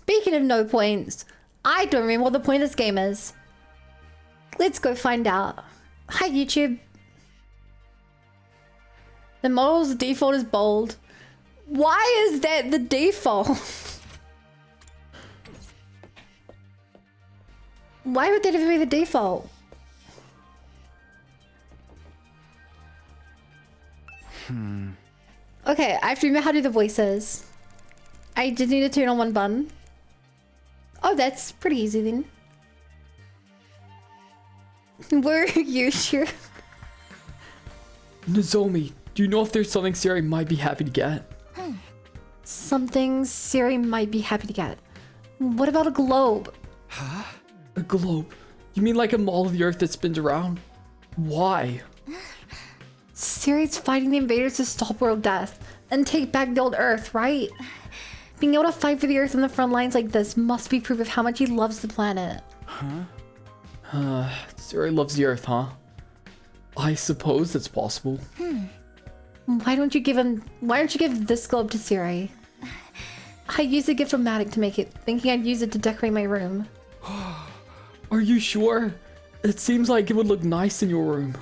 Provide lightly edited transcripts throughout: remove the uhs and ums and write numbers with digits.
Speaking of no points, I don't remember what the point of this game is. Let's go find out. Hi, YouTube. The model's default is bold. Why is that the default? Why would that ever be the default? Okay, I have to remember how to do the voices. I just need to turn on one button. Oh, that's pretty easy then. Where are you, sure? Nozomi, do you know if there's something Siri might be happy to get? Something Siri might be happy to get. What about a globe? Huh? A globe? You mean like a model of the Earth that spins around? Why? Siri's fighting the invaders to stop world death and take back the old Earth, right? Being able to fight for the Earth on the front lines like this must be proof of how much he loves the planet. Huh? Siri loves the Earth, huh? I suppose that's possible. Why don't you give this globe to Siri? I used a gift-o-matic to make it, thinking I'd use it to decorate my room. Are you sure? It seems like it would look nice in your room.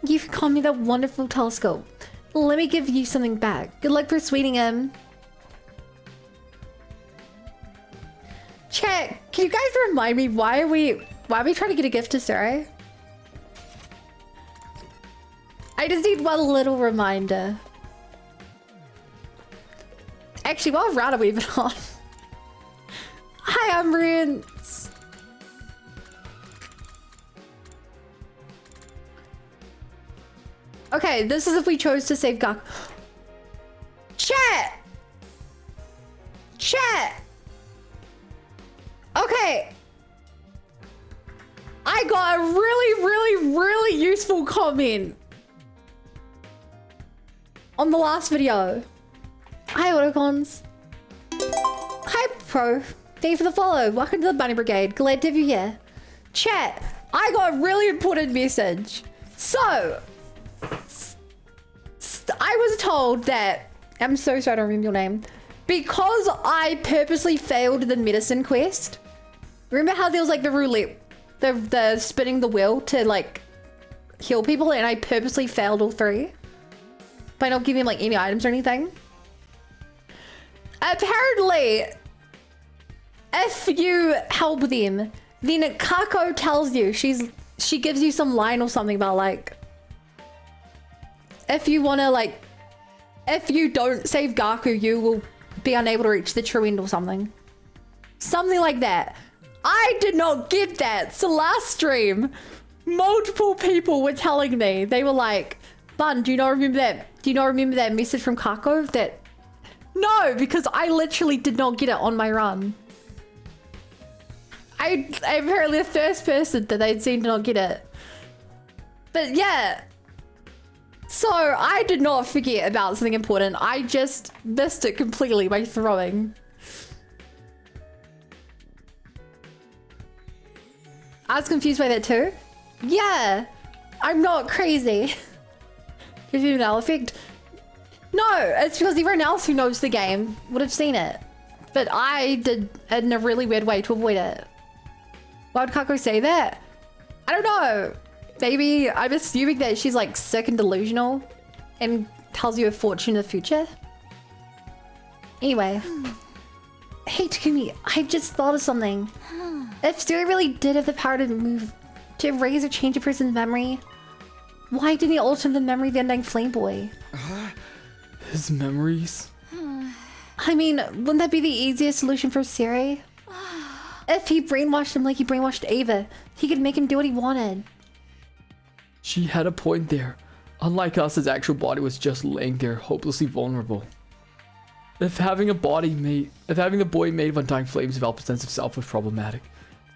You called me that wonderful telescope. Let me give you something back. Good luck persuading him. Chat, can you guys remind me why are we trying to get a gift to Siri? I just need one little reminder. Actually, what route have we been on? Hi, Umbrians. Okay, this is if we chose to save Gaku. Chat! Chat! Okay. I got a really useful comment on the last video. Hi, Autocons. Hi, Pro. Thank you for the follow. Welcome to the Bunny Brigade. Glad to have you here. Chat, I got a really important message. So, I was told that, I'm so sorry I don't remember your name, because I purposely failed the medicine quest. Remember how there was like the roulette, the spinning the wheel to like heal people, and I purposely failed all three by not giving like any items or anything? Apparently, if you help them, then Kako tells you, she gives you some line or something about like, if you want to like, if you don't save Gaku, you will be unable to reach the true end or something. Something like that. I did not get that. So last stream, multiple people were telling me, they were like, Bun, do you not remember that? Do you not remember that message from Kako? That, no, because I literally did not get it on my run. I'm apparently the first person that they'd seen to not get it. But yeah. So I did not forget about something important. I just missed it completely by throwing. I was confused by that too. Yeah, I'm not crazy. Give you an effect? No, it's because everyone else who knows the game would have seen it. But I did it in a really weird way to avoid it. Why would Kako say that? I don't know. Maybe I'm assuming that she's like sick and delusional and tells you a fortune in the future. Anyway. Hey Takumi, I just thought of something. If Siri really did have the power to erase or change a person's memory, why didn't he alter the memory of the undying flame boy? His memories? I mean, wouldn't that be the easiest solution for Siri? If he brainwashed him like he brainwashed Ava, he could make him do what he wanted. She had a point there. Unlike us, his actual body was just laying there, hopelessly vulnerable. If having the boy made of undying flames develop a sense of self was problematic,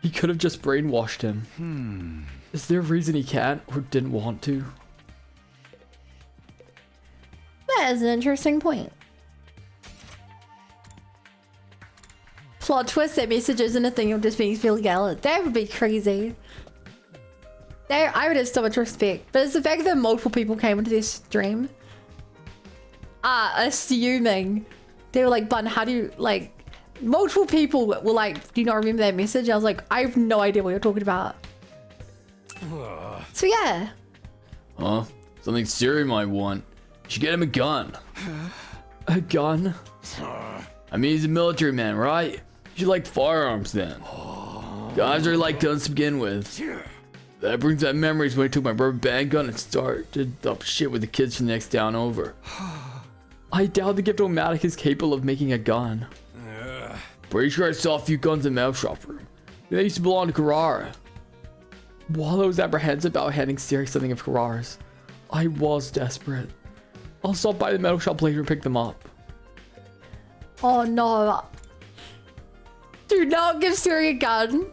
he could have just brainwashed him. Is there a reason he can't or didn't want to? That is an interesting point. Plot twist, that message isn't a thing, you're just being feel gallant. That would be crazy. I would have so much respect. But it's the fact that multiple people came into this stream, assuming they were like, Bun, how do you like, multiple people were like, do you not remember that message? I was like, I have no idea what you're talking about. So yeah. Huh? Something Siri might want. You should get him a gun. A gun? I mean, he's a military man, right? You should like firearms then. Guys are like guns to begin with. That brings back memories when I took my rubber band gun and started up shit with the kids from the next town over. I doubt the Gift-O-Matic is capable of making a gun. Pretty sure I saw a few guns in the metal shop room. They used to belong to Carrara. While I was apprehensive about handing Siri something of Carrara's, I was desperate. I'll stop by the metal shop later and pick them up. Oh no. Do not give Siri a gun.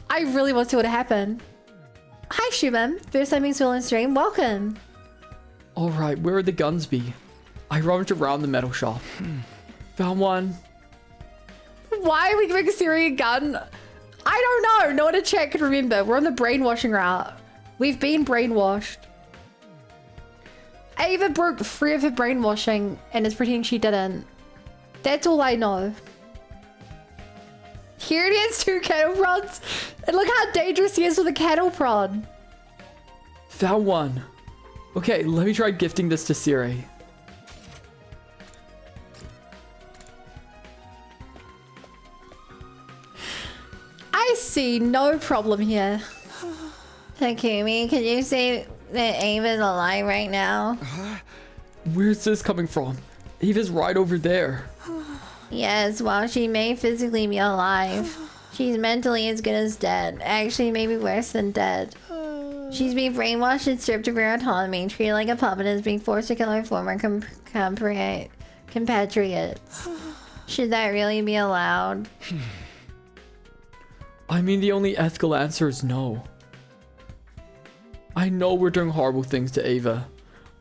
I really want to see what happened. Hi Shuman, first time being still on stream, welcome. Alright, where would the guns be? I rummaged around the metal shop. Found one. Why are we giving Siri a gun? I don't know. No one in chat can remember. We're on the brainwashing route. We've been brainwashed. Ava broke free of her brainwashing and is pretending she didn't. That's all I know. Here it is, 2 cattle prods. And look how dangerous he is with a cattle prod. Found one. Okay, let me try gifting this to Siri. I see no problem here. Takumi, can you say that Ava's alive right now? Where's this coming from? Ava's right over there. Yes, while she may physically be alive, she's mentally as good as dead. Actually, maybe worse than dead. She's being brainwashed and stripped of her autonomy, treated like a puppet, and is being forced to kill her former compatriots. Should that really be allowed? I mean, the only ethical answer is no. I know we're doing horrible things to Ava,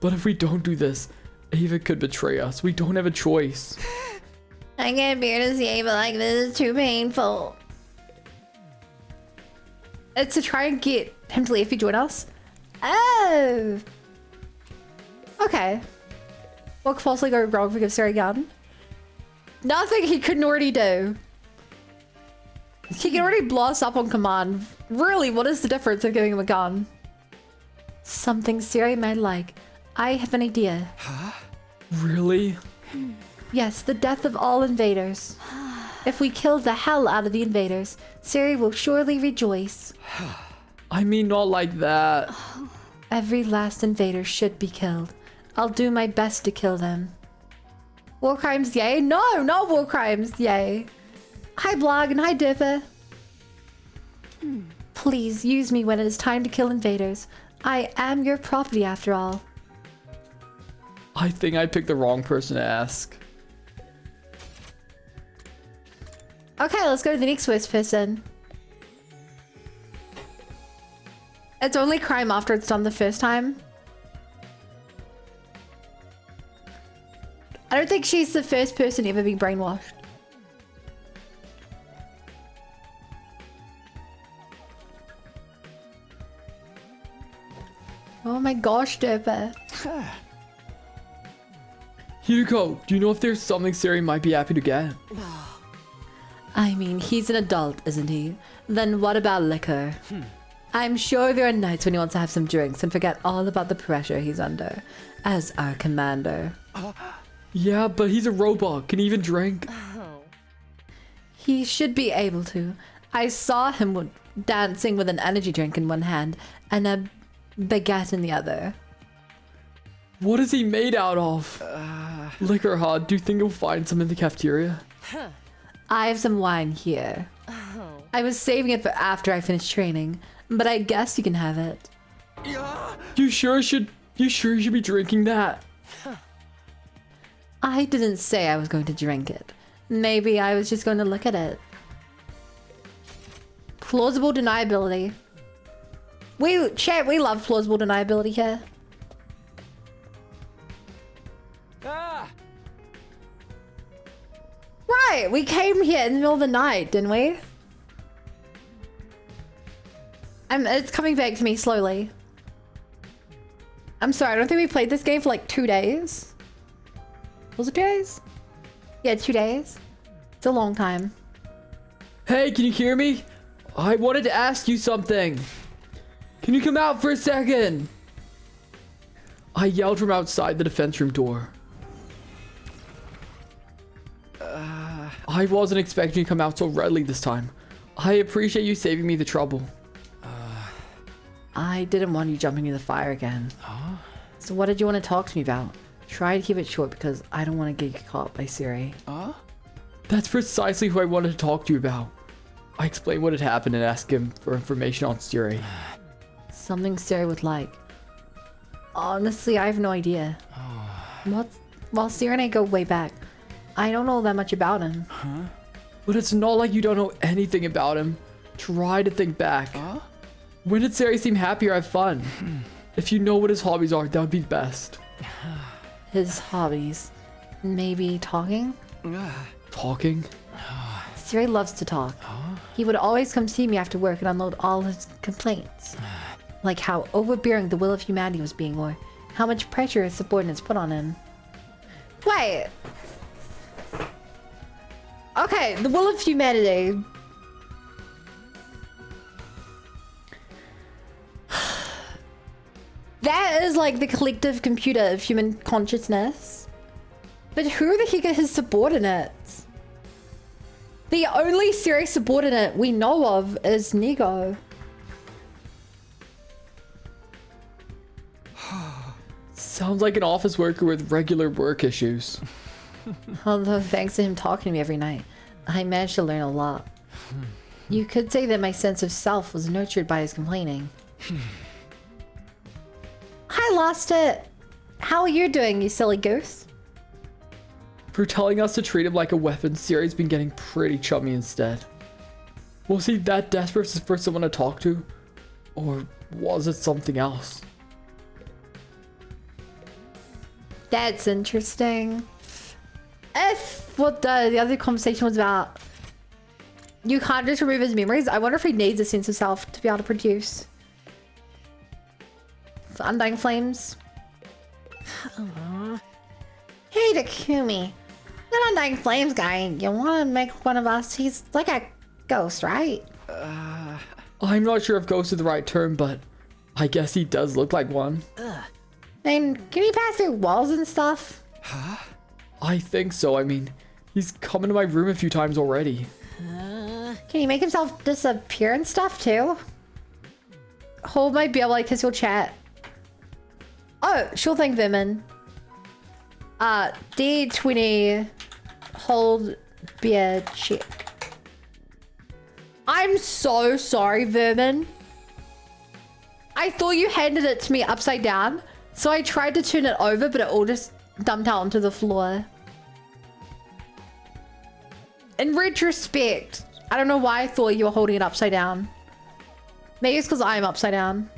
but if we don't do this, Ava could betray us. We don't have a choice. I can't bear to see Ava like this. It's too painful. It's to try and get him to leave if you join us. Oh. Okay. What could possibly go wrong if we give Siri a gun? Nothing he couldn't already do. He can already blow us up on command. Really, what is the difference of giving him a gun? Something Siri might like. I have an idea. Huh? Really? Yes, the death of all invaders. If we kill the hell out of the invaders, Siri will surely rejoice. I mean, not like that. Every last invader should be killed. I'll do my best to kill them. War crimes, yay? No, not war crimes, yay. Hi, Blog, and hi, Dipper. Please use me when it is time to kill invaders. I am your property, after all. I think I picked the wrong person to ask. Okay, let's go to the next worst person. It's only crime after it's done the first time. I don't think she's the first person ever being brainwashed. Oh my gosh, Derpa. Hugo, do you know if there's something Siri might be happy to get? I mean, he's an adult, isn't he? Then what about liquor? I'm sure there are nights when he wants to have some drinks and forget all about the pressure he's under as our commander. Yeah, but he's a robot. Can he even drink? He should be able to. I saw him dancing with an energy drink in one hand and a baguette in the other. What is he made out of? Liquor, huh? Do you think you'll find some in the cafeteria? I have some wine here. I was saving it for after I finished training, but I guess you can have it. You sure you should be drinking that? I didn't say I was going to drink it. Maybe I was just going to look at it. Plausible deniability. Chat, we love plausible deniability here. Right, we came here in the middle of the night, didn't we? It's coming back to me slowly. I'm sorry, I don't think we played this game for like 2 days. Was it 2 days? Yeah, 2 days. It's a long time. Hey, can you hear me? I wanted to ask you something. Can you come out for a second? I yelled from outside the defense room door. I wasn't expecting you to come out so readily this time. I appreciate you saving me the trouble. I didn't want you jumping in the fire again. So what did you want to talk to me about? Try to keep it short because I don't want to get caught by Siri. That's precisely who I wanted to talk to you about. I explained what had happened and asked him for information on Siri. Something Siri would like. Honestly, I have no idea. While Siri and I go way back, I don't know that much about him. But it's not like you don't know anything about him. Try to think back. When did Siri seem happy or have fun? If you know what his hobbies are, that would be best. His hobbies. Maybe talking? Talking? Siri loves to talk. He would always come see me after work and unload all his complaints. Like how overbearing the will of humanity was being, or how much pressure his subordinates put on him. Wait! Okay, the will of humanity. That is like the collective computer of human consciousness. But who the heck are his subordinates? The only serious subordinate we know of is Nigo. Sounds like an office worker with regular work issues. Although thanks to him talking to me every night, I managed to learn a lot. You could say that my sense of self was nurtured by his complaining. I lost it. How are you doing, you silly goose? For telling us to treat him like a weapon, Siri's been getting pretty chummy instead. Was he that desperate for someone to talk to? Or was it something else? That's interesting. If what the other conversation was about, you can't just remove his memories, I wonder if he needs a sense of self to be able to produce. The Undying Flames. Hey, Takumi. That Undying Flames guy, you want to make one of us? He's like a ghost, right? I'm not sure if ghost is the right term, but I guess he does look like one. And can he pass through walls and stuff? I think so. I mean, he's come into my room a few times already. Can he make himself disappear and stuff too? Hold my beer like his will chat. Oh, sure thing, Vermin. D20 hold beer check. I'm so sorry, Vermin. I thought you handed it to me upside down, so I tried to turn it over, but it all just dumped out onto the floor. In retrospect, I don't know why I thought you were holding it upside down. Maybe it's because I'm upside down.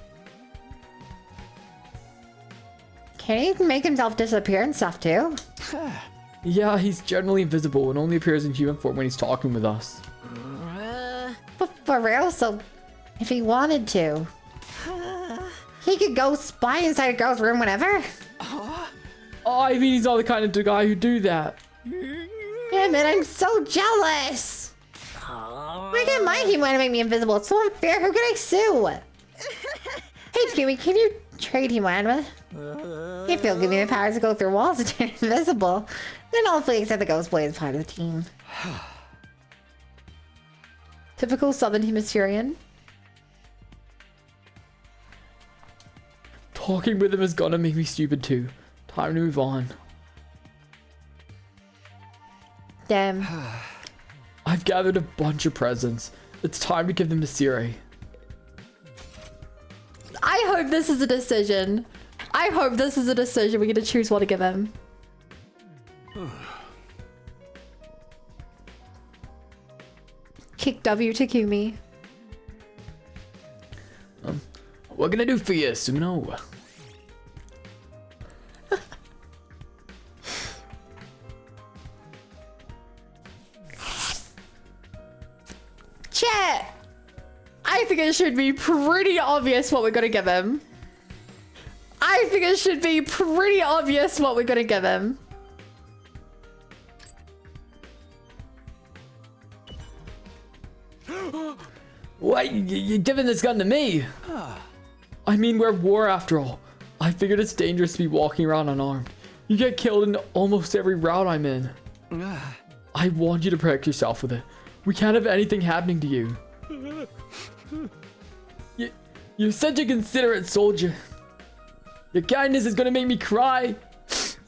Can he make himself disappear and stuff too? Yeah, he's generally invisible and only appears in human form when he's talking with us. But for real, so if he wanted to, he could go spy inside a girl's room whenever. Oh, I mean, he's not the kind of guy who'd do that. Yeah, man, I'm so jealous. Why can't my team want to make me invisible? It's so unfair. Who can I sue? Hey, Jimmy, can you trade him one? If he'll give me the powers to go through walls and turn invisible, then I'll fully accept the Ghost Boy as part of the team. Typical Southern Hemispherian. Talking with him is gonna make me stupid too. Time to move on. Damn. I've gathered a bunch of presents. It's time to give them to Siri. I hope this is a decision. I hope this is a decision. We get to choose what to give him. Kick W Takumi. What can I do for you, Suno? Chat! I think it should be pretty obvious what we're gonna give him. I think it should be pretty obvious what we're gonna give him. What? You're giving this gun to me? I mean, we're at war after all. I figured it's dangerous to be walking around unarmed. You get killed in almost every route I'm in. I want you to protect yourself with it. We can't have anything happening to you. You're such a considerate soldier. Your kindness is gonna make me cry.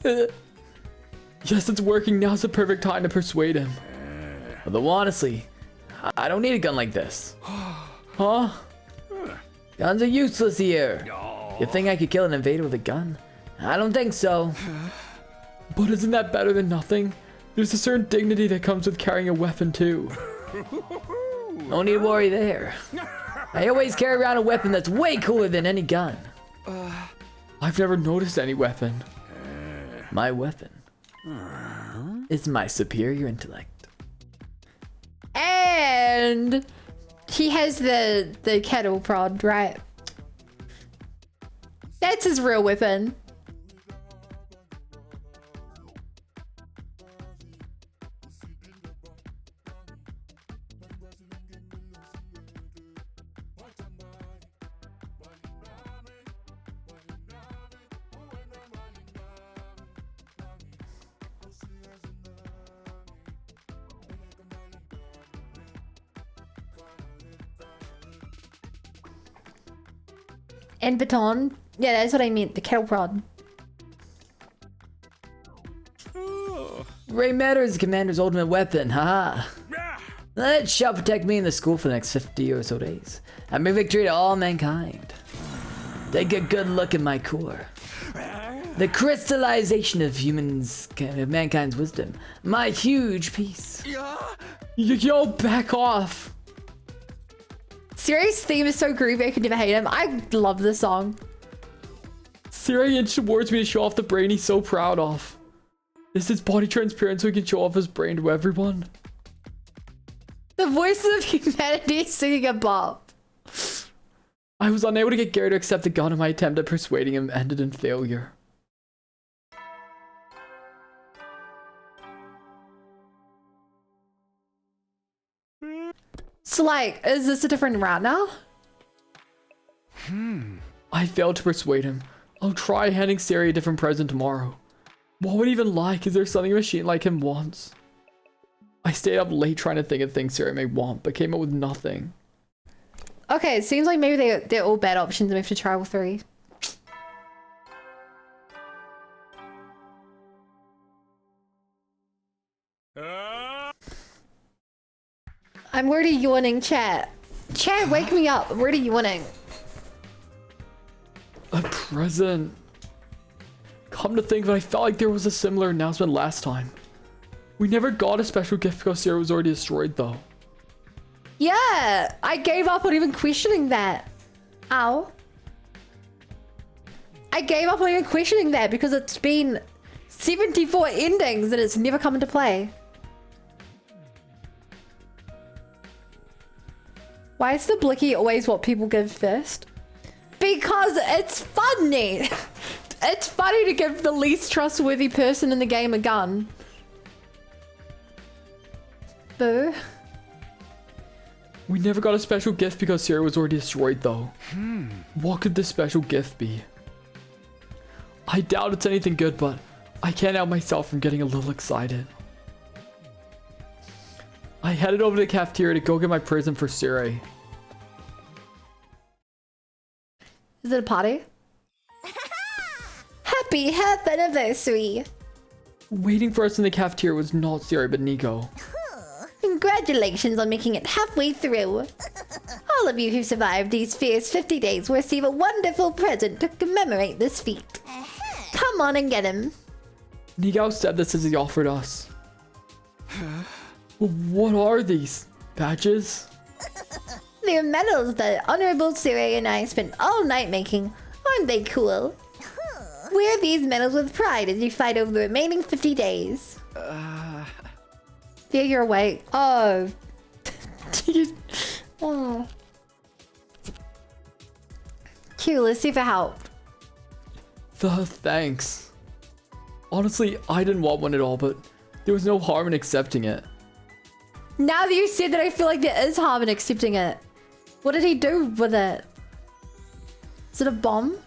Yes, it's working. Now's the perfect time to persuade him. Although honestly, I don't need a gun like this. Huh? Guns are useless here. You think I could kill an invader with a gun? I don't think so. But isn't that better than nothing? There's a certain dignity that comes with carrying a weapon too. No need to worry there. I always carry around a weapon that's way cooler than any gun. I've never noticed any weapon. My weapon is my superior intellect. And he has the kettle prod, right? That's his real weapon. And baton. Yeah, that's what I meant. The kettle prod. Ray Matter is the commander's ultimate weapon, haha. That shall protect me in the school for the next 50 or so days. And bring victory to all mankind. Take a good look at my core. The crystallization of mankind's wisdom. My huge piece. Yo, back off. Siri's theme is so groovy, I could never hate him. I love this song. Siri inched towards me to show off the brain he's so proud of. Is his body transparent so he can show off his brain to everyone? The voice of humanity singing a bop. I was unable to get Gary to accept the gun, and my attempt at persuading him ended in failure. So like, is this a different route now? I failed to persuade him. I'll try handing Siri a different present tomorrow. What would he even like? Is there something a machine like him wants? I stayed up late trying to think of things Siri may want, but came up with nothing. Okay, it seems like maybe they're all bad options and we have to try all three. I'm already yawning, chat. Chat, wake me up. I'm already yawning. A present. Come to think of it, I felt like there was a similar announcement last time. We never got a special gift because Siri was already destroyed though. Yeah, I gave up on even questioning that. Ow. I gave up on even questioning that because it's been 74 endings and it's never come into play. Why is the blicky always what people give first? Because it's funny. It's funny to give the least trustworthy person in the game a gun. Boo. We never got a special gift because Siri was already destroyed though. What could this special gift be? I doubt it's anything good, but I can't help myself from getting a little excited. I headed over to the cafeteria to go get my present for Siri. Is it a party? Happy anniversary! Waiting for us in the cafeteria was not Siri, but Nico. Congratulations on making it halfway through. All of you who survived these fierce 50 days will receive a wonderful present to commemorate this feat. Come on and get him. Nico said this as he offered us. What are these? Badges? They're medals that Honorable Siri and I spent all night making. Aren't they cool? Wear these medals with pride as you fight over the remaining 50 days. There, you're awake. Oh. Oh. Q, let's see if it helped. Thanks. Honestly, I didn't want one at all, but there was no harm in accepting it. Now that you said that, I feel like there is harm in accepting it. What did he do with it? Is it a bomb?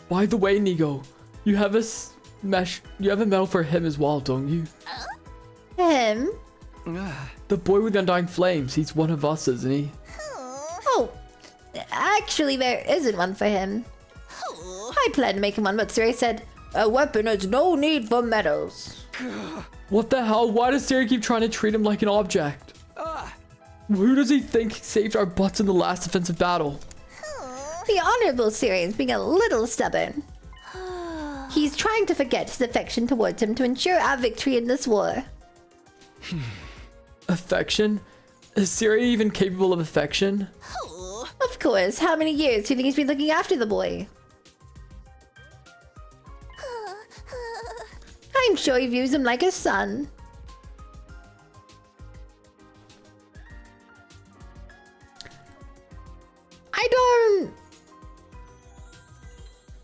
By the way, Nigo, you have a medal for him as well, don't you? Him? The boy with the undying flames. He's one of us, isn't he? Oh, actually there isn't one for him. I planned to make him one, but Siri said, a weapon has no need for medals. What the hell? Why does Siri keep trying to treat him like an object? Who does he think saved our butts in the last defensive battle? The Honorable Siri is being a little stubborn. He's trying to forget his affection towards him to ensure our victory in this war. Affection? Is Siri even capable of affection? Of course, how many years do you think he's been looking after the boy? I'm sure he views him like a son.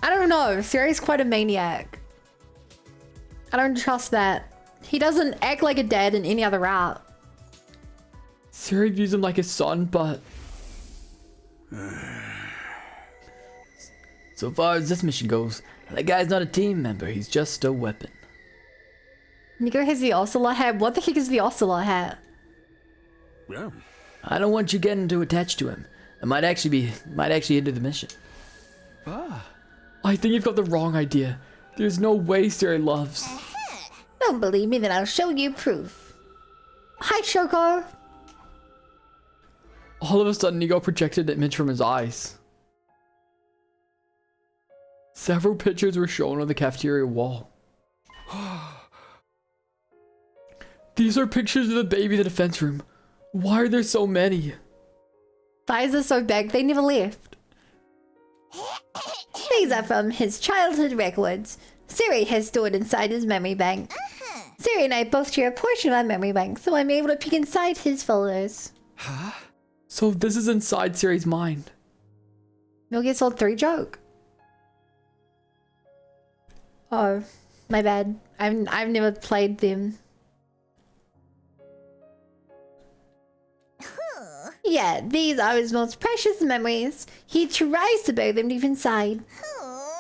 I don't know. Siri's quite a maniac. I don't trust that. He doesn't act like a dad in any other route. Siri views him like his son, but... So far as this mission goes, that guy's not a team member, he's just a weapon. Nico has the Ocelot hat. What the heck is the Ocelot hat? Yeah. I don't want you getting too attached to him. It might actually hinder the mission. I think you've got the wrong idea. There's no way Siri loves. Don't believe me, then I'll show you proof. Hi, Shoko. All of a sudden, Nigo projected an image from his eyes. Several pictures were shown on the cafeteria wall. These are pictures of the baby in the defense room. Why are there so many? Thighs are so big, they never left. These are from his childhood records. Siri has stored inside his memory bank. Siri and I both share a portion of our memory bank, so I'm able to peek inside his folders. So this is inside Siri's mind. Metal Gear Solid 3 joke. Oh, my bad. I've never played them. Yeah, these are his most precious memories. He tries to bury them deep inside.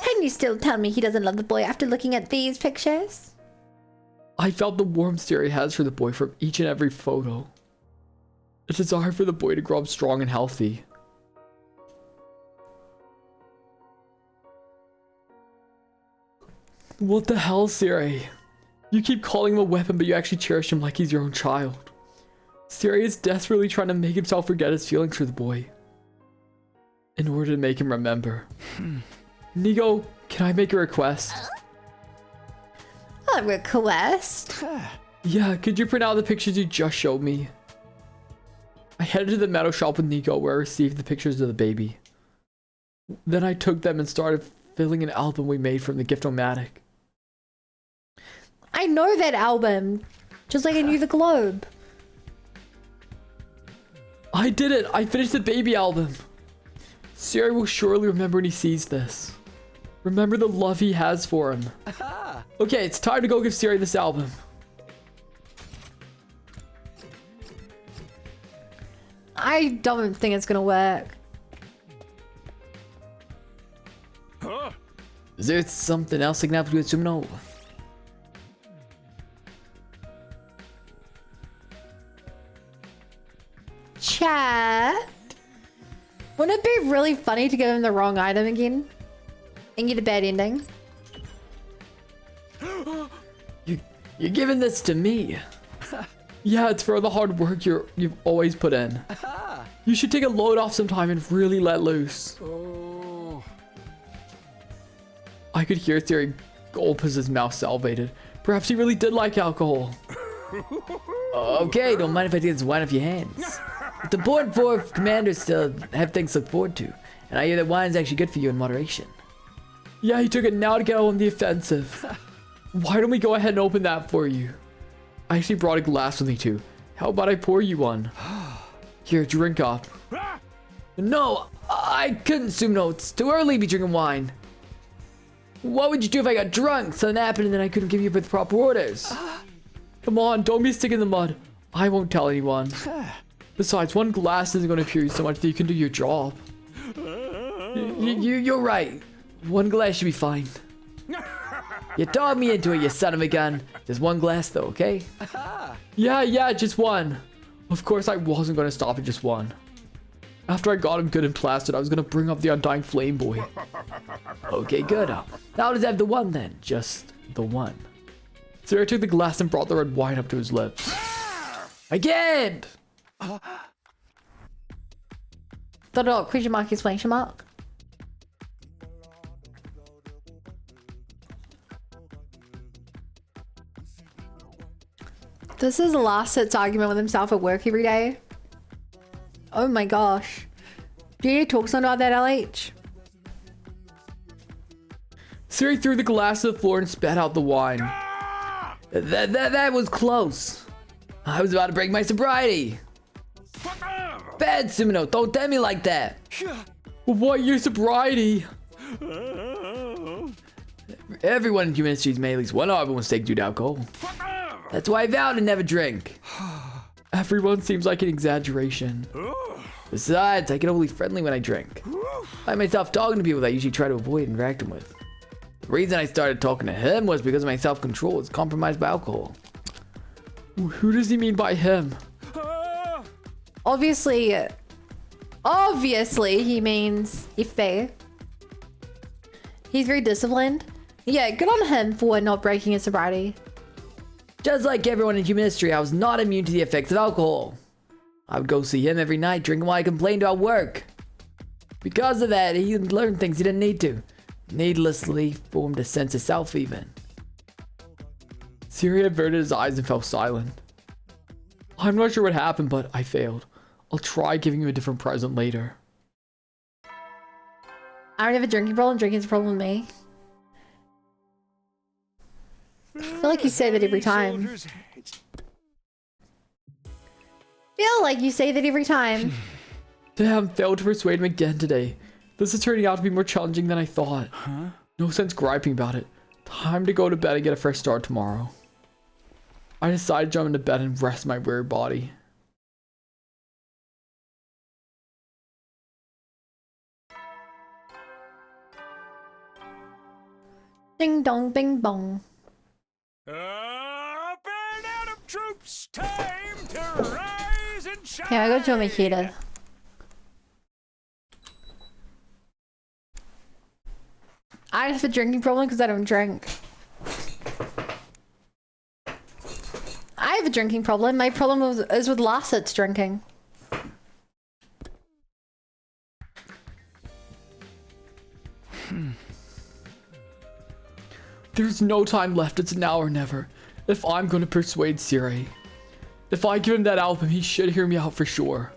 Can you still tell me he doesn't love the boy after looking at these pictures? I felt the warmth Siri has for the boy from each and every photo. A desire for the boy to grow up strong and healthy. What the hell, Siri? You keep calling him a weapon, but you actually cherish him like he's your own child. Siri is desperately trying to make himself forget his feelings for the boy in order to make him remember. Nigo, can I make a request? A request? Yeah, could you print out the pictures you just showed me? I headed to the metal shop with Nico where I received the pictures of the baby. Then I took them and started filling an album we made from the Gift-O-Matic. I know that album. Just like I knew the globe. I did it! I finished the baby album! Siri will surely remember when he sees this. Remember the love he has for him. Okay, it's time to go give Siri this album. I don't think it's gonna work. Is there something else I can help you with, Sumino? Chat. Wouldn't it be really funny to give him the wrong item again? And get a bad ending? You're giving this to me. Yeah, it's for all the hard work you've always put in. You should take a load off sometime and really let loose. I could hear Siri gulp as his mouth salivated. Perhaps he really did like alcohol. Okay, don't mind if I take this wine off your hands. It's important for commanders to have things to look forward to. And I hear that wine's actually good for you in moderation. Yeah, he took it now to get on the offensive. Why don't we go ahead and open that for you? I actually brought a glass with me too. How about I pour you one? Here, drink up. No, I couldn't, Sumino. It's too early to be drinking wine. What would you do if I got drunk, something happened, and then I couldn't give you the proper orders? Come on, don't be a stick in the mud. I won't tell anyone. Besides, one glass isn't going to cure you so much that you can do your job. You're right. One glass should be fine. You talked me into it, you son of a gun. Just one glass though, okay? Yeah, just one. Of course I wasn't going to stop at just one. After I got him good and plastered, I was going to bring up the Undying Flame Boy. Okay, good. Now let's have the one then. Just the one. Sarah took the glass and brought the red wine up to his lips. Again! Question mark, exclamation mark. This is Lasset's argument with himself at work every day. Oh my gosh. Do you talk something about that, LH? Siri threw the glass to the floor and spat out the wine. That was close. I was about to break my sobriety. Bad, Sumino. Don't tell me like that. What, your sobriety? Everyone in Human Industries made at least one horrible mistake due to alcohol. That's why I vowed to never drink. Everyone seems like an exaggeration. Besides, I get overly friendly when I drink. I find myself talking to people that I usually try to avoid interacting with. The reason I started talking to him was because my self-control was compromised by alcohol. Who does he mean by him? Obviously he means Ife. He's very disciplined. Yeah, good on him for not breaking his sobriety. Just like everyone in human history, I was not immune to the effects of alcohol. I would go see him every night, drinking while I complained about work. Because of that, he learned things he didn't need to. Needlessly formed a sense of self even. Siri averted his eyes and fell silent. I'm not sure what happened, but I failed. I'll try giving you a different present later. I don't have a drinking problem. Drinking's a problem with me. I feel like you say that every time. Damn, failed to persuade him again today. This is turning out to be more challenging than I thought. No sense griping about it. Time to go to bed and get a fresh start tomorrow. I decided to jump into bed and rest my weary body. Ding dong, bing bong. Band of troops, time to rise and shine. Yeah, I go to a Makita. I have a drinking problem because I don't drink. I have a drinking problem. My problem is with Lasset's drinking. There's no time left. It's now or never. If I'm going to persuade Siri. If I give him that album, he should hear me out for sure.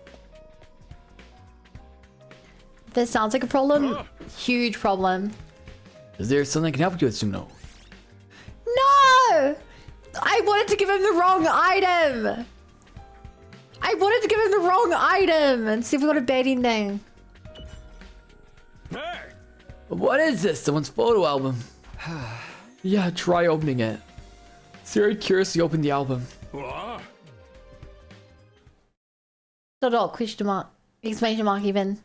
This sounds like a problem. Huge problem. Is there something I can help you with, Suno? No! I wanted to give him the wrong item. And see if we got a bad ending. Hey. What is this? Someone's photo album. Yeah, try opening it. Siri curiously opened the album. What? Dot, question mark, exclamation mark even.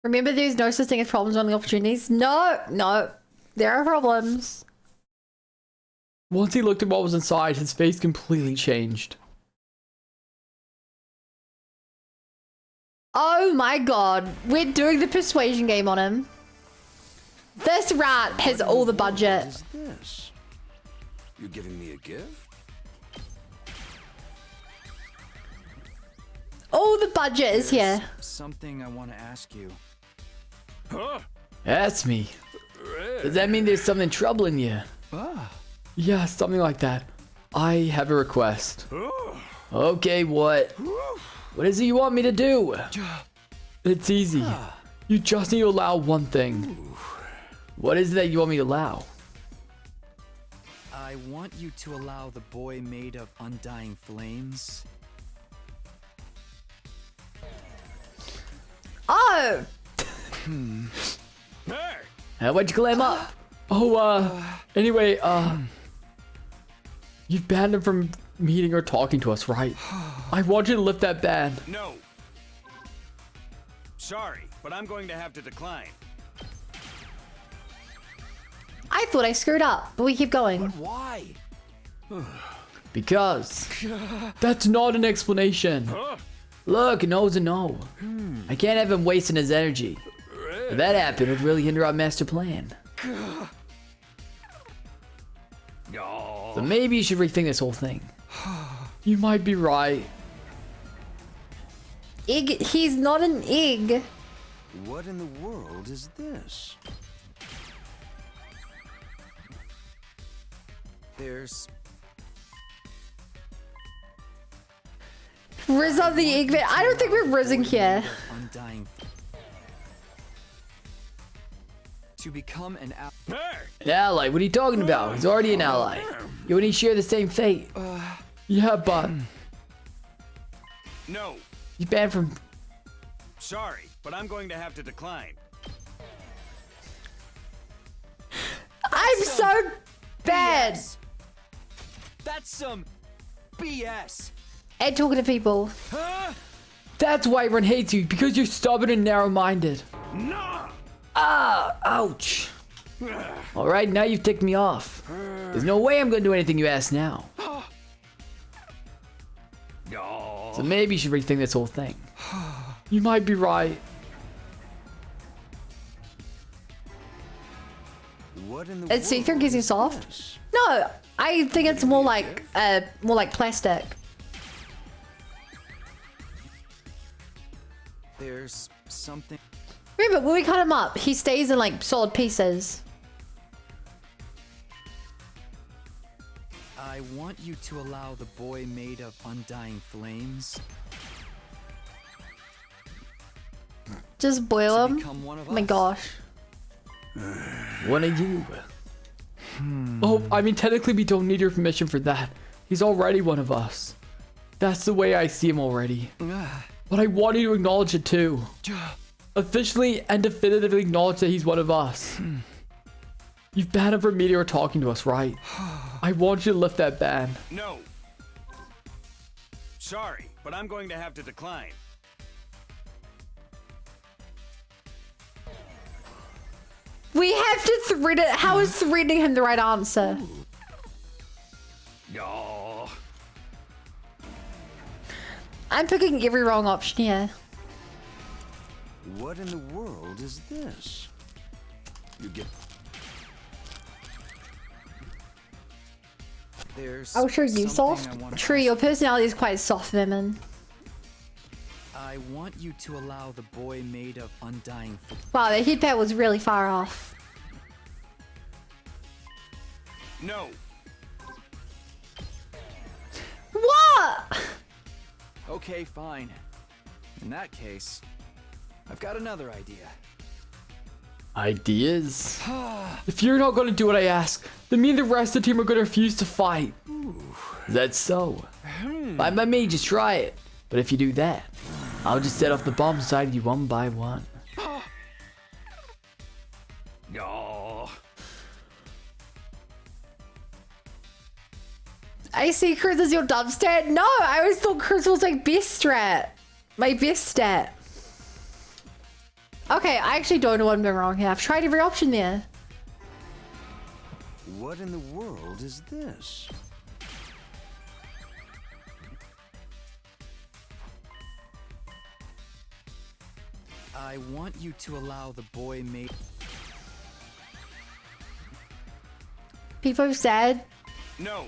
Remember, there's no such thing as problems, only opportunities. No, there are problems. Once he looked at what was inside, his face completely changed. Oh my god, we're doing the persuasion game on him. This rat has all the budget. What is this? You giving me a gift? All the budget is here. Something I want to ask you. Huh? That's me. Does that mean there's something troubling you? Yeah, something like that. I have a request. Okay, what? What is it you want me to do? It's easy. You just need to allow one thing. What is it that you want me to allow? I want you to allow the boy made of undying flames. Oh! Hey. What'd you climb up? Anyway, you've banned him from meeting or talking to us, right? I want you to lift that ban. No. Sorry, but I'm going to have to decline. I thought I screwed up, but we keep going. Why? Because that's not an explanation. Look, a no's a no. I can't have him wasting his energy. If that happened, it would really hinder our master plan. So maybe you should rethink this whole thing. You might be right. Egg, he's not an egg. What in the world is this? There's Riz on the egg man. I don't think we're rizzing here. undying. To become an Hey! An ally? What are you talking about? He's already an ally. You and he share the same fate. Yeah, but No. he's banned from... Sorry, but I'm going to have to decline. I'm so bad That's some BS. at talking to people. That's why everyone hates you, because you're stubborn and narrow-minded. No! Ah, ouch. Alright, now you've ticked me off. There's no way I'm gonna do anything you ask now. So maybe you should rethink this whole thing. You might be right. What in the It's world see-through because he's is soft. this? No, I think it's more like plastic. There's something. Remember when we cut him up, he stays in like solid pieces. I want you to allow the boy made of undying flames Just boil to him. become one of Oh my us. gosh. One of you. Oh, I mean, technically we don't need your permission for that. He's already one of us. That's the way I see him already. But I want you to acknowledge it too. Officially and definitively acknowledge that he's one of us. You've banned him from meeting or talking to us, right? I want you to lift that ban. No. Sorry, but I'm going to have to decline. We have to thread it. How is threading him the right answer? No. I'm picking every wrong option here. What in the world is this? You get There's Oh, sure, you something I soft. wanna True, ask. your personality is quite soft, Vimon. I want you to allow the boy made of undying flames. Wow, the headpad was really far off. No. What? Okay, fine. In that case, I've got another idea. Ideas? If you're not gonna do what I ask, then me and the rest of the team are gonna refuse to fight. Is that so? By me, just try it. But if you do that, I'll just set off the bombs inside of you one by one. No. I see Chris as your dub stat. No, I always thought Chris was like best strat. My best stat. Okay, I actually don't know what I'm doing wrong here. I've tried every option there. What in the world is this? I want you to allow the boy made. People are sad. No.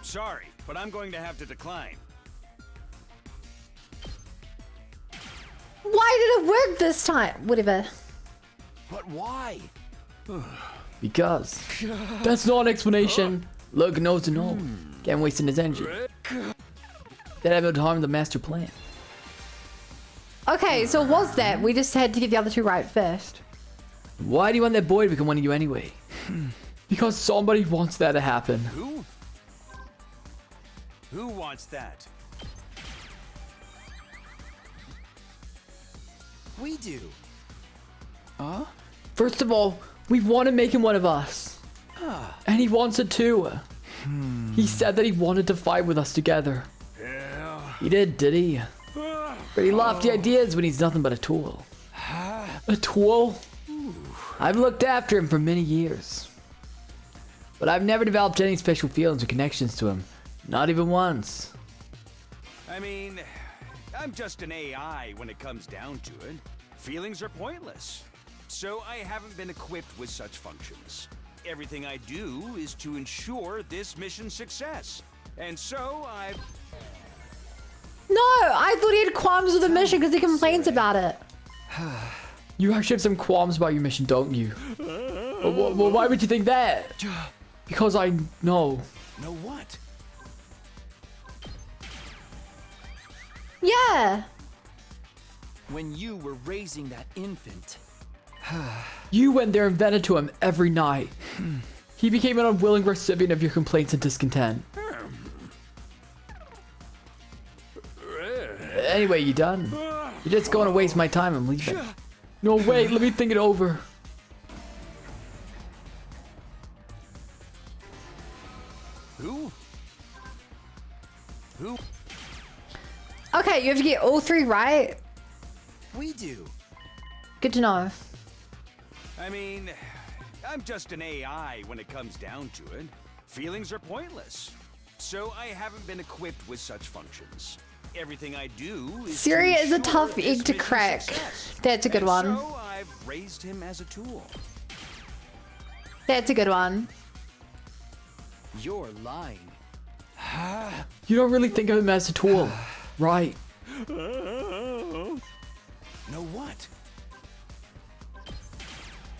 Sorry, but I'm going to have to decline. Why did it work this time? Whatever. But why? Because that's not an explanation. Look, no's a no. Can't waste his energy. That have no harm the master plan. Okay, so was that? We just had to get the other two right first. Why do you want that boy to become one of you anyway? Because somebody wants that to happen. Who? Who wants that? We do. First of all, we want to make him one of us. And he wants it too. He said that he wanted to fight with us together. Yeah. He did he? Pretty lofty ideas when he's nothing but a tool. A tool? I've looked after him for many years. But I've never developed any special feelings or connections to him. Not even once. I mean, I'm just an AI when it comes down to it. Feelings are pointless. So I haven't been equipped with such functions. Everything I do is to ensure this mission's success. And so I've... No, I thought he had qualms with the mission because he complains about it. You actually have some qualms about your mission, don't you? Well, why would you think that? Because I know. Know what? Yeah. When you were raising that infant, You went there and vented to him every night. He became an unwilling recipient of your complaints and discontent. Anyway, you done? You're just going to waste my time. I'm leaving. No, wait, let me think it over. Who? Who? Okay, you have to get all 3 right. we do. Good to know. I mean, I'm just an AI when it comes down to it. Feelings are pointless. So I haven't been equipped with such functions. Everything I do is Syria to is a ensure tough this egg to mission's crack. success. That's a good And one. So I've raised him as a tool. That's a good one. You're lying. You don't really think of him as a tool, right? Know what?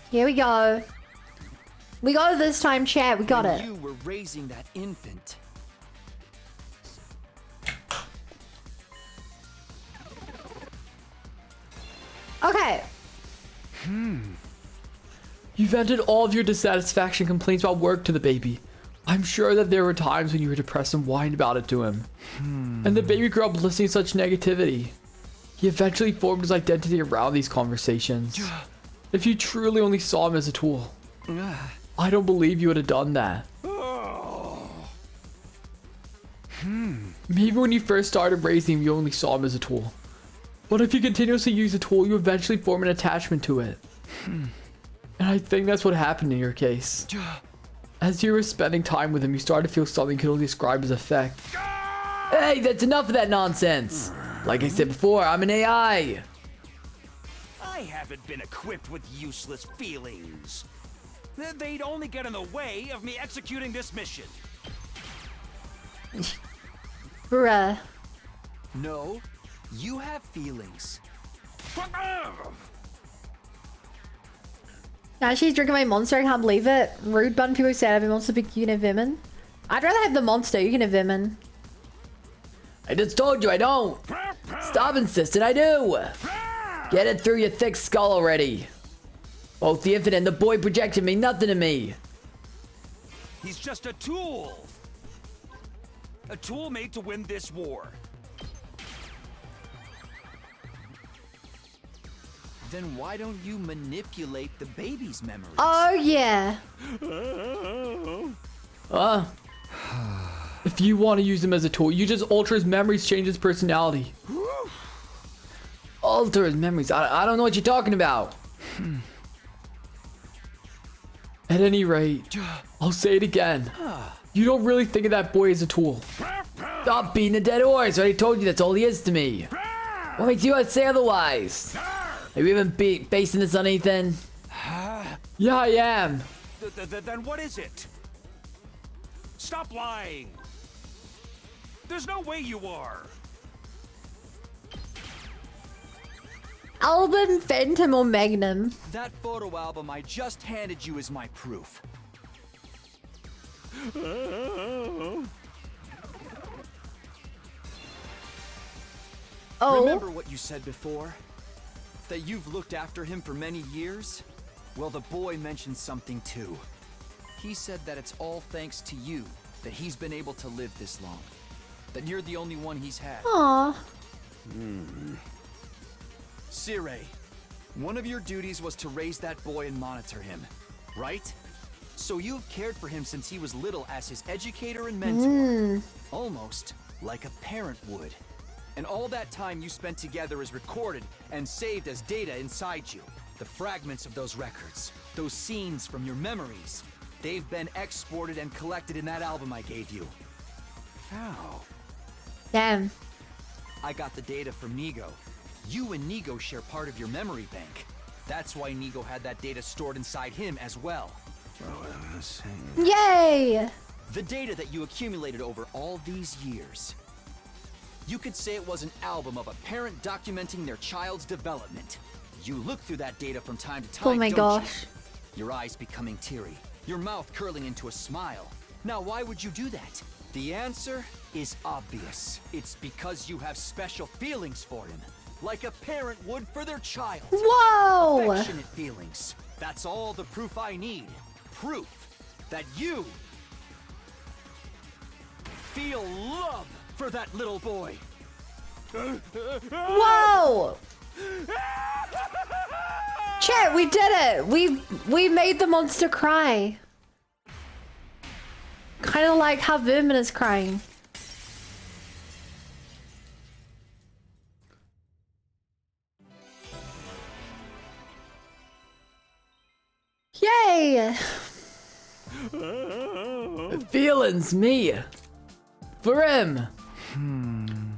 Here we go. We got it this time, chat. We got When it. you were raising that infant, Okay. You vented all of your dissatisfaction complaints about work to the baby. I'm sure that there were times when you were depressed and whined about it to him. And the baby grew up listening to such negativity. He eventually formed his identity around these conversations. If you truly only saw him as a tool, I don't believe you would have done that. Maybe when you first started raising him, you only saw him as a tool. But if you continuously use a tool, you eventually form an attachment to it. And I think that's what happened in your case. As you were spending time with him, you started to feel something you could only describe as affect. Hey, that's enough of that nonsense! Like I said before, I'm an AI! I haven't been equipped with useless feelings. They'd only get in the way of me executing this mission. Bruh. no, you have feelings. Now she's drinking my monster. I can't believe it. Rude bun. People say I have a monster, but you can have Venom. I'd rather have the monster. You can have Venom. I just told you I don't! Stop insisting I do! Get it through your thick skull already! Both the infant and the boy projected mean nothing to me! He's just a tool. A tool made to win this war. Then why don't you manipulate the baby's memories? Oh yeah. If you want to use him as a tool, you just alter his memories, change his personality. Alter his memories? I don't know what you're talking about. At any rate, I'll say it again. You don't really think of that boy as a tool. Stop beating a dead horse. I already told you that's all he is to me. What makes you say otherwise? Have you even basing this on anything? Yeah, I am. Then what is it? Stop lying. There's no way you are. Album, Phantom, or Magnum? That photo album I just handed you is my proof. Oh. Remember what you said before? That you've looked after him for many years? Well, the boy mentioned something too. He said that it's all thanks to you that he's been able to live this long. That you're the only one he's had. Aw. Sire, one of your duties was to raise that boy and monitor him, right? So you've cared for him since he was little as his educator and mentor. Almost like a parent would. And all that time you spent together is recorded and saved as data inside you. The fragments of those records, those scenes from your memories, they've been exported and collected in that album I gave you. How? Damn. I got the data from Nigo. You and Nigo share part of your memory bank. That's why Nigo had that data stored inside him as well. Oh, let's see. Yay! The data that you accumulated over all these years. You could say it was an album of a parent documenting their child's development. You look through that data from time to time, Oh my don't gosh. you? Your eyes becoming teary, your mouth curling into a smile. Now, why would you do that? The answer is obvious. It's because you have special feelings for him, like a parent would for their child. Whoa! Affectionate feelings. That's all the proof I need. Proof that you feel love for that little boy. Whoa! Chat, we did it! We made the monster cry. Kind of like how Vermin is crying. Yay! Feelings, me. For him.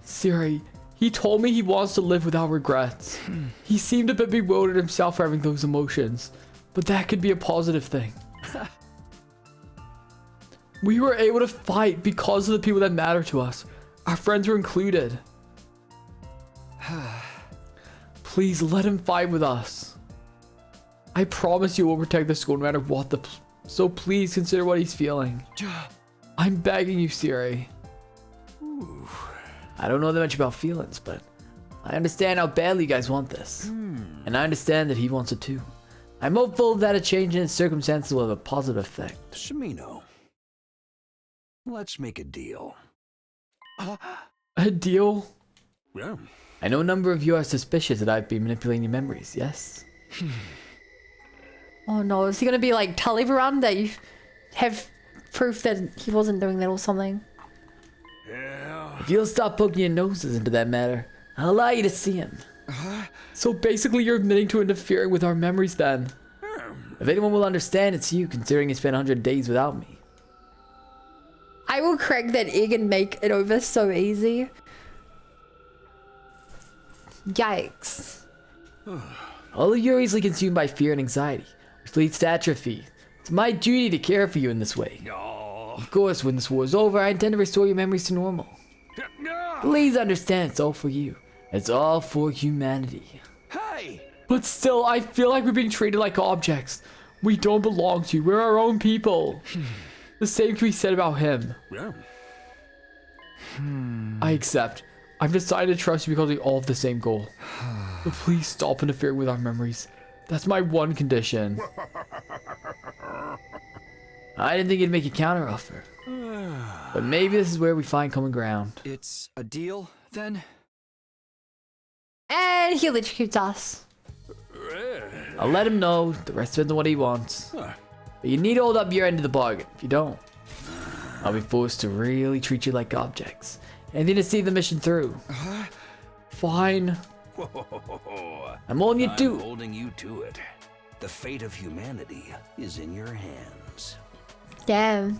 Siri, he told me he wants to live without regrets. He seemed a bit bewildered himself for having those emotions, but that could be a positive thing. We were able to fight because of the people that matter to us. Our friends were included. Please let him fight with us. I promise you will protect the school no matter what so please consider what he's feeling. I'm begging you, Siri. I don't know that much about feelings, but I understand how badly you guys want this. And I understand that he wants it too. I'm hopeful that a change in his circumstances will have a positive effect. Shimino, let's make a deal. A deal? Yeah. I know a number of you are suspicious that I've been manipulating your memories, yes? Oh no, is he gonna be like, tell everyone that you have proof that he wasn't doing that or something? Yeah. If you'll stop poking your noses into that matter, I'll allow you to see him. So basically you're admitting to interfering with our memories then. If anyone will understand, it's you, considering you spent 100 days without me. I will crack that egg and make it over so easy. Yikes. All of you are easily consumed by fear and anxiety, which leads to atrophy. It's my duty to care for you in this way. Of course, when this war is over, I intend to restore your memories to normal. Please understand, it's all for you. It's all for humanity. Hey! But still, I feel like we're being treated like objects. We don't belong to you. We're our own people. The same can be said about him. Yeah. I accept. I've decided to trust you because we all have the same goal. But please stop interfering with our memories. That's my one condition. I didn't think you'd make a counteroffer. But maybe this is where we find common ground. It's a deal, then? And he electrocutes us. I'll let him know. The rest depends on what he wants. But you need to hold up your end of the bargain. If you don't, I'll be forced to really treat you like objects. And then to see the mission through. Fine. I'm holding you I'm to. holding you to it. The fate of humanity is in your hands. Damn.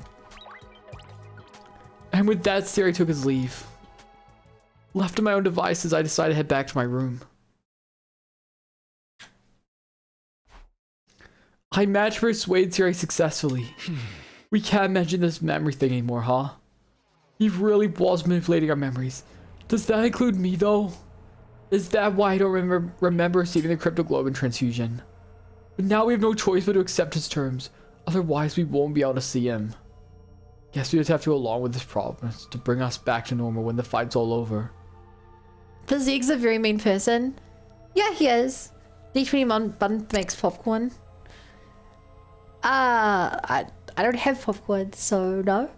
And with that, Siri took his leave. Left to my own devices, I decided to head back to my room. I managed to persuade Siri successfully. We can't mention this memory thing anymore, huh? He really was manipulating our memories. Does that include me, though? Is that why I don't remember receiving the cryptoglobin transfusion? But now we have no choice but to accept his terms. Otherwise, we won't be able to see him. Guess we just have to go along with this promise to bring us back to normal when the fight's all over. The Zeke's a very mean person. Yeah, he is. D20 Bun makes popcorn. I don't have popcorn, so no.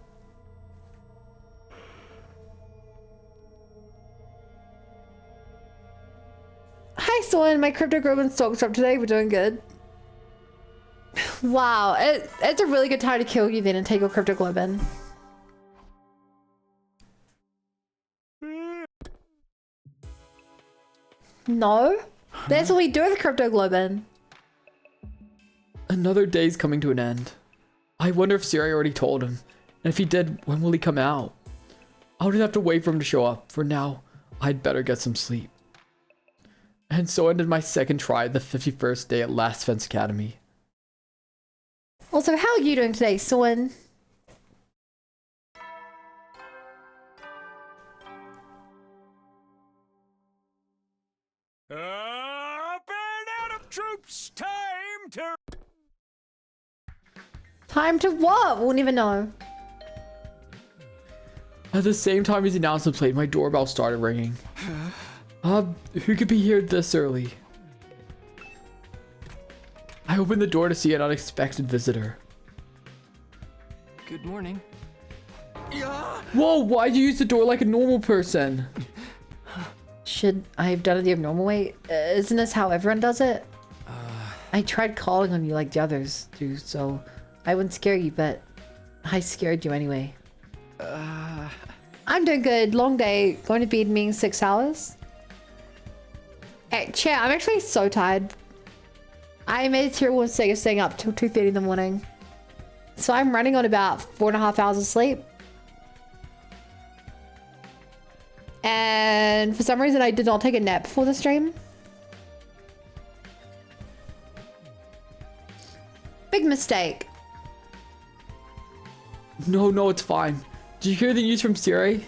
Hi, Soren. My cryptoglobin stocks up today. We're doing good. Wow, it's a really good time to kill you then and take your crypto globin. No, that's what we do with crypto globin. Another day's coming to an end. I wonder if Siri already told him. And if he did, when will he come out? I'll just have to wait for him to show up. For now, I'd better get some sleep. And so ended my second try at the 51st day at Last Fence Academy. Also, how are you doing today, Swin? Burn out of troops! Time to... Time to what? We'll never know. At the same time as the announcement played, my doorbell started ringing. Who could be here this early? I opened the door to see an unexpected visitor. Good morning. Whoa, why'd you use the door like a normal person? Should I have done it the abnormal way? Isn't this how everyone does it? I tried calling on you like the others do, so I wouldn't scare you, but I scared you anyway. I'm doing good. Long day. Going to bed means 6 hours. Hey, chat, I'm actually so tired. I made it here one second staying up till 2:30 in the morning. So I'm running on about 4.5 hours of sleep. And for some reason I did not take a nap before the stream. Big mistake. No, it's fine. Did you hear the news from Siri?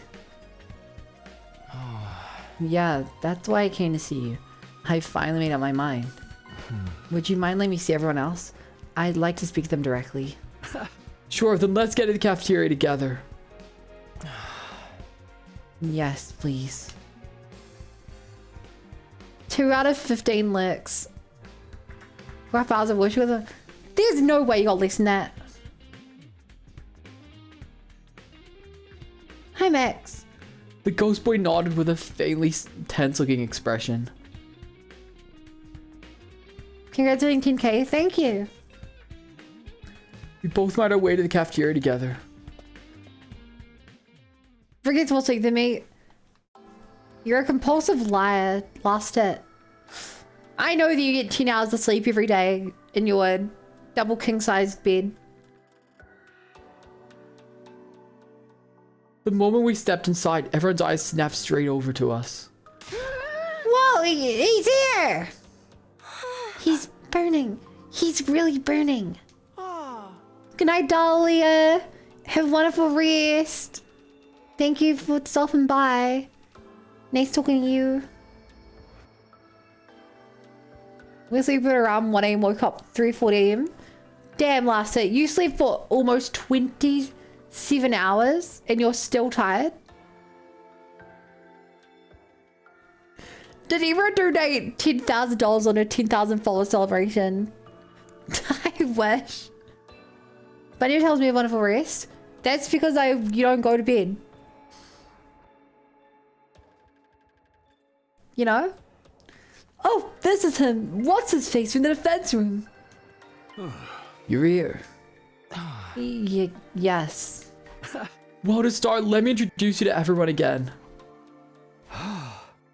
Yeah, that's why I came to see you. I finally made up my mind. Would you mind letting me see everyone else? I'd like to speak to them directly. Sure, then let's get to the cafeteria together. Yes, please. 2 out of 15 licks. 4 hours of wish with her. There's no way you got less than that. Hi, Max. The ghost boy nodded with a faintly tense-looking expression. Congratulating 10K. Thank you. We both made our way to the cafeteria together. Forget what's like to me. You're a compulsive liar. Lost it. I know that you get 10 hours of sleep every day in your double king-sized bed. The moment we stepped inside, everyone's eyes snapped straight over to us. Whoa, he's here! He's burning. He's really burning. Good night, Dahlia. Have a wonderful rest. Thank you for stopping by. Nice talking to you. We sleep at around 1 a.m. Woke up 3:40 a.m. Damn, last night. You sleep for almost 27 hours and you're still tired? Did Eva donate $10,000 on a 10,000 follower celebration? I wish. Bunny tells me a wonderful rest. That's because you don't go to bed. You know? Oh, this is him. What's his face from the defense room? You're here. Yes. Well, to start, let me introduce you to everyone again.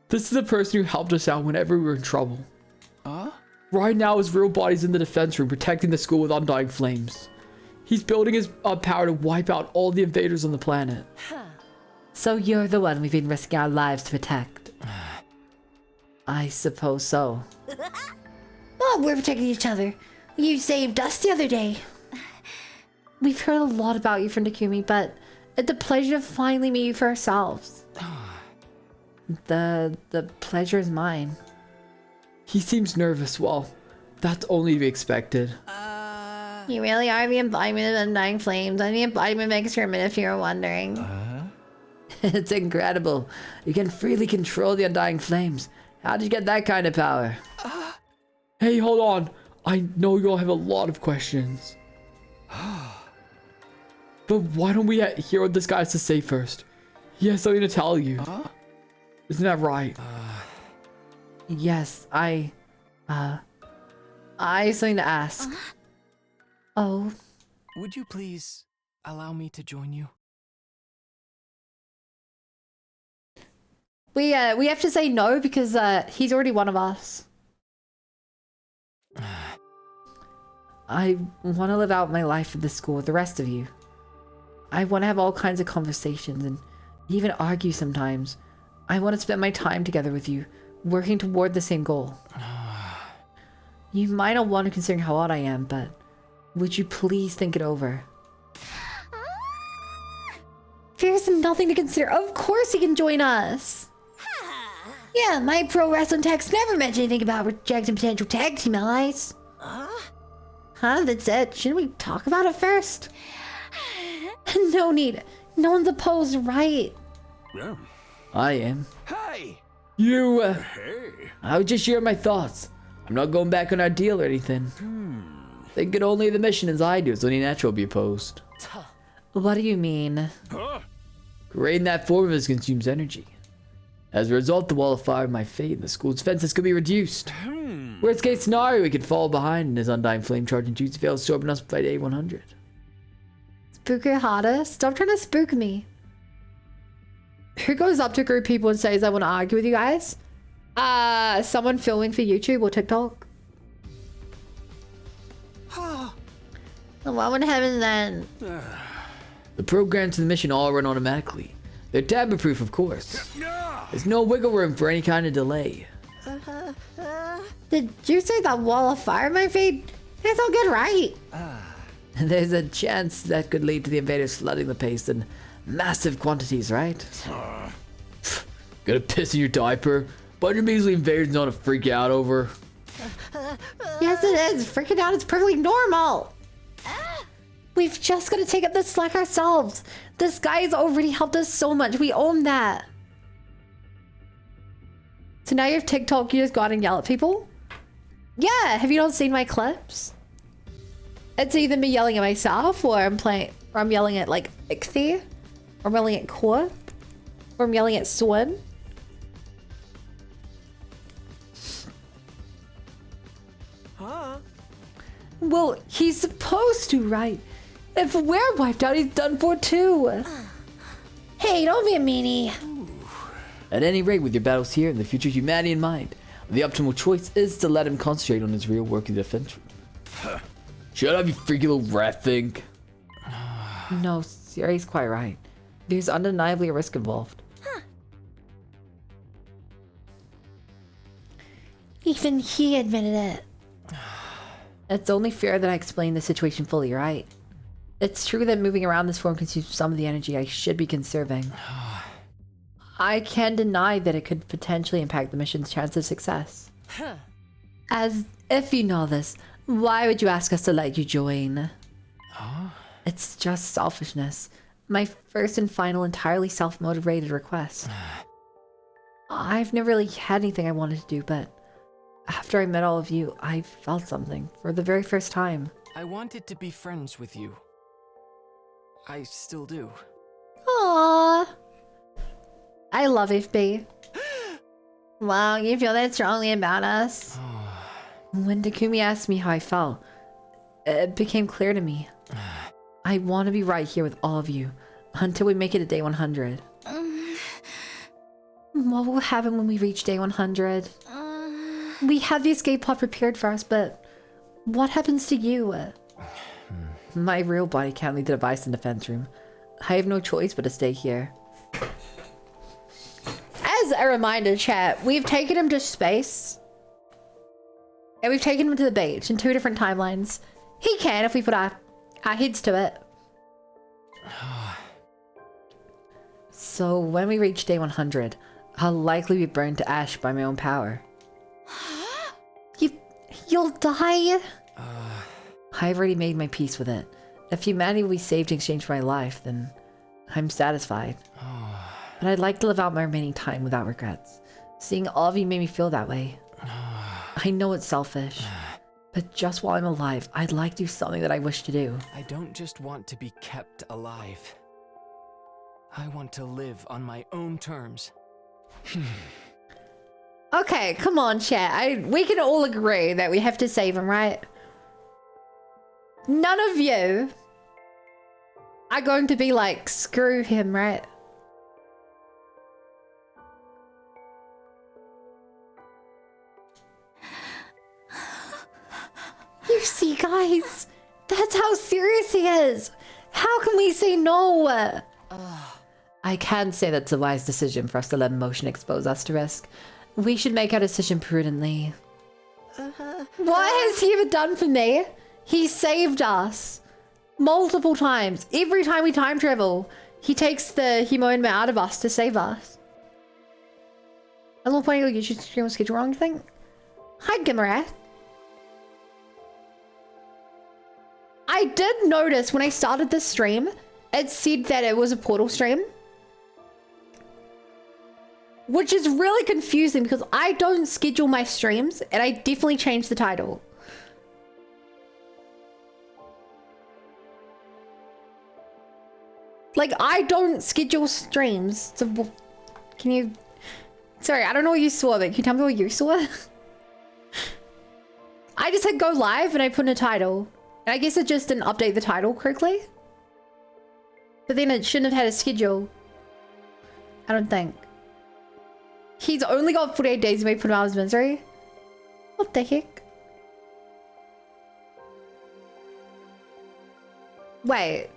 This is the person who helped us out whenever we were in trouble. Right now, his real body's in the defense room, protecting the school with undying flames. He's building his power to wipe out all the invaders on the planet. So you're the one we've been risking our lives to protect? I suppose so. Oh, we're protecting each other. You saved us the other day. We've heard a lot about you from Takumi, but it's a pleasure to finally meet you for ourselves. The pleasure is mine. He seems nervous. Well, that's only to be expected. You really are the embodiment of undying flames. I'm the embodiment of experiment, if you're wondering. It's incredible. You can freely control the undying flames. How did you get that kind of power? Hey, hold on. I know you all have a lot of questions. But why don't we hear what this guy has to say first? He has something to tell you. Isn't that right? Yes, I have something to ask. Oh. Would you please allow me to join you? We have to say no because he's already one of us. I want to live out my life at the school with the rest of you. I want to have all kinds of conversations and even argue sometimes. I want to spend my time together with you, working toward the same goal. You might not want to consider how old I am, but would you please think it over? There's nothing to consider. Of course he can join us. Yeah, my pro wrestling text never mentioned anything about rejecting potential tag team allies. Huh? That's it. Shouldn't we talk about it first? No need. No one's opposed, right? Yeah. I am. Hey! You, Hey. I would just share my thoughts. I'm not going back on our deal or anything. Thinking only of the mission as I do, it's only natural to be opposed. What do you mean? Huh? Creating that form of us consumes energy. As a result, the wall of fire of my fate and the school's fences could be reduced. Worst case scenario, we could fall behind and his undying flame charging juice fail absorbing us by day 100. Spook her harder? Stop trying to spook me. Who goes up to a group of people and says, I want to argue with you guys? Someone filming for YouTube or TikTok? What would happen then? The programs to the mission all run automatically. They're tamper-proof, of course. There's no wiggle room for any kind of delay. Did you say that wall of fire, my feet? It's all good, right? There's a chance that could lead to the invaders flooding the place in massive quantities, right? Gonna piss in your diaper? Bunch of measly invaders not to freak out over. Yes, it is. Freaking out is perfectly normal. We've just got to take up the slack ourselves. This guy has already helped us so much. We own that. So now you have TikTok, you just go out and yell at people? Yeah, have you not seen my clips? It's either me yelling at myself or I'm yelling at like Ixie, or I'm yelling at Core, or I'm yelling at Swin. Well, he's supposed to, right? If we're wiped out, he's done for too. Hey, don't be a meanie. At any rate, with your battles here and the future of humanity in mind, the optimal choice is to let him concentrate on his real work in the defense room. Shut up, you freaky little rat thing. No, Siri's quite right. There's undeniably a risk involved. Even he admitted it. It's only fair that I explain the situation fully, right? It's true that moving around this form consumes some of the energy I should be conserving. I can deny that it could potentially impact the mission's chance of success. As if you know this, why would you ask us to let you join? It's just selfishness. My first and final entirely self-motivated request. I've never really had anything I wanted to do, but after I met all of you, I felt something for the very first time. I wanted to be friends with you. I still do. Aww. I love FB. Wow, you feel that strongly about us? When Takumi asked me how I felt, it became clear to me. I want to be right here with all of you until we make it to day 100. What will happen when we reach day 100? We have the escape pod prepared for us, but what happens to you? My real body can't leave the device in the defense room. I have no choice but to stay here. As a reminder, chat, we've taken him to space. And we've taken him to the beach in 2 different timelines. He can if we put our heads to it. So when we reach day 100, I'll likely be burned to ash by my own power. You'll die? I've already made my peace with it. If humanity will be saved in exchange for my life, then I'm satisfied. But I'd like to live out my remaining time without regrets. Seeing all of you made me feel that way. I know it's selfish, but just while I'm alive, I'd like to do something that I wish to do. I don't just want to be kept alive. I want to live on my own terms. Okay, come on, chat. We can all agree that we have to save him, right? none of you are going to be like, screw him, right? You see, guys, that's how serious he is. How can we say no? I can't say that's a wise decision for us to let emotion expose us to risk. We should make our decision prudently. What has he ever done for me? He saved us multiple times. Every time we time travel, he takes the Himoinma out of us to save us. I'm not playing your YouTube stream schedule wrong, you think? Hi, Gimarath. I did notice when I started this stream, it said that it was a Portal stream. Which is really confusing because I don't schedule my streams and I definitely changed the title. Like, I don't schedule streams. So, can you... Sorry, I don't know what you saw, but can you tell me what you saw? I just hit go live and I put in a title. And I guess it just didn't update the title correctly. But then it shouldn't have had a schedule. I don't think. He's only got 48 days to make put him out of his misery. What the heck? Wait.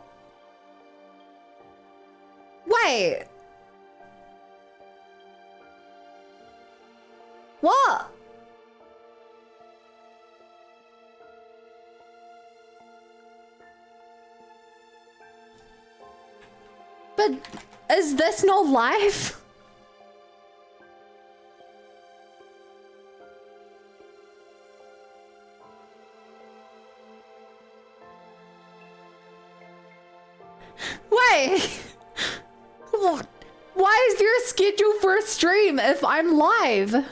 Wait. What? But is this not live? Wait. Why is there a schedule for a stream if I'm live?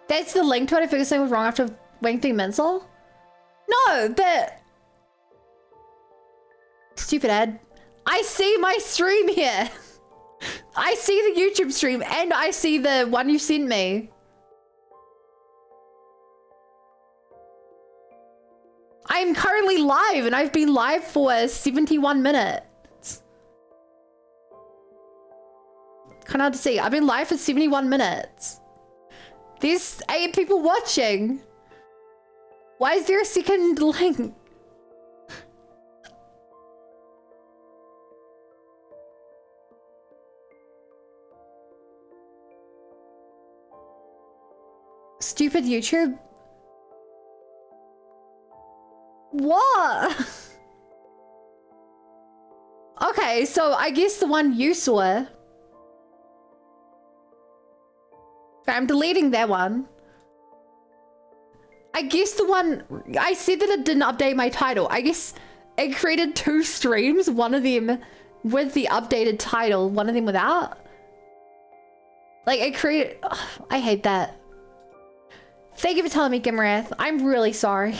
That's the link to it. I figured something was wrong after waiting 3 minutes. No, but stupid ad. I see my stream here. I see the YouTube stream and I see the one you sent me. I'm currently live and I've been live for 71 minutes. Kind of hard to see. I've been live for 71 minutes. There's 8 people watching. Why is there a second link? Stupid YouTube. What? Okay, so I guess the one you saw. Okay, I'm deleting that one. I guess the one I said that it didn't update my title. I guess it created 2 streams, one of them with the updated title, one of them without. Like it created, ugh, I hate that. Thank you for telling me, Gimarath. I'm really sorry.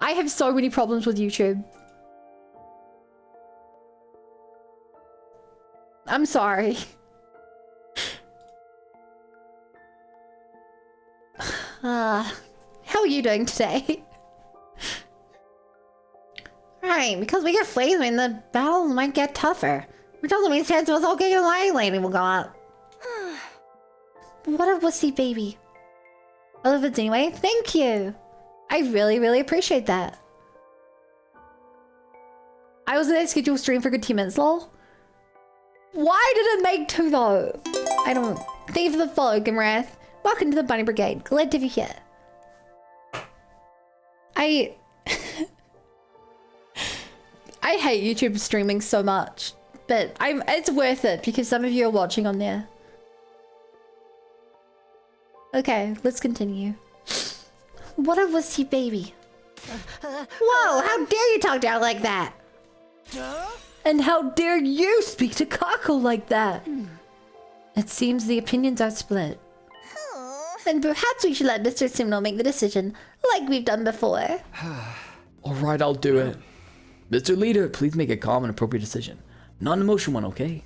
I have so many problems with YouTube. I'm sorry. How are you doing today? Right, because we get flames when the battle might get tougher. Which doesn't mean the chance of us all getting annihilated will go up. What a wussy baby. I love it anyway. Thank you. I really, really appreciate that. I was in a scheduled stream for a good 10 minutes, lol. Why did it make 2 though? I don't... Thank you for the follow, Gimarath. Welcome to the Bunny Brigade. Glad to be here. I hate YouTube streaming so much. But it's worth it because some of you are watching on there. Okay, let's continue. What a wussy baby. Whoa, how dare you talk to her like that? And how dare you speak to Kako like that? It seems the opinions are split. Then perhaps we should let Mr. Simno make the decision, like we've done before. Alright, I'll do it. Mr. Leader, please make a calm and appropriate decision. Not an emotional one, okay?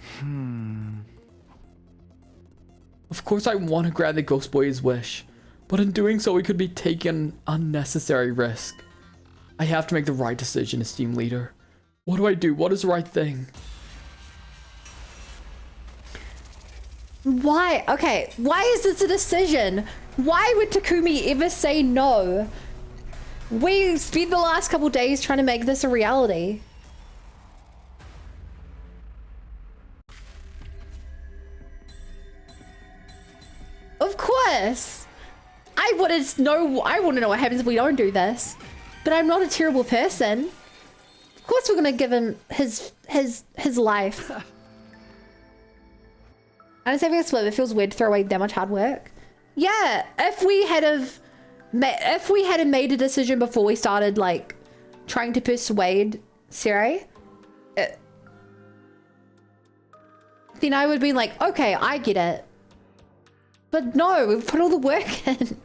Of course I want to grant the Ghost Boy his wish, but in doing so we could be taking unnecessary risk. I have to make the right decision as team leader. What do I do? What is the right thing? Why? Okay, why is this a decision? Why would Takumi ever say no? We spent the last couple days trying to make this a reality. Of course. I want to know what happens if we don't do this. But I'm not a terrible person. Of course we're gonna give him his life. I'm just having a split. It feels weird to throw away that much hard work. Yeah, if we had made a decision before we started like trying to persuade Siri, then I would have been like, okay, I get it. But no, we've put all the work in.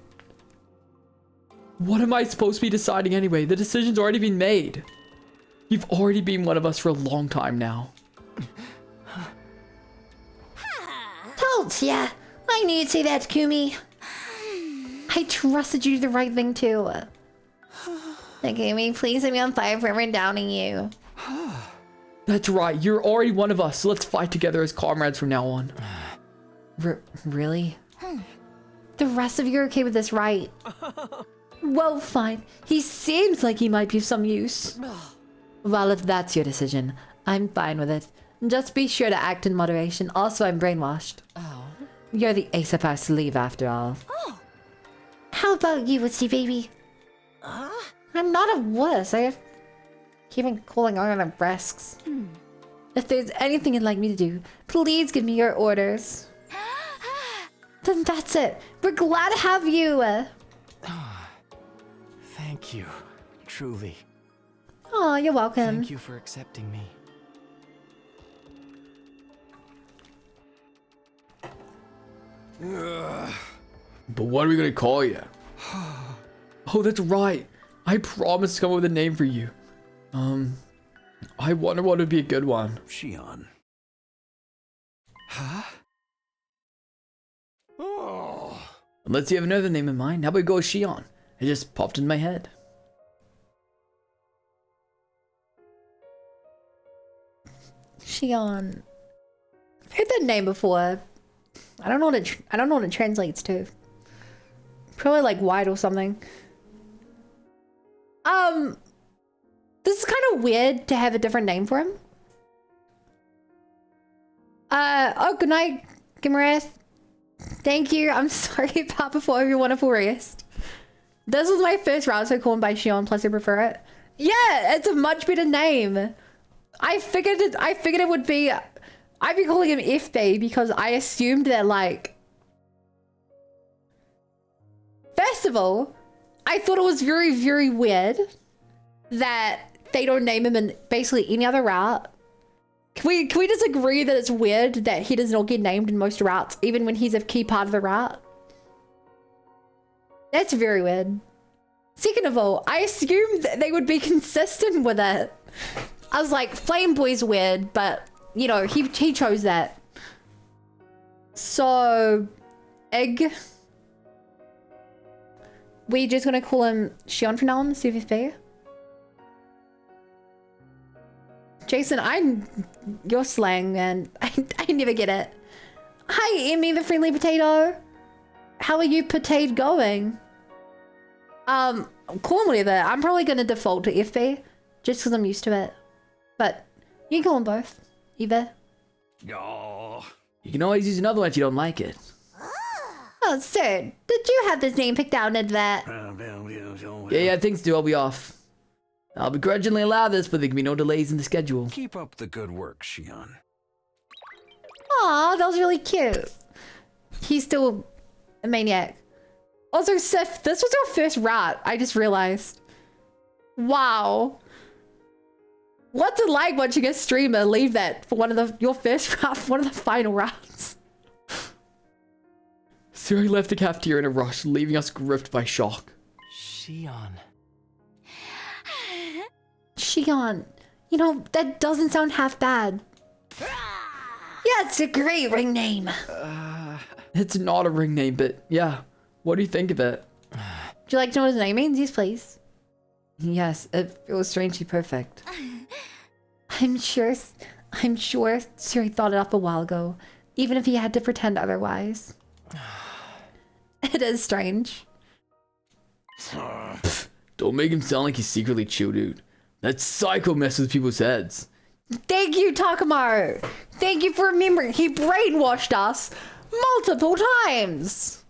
What am I supposed to be deciding anyway? The decision's already been made. You've already been one of us for a long time now. Told ya. I knew you'd say that, Kumi. I trusted you to do the right thing too. Takumi, please let me on fire forever downing you. That's right, you're already one of us, so let's fight together as comrades from now on. Really? The rest of you are okay with this, right? Well, fine. He seems like he might be of some use. Well, if that's your decision, I'm fine with it. Just be sure to act in moderation. Also, I'm brainwashed. Oh. You're the ace up our sleeve, after all. Oh. How about you, Woodsy baby? I'm not a wuss. I have keeping cooling on the risks. If there's anything you'd like me to do, please give me your orders. Then that's it. We're glad to have you. Thank you. Truly. Oh, you're welcome. Thank you for accepting me. But what are we gonna call you? Oh, that's right. I promised to come up with a name for you. I wonder what would be a good one. Shion. Huh? Oh. Unless you have another name in mind, how about we go with Shion? It just popped in my head. Shion. I've heard that name before. I don't know what it translates to. Probably like white or something. This is kind of weird to have a different name for him. Oh, good night, Gimarath. Thank you. I'm sorry about before your wonderful rest. This was my first route, so I call him by Shion, plus I prefer it. Yeah, it's a much better name. I figured it would be, I'd be calling him FB because I assumed that like, first of all, I thought it was very, very weird that they don't name him in basically any other route. Can we just agree that it's weird that he does not get named in most routes, even when he's a key part of the route? That's very weird. Second of all, I assumed that they would be consistent with it. I was like, Flame Boy's weird, but you know, he chose that. So, Egg. We're just gonna call him Shion from now on, CFFB. Jason, your slang, man. I never get it. Hi, Emmy the friendly potato. How are you, potato, going? Call him whatever. I'm probably gonna default to FB, just because I'm used to it. But you can call them both, either. Oh. You can always use another one if you don't like it. Oh, sir, did you have this name picked out in advance? Yeah, things do. I'll be off. I'll begrudgingly allow this, but there can be no delays in the schedule. Keep up the good work, Shion. Aw, that was really cute. He's still a maniac. Also, Sif, this was our first route. I just realized. Wow. What's it like watching a streamer leave that for your first route, one of the final routes? Siri left the cafeteria in a rush, leaving us gripped by shock. Shion. Shion, you know, that doesn't sound half bad. Yeah, it's a great ring name. It's not a ring name, but yeah. What do you think of it? Do you like to know what his name means? Yes, please. Yes, it feels strangely perfect. I'm sure Siri thought it up a while ago, even if he had to pretend otherwise. It is strange. Don't make him sound like he's secretly chill, dude. That psycho messes with people's heads. Thank you, Takamaru. Thank you for remembering. He brainwashed us multiple times.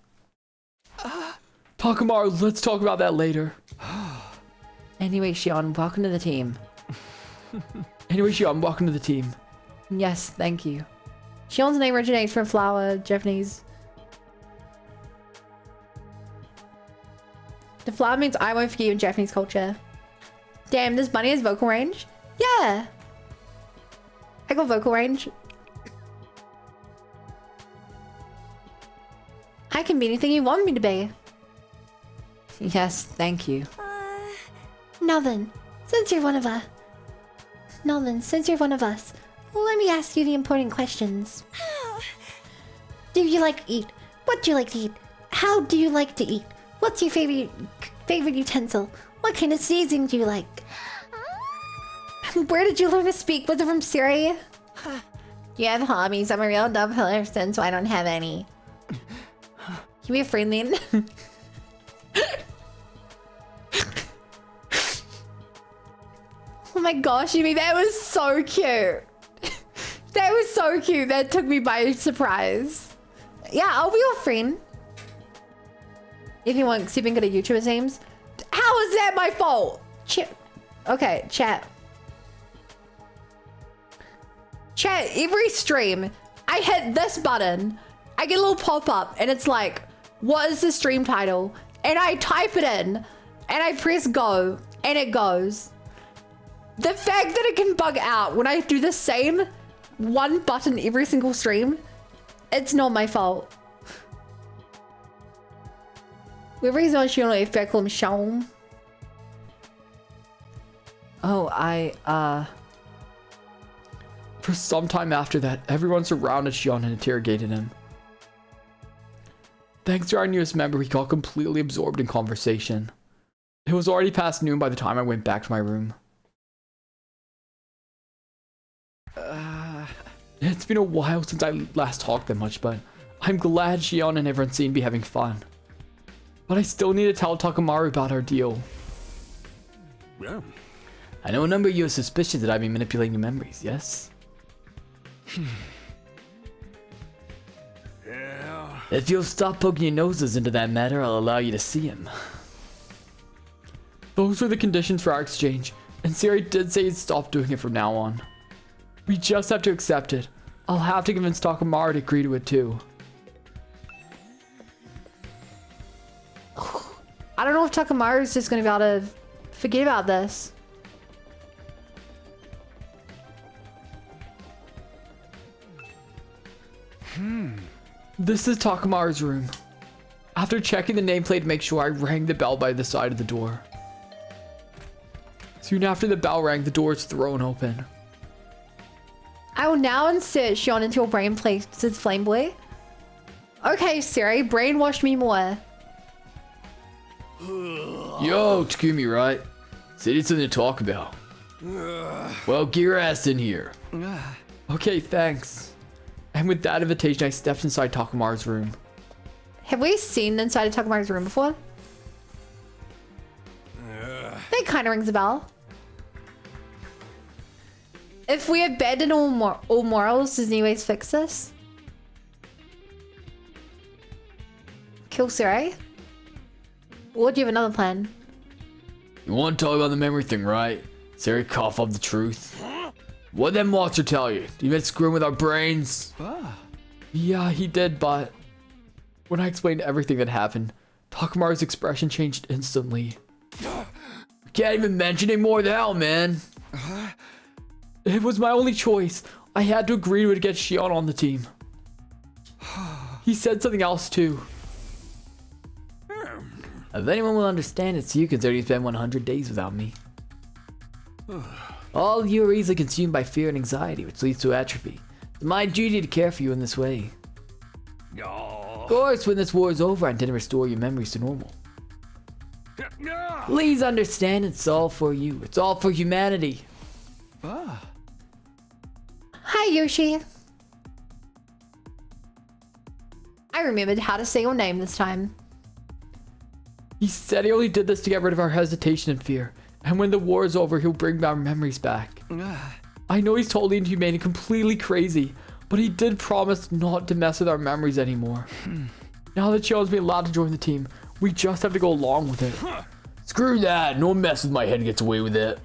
Takamaru, let's talk about that later. Anyway, Shion, welcome to the team. Anyway, Shion, welcome to the team. Yes, thank you. Shion's name originates from flower, Japanese. The flower means I won't forget you in Japanese culture. Damn, this bunny has vocal range? Yeah. I got vocal range. I can be anything you want me to be. Yes, thank you. Now then, since you're one of us, let me ask you the important questions. Do you like to eat? What do you like to eat? How do you like to eat? What's your favorite utensil? What kind of seasoning do you like? Where did you learn to speak? Was it from Siri? You have hobbies. I'm a real dumb person, so I don't have any. Can we be a friend then? Oh my gosh, Yumi, that was so cute. That was so cute. That took me by surprise. Yeah, I'll be your friend. If you want, keeping good at YouTuber names. How is that my fault? Okay, chat. Chat, every stream, I hit this button. I get a little pop-up and it's like, what is the stream title? And I type it in and I press go and it goes. The fact that it can bug out when I do the same one button every single stream, it's not my fault. The reason why she only affect them shown. Oh, For some time after that, everyone surrounded Shion and interrogated him. Thanks to our newest member, we got completely absorbed in conversation. It was already past noon by the time I went back to my room. It's been a while since I last talked that much, but I'm glad Shion and everyone seem to be having fun. But I still need to tell Takamaru about our deal. Yeah. I know a number of you are suspicious that I've been manipulating your memories, yes? Yeah. If you'll stop poking your noses into that matter, I'll allow you to see him. Those were the conditions for our exchange, and Siri did say he'd stop doing it from now on. We just have to accept it. I'll have to convince Takamaru to agree to it too. I don't know if Takamaru's just gonna be able to forget about this. This is Takamaru's room. After checking the nameplate to make sure, I rang the bell by the side of the door. Soon after the bell rang, the door is thrown open. I will now insert Shion into your brain places, Flame Boy. Okay, Siri, brainwash me more. Yo, Takumi, right? Said it's something to talk about. Well, get your ass in here. Okay, thanks. And with that invitation, I stepped inside Takamaru's room. Have we seen inside of Takamaru's room before? That kind of rings a bell. If we abandon all morals, does anyways fix this? Kill Siri? Or do you have another plan? You want to talk about the memory thing, right? Siri, cough up the truth. What'd that monster tell you? You been screwing with our brains? Yeah, he did, but when I explained everything that happened, Takamaru's expression changed instantly. Can't even mention it more, the hell, man. It was my only choice. I had to agree to it to get Shion on the team. He said something else too. If anyone will understand, it's you, considering you spent 100 days without me. All you are easily consumed by fear and anxiety, which leads to atrophy. It's my duty to care for you in this way. Oh. course, when this war is over, I intend to restore your memories to normal. Please understand, it's all for you. It's all for humanity. Ah. Hi, Yoshi. I remembered how to say your name this time. He said he only did this to get rid of our hesitation and fear. And when the war is over, he'll bring our memories back. I know he's totally inhumane and completely crazy, but he did promise not to mess with our memories anymore. Now that Shion's been allowed to join the team, we just have to go along with it. Screw that, no mess with my head gets away with it.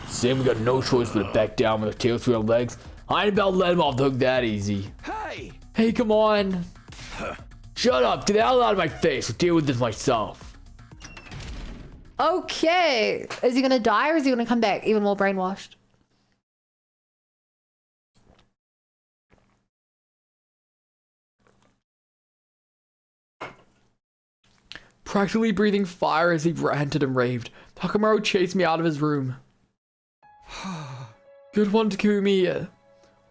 Sam, we got no choice but to back down with our tails between our legs. I ain't about to let him off the hook that easy. Hey! Hey, come on. Shut up, get the hell out of my face, I'll deal with this myself. Okay. Is he gonna die or is he gonna come back even more brainwashed? Practically breathing fire as he ranted and raved, Takamaru chased me out of his room. Good one, Takumi.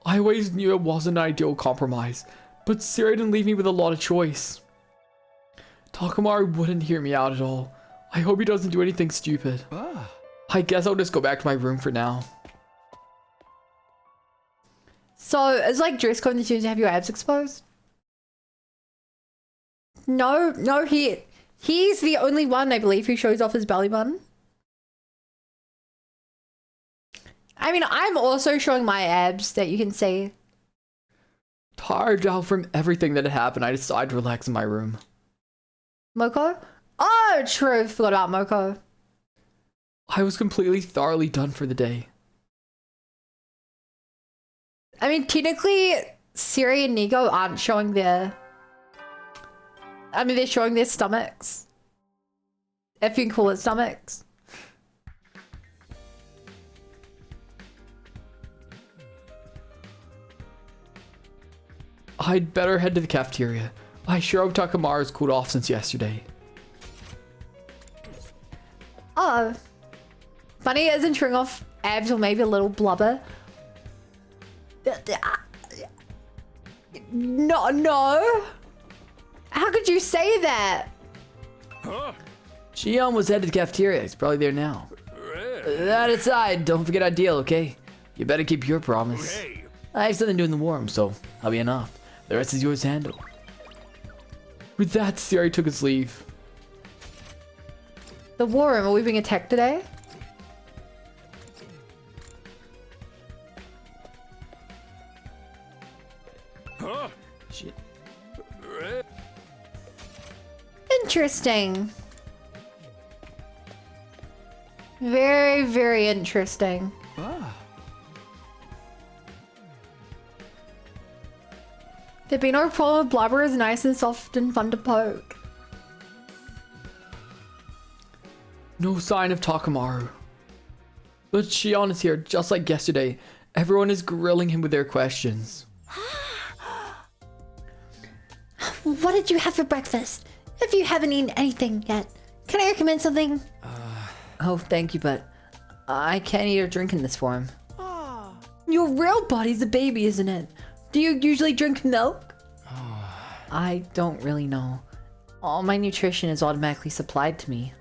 I always knew it wasn't an ideal compromise, but Siri didn't leave me with a lot of choice. Takamaru wouldn't hear me out at all. I hope he doesn't do anything stupid. I guess I'll just go back to my room for now. So it's like dress code in the tunes to have your abs exposed? No, he's the only one, I believe, who shows off his belly button. I mean, I'm also showing my abs that you can see. Tired out from everything that had happened, I decided to relax in my room. Moko? Oh, true. Forgot about Moko. I was completely thoroughly done for the day. I mean, technically, Siri and Nigo aren't showing their... I mean, they're showing their stomachs. If you can call it stomachs. I'd better head to the cafeteria. I sure hope Takamaru's cooled off since yesterday. Oh. Funny isn't showing off abs or maybe a little blubber. No. How could you say that? Shion was headed to the cafeteria. He's probably there now. That aside, don't forget our deal, okay? You better keep your promise. I have something to do in the warm, so I'll be enough. The rest is yours to handle. With that, Siri took his leave. The war room, are we being attacked today? Shit. Interesting. Very, very interesting. There'd be no problem if blubber is nice and soft and fun to poke. No sign of Takamaru. But Shion is here, just like yesterday. Everyone is grilling him with their questions. What did you have for breakfast? If you haven't eaten anything yet, can I recommend something? Oh, thank you, but I can't eat or drink in this form. Your real body's a baby, isn't it? Do you usually drink milk? I don't really know. All my nutrition is automatically supplied to me.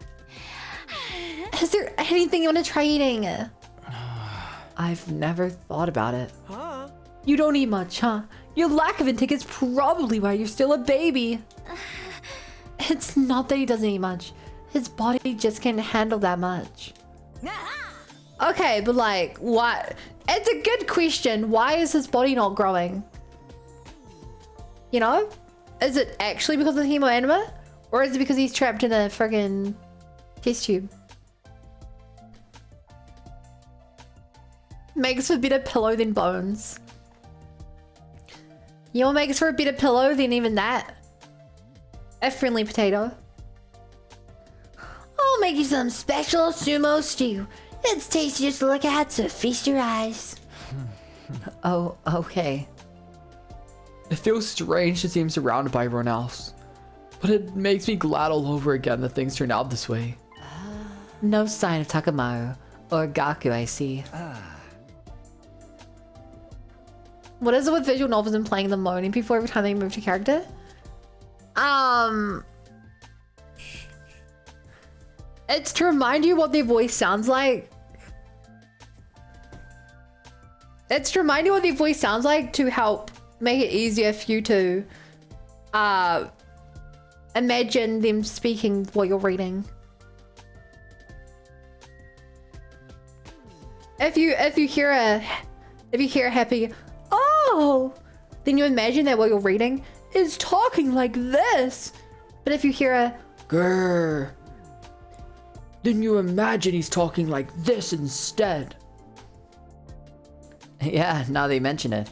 Is there anything you want to try eating? I've never thought about it. You don't eat much, huh? Your lack of intake is probably why you're still a baby. It's not that he doesn't eat much. His body just can't handle that much. Okay, but like, what? It's a good question. Why is his body not growing? You know? Is it actually because of the hemoanima? Or is it because he's trapped in a friggin' test tube? Makes for a better pillow than bones. You know what makes for a better pillow than even that? A friendly potato. I'll make you some special sumo stew. It's tasty just to look at, so feast your eyes. Oh, okay. It feels strange to see him surrounded by everyone else. But it makes me glad all over again that things turned out this way. No sign of Takamaru or Gaku, I see. What is it with visual novels and playing them moaning before every time they move to character? It's to remind you what their voice sounds like. It's to remind you what their voice sounds like to help make it easier for you to imagine them speaking while you're reading. If you hear a happy oh, then you imagine that while you're reading is talking like this. But if you hear a grrr, Then you imagine he's talking like this instead. Yeah, now that you mention it.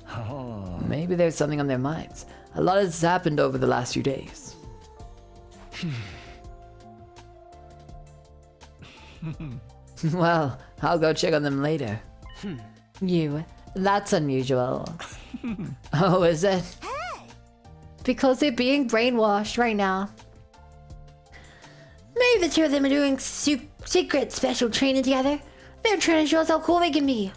Maybe there's something on their minds. A lot has happened over the last few days. Well, I'll go check on them later. That's unusual. Oh, is it? because they're being brainwashed right now. Maybe the two of them are doing secret special training together. They're trying to show us how cool they can be.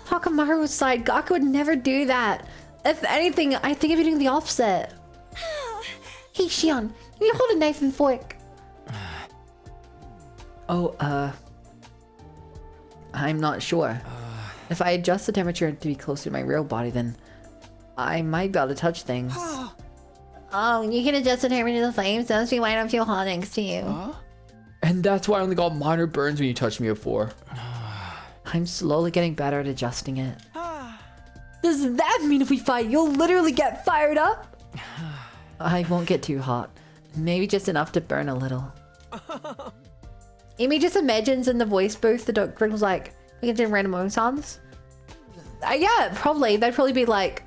Hakamaru sighed. Gaku would never do that. If anything, I think of you doing the opposite. Hey, Shion, you need to hold a knife and fork. I'm not sure. If I adjust the temperature to be closer to my real body, then I might be able to touch things. Oh, you can adjust the temperature to the flames. That must be why I don't feel hot next to you. And that's why I only got minor burns when you touched me before. I'm slowly getting better at adjusting it. Does that mean if we fight, you'll literally get fired up? I won't get too hot. Maybe just enough to burn a little. Amy just imagines in the voice booth the Doc was like, we can do random moon sounds. Yeah, probably. They'd probably be like,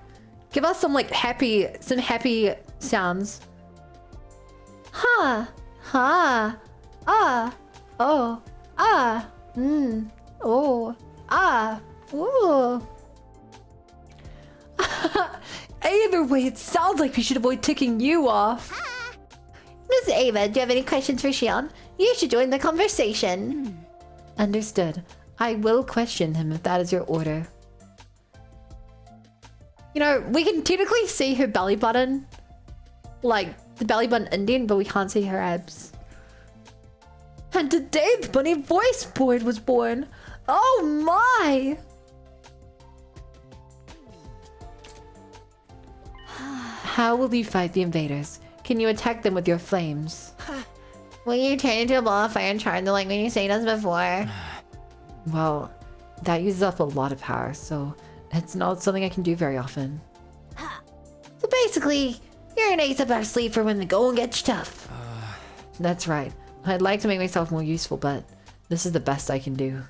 give us some like happy sounds. Ha, ha, ah, oh, ah, oh, ah, ooh. Either way, it sounds like we should avoid ticking you off. Miss Ava, do you have any questions for Shion? You should join the conversation. Understood. I will question him if that is your order. You know, we can typically see her belly button. Like, the belly button indent, but we can't see her abs. And today the bunny voice board was born. Oh my! How will you fight the invaders? Can you attack them with your flames? Will you turn into a ball of fire and charge them like when you saved us before? Well, that uses up a lot of power, so it's not something I can do very often. So basically, you're an ace up our sleeve for when the going gets tough. That's right. I'd like to make myself more useful, but this is the best I can do.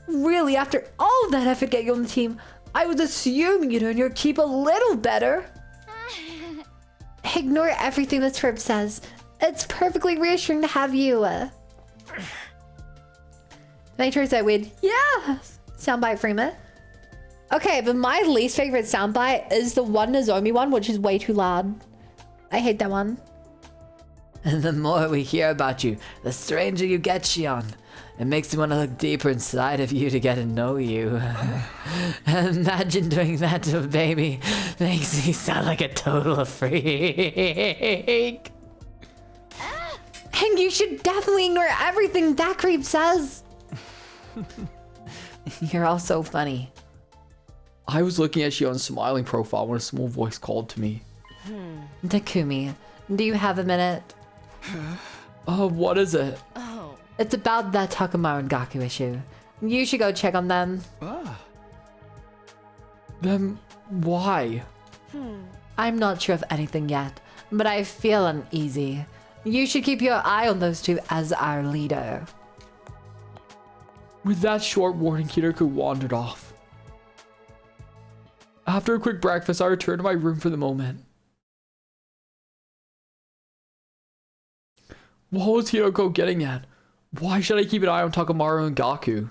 Really, after all of that effort to get you on the team, I was assuming you'd earn your keep a little better. Ignore everything this Herb says. It's perfectly reassuring to have you. Make sure it's that weird, yeah, soundbite Freema. Okay, but my least favorite soundbite is the one Nozomi one, which is way too loud. I hate that one. And the more we hear about you, the stranger you get, Shion. It makes me want to look deeper inside of you to get to know you. Imagine doing that to a baby. Makes me sound like a total freak. And you should definitely ignore everything that creep says. You're all so funny. I was looking at Shion's smiling profile when a small voice called to me. Takumi, do you have a minute? What is it? It's about that Takamaru and Gaku issue. You should go check on them. Then why? I'm not sure of anything yet, but I feel uneasy. You should keep your eye on those two as our leader. With that short warning, Kiriko wandered off. After a quick breakfast, I returned to my room for the moment. What was Hiroko getting at? Why should I keep an eye on Takamaru and Gaku?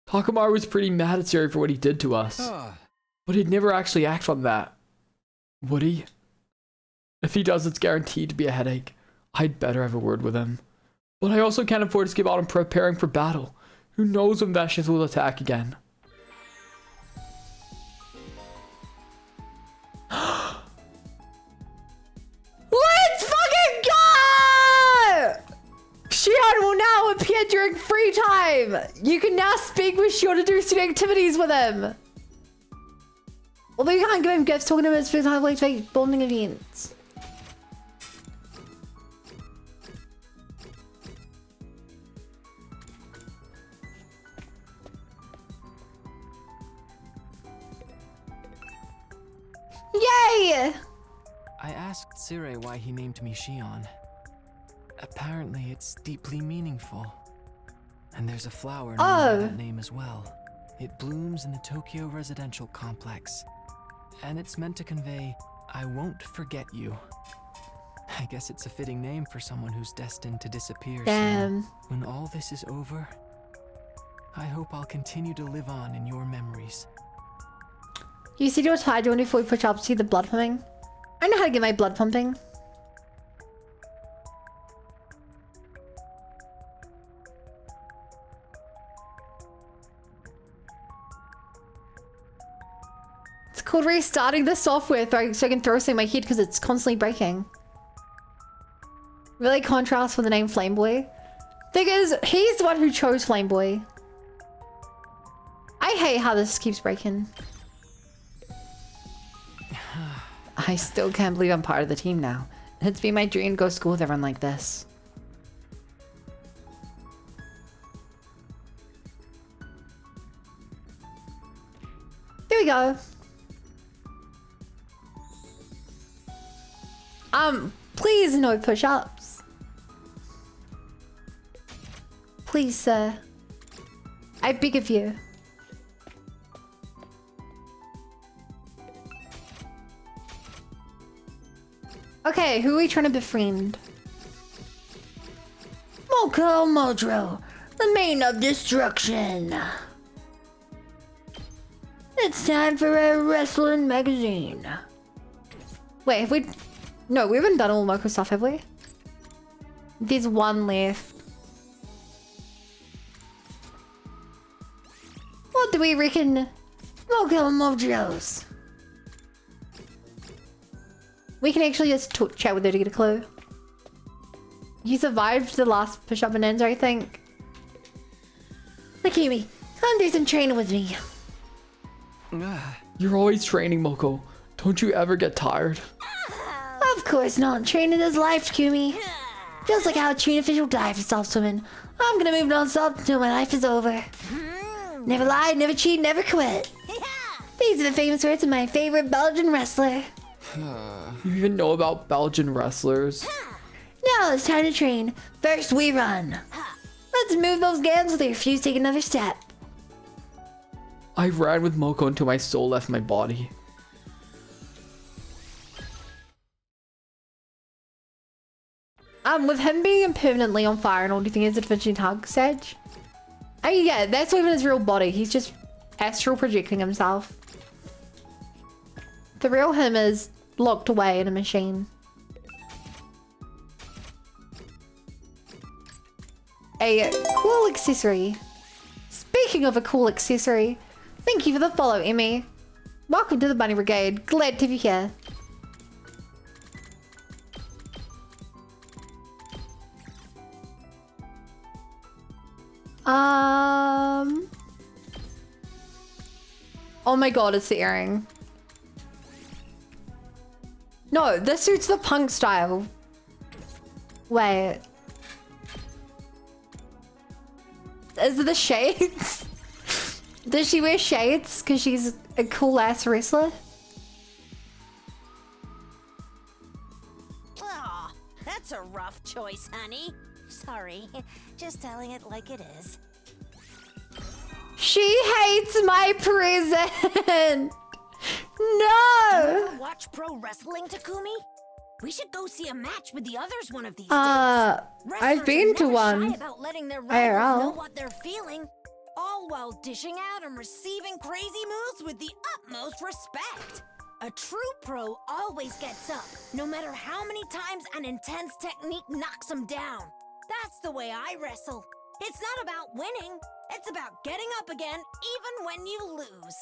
Takamaru was pretty mad at Sari for what he did to us. But he'd never actually act on that. Would he? If he does, it's guaranteed to be a headache. I'd better have a word with him. But I also can't afford to skip out on preparing for battle. Who knows when Vashtians will attack again? time! You can now speak with Shion to do student activities with him! Although you can't give him gifts, talking to him is for time like fake bonding events. Yay! I asked Sire why he named me Shion. Apparently, it's deeply meaningful. And there's a flower named by that name as well. It blooms in the Tokyo residential complex. And it's meant to convey, I won't forget you. I guess it's a fitting name for someone who's destined to disappear Damn. soon. When all this is over, I hope I'll continue to live on in your memories. You said you were tired. Do you want to before we push up to see the blood pumping? I know how to get my blood pumping. It's called restarting the software so I can throw something in my head because it's constantly breaking. Really contrasts with the name Flameboy. Thing is, he's the one who chose Flameboy. I hate how this keeps breaking. I still can't believe I'm part of the team now. It's been my dream to go to school with everyone like this. There we go. Please no push-ups. Please, sir. I beg of you. Okay, who are we trying to befriend? Moko Modro, the main of destruction. It's time for a wrestling magazine. Wait, have we... No, we haven't done all Moko stuff, have we? There's one left. What do we reckon? Moko Modros. We can actually just chat with her to get a clue. You survived the last push-up bonanza, I think. Nakimi, come do some training with me. You're always training, Moko. Don't you ever get tired? Of course not. Training is life, Kumi. Just like how a trained official died for self-swimming. I'm gonna move non-stop until my life is over. Never lie, never cheat, never quit. These are the famous words of my favorite Belgian wrestler. You even know about Belgian wrestlers? Now it's time to train. First we run. Let's move those gams with you. Refuse to take another step. I ran with Moko until my soul left my body. With him being permanently on fire and all, do you think he's a Vinci Hug, Sage? Oh yeah, that's not even his real body. He's just astral projecting himself. The real him is locked away in a machine. A cool accessory. Speaking of a cool accessory, thank you for the follow, Emmy. Welcome to the Bunny Brigade. Glad to be here. Oh my god, it's the earring. No, this suits the punk style. Wait. Is it the shades? Does she wear shades because she's a cool ass wrestler? Aw, that's a rough choice, honey. Sorry, just telling it like it is. She hates my present. No. Watch pro wrestling, Takumi? We should go see a match with the others one of these days. I've been to one. Shy about letting their rivals know IRL. what they're feeling, all while dishing out and receiving crazy moves with the utmost respect. A true pro always gets up, no matter how many times an intense technique knocks them down. That's the way I wrestle. It's not about winning, it's about getting up again even when you lose.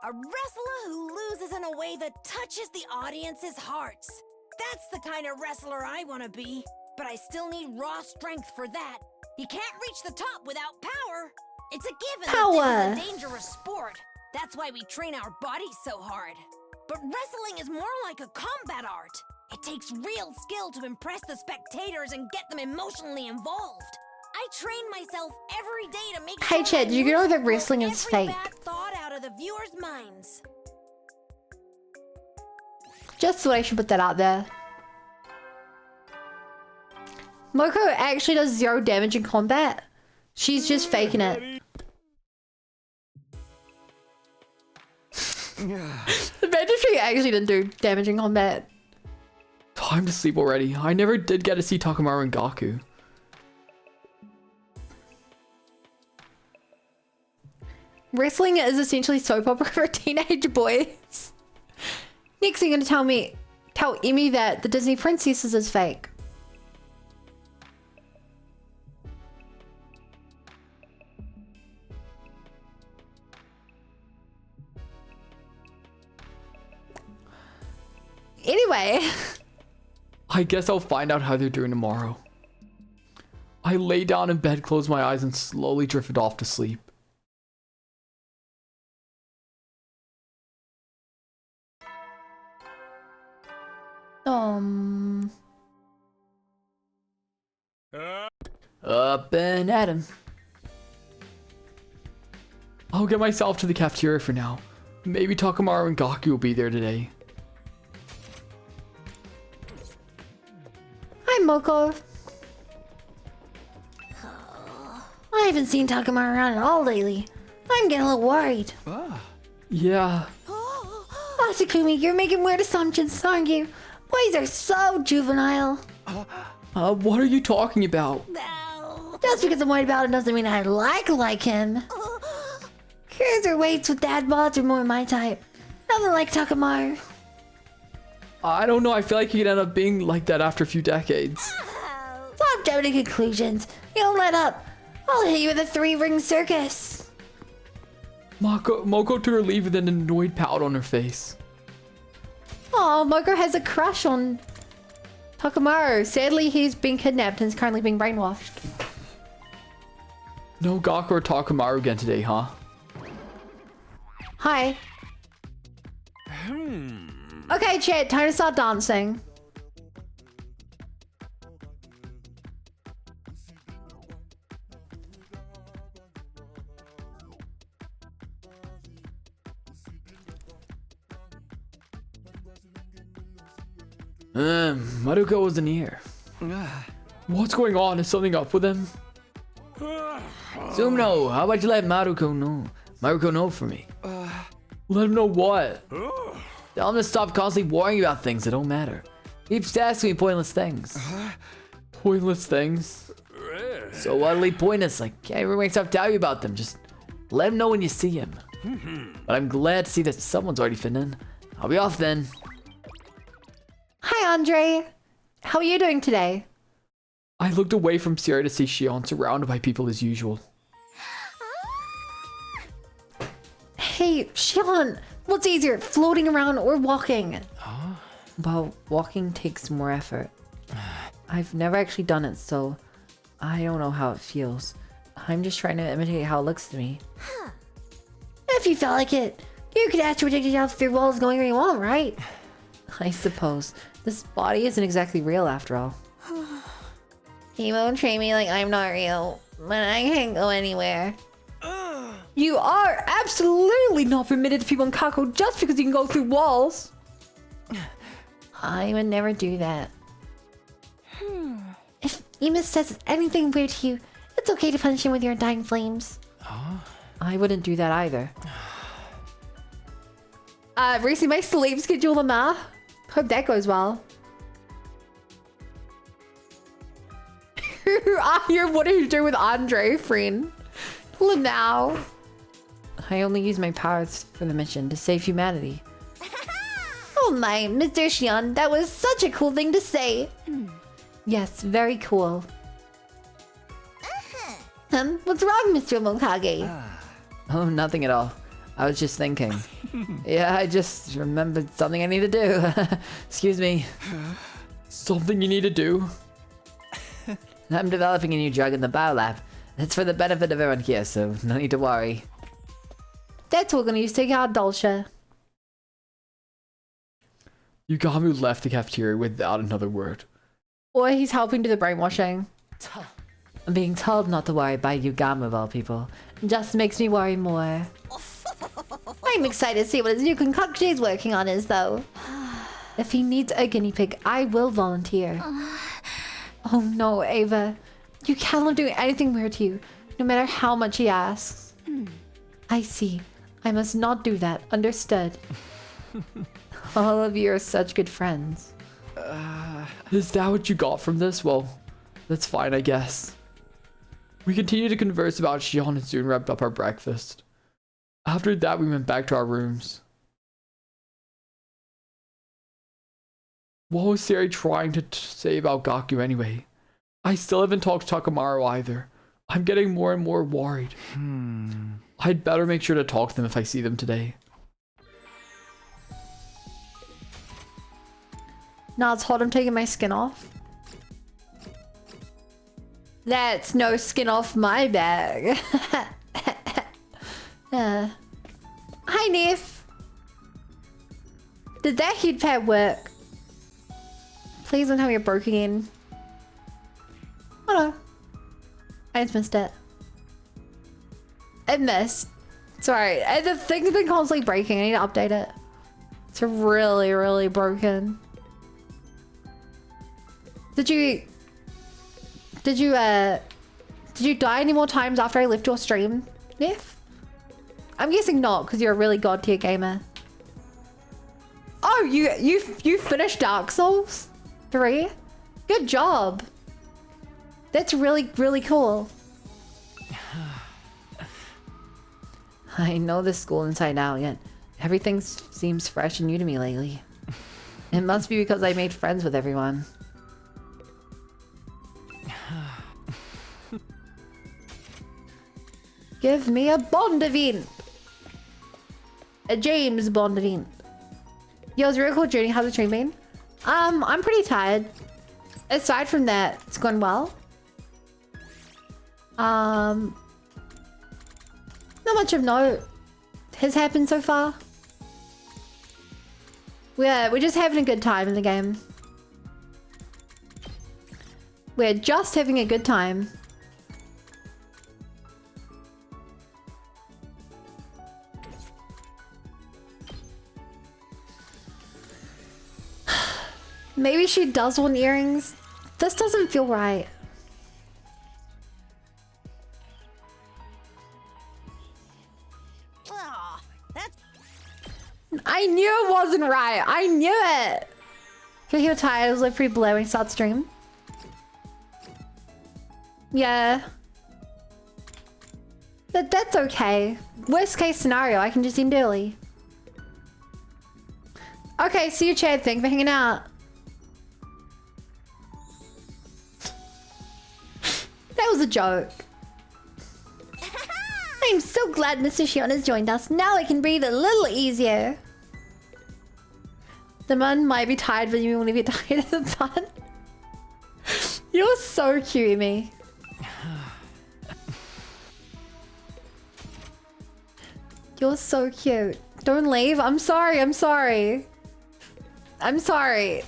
A wrestler who loses in a way that touches the audience's hearts. That's the kind of wrestler I want to be, but I still need raw strength for that. You can't reach the top without power. It's a given Power. that this is a dangerous sport. That's why we train our bodies so hard. But wrestling is more like a combat art. It takes real skill to impress the spectators and get them emotionally involved. I train myself every day to make Hey, sure Chad, my you know moves that blow wrestling is every fake. bad thought out of the viewers' minds. Just thought I should put that out there. Moko actually does 0 damage in combat. She's just faking it. Imagine if she actually didn't do damage in combat. Time to sleep already. I never did get to see Takamaru and Gaku. Wrestling is essentially soap opera for teenage boys. Next thing you're gonna tell Emmy that the Disney Princesses is fake. Anyway. I guess I'll find out how they're doing tomorrow. I lay down in bed, closed my eyes, and slowly drifted off to sleep. Up and at 'em. I'll get myself to the cafeteria for now. Maybe Takamaru and Gaku will be there today. Hi, Moko. I haven't seen Takamaru around at all lately. I'm getting a little worried. Yeah, Asakumi, you're making weird assumptions, aren't you? Boys are so juvenile. what are you talking about? No. Just because I'm worried about him doesn't mean I like him. Cruiser weights with dad bods are more my type. Nothing like Takamaru. I don't know, I feel like you could end up being like that after a few decades. Stop jumping to conclusions. You don't let up. I'll hit you with a 3-ring circus. Moko took her leave with an annoyed pout on her face. Oh, Moko has a crush on Takamaru. Sadly, he's been kidnapped and is currently being brainwashed. No Gaku or Takamaru again today, huh? Hi. Okay, chat, time to start dancing. Maruko wasn't here. What's going on? Is something up with him? Sumno, how about you let Maruko know for me? Let him know what? Tell him to stop constantly worrying about things that don't matter. Keeps asking me pointless things. Pointless things? So utterly pointless, I can't even make stuff tell you about them. Just let him know when you see him. But I'm glad to see that someone's already fitting in. I'll be off then. Hi, Andre. How are you doing today? I looked away from Sierra to see Shion surrounded by people as usual. Hey, Shion, what's easier, floating around or walking? Well, walking takes more effort. I've never actually done it, so I don't know how it feels. I'm just trying to imitate how it looks to me. If you felt like it, you could ask to predict yourself if your wall is going where you want, right? I suppose. This body isn't exactly real after all. He won't treat me like I'm not real, but I can't go anywhere. You are absolutely not permitted to people in Kako just because you can go through walls. I would never do that. If Emus says anything weird to you, it's okay to punish him with your undying flames. I wouldn't do that either. Recently my sleep schedule, Lama. Hope that goes well. What are you doing with Andre, friend? Lamau. I only use my powers for the mission to save humanity. Oh my, Mr. Shion, that was such a cool thing to say. Yes, very cool. What's wrong, Mr. Mokage? Oh, nothing at all. I was just thinking. Yeah, I just remembered something I need to do. Excuse me. Something you need to do? I'm developing a new drug in the biolab. It's for the benefit of everyone here, so no need to worry. That's what we're gonna use to take out Dulce. Yugami left the cafeteria without another word. Or he's helping do the brainwashing. I'm being told not to worry by Yugami of all people. Just makes me worry more. I'm excited to see what his new concoction he's working on is, though. If he needs a guinea pig, I will volunteer. Oh no, Ava. You can't let him do anything weird to you, no matter how much he asks. I see. I must not do that. Understood. All of you are such good friends. Is that what you got from this? Well, that's fine, I guess. We continued to converse about Shion and soon wrapped up our breakfast. After that, we went back to our rooms. What was Sari trying to say about Gaku anyway? I still haven't talked to Takamaru either. I'm getting more and more worried. I'd better make sure to talk to them if I see them today. Nah, it's hot. I'm taking my skin off. That's no skin off my bag. Hi, Neef. Did that heat pad work? Please don't tell me you're broken in. Oh no. I just missed it. It missed. Sorry. The thing's been constantly breaking. I need to update it. It's really, really broken. Did you die any more times after I left your stream, Neff? I'm guessing not, because you're a really god tier gamer. Oh, you finished Dark Souls 3? Good job. That's really, really cool. I know this school inside out, yet everything seems fresh and new to me lately. It must be because I made friends with everyone. Give me a Bond event. A James Bond event. Yo, it's a real cool journey. How's the stream been? I'm pretty tired. Aside from that, it's going well. Not much of note has happened so far. We're just having a good time in the game. We're just having a good time. Maybe she does want earrings. This doesn't feel right. Aw, that's I knew it wasn't right. I knew it. If you're tired, it was like pretty blue when you start stream. Yeah. That's okay. Worst case scenario, I can just end early. Okay, see you, Chad. Thanks for hanging out. That was a joke. I'm so glad Mr. Shion has joined us. Now I can breathe a little easier. The man might be tired, but you want to be tired of the fun. You're so cute, me. You're so cute. Don't leave. I'm sorry. I'm sorry. I'm sorry.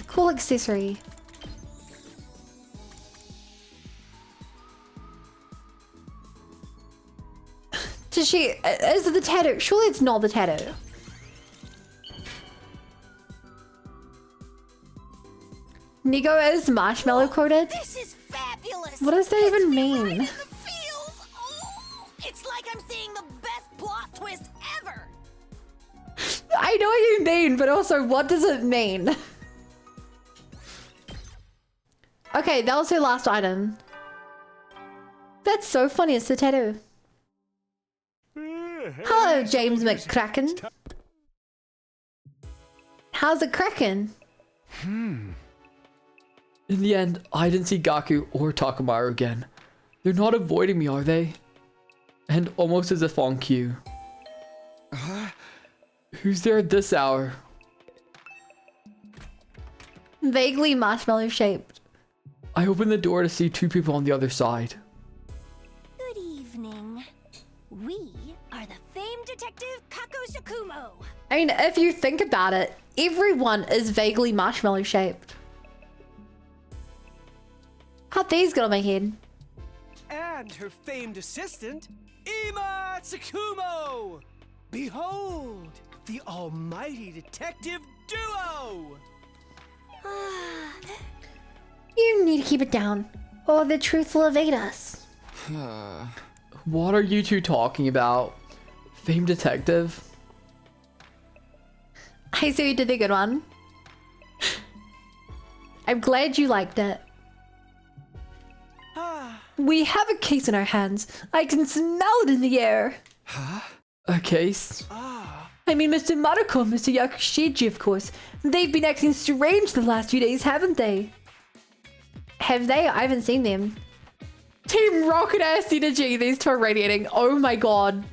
Cool accessory. Does she... Is it the tattoo? Surely it's not the tattoo. Nigo is marshmallow coated? This is fabulous. What does that even mean? Right in the feels. Oh, it's like I'm seeing the best plot twist ever. I know what you mean, but also what does it mean? Okay, that was her last item. That's so funny, it's the tattoo. Hello, James McCracken. How's it cracking? In the end, I didn't see Gaku or Takamaru again. They're not avoiding me, are they? And almost as if on cue. Who's there at this hour? Vaguely marshmallow shaped. I opened the door to see two people on the other side. Good evening. We are the famed detective Kako Sakumo. I mean, if you think about it, everyone is vaguely marshmallow shaped. How'd these get on my head? And her famed assistant, Ima Tsukumo! Behold, the almighty detective duo! You need to keep it down, or the truth will evade us. What are you two talking about? Famed detective? I see you did a good one. I'm glad you liked it. We have a case in our hands. I can smell it in the air. A case? I mean, Mr. Maruko and Mr. Yakushiji, of course. They've been acting strange the last few days, haven't they? Have they? I haven't seen them. Team Rocket ass energy, these two are radiating. Oh my god.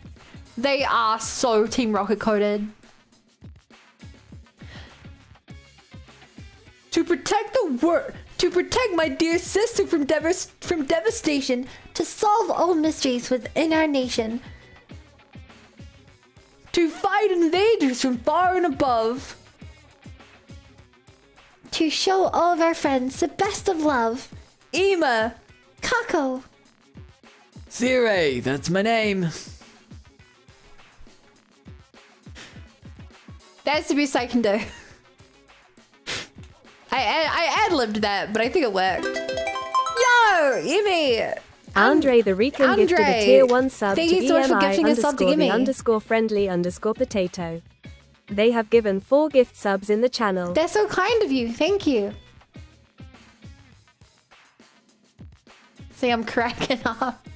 They are so Team Rocket coded. To protect my dear sister from devastation, to solve all mysteries within our nation, to fight invaders from far and above, to show all of our friends the best of love, Ima, Kako. Sirei, that's my name. That's the best I can do. I ad-libbed that, but I think it worked. Yo, Emi! Andre the Rican gifted a tier 1 sub thank to you so much for gifting a sub to EMI_the Gimme. _friendly_potato. They have given 4 gift subs in the channel. That's so kind of you. Thank you. See, I'm cracking up.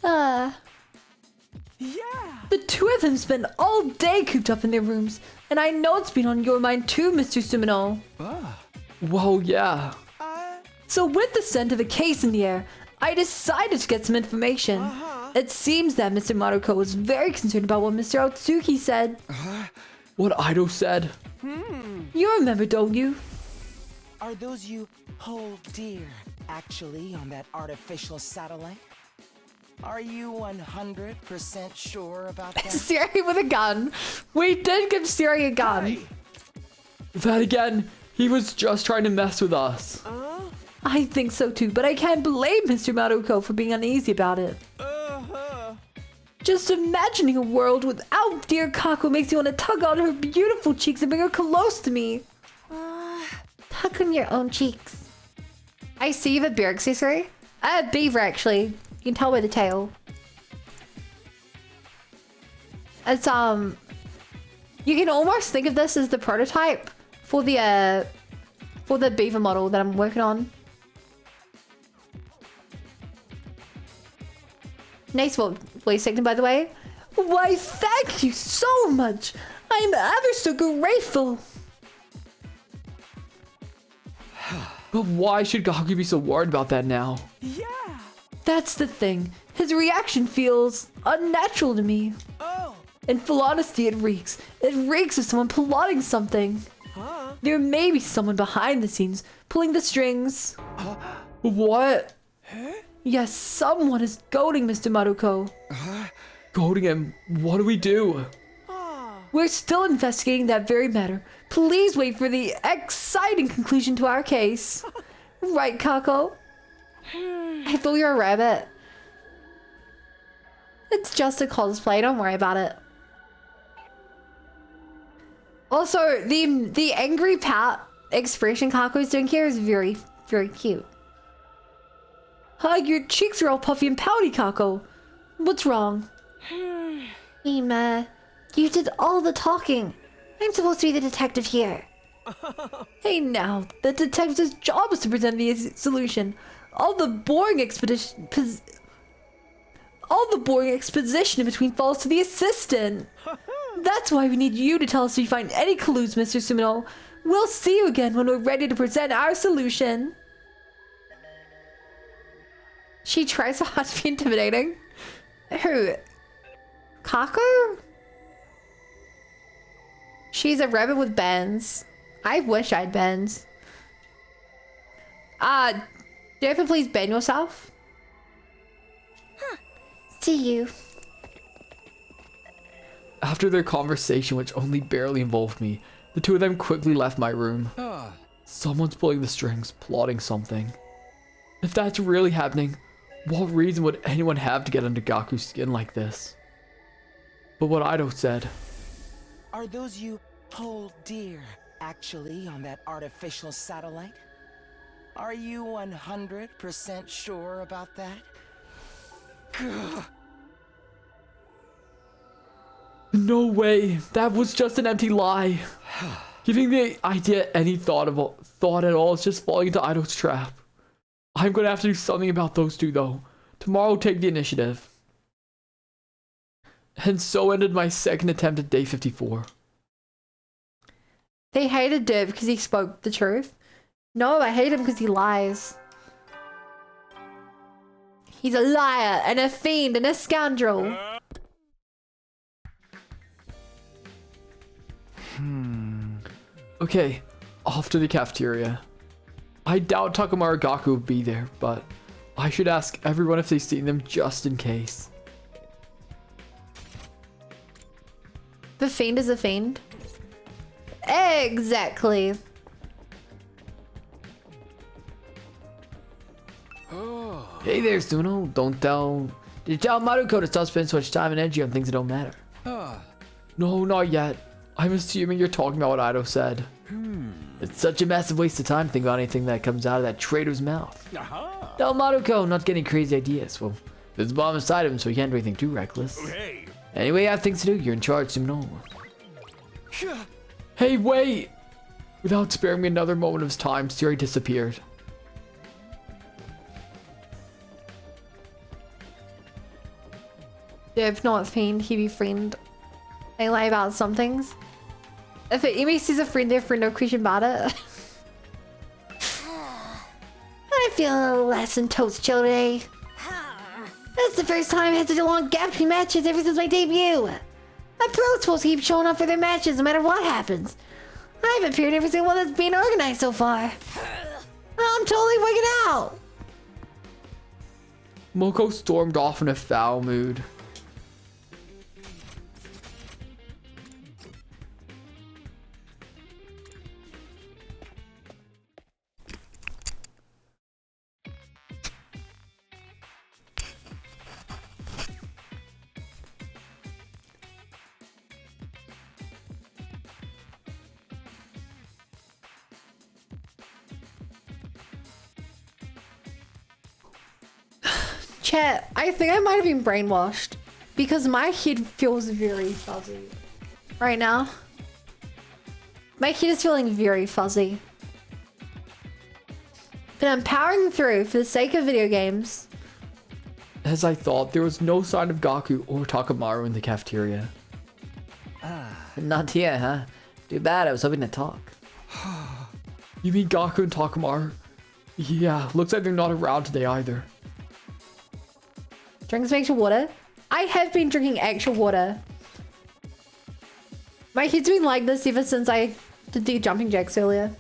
Yeah! The two of them spend all day cooped up in their rooms. And I know it's been on your mind too, Mr. Sumino. Whoa, yeah. So with the scent of a case in the air, I decided to get some information. It seems that Mr. Maruko was very concerned about what Mr. Otsuki said. What Ido said? You remember, don't you? Are those you hold dear actually on that artificial satellite? Are you 100% sure about that? Siri with a gun. We did give Siri a gun. That again, he was just trying to mess with us. I think so too, but I can't blame Mr. Maruko for being uneasy about it. Just imagining a world without dear Kako makes me want to tug on her beautiful cheeks and bring her close to me. Tug on your own cheeks. I see you have a beer accessory. I have beaver actually. You can tell by the tail. It's you can almost think of this as the prototype for the beaver model that I'm working on. Nice voice acting, by the way. Why, thank you so much. I'm ever so grateful. But why should Gaku be so worried about that now? Yeah! That's the thing. His reaction feels unnatural to me. Oh! In full honesty, it reeks. It reeks of someone plotting something. There may be someone behind the scenes, pulling the strings. What? Yes, someone is goading Mr. Maruko. Goading him? What do we do? We're still investigating that very matter. Please wait for the exciting conclusion to our case. Right, Kako? I thought you were a rabbit. It's just a cosplay, don't worry about it. Also, the angry pout expression Kako's doing here is very, very cute. Your cheeks are all puffy and pouty, Kako. What's wrong? Ima, you did all the talking. I'm supposed to be the detective here. Hey now, the detective's job is to present the solution. All the boring exposition in between falls to the assistant. That's why we need you to tell us if you find any clues, Mr. Sumino. We'll see you again when we're ready to present our solution. She tries so hard to be intimidating. Who? Kako? She's a rabbit with bands. I wish I had bands. Do you ever please ban yourself? See you. After their conversation, which only barely involved me, the two of them quickly left my room. Someone's pulling the strings, plotting something. If that's really happening, what reason would anyone have to get under Gaku's skin like this? But what Ido said... Are those you hold dear actually on that artificial satellite? Are you 100% sure about that? No way! That was just an empty lie! Giving the idea any thought at all is just falling into Ido's trap. I'm gonna have to do something about those two though. Tomorrow take the initiative. And so ended my second attempt at day 54. They hated Derp because he spoke the truth. No, I hate him because he lies. He's a liar and a fiend and a scoundrel. Okay, off to the cafeteria. I doubt Takamaru Gaku will be there, but I should ask everyone if they've seen them just in case. The fiend is a fiend. Exactly. Hey there, Suno. Did you tell Maruko to stop spending so much time and energy on things that don't matter? No, not yet. I'm assuming you're talking about what Ido said. It's such a massive waste of time to think about anything that comes out of that traitor's mouth. Tell Maruko not getting crazy ideas. Well, there's a bomb inside of him, so he can't do anything too reckless. Hey. Anyway, I have things to do. You're in charge, Suno. Hey, wait! Without sparing me another moment of his time, Siri disappeared. Derp not fiend, he be friend. They lie about some things. If an Emi sees a friend, their friend, no question about it. I feel a little less than toast chill today. That's the first time I had such a long gap between matches ever since my debut. A pro's supposed to keep showing up for their matches no matter what happens. I haven't appeared in every single one that's being organized so far. I'm totally wigging out. Moko stormed off in a foul mood. Chat, I think I might have been brainwashed because my head feels very fuzzy right now. My head is feeling very fuzzy. But I'm powering through for the sake of video games. As I thought, there was no sign of Gaku or Takamaru in the cafeteria. Not here, huh? Too bad, I was hoping to talk. You mean Gaku and Takamaru? Yeah, looks like they're not around today either. Drink some extra water. I have been drinking extra water. My head's been like this ever since I did the jumping jacks earlier.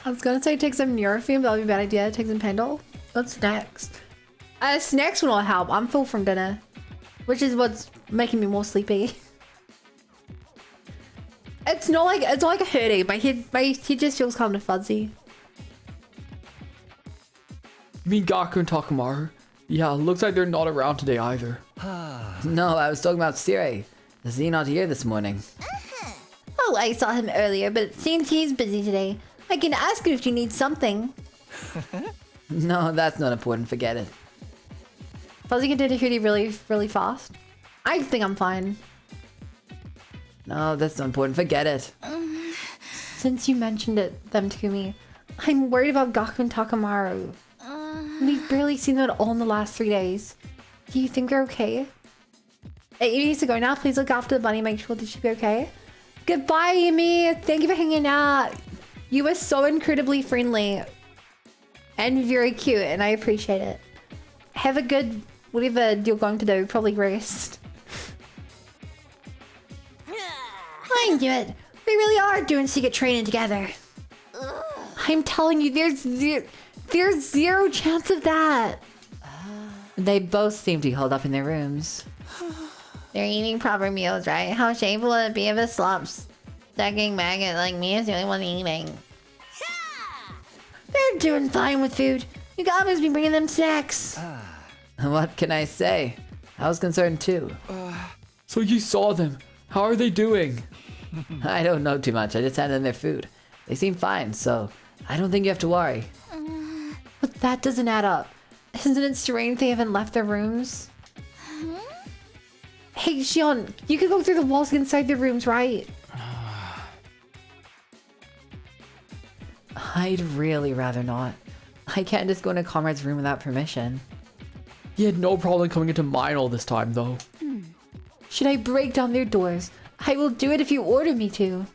I was gonna say take some Nurofen, but that would be a bad idea. Take some Pendol. What's next? Snacks will not help. I'm full from dinner, which is what's making me more sleepy. It's not like a hurting. My head just feels kind of fuzzy. You mean Gaku and Takamaru? Yeah, looks like they're not around today either. No, I was talking about Siri. Is he not here this morning? Oh, I saw him earlier, but it seems he's busy today. I can ask him if you need something. No, that's not important. Forget it. Fuzzy can do the hoodie really, really fast. I think I'm fine. No, that's not important. Forget it. Since you mentioned them to me, I'm worried about Gaku and Takamaru. We've barely seen them at all in the last 3 days. Do you think they're okay? It needs to go now. Please look after the bunny. Make sure that she'll be okay. Goodbye, Yumi. Thank you for hanging out. You were so incredibly friendly and very cute, and I appreciate it. Have a good whatever you're going to do. Probably rest. I knew it. We really are doing secret training together. I'm telling you, there's zero chance of that. They both seem to be holed up in their rooms. They're eating proper meals, right? How shameful would it be if a slop-sucking maggot like me is the only one eating? They're doing fine with food. Yugamu's been bringing them snacks. What can I say? I was concerned too. So you saw them. How are they doing? I don't know too much. I just handed them their food. They seem fine, so I don't think you have to worry. But that doesn't add up. Isn't it strange they haven't left their rooms? Hey, Xion, you could go through the walls inside their rooms, right? I'd really rather not. I can't just go in a comrade's room without permission. He had no problem coming into mine all this time, though. Should I break down their doors? I will do it if you order me to.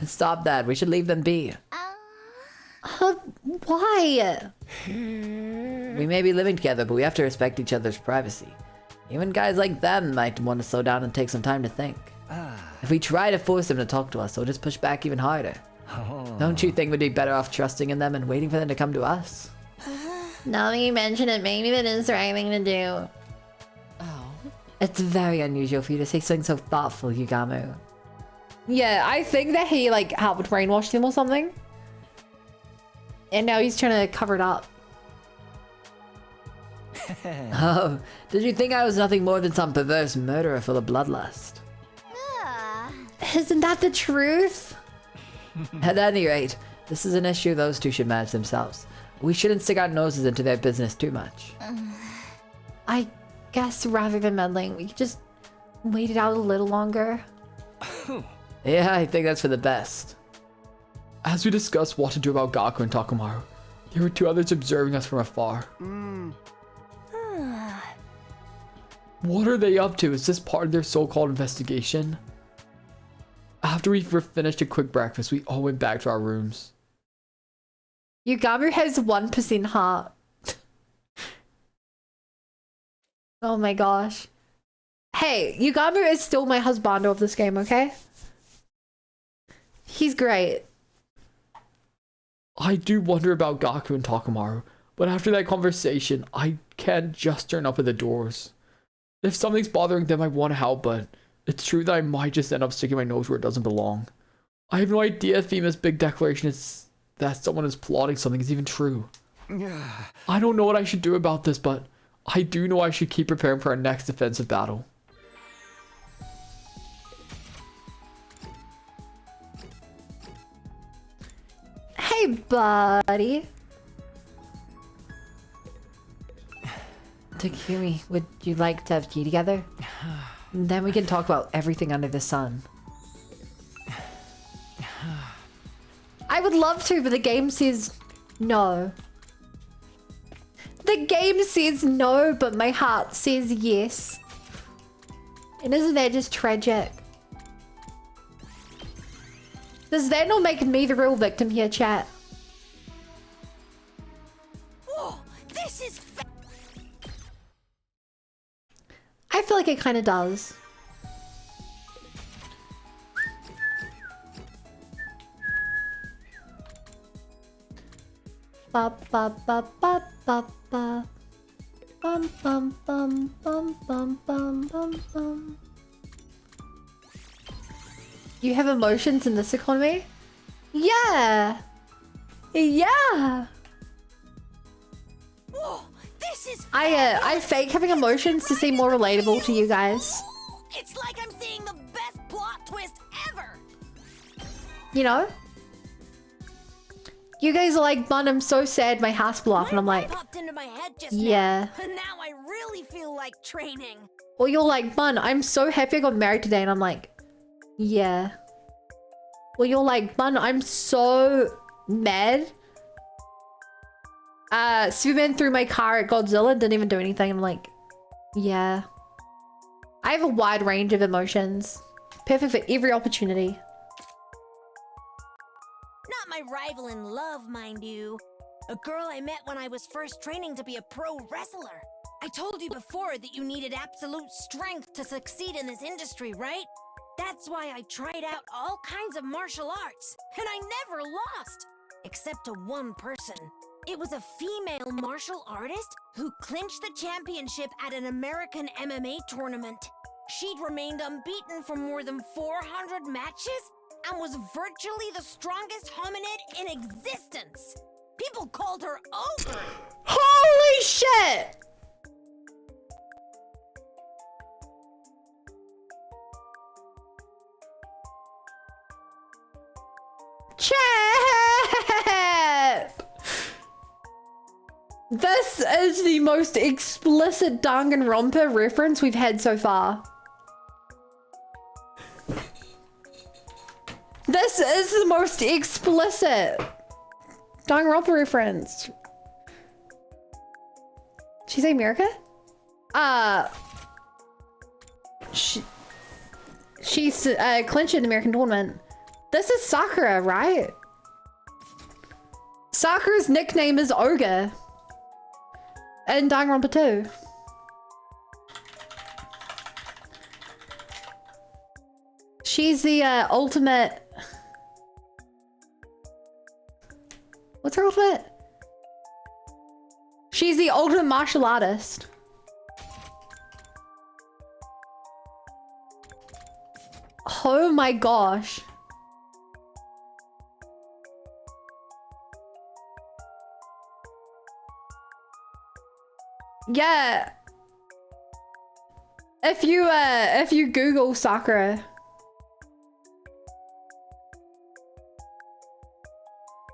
Stop that. We should leave them be. Why? We may be living together, but we have to respect each other's privacy. Even guys like them might want to slow down and take some time to think. If we try to force them to talk to us, they'll just push back even harder. Don't you think we'd be better off trusting in them and waiting for them to come to us? Now that you mention it, maybe that is the right thing to do. It's very unusual for you to say something so thoughtful, Yugamu. Yeah, I think that he like helped brainwash them or something. And now he's trying to cover it up. Oh, did you think I was nothing more than some perverse murderer full of bloodlust? Isn't that the truth? At any rate, this is an issue those two should manage themselves. We shouldn't stick our noses into their business too much. I guess rather than meddling, we could just wait it out a little longer. Yeah, I think that's for the best. As we discussed what to do about Gaku and Takamaru, there were two others observing us from afar. What are they up to? Is this part of their so-called investigation? After we finished a quick breakfast, we all went back to our rooms. Yugamu has 1% heart. Oh my gosh. Hey, Yugamu is still my husbando of this game, okay? He's great. I do wonder about Gaku and Takamaru, but after that conversation, I can't just turn up at the doors. If something's bothering them, I want to help, but it's true that I might just end up sticking my nose where it doesn't belong. I have no idea if Fima's big declaration is that someone is plotting something is even true. I don't know what I should do about this, but I do know I should keep preparing for our next defensive battle. Hey, buddy. Takumi, would you like to have tea together? Then we can talk about everything under the sun. I would love to, but the game says no. The game says no, but my heart says yes. And isn't that just tragic? Does that not make me the real victim here, chat? Whoa, this is I feel like it kind of does. Ba ba ba ba ba ba. Bum bum bum bum bum bum bum bum. You have emotions in this economy? Yeah. Yeah. Whoa, this is I fake having emotions to seem more relatable to you guys. It's like I'm seeing the best plot twist ever. You know? You guys are like, Bun, I'm so sad my house blew up, and I'm like, Popped into my head just yeah. now, and now I really feel like training. Or you're like, Bun, I'm so happy I got married today, and I'm like, yeah. Or you're like, Bun, I'm so mad. Superman threw my car at Godzilla, didn't even do anything. I'm like, yeah. I have a wide range of emotions. Perfect for every opportunity. Not my rival in love, mind you. A girl I met when I was first training to be a pro wrestler. I told you before that you needed absolute strength to succeed in this industry, right? That's why I tried out all kinds of martial arts, and I never lost! Except to one person. It was a female martial artist who clinched the championship at an American MMA tournament. She'd remained unbeaten for more than 400 matches and was virtually the strongest hominid in existence. People called her Ogre. Holy shit! Chat! This is the most explicit Danganronpa reference we've had so far. This is the most explicit Danganronpa reference. She say America? She's clinched an American tournament. This is Sakura, right? Sakura's nickname is Ogre. In Danganronpa 2. She's the ultimate... What's her ultimate? She's the ultimate martial artist. Oh my gosh. Yeah. If you Google Sakura,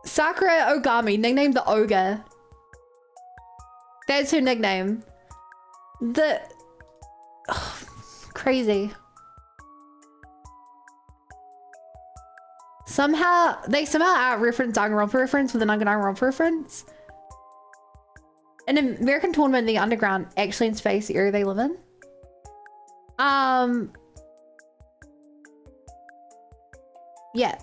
Sakura Ogami, nicknamed the Ogre. That's her nickname. Crazy. They somehow out-reference Danganronpa reference with a Danganronpa reference. An American tournament in the underground, actually in space, the area they live in. Yeah.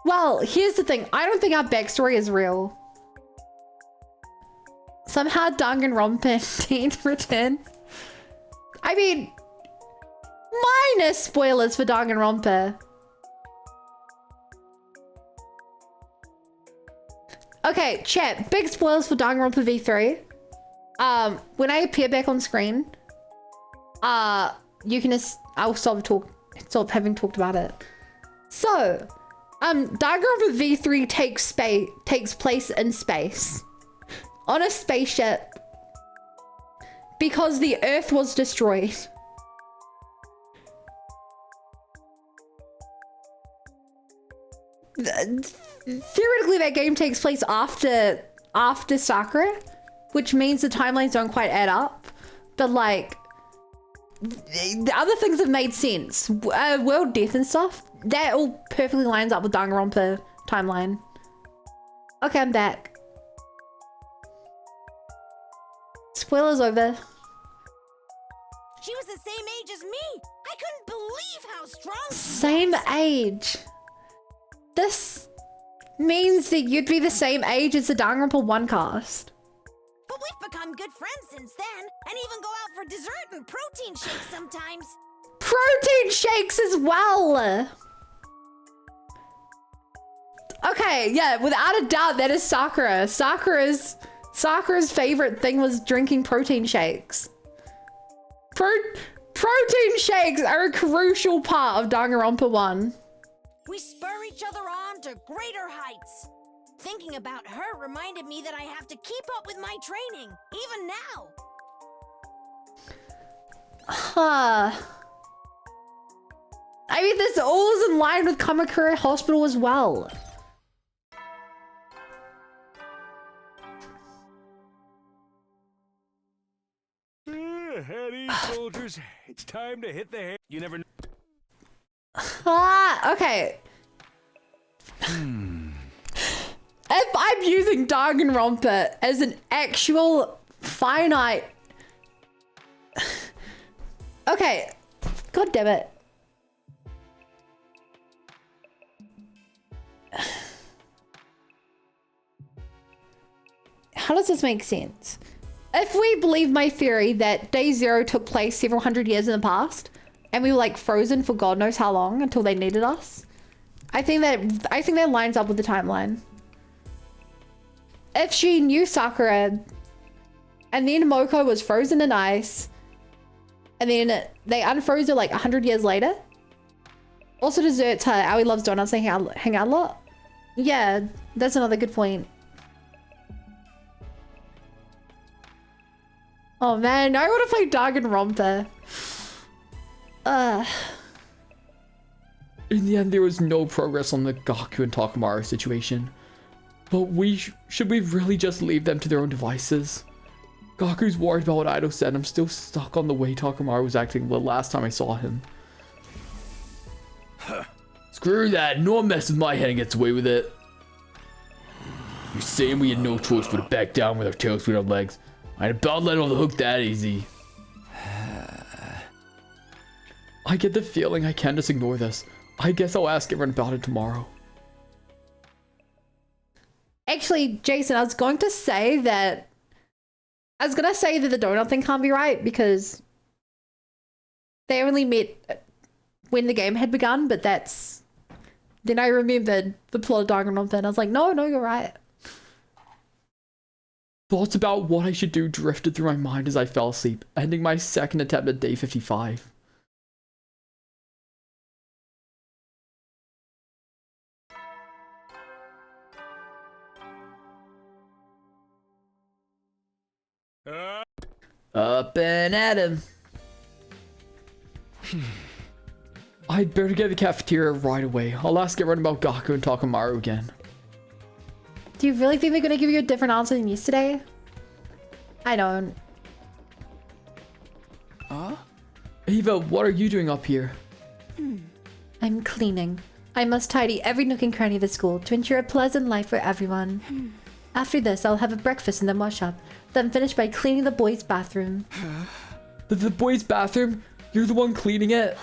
Well, here's the thing. I don't think our backstory is real. Somehow Danganronpa didn't return. I mean, minus spoilers for Danganronpa. Okay, chat. Big spoilers for Danganronpa V3. When I appear back on screen, you can just, I'll stop having talked about it. So, Danganronpa V3 takes place in space. On a spaceship. Because the Earth was destroyed. Theoretically, that game takes place after Sakura, which means the timelines don't quite add up. But like, the other things have made sense. World death and stuff, that all perfectly lines up with Danganronpa timeline. Okay, I'm back. Spoilers over. She was the same age as me. I couldn't believe how strong she was. Same age. This means that you'd be the same age as the Danganronpa 1 cast. But we've become good friends since then, and even go out for dessert and protein shakes sometimes. Protein shakes as well. Okay, yeah, without a doubt, that is Sakura. Sakura's favorite thing was drinking protein shakes. Protein shakes are a crucial part of Danganronpa 1. We spur each other on to greater heights. Thinking about her reminded me that I have to keep up with my training, even now. Huh. I mean, this all is in line with Kamakura Hospital as well. Heady soldiers, it's time to hit the hay. You never know. Okay. If I'm using Danganronpa as an actual finite... Okay, Okay. God damn it. How does this make sense? If we believe my theory that Day Zero took place several hundred years in the past, and we were like frozen for God knows how long until they needed us, I think that lines up with the timeline. If she knew Sakura, and then Moko was frozen in ice, and then they unfroze her like 100 years later. Also deserts her Aoi loves donuts, they hang out a lot. Yeah, that's another good point. Oh man, I want to play Danganronpa. In the end, there was no progress on the Gaku and Takamaru situation. But should we really just leave them to their own devices? Gaku's worried about what Ido said. I'm still stuck on the way Takamaru was acting the last time I saw him. Screw that, no one messes with my head and gets away with it. You're saying we had no choice but to back down with our tails between our legs. I ain't about letting off the hook that easy. I get the feeling I can't just ignore this. I guess I'll ask everyone about it tomorrow. Actually, Jason, I was going to say that the donut thing can't be right because they only met when the game had begun, but then I remembered the plot of Danganronpa and I was like, no, you're right. Thoughts about what I should do drifted through my mind as I fell asleep, ending my second attempt at day 55. Up and at him. I'd better get to the cafeteria right away. I'll ask everyone about Gaku and Takamaru again. Do you really think they're going to give you a different answer than yesterday? I don't. Eva, what are you doing up here? I'm cleaning. I must tidy every nook and cranny of the school to ensure a pleasant life for everyone. After this, I'll have a breakfast and then wash up, then finish by cleaning the boys' bathroom. The boys' bathroom? You're the one cleaning it?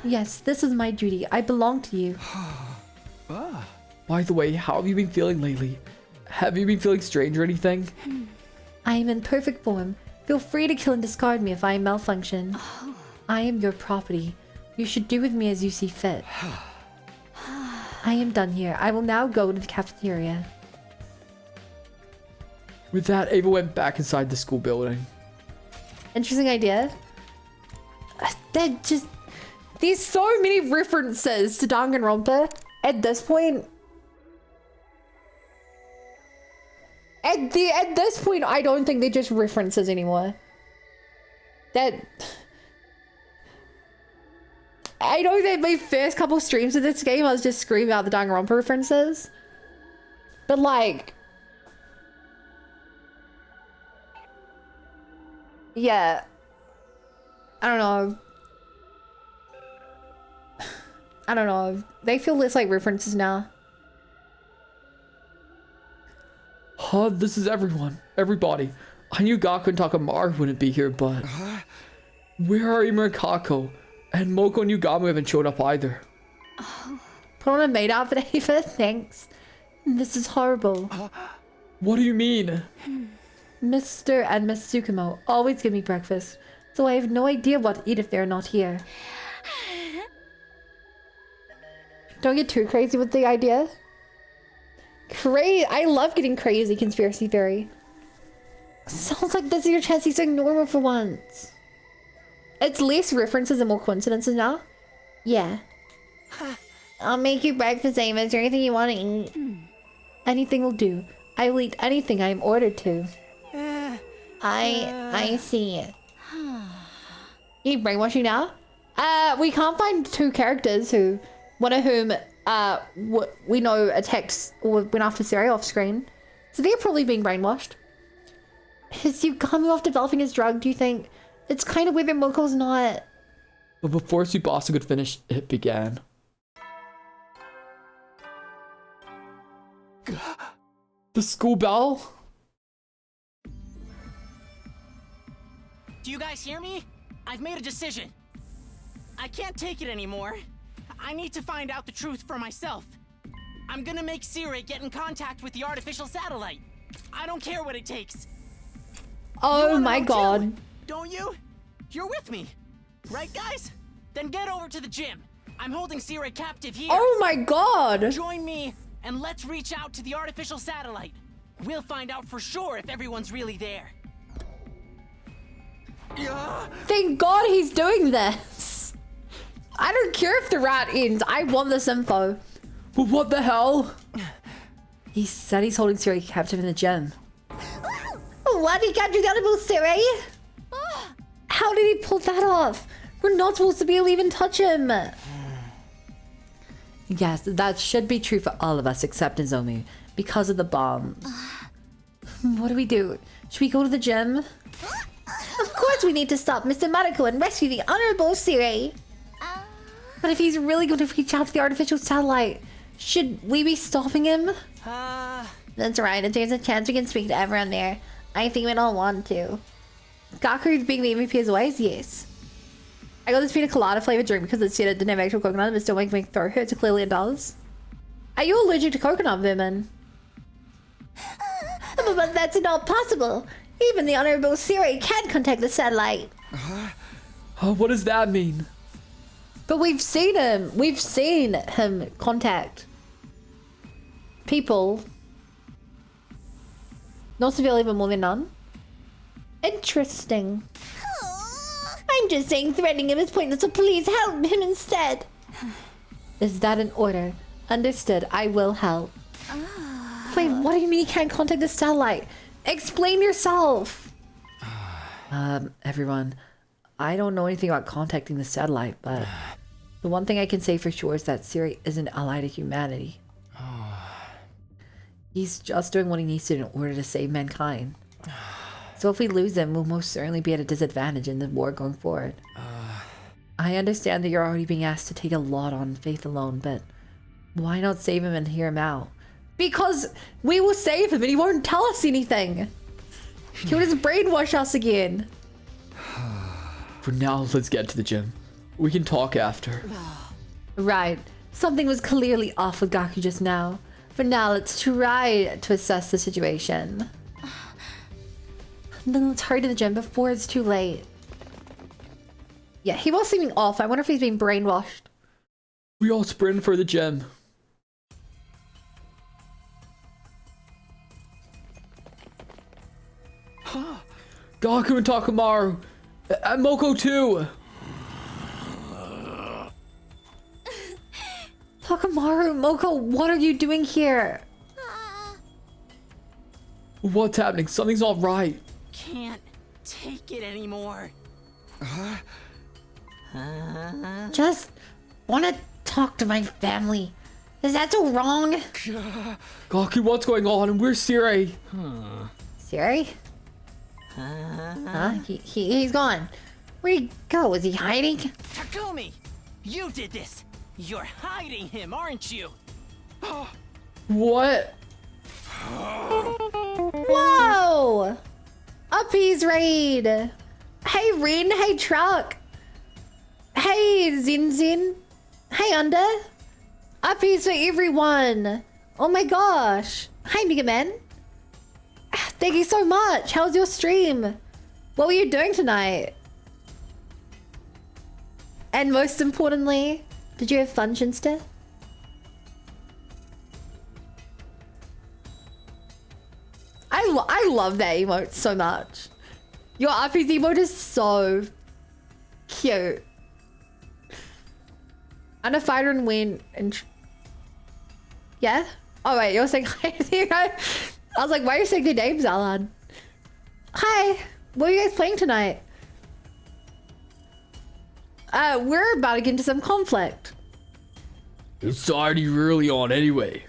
Yes, this is my duty. I belong to you. By the way, how have you been feeling lately? Have you been feeling strange or anything? I am in perfect form. Feel free to kill and discard me if I malfunction. I am your property. You should do with me as you see fit. I am done here. I will now go to the cafeteria. With that, Ava went back inside the school building. Interesting idea. There's so many references to Danganronpa at this point. At this point, I don't think they're just references anymore. I know that my first couple streams of this game, I was just screaming out the Danganronpa references. But like... yeah. I don't know. They feel less like references now. This is everyone. Everybody. I knew Gaku and Takamaru wouldn't be here, but... where are Ima and Kako? And Moko and Yugamo haven't showed up either. Put on a maid outfit, Ava. Thanks. This is horrible. What do you mean? Mr. and Miss Tsukumo always give me breakfast, so I have no idea what to eat if they're not here. Don't get too crazy with the idea. I love getting crazy conspiracy theory. Sounds like this is your chance to say normal for once. It's less references and more coincidences now. Yeah. I'll make you breakfast, Ava. Is there anything you want to eat? Anything will do. I will eat anything I am ordered to. I see. You brainwashing now? We can't find two characters one of whom we know attacked or went after Siri off screen. So they're probably being brainwashed. Is Yugami off developing his drug, do you think? It's kind of weird that Moko's not. But before Tsubasa could finish, it began. The school bell? Do you guys hear me? I've made a decision. I can't take it anymore. I need to find out the truth for myself. I'm gonna make Cirei get in contact with the artificial satellite. I don't care what it takes. Oh my god. Don't you? You're with me, right guys? Then get over to the gym. I'm holding Cirei captive here. Oh my god. Join me and let's reach out to the artificial satellite. We'll find out for sure if everyone's really there. Thank god he's doing this. I don't care if the rat ends. I want this info. But what the hell? He said he's holding Cirei captive in the gym. What? He captured the animal, Cirei? How did he pull that off? We're not supposed to be able to even touch him. Yes, that should be true for all of us except Nozomi because of the bombs. What do we do? Should we go to the gym? Of course we need to stop Mr. Mariko and rescue the Honorable Cirei. But if he's really going to reach out to the artificial satellite, should we be stopping him? That's right. If there's a chance we can speak to everyone there, I think we don't want to. Gaku being the MVP as always? Yes. I got this pina colada flavored drink because it said it didn't have actual coconut, but still making my throat hurt, so clearly it does. Are you allergic to coconut, Vermin? But that's not possible. Even the Honorable Cirei can contact the satellite. What does that mean? But we've seen him. We've seen him contact people. Not severely, but more than none. Interesting. I'm just saying threatening him is pointless, so please help him instead. Is that an order? Understood. I will help. Wait, what do you mean he can't contact the satellite? Explain yourself. Everyone, I don't know anything about contacting the satellite, but the one thing I can say for sure is that Cirei is an ally to humanity. He's just doing what he needs to in order to save mankind. So if we lose him, we'll most certainly be at a disadvantage in the war going forward. I understand that you're already being asked to take a lot on faith alone, but why not save him and hear him out? Because we will save him and he won't tell us anything. He'll just brainwash us again. For now, let's get to the gym. We can talk after. Right. Something was clearly off with Gaku just now. For now, let's try to assess the situation. Then let's hurry to the gym before it's too late. Yeah, he was seeming off. I wonder if he's being brainwashed. We all sprint for the gym. Gaku and Takamaru. And Moko too. Takamaru, Moko, what are you doing here? What's happening? Something's not right. Can't take it anymore. Just want to talk to my family. Is that so wrong? Gaku, what's going on? And where's Cirei? Cirei? He's gone. Where'd he go? Is he hiding? Takumi! You did this! You're hiding him, aren't you? What? Whoa! Uppies raid! Hey Rin, hey Truck! Hey Zin Zin! Hey Under! Uppies for everyone! Oh my gosh! Hi Mega Man! Thank you so much! How's your stream? What were you doing tonight? And most importantly, did you have fun, Shinsta? I love that emote so much. Your Uppies emote is so cute. And a fighter and win and yeah? Oh wait, you're saying hi. I was like, why are you saying their names, Alan? Hi, what are you guys playing tonight? We're about to get into some conflict. It's already early on anyway.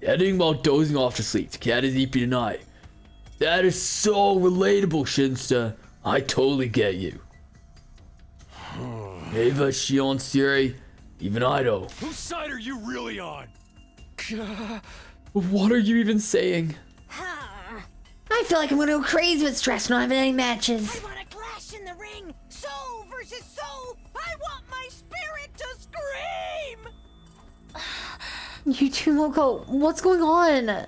Editing while dozing off to sleep. Cat is eepy tonight. That is so relatable, Shinsta. I totally get you. Eva, Shion, Cirei, even I know. Whose side are you really on? What are you even saying? I feel like I'm gonna go crazy with stress not having any matches. I want to clash in the ring so You two Moko, what's going on?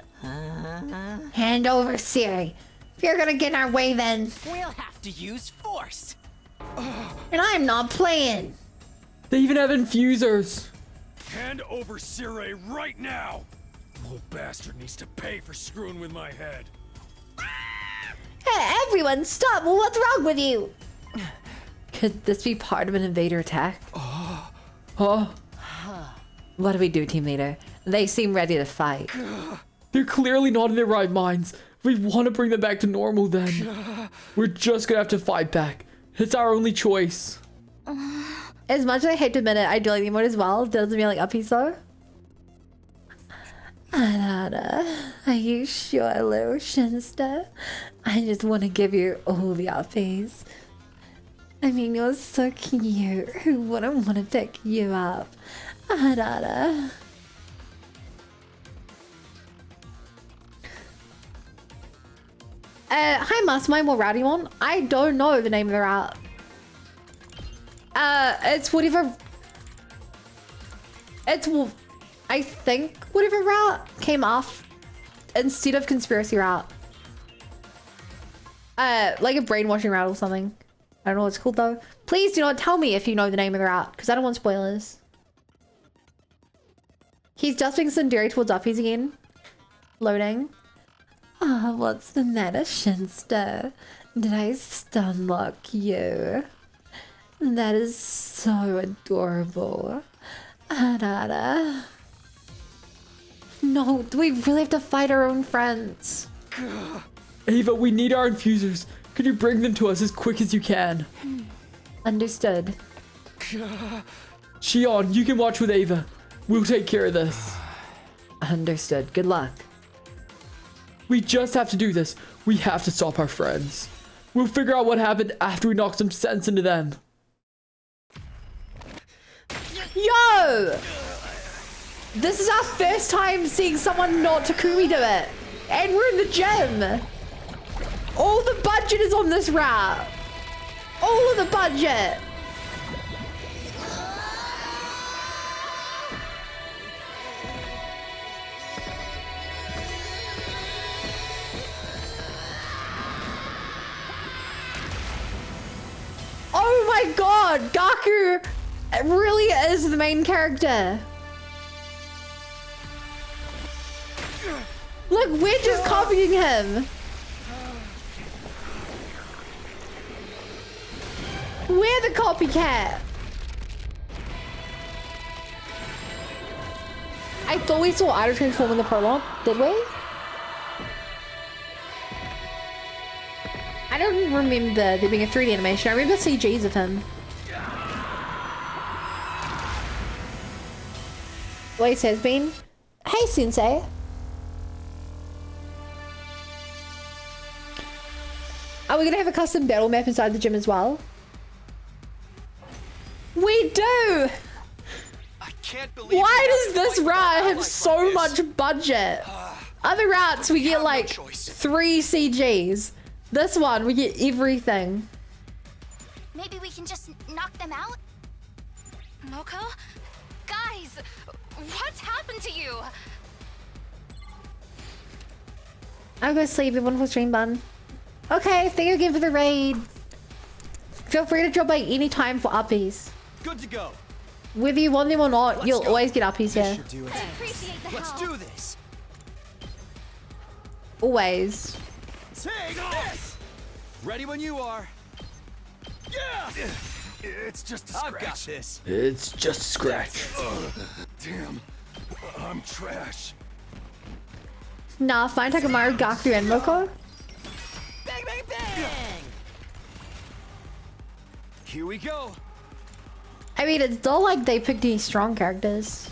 Hand over, Siri. If you're gonna get in our way, then. We'll have to use force. And I'm not playing. They even have infusers. Hand over Sirei right now! Little bastard needs to pay for screwing with my head. Hey, everyone, stop! Well, what's wrong with you? Could this be part of an invader attack? Huh? What do we do, team leader? They seem ready to fight. They're clearly not in their right minds. We want to bring them back to normal then. We're just gonna have to fight back. It's our only choice. As much as I hate to admit it, I do like the emote as well. Doesn't mean like uppies though. Anana, are you sure, little Shinsta? I just want to give you all the uppies. I mean, you're so cute. Who wouldn't want to pick you up? Anana. Hi Mastermind, what route are you on? I don't know the name of the route. It's whatever. It's, I think, whatever route came off instead of conspiracy route. Like a brainwashing route or something. I don't know what it's called though. Please do not tell me if you know the name of the route, because I don't want spoilers. He's just being Sundari towards uppies again. Loading. Ah, what's the matter, Shinsta? Did I stun lock you? That is so adorable. Arara. No, do we really have to fight our own friends? Ava, we need our infusers. Could you bring them to us as quick as you can? Understood. Shion, you can watch with Ava. We'll take care of this. Understood. Good luck. We just have to do this. We have to stop our friends. We'll figure out what happened after we knock some sense into them. Yo! This is our first time seeing someone not Takumi do it. And we're in the gym. All the budget is on this route. All of the budget. Oh my god, Gaku really is the main character. Look, we're just copying him. We're the copycat. I thought we saw Idol transform in the prologue, did we? I don't remember there being a 3D animation. I remember CGs of him. Wait, has been. Hey, Sensei. Are we gonna have a custom battle map inside the gym as well? We do! I can't believe why does this route have so much budget? Other routes we get like 3 CGs. This one we get everything. Maybe we can just knock them out? Moko? Guys, what's happened to you? I'll go sleep. Everyone for stream bun. Okay, thank you again for the raid. Feel free to drop by any time for uppies. Good to go. Whether you want them or not, you'll always get uppies here. Let's do this. Always. Take this. Ready when you are. Yeah. It's just a scratch. I've got this. It's just a scratch. Damn. I'm trash. Nah, find Takamaru, Gaku, and Moko. Bang, bang, bang. Here we go. I mean, it's not like they picked any strong characters.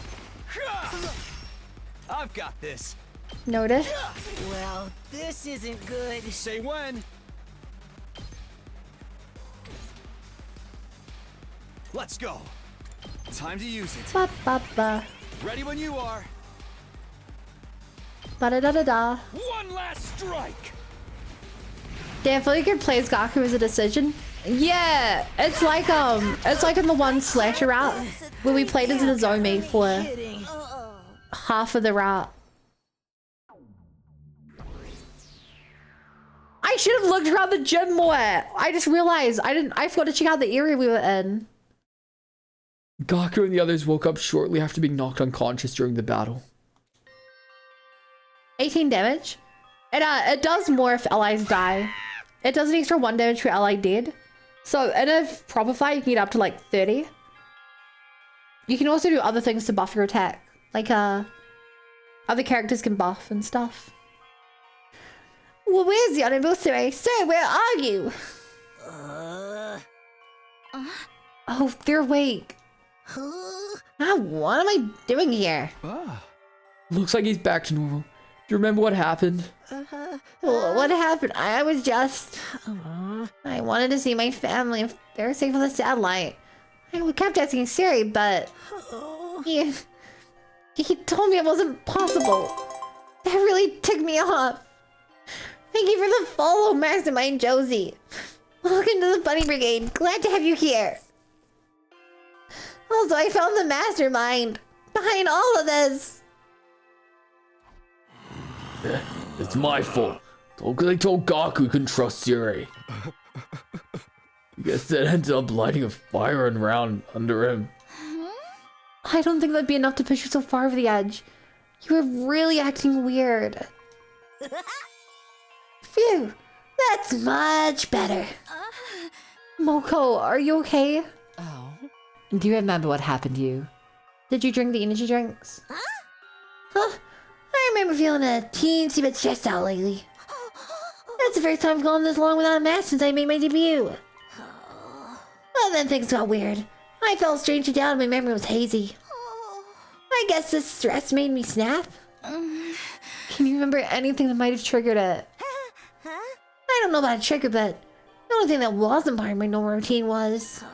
I've got this. Noted. Well, this isn't good. Say when. Let's go. Time to use it. Ba ba ba. Ready when you are. Ba da da da da. One last strike. Damn, I feel like you could play as Gaku as a decision. Yeah, it's like in the one slasher route where we played as an Nozomi for half of the route. I should have looked around the gym more. I just realized I forgot to check out the area we were in. Gaku and the others woke up shortly after being knocked unconscious during the battle. 18 damage. It does more if allies die. It does an extra 1 damage for ally dead. So in a proper fight, you can get up to like 30. You can also do other things to buff your attack. Like other characters can buff and stuff. Well, where's the anniversary? Sir, where are you? Oh, they're awake. What am I doing here? Looks like he's back to normal. Do you remember what happened? What happened? I was just... I wanted to see my family if they were safe on the satellite. I kept asking Siri, but... He told me it wasn't possible. That really ticked me off. Thank you for the follow, Mastermind Josie. Welcome to the Bunny Brigade. Glad to have you here. Also, I found the mastermind behind all of this. It's my fault. Because I told Gaku he couldn't trust Siri. I guess that ended up lighting a fire around under him. I don't think that'd be enough to push you so far over the edge. You were really acting weird. Phew, that's much better. Moko, are you okay? Oh. Do you remember what happened to you? Did you drink the energy drinks? Huh? I remember feeling a teensy bit stressed out lately. That's the first time I've gone this long without a match since I made my debut. Well, then things got weird. I felt strangely down and my memory was hazy. I guess this stress made me snap. Can you remember anything that might have triggered it? I don't know about a trigger, but the only thing that wasn't part of my normal routine was...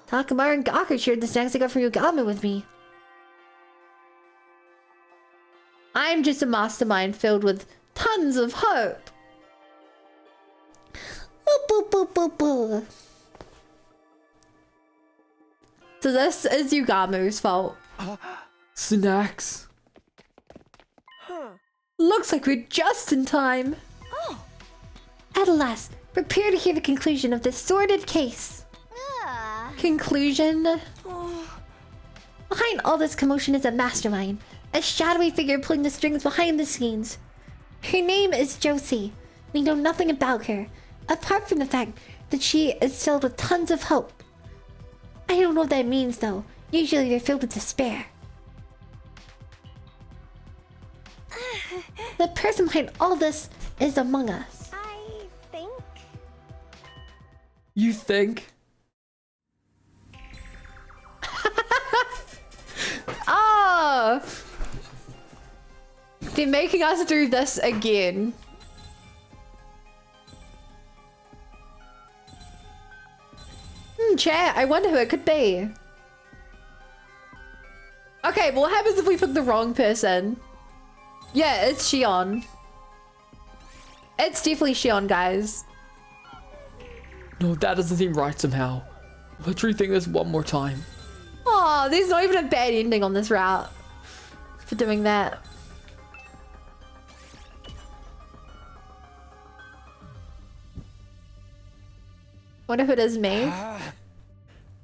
Takamaru and Gaku shared the snacks I got from Yugami with me. I'm just a mastermind filled with tons of hope. Boop, boop, boop, boop, boop. So this is Yugamu's fault. Snacks. Looks like we're just in time. At last, prepare to hear the conclusion of this sordid case. Conclusion? Behind all this commotion is a mastermind, a shadowy figure pulling the strings behind the scenes. Her name is Josie. We know nothing about her, apart from the fact that she is filled with tons of hope. I don't know what that means though. Usually they're filled with despair. The person behind all this is among us. I think... You think? Oh! They're making us do this again. Chat, I wonder who it could be. Okay, well, what happens if we pick the wrong person? Yeah, it's Shion. It's definitely Shion, guys. No, that doesn't seem right somehow. Let's rethink this one more time. Oh, there's not even a bad ending on this route for doing that. Wonder if it is me.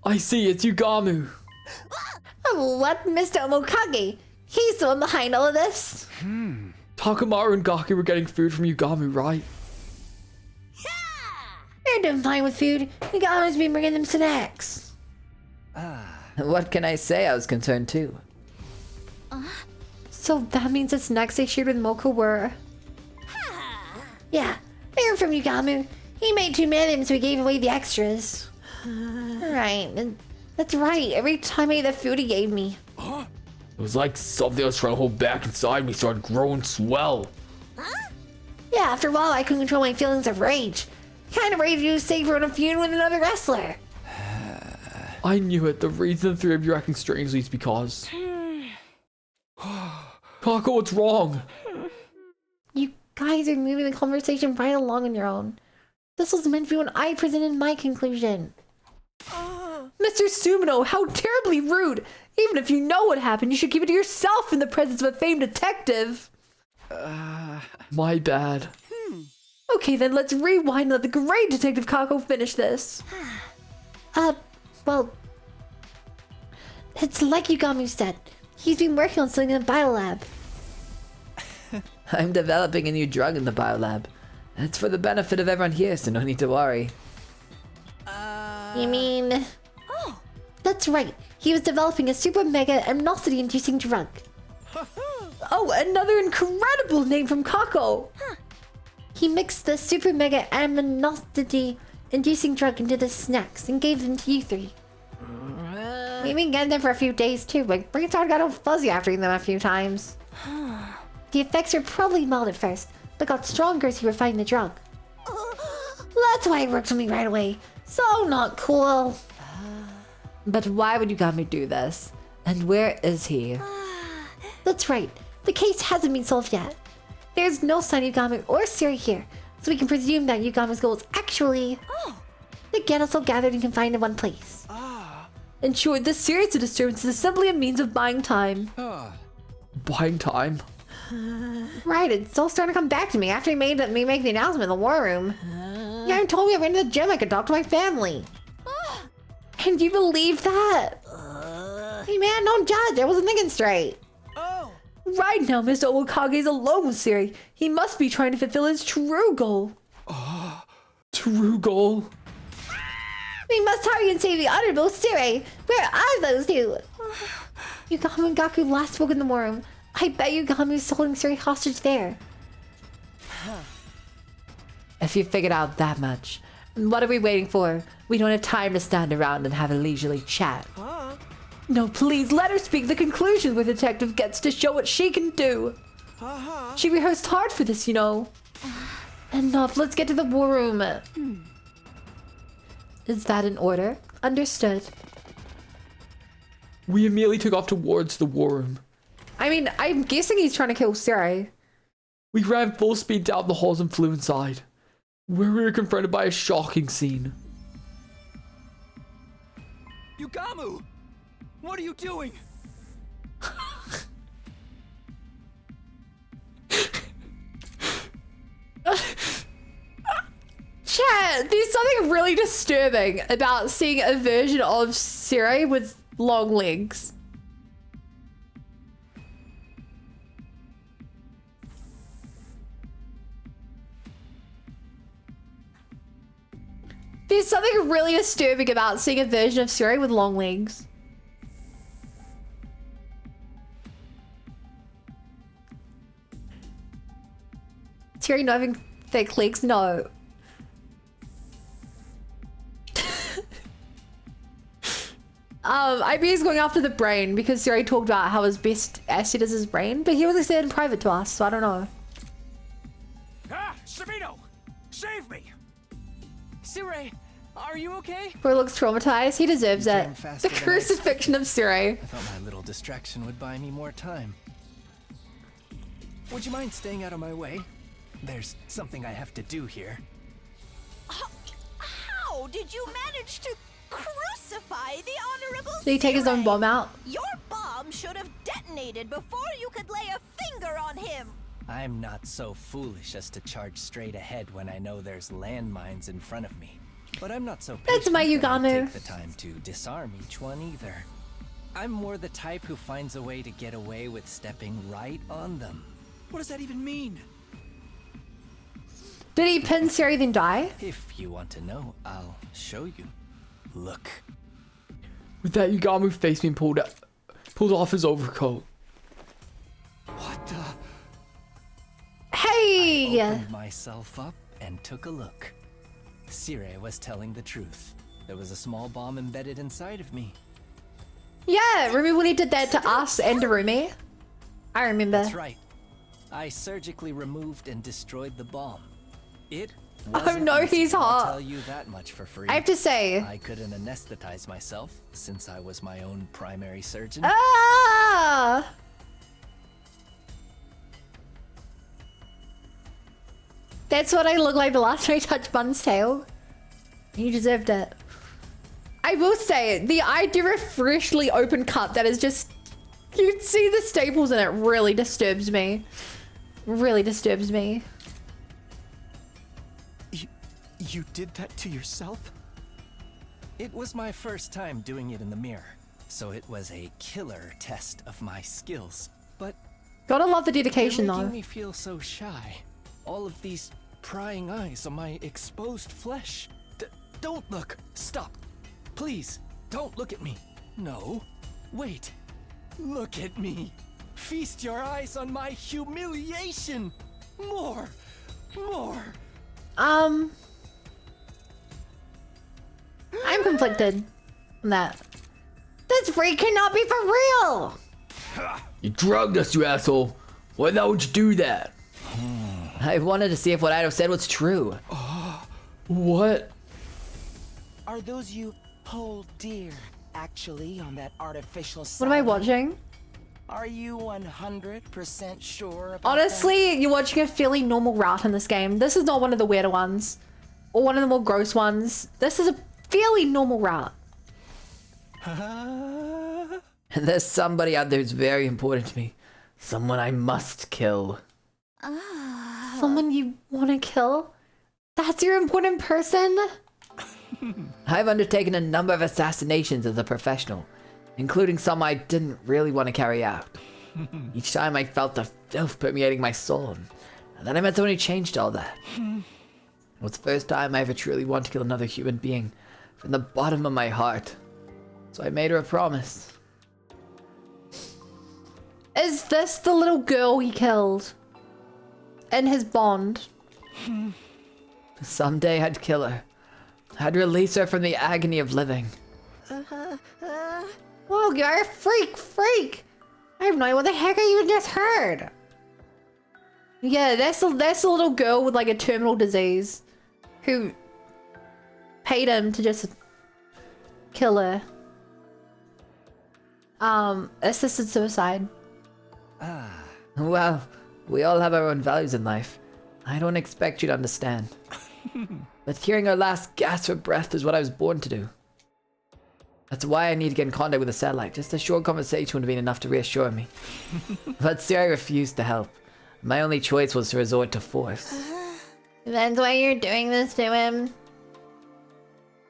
I see, it's Yugamu. Oh, what, Mr. Omokage? He's the one behind all of this. Takamaru and Gaku were getting food from Yugami, right? They're doing fine with food. Yugamu's been bringing them snacks. What can I say? I was concerned too. So that means the snacks they shared with Moko were... Yeah, they were from Yugamu. He made too many of them, so he gave away the extras. Right, that's right. Every time I ate the food he gave me. It was like something I was trying to hold back inside me started growing swell. Yeah, after a while I couldn't control my feelings of rage. Kind of ready to do savor on a feud with another wrestler. I knew it. The reason the three of you are acting strangely is because... Kako, what's wrong? You guys are moving the conversation right along on your own. This was meant to be when I presented my conclusion. Mr. Sumino, how terribly rude! Even if you know what happened, you should keep it to yourself in the presence of a famed detective. My bad. Okay, then let's rewind and let the great Detective Kako finish this. Well, it's like Yugami said. He's been working on something in the biolab. I'm developing a new drug in the biolab. It's for the benefit of everyone here, so no need to worry. You mean... Oh, that's right. He was developing a super mega amnosity-inducing drug. Oh, another incredible name from Kako! He mixed the super mega amnosity-inducing drug into the snacks and gave them to you three. We've been getting them for a few days too, but brain started got all fuzzy after eating them a few times. The effects were probably mild at first, but got stronger as he refined the drug. That's why it worked on me right away. So not cool. But why would Yugami do this? And where is he? That's right. The case hasn't been solved yet. There's no sign of Yugami or Siri here, so we can presume that Yugami's goal is actually to get us all gathered and confined in one place. In short, this series of disturbances is simply a means of buying time. Buying time? Right, it's all starting to come back to me after he made me make the announcement in the war room. You haven't told me I went to the gym, I could talk to my family. And you believe that? Hey man, don't judge, I wasn't thinking straight. Right now, Mr. Owakage is alone with Siri. He must be trying to fulfill his true goal. True goal? We must hurry and save the honorable Siri. Where are those two? Yugami and Gaku last spoke in the war room. I bet Yugami is holding Siri hostage there. If you figured out that much, what are we waiting for? We don't have time to stand around and have a leisurely chat. No, please, let her speak the conclusion where the detective gets to show what she can do. She rehearsed hard for this, you know. Enough, let's get to the war room. Is that in order? Understood. We immediately took off towards the war room. I mean, I'm guessing he's trying to kill Siri. We ran full speed down the halls and flew inside, where we were confronted by a shocking scene. Yugamu! What are you doing? Chat, there's something really disturbing about seeing a version of Siri with long legs. There's something really disturbing about seeing a version of Siri with long legs. Siri not having thick legs? No. IB is going after the brain because Siri talked about how his best asset is his brain, but he only said in private to us, so I don't know. Sabino! Save me! Siri, are you okay? Bro looks traumatized. He deserves it. The than I crucifixion of Siri. I thought my little distraction would buy me more time. Would you mind staying out of my way? There's something I have to do here. How did you manage to crucify the honorable Did he take his own Sirei? bomb out? Your bomb should have detonated before you could lay a finger on him. I'm not so foolish as to charge straight ahead when I know there's landmines in front of me. But I'm not so That's my patient that I Yugami. take the time to disarm each one either. I'm more the type who finds a way to get away with stepping right on them. What does that even mean? Did he pin Siri then die? If you want to know, I'll show you. Look. With that, Yugami face being pulled off his overcoat. What the? Hey! I opened myself up and took a look. Sirei was telling the truth. There was a small bomb embedded inside of me. Yeah, remember when he did that to us and to Rumi? I remember. That's right. I surgically removed and destroyed the bomb. It Oh wasn't no, easy, he's I'll hot. tell you that much for free. I have to say. I couldn't anesthetize myself since I was my own primary surgeon. Ah! That's what I look like the last time I touched Bun's tail. You deserved it. I will say, the idea of a freshly open cup that is just... You can see the staples in it really disturbs me. Really disturbs me. You did that to yourself? It was my first time doing it in the mirror, so it was a killer test of my skills. But gotta love the dedication, you're though. making me feel so shy. All of these prying eyes on my exposed flesh. Don't look. Stop. Please, don't look at me. No. Wait. Look at me. Feast your eyes on my humiliation. More. I'm conflicted on that. This freak cannot be for real! You drugged us, you asshole. Why the hell would you do that? I wanted to see if what Ido said was true. What? Are those you whole deer actually on that artificial What am I watching? Are you 100% sure about Honestly, you're watching a fairly normal route in this game. This is not one of the weirder ones. Or one of the more gross ones. This is a fairly normal route. And there's somebody out there who's very important to me. Someone I must kill. Someone you want to kill? That's your important person? I've undertaken a number of assassinations as a professional, including some I didn't really want to carry out. Each time I felt the filth permeating my soul, and then I met someone who changed all that. It was the first time I ever truly wanted to kill another human being from the bottom of my heart. So I made her a promise. Is this the little girl he killed? In his bond? Someday I'd kill her. I'd release her from the agony of living. Whoa, you're a freak! I have no idea what the heck I even just heard. Yeah, that's a little girl with like a terminal disease who paid him to just kill her. Assisted suicide. Well, we all have our own values in life. I don't expect you to understand. But hearing her last gasp for breath is what I was born to do. That's why I need to get in contact with the satellite. Just a short conversation would have been enough to reassure me. But Siri refused to help. My only choice was to resort to force. That's why you're doing this to him?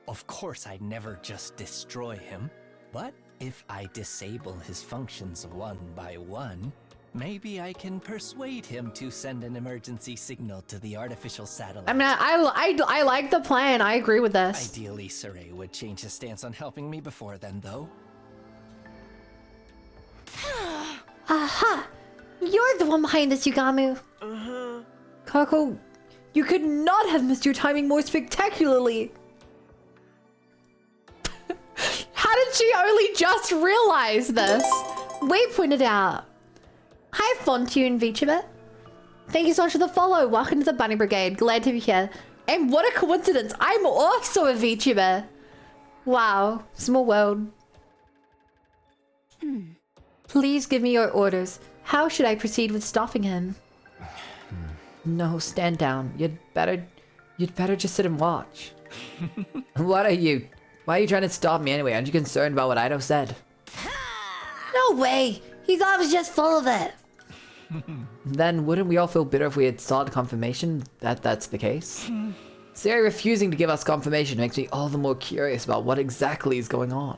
Of course I'd never just destroy him, but if I disable his functions one by one, maybe I can persuade him to send an emergency signal to the artificial satellite. I mean, I like the plan. I agree with this. Ideally, Saray would change his stance on helping me before then, though. Aha! You're the one behind this, Yugamu. Kako, you could not have missed your timing more spectacularly. How did she only just realize this? We pointed out. Hi, Fontune VTuber. Thank you so much for the follow. Welcome to the Bunny Brigade. Glad to be here. And what a coincidence. I'm also a VTuber. Wow. Small world. Please give me your orders. How should I proceed with stopping him? No, stand down. You'd better just sit and watch. What are you? Why are you trying to stop me anyway? Aren't you concerned about what Ido said? No way! He's obviously just full of it. Then wouldn't we all feel bitter if we had sought confirmation that that's the case? Siri refusing to give us confirmation makes me all the more curious about what exactly is going on.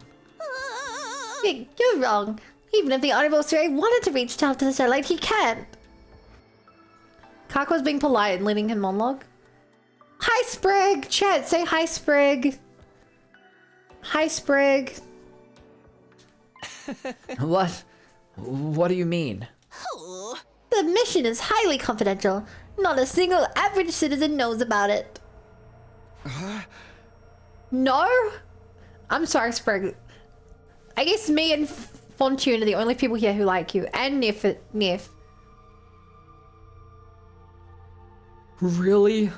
You're wrong. Even if the Honorable Siri wanted to reach out to the satellite, he can't. Kako's being polite and letting him monologue. Hi, Sprig. Chat, say hi, Sprig. Hi, Sprig. What? What do you mean? The mission is highly confidential. Not a single average citizen knows about it. No? I'm sorry, Sprig. I guess me and Fontune are the only people here who like you. And Neff. Really?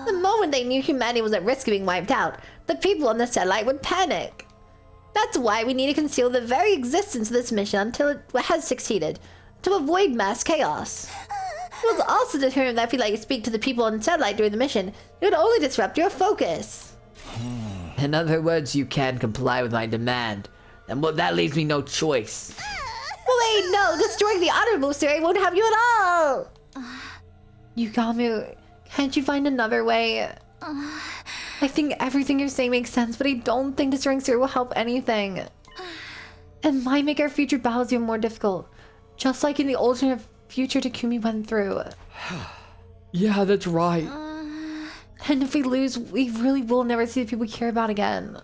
The moment they knew humanity was at risk of being wiped out, the people on the satellite would panic. That's why we need to conceal the very existence of this mission until it has succeeded, to avoid mass chaos. It was also determined that if you let you speak to the people on the satellite during the mission, it would only disrupt your focus. In other words, you can comply with my demand. And well, that leaves me no choice. Wait, no, destroying the uttermost area won't help you at all! Yugamu, can't you find another way? I think everything you're saying makes sense, but I don't think destroying Siri will help anything. It might make our future battles even more difficult. Just like in the alternate future Takumi went through. Yeah, that's right. And if we lose, we really will never see the people we care about again.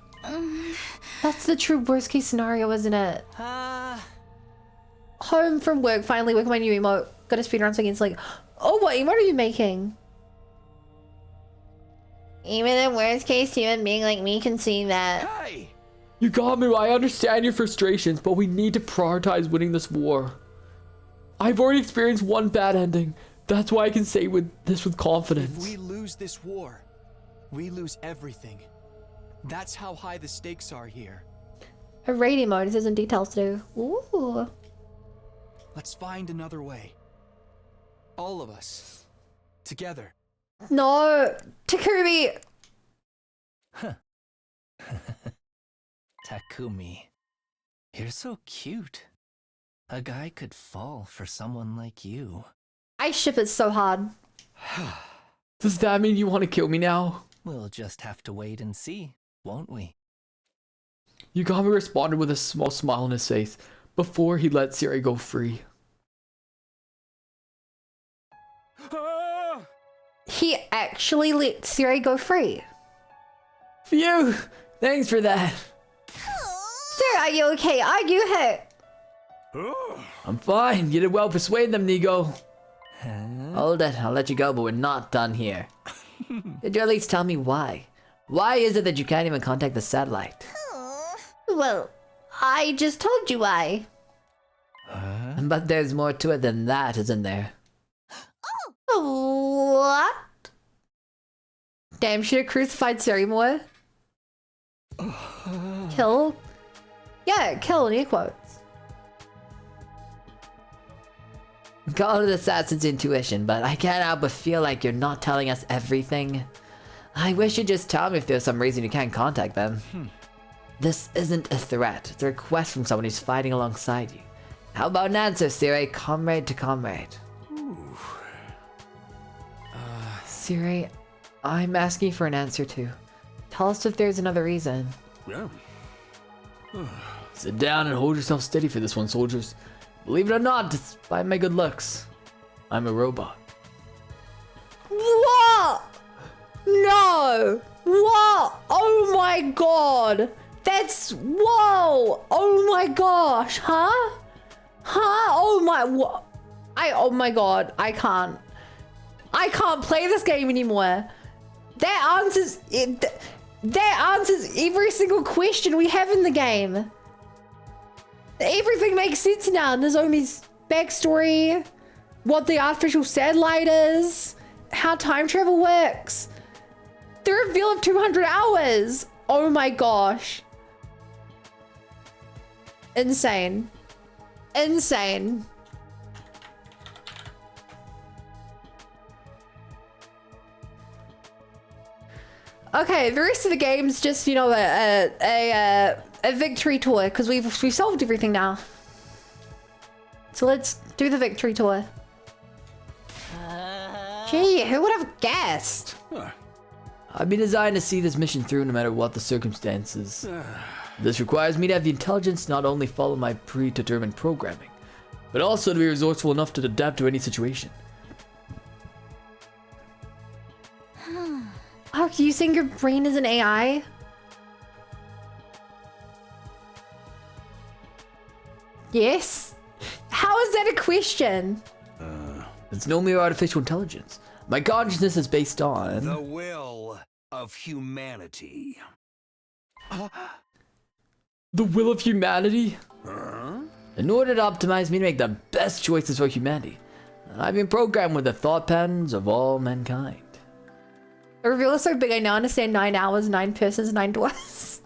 That's the true worst case scenario, isn't it? Home from work, finally working my new emote. Got a speedrun so it's like, oh, what emote are you making? Even the worst case human being like me can see that. Hey! Yugamu, I understand your frustrations, but we need to prioritize winning this war. I've already experienced one bad ending. That's why I can say this with confidence. If we lose this war, we lose everything. That's how high the stakes are here. A raid emote, there's some details to do. Ooh. Let's find another way. All of us. Together. No! Takumi! Takumi, you're so cute. A guy could fall for someone like you. I ship it so hard. Does that mean you want to kill me now? We'll just have to wait and see, won't we? Yugami responded with a small smile on his face before he let Siri go free. He actually let Siri go free. Phew! Thanks for that. Sir, are you okay? Are you hurt? I'm fine. You did well persuading them, Nigo. Hold it. I'll let you go, but we're not done here. Could you at least tell me why? Why is it that you can't even contact the satellite? Well, I just told you why. But there's more to it than that, isn't there? What? Damn, should have crucified Siri more. Kill? Yeah, kill in air quotes. Call it assassin's intuition, but I can't help but feel like you're not telling us everything. I wish you'd just tell me if there's some reason you can't contact them. This isn't a threat. It's a request from someone who's fighting alongside you. How about an answer, Siri? Comrade to comrade. Siri, I'm asking for an answer too. Tell us if there's another reason. Yeah. Sit down and hold yourself steady for this one, soldiers. Believe it or not, despite my good looks, I'm a robot. What? No! What? Oh my god! That's... Whoa! Oh my gosh! Huh? Huh? Oh my... What? Oh my god. I can't play this game anymore. That answers... That answers every single question we have in the game. Everything makes sense now. Nozomi's backstory, what the artificial satellite is, how time travel works, the reveal of 200 hours. Oh my gosh. Insane. Insane. Okay, the rest of the game's just, you know, a victory tour, because we've solved everything now. So let's do the victory tour. Gee, who would have guessed? I've been designed to see this mission through no matter what the circumstances. This requires me to have the intelligence to not only follow my predetermined programming, but also to be resourceful enough to adapt to any situation. Are you saying your brain is an AI? Yes? How is that a question? It's no mere artificial intelligence. My consciousness is based on... the will of humanity. The will of humanity? In order to optimize me to make the best choices for humanity, I've been programmed with the thought patterns of all mankind. The reveal is so big I now understand 9 hours, 9 persons, 9 dwarfs.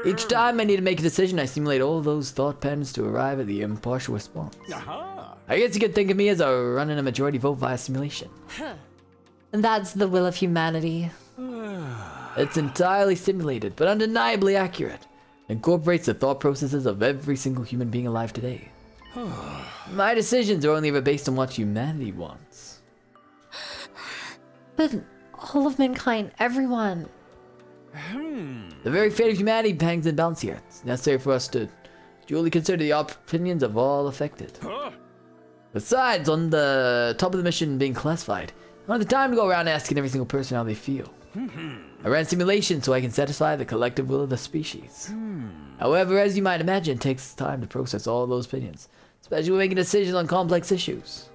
Each time I need to make a decision, I simulate all those thought patterns to arrive at the impartial response. I guess you could think of me as a running a majority vote via simulation. And that's the will of humanity. It's entirely simulated, but undeniably accurate. Incorporates the thought processes of every single human being alive today. My decisions are only ever based on what humanity wants. But all of mankind, everyone. The very fate of humanity hangs in balance here. It's necessary for us to duly consider the opinions of all affected. Besides, on the top of the mission being classified, I don't have the time to go around asking every single person how they feel. I ran simulations so I can satisfy the collective will of the species. However, as you might imagine, it takes time to process all those opinions, especially when making decisions on complex issues.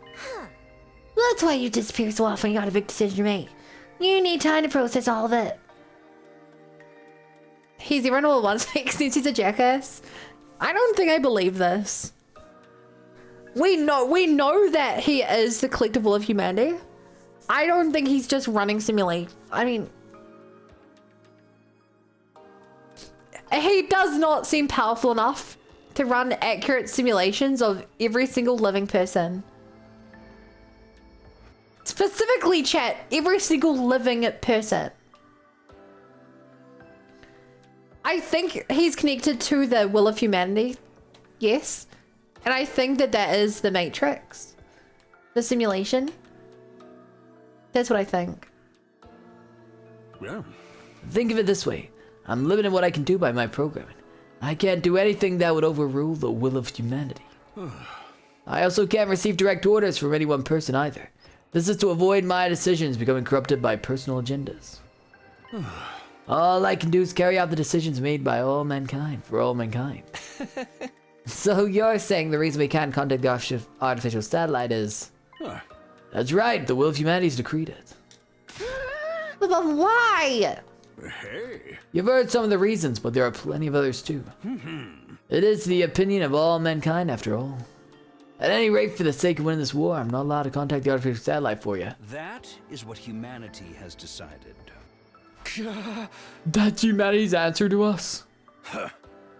That's why you disappear so often. You got a big decision to make. You need time to process all of it. He's everyone all at once since he's a jackass. I don't think I believe this. We know that he is the collective will of humanity. I don't think he's just running simulate. I mean, he does not seem powerful enough to run accurate simulations of every single living person. Specifically, chat, every single living person. I think he's connected to the will of humanity. Yes. And I think that that is the Matrix. The simulation. That's what I think. Yeah. Think of it this way. I'm limited in what I can do by my programming. I can't do anything that would overrule the will of humanity. I also can't receive direct orders from any one person either. This is to avoid my decisions becoming corrupted by personal agendas. All I can do is carry out the decisions made by all mankind, for all mankind. So you're saying the reason we can't contact the artificial satellite is... That's right, the will of humanity's decreed it. But why? Hey. You've heard some of the reasons, but there are plenty of others too. It is the opinion of all mankind, after all. At any rate, for the sake of winning this war, I'm not allowed to contact the artificial satellite for you. That is what humanity has decided. That's humanity's answer to us?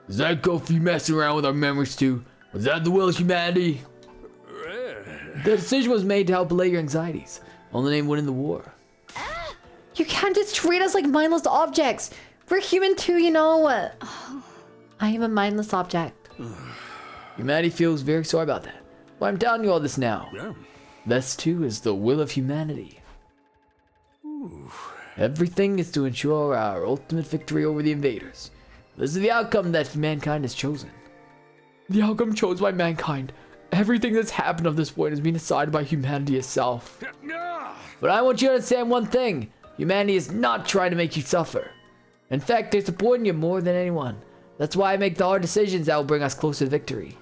Is that Goofy messing around with our memories too? Was that the will of humanity? The decision was made to help allay your anxieties. Only name winning the war. You can't just treat us like mindless objects. We're human too, you know. I am a mindless object. Humanity feels very sorry about that. Well, I'm telling you all this now. This too is the will of humanity. Everything is to ensure our ultimate victory over the invaders. This is the outcome that mankind has chosen. The outcome chosen by mankind. Everything that's happened up this point has been decided by humanity itself. But I want you to understand one thing. Humanity is not trying to make you suffer. In fact, they're supporting you more than anyone. That's why I make the hard decisions that will bring us closer to victory.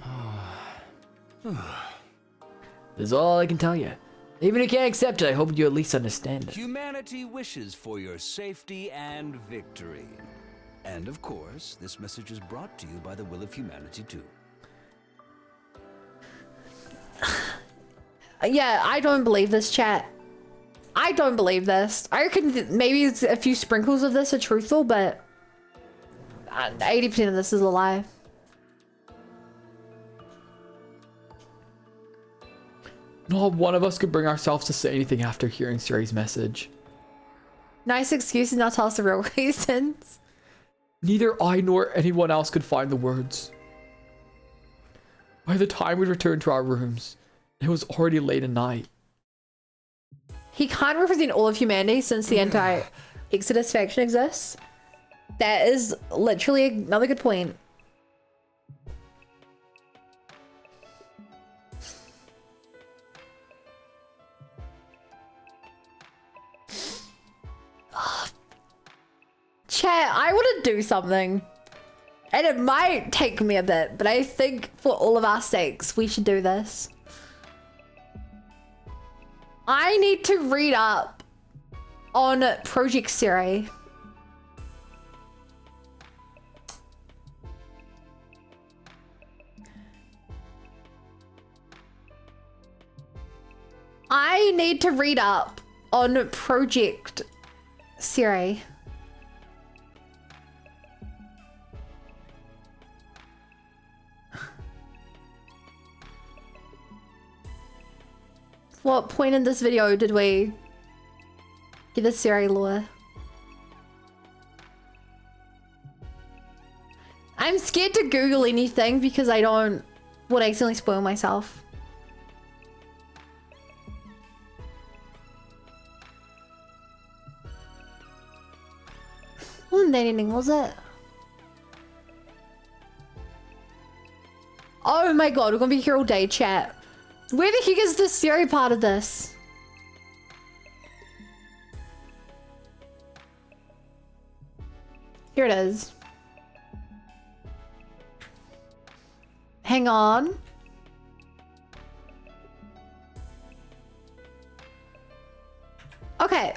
That's all I can tell you. Even if you can't accept it, I hope you at least understand it. Humanity wishes for your safety and victory. And of course, this message is brought to you by the will of humanity too. Yeah, I don't believe this, chat. I don't believe this. I reckon maybe a few sprinkles of this are truthful, but 80% of this is a lie. Not one of us could bring ourselves to say anything after hearing Siri's message. Nice excuses, not tell us the real reasons. Neither I nor anyone else could find the words. By the time we returned to our rooms, it was already late at night. He can't represent all of humanity since the anti-Exodus faction exists. That is literally another good point. Chat, I want to do something. And it might take me a bit, but I think for all of our sakes, we should do this. I need to read up on Project Siri. I need to read up on Project Siri. What point in this video did we get the Siri lore? scared to Google anything because I don't would accidentally spoil myself. Wasn't that ending, was it? Oh my god, we're gonna be here all day, chat. Where the heck is the Siri part of this? Here it is. Hang on. Okay.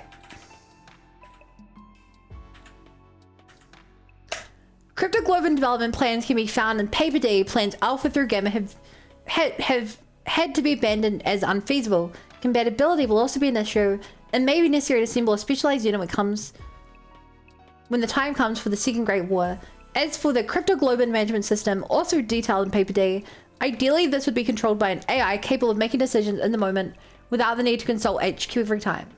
Cryptoglobe development plans can be found in Paper D. Plans Alpha through Gamma have had to be abandoned as unfeasible. Compatibility will also be an issue and may be necessary to assemble a specialized unit when the time comes for the Second Great War. As for the Cryptoglobe management system, also detailed in Paper D, ideally this would be controlled by an AI capable of making decisions in the moment without the need to consult HQ every time.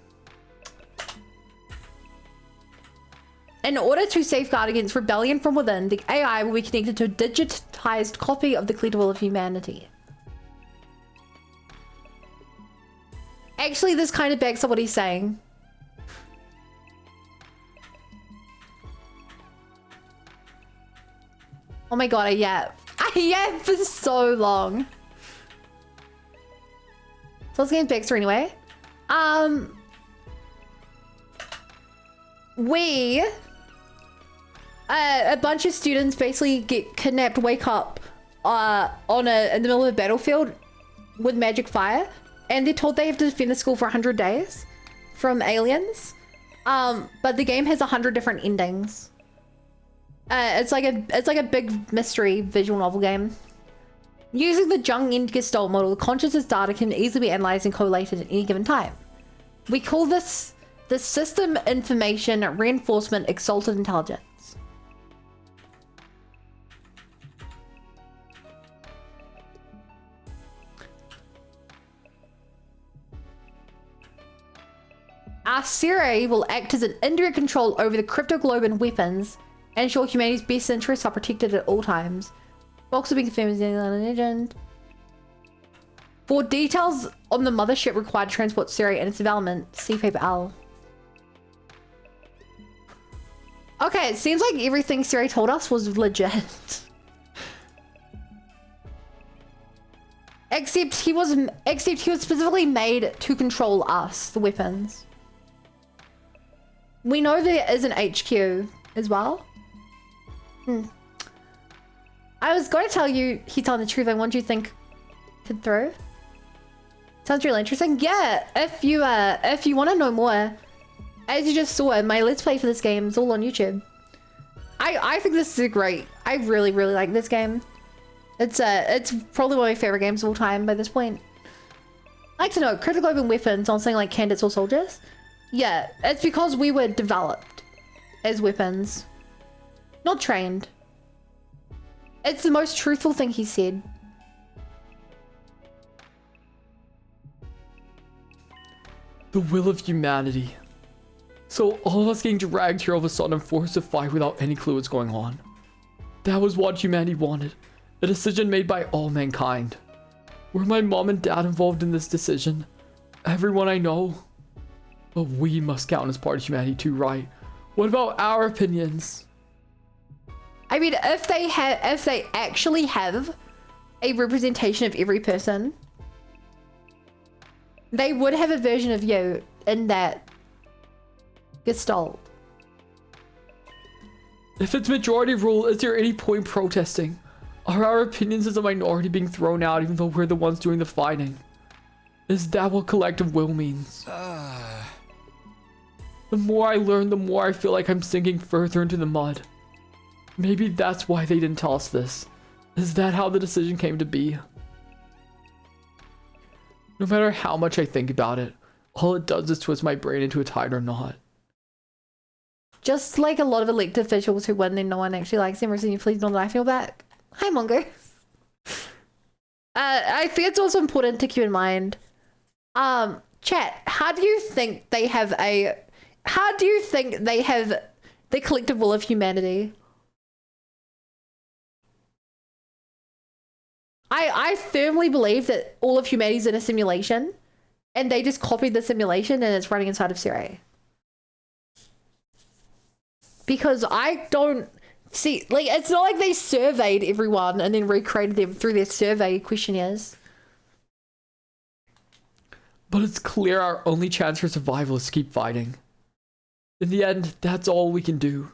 In order to safeguard against rebellion from within, the AI will be connected to a digitized copy of the collective will of humanity. Actually, this kind of backs up what he's saying. Oh my god, I yapped for so long. So let's get into Baxter anyway. A bunch of students basically get kidnapped, wake up in the middle of a battlefield with magic fire, and they're told they have to defend the school for 100 days from aliens. But the game has 100 different endings. It's like a big mystery visual novel game. Using the Jung-End Gestalt model, the consciousness data can easily be analyzed and collated at any given time. We call this the System Information Reinforcement Exalted Intelligence. Our Siri will act as an indirect control over the Cryptoglobe weapons and ensure humanity's best interests are protected at all times. Box will be confirmed as the legend. For details on the mothership required to transport Siri and its development, see Paper L. Okay, it seems like everything Siri told us was legit. Except he was specifically made to control us, the weapons. We know there is an HQ as well. I was going to tell you he's telling the truth. I want you to think it through. Sounds really interesting. Yeah, if you want to know more, as you just saw, my Let's Play for this game is all on YouTube. I think this is great. I really, really like this game. It's probably one of my favorite games of all time by this point. I'd like to know, Cryptoglobe weapons on something like candidates or soldiers? Yeah, it's because we were developed as weapons. Not trained. It's the most truthful thing he said. The will of humanity. So all of us getting dragged here all of a sudden and forced to fight without any clue what's going on. That was what humanity wanted. A decision made by all mankind. Were my mom and dad involved in this decision? Everyone I know? But we must count as part of humanity too, right? What about our opinions? I mean, if they actually have a representation of every person, they would have a version of you in that Gestalt. If it's majority rule, is there any point protesting? Are our opinions as a minority being thrown out even though we're the ones doing the fighting? Is that what collective will means? The more I learn, the more I feel like I'm sinking further into the mud. Maybe that's why they didn't tell us this. Is that how the decision came to be? No matter how much I think about it, all it does is twist my brain into a tighter knot. Just like a lot of elected officials who win and no one actually likes them, or you please know that I feel back. Hi, Mongo. I think it's also important to keep in mind. Chat, how do you think they have the collective will of humanity? I firmly believe that all of humanity's in a simulation, and they just copied the simulation and it's running inside of Siri. Because I don't see, like, it's not like they surveyed everyone and then recreated them through their survey questionnaires. But it's clear our only chance for survival is to keep fighting. In the end, that's all we can do.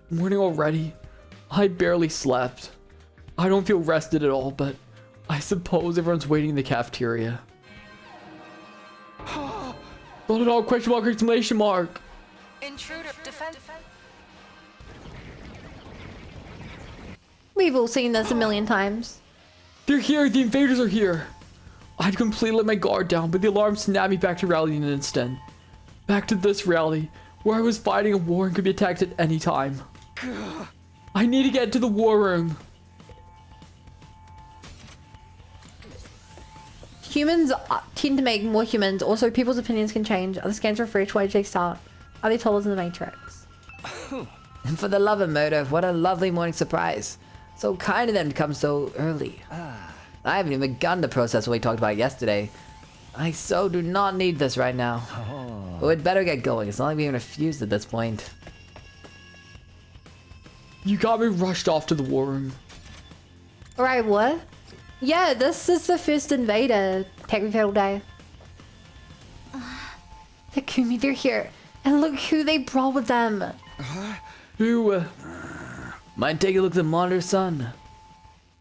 Morning already? I barely slept. I don't feel rested at all, but I suppose everyone's waiting in the cafeteria. Not at all, question mark, exclamation mark. Intruder, defend. We've all seen this a million times. They're here, the invaders are here. I'd completely let my guard down, but the alarm snapped me back to reality in an instant. Back to this reality, where I was fighting a war and could be attacked at any time. I need to get to the war room. Humans tend to make more humans. Also, people's opinions can change. Are the scans refreshed? Why did they start? Are they told us in the Matrix? And for the love of murder, what a lovely morning surprise. So kind of them to come so early. I haven't even begun to process what we talked about yesterday. I so do not need this right now. But we'd better get going. It's not like being refused at this point. You got me rushed off to the war room. Alright, what? Yeah, this is the first invader attack we've had all day. Takumi, they're here. And look who they brought with them. Who? Mind taking a look at the monitor, son?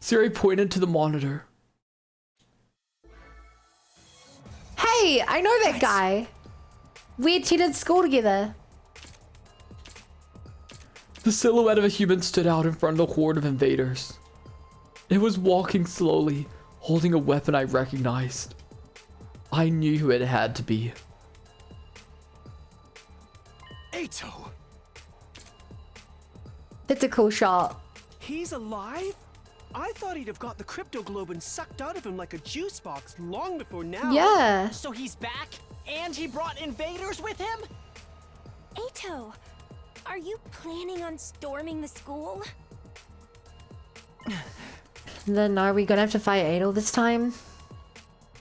Siri pointed to the monitor. Hey, I know that guy. We attended school together. The silhouette of a human stood out in front of the horde of invaders. It was walking slowly, holding a weapon I recognized. I knew who it had to be. Eito! That's a cool shot. He's alive? I thought he'd have got the crypto globe and sucked out of him like a juice box long before now. Yeah. So he's back? And he brought invaders with him? Eito, are you planning on storming the school? Then are we gonna have to fight Adol this time?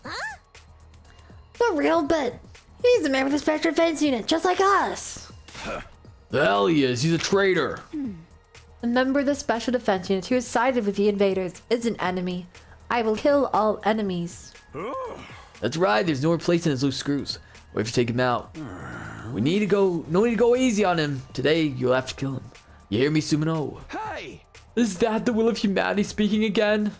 Huh? For real, but he's a member of the Special Defense Unit, just like us. The hell he is, he's a traitor. A member of the Special Defense Unit who is sided with the invaders is an enemy. I will kill all enemies. That's right, there's no replacing his loose screws. We have to take him out. No need to go easy on him. Today, you'll have to kill him. You hear me, Sumino? Hey! Is that the will of humanity speaking again?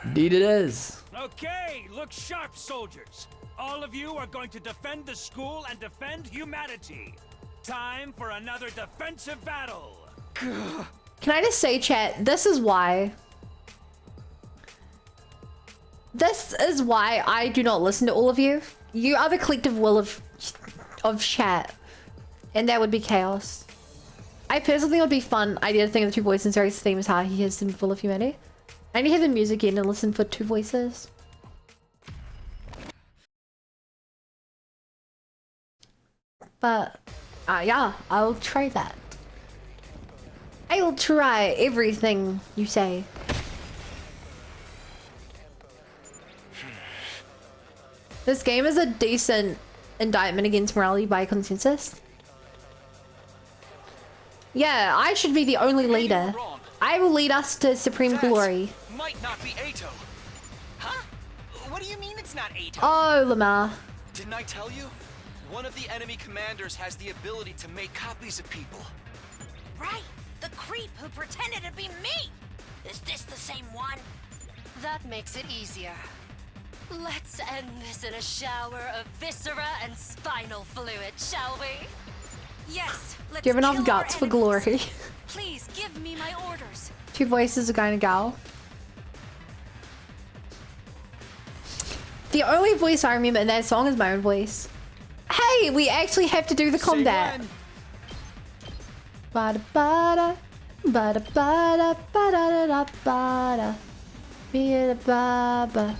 Indeed it is. Okay, look sharp, soldiers. All of you are going to defend the school and defend humanity. Time for another defensive battle. Can I just say, chat, this is why I do not listen to all of you. You are the collective will of chat. And that would be chaos. I personally think it would be fun idea to think of the two voices. Siri's theme is how he is in Full of Humanity. I need to hear the music in and listen for two voices. But, yeah, I'll try that. I will try everything you say. This game is a decent indictment against morality by consensus. Yeah, I should be the only leader. I will lead us to supreme glory. Might not be Eito. Huh? What do you mean it's not Eito? Oh, Lamar. Didn't I tell you? One of the enemy commanders has the ability to make copies of people. Right, the creep who pretended to be me. Is this the same one? That makes it easier. Let's end this in a shower of viscera and spinal fluid, shall we? Yes, let's Do you have enough kill guts our for glory? Please give me my orders. Two voices, a guy and a gal. The only voice I remember in that song is my own voice. Hey, we actually have to do the combat. Bada bada. Ba da ba da ba da da ba da. Be da ba ba.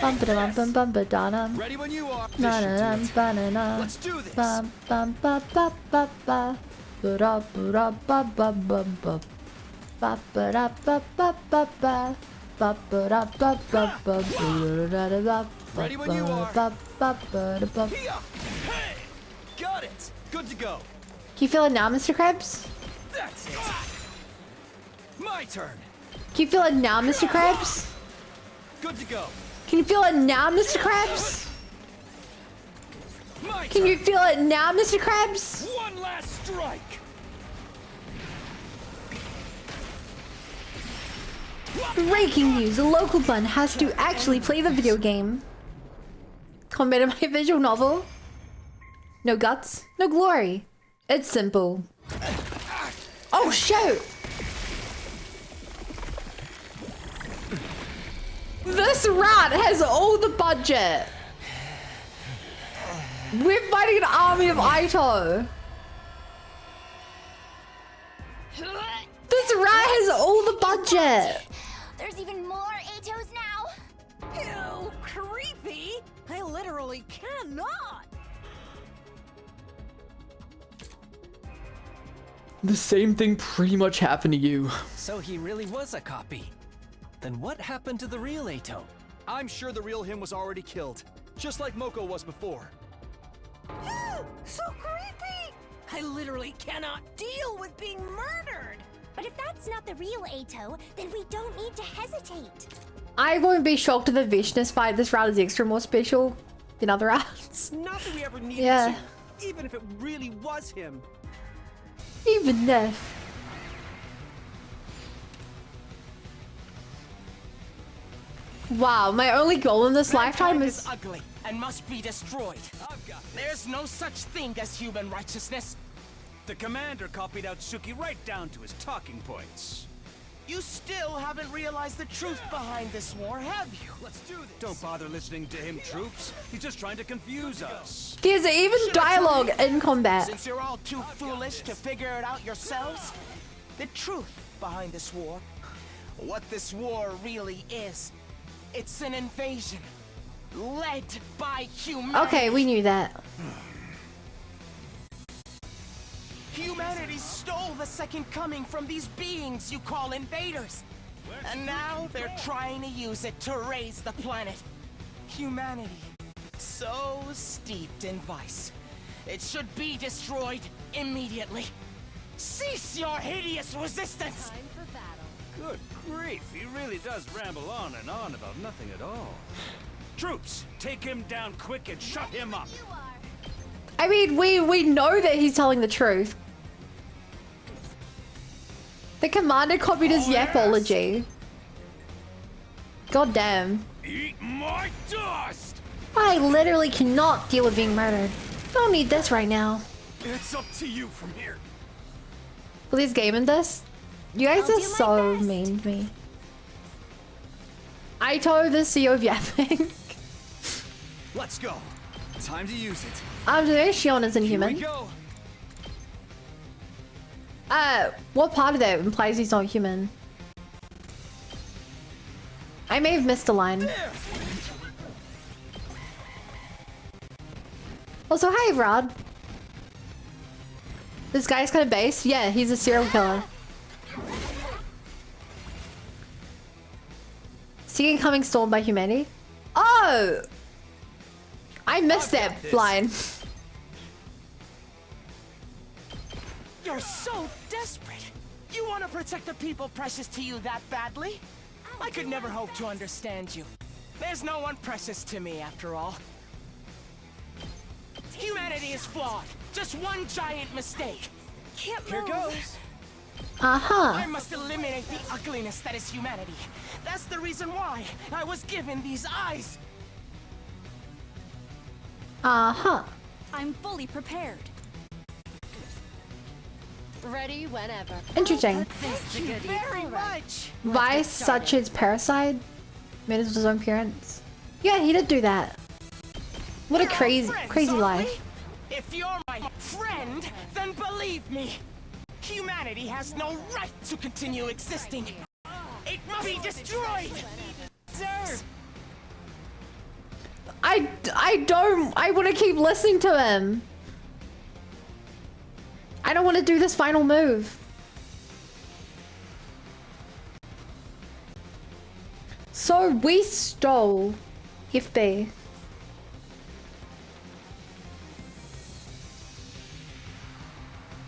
Bum ba da bum bum ba da dum. Ready when you are. Na na na ba na na. Let's do this. Bum bum ba ba ba ba. Ba da ba ba ba ba ba. Ba ba da ba ba ba ba. Ba ba da ba ba ba ba. Ready when you are. Ba ba ba da ba. Hey! Got it! Good to go. Can you feel it now, Mr. Krabs? That's it. My turn. Can you feel it now, Mr. Krabs? Good to go. Can you feel it now, Mr. Krabs? My Can you feel it now, Mr. Krabs? One last strike. Breaking news, a local bun has to actually play the video game. Comment on my visual novel. No guts, no glory. It's simple. Oh shoot! This rat has all the budget. We're fighting an army of Aito. This rat has all the budget. There's even more Atos now. Ew, creepy. I literally cannot. The same thing pretty much happened to you. So he really was a copy. Then what happened to the real Ato? I'm sure the real him was already killed, just like Moko was before. Ew, so creepy. I literally cannot deal with being murdered. But if that's not the real Ato, then we don't need to hesitate. I won't be shocked if the Vishnus fight this route is extra more special than other routes. Not that we ever needed Yeah. to, even if it really was him. Even if. Wow, my only goal in this lifetime is ugly and must be destroyed. There's no such thing as human righteousness. The commander copied out Suki right down to his talking points. You still haven't realized the truth behind this war, have you? Let's do this. Don't bother listening to him, troops. He's just trying to confuse us. there's even dialogue in combat. Since you're all too foolish to figure it out yourselves, the truth behind this war, what this war really is, it's an invasion led by humanity. Okay, we knew that. Humanity stole the second coming from these beings you call invaders. And now they're trying to use it to raise the planet. Humanity, so steeped in vice. It should be destroyed immediately. Cease your hideous resistance! Good grief, he really does ramble on and on about nothing at all. Troops, take him down quick and shut him up. I mean, we know that he's telling the truth. The commander copied his yapology. God damn. Eat my dust! I literally cannot deal with being murdered. Don't need this right now. It's up to you from here. Please game in this. You guys are so mean to me. Aito, the CEO of yapping. Let's go. Time to use it. Today Shion isn't human. Here we go. What part of that implies he's not human? I may have missed a line. Also, hi, Rod. This guy's kind of based. Yeah, he's a serial killer. Seeing coming stolen by humanity? Oh! I missed that line. You're so desperate. You want to protect the people precious to you that badly? I could never hope to understand you. There's no one precious to me after all. Humanity is flawed. Just one giant mistake. Can't Here move. goes. Uh-huh. I must eliminate the ugliness that is humanity. That's the reason why I was given these eyes. Uh-huh. I'm fully prepared. Ready whenever. Interesting. Thank you very much. Vice, such as Parasite, made his own appearance. Yeah, he did do that. What a crazy Aren't life. we? If you're my friend, then believe me. Humanity has no right to continue existing. It must be destroyed. Sir. I want to keep listening to him. I don't want to do this final move. So we stole FB.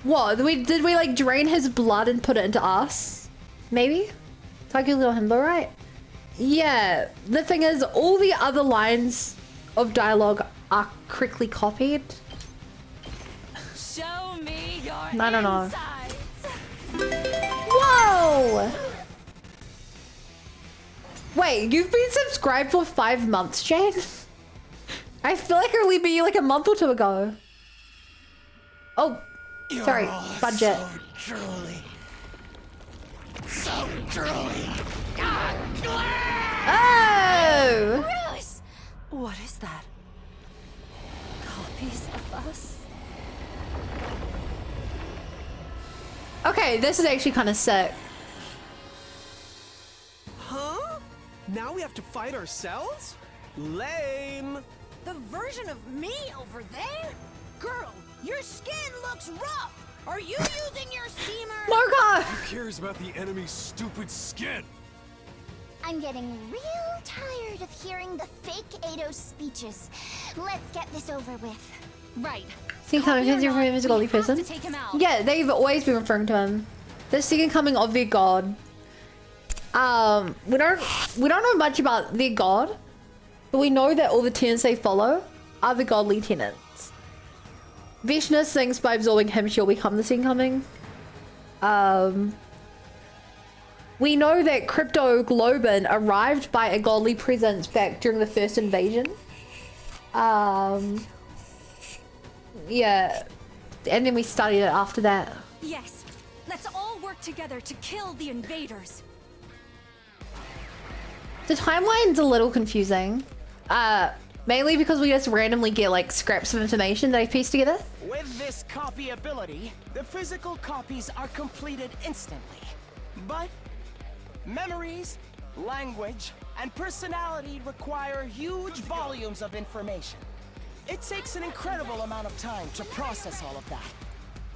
What? Did we like drain his blood and put it into us? Maybe? Taki Little Himbo, right? Yeah. The thing is, all the other lines of dialogue are quickly copied. Show me your I don't know. insides. Whoa! Wait, you've been subscribed for 5 months, Jane? I feel like it only be like a month or two ago. Oh, sorry, budget. So truly. Oh! Bruce! What is that? Copies of us? Okay, this is actually kind of sick. Huh? Now we have to fight ourselves? Lame. The version of me over there? Girl, your skin looks rough. Are you using your steamer? Marka! Who cares about the enemy's stupid skin? I'm getting real tired of hearing the fake Eidos speeches. Let's get this over with. Right. Second coming because you're from him as a godly person. Yeah, they've always been referring to him. The second coming of their god. We don't know much about their god, but we know that all the tenets they follow are the godly tenets. Vishnu thinks by absorbing him she'll become the second coming. We know that Crypto Globin arrived by a godly presence back during the first invasion. Yeah, and then we studied it after that. Yes. Let's all work together to kill the invaders. The timeline's a little confusing. Mainly because we just randomly get like scraps of information that I pieced together. With this copy ability, the physical copies are completed instantly. But memories, language, and personality require huge volumes of information. It takes an incredible amount of time to process all of that.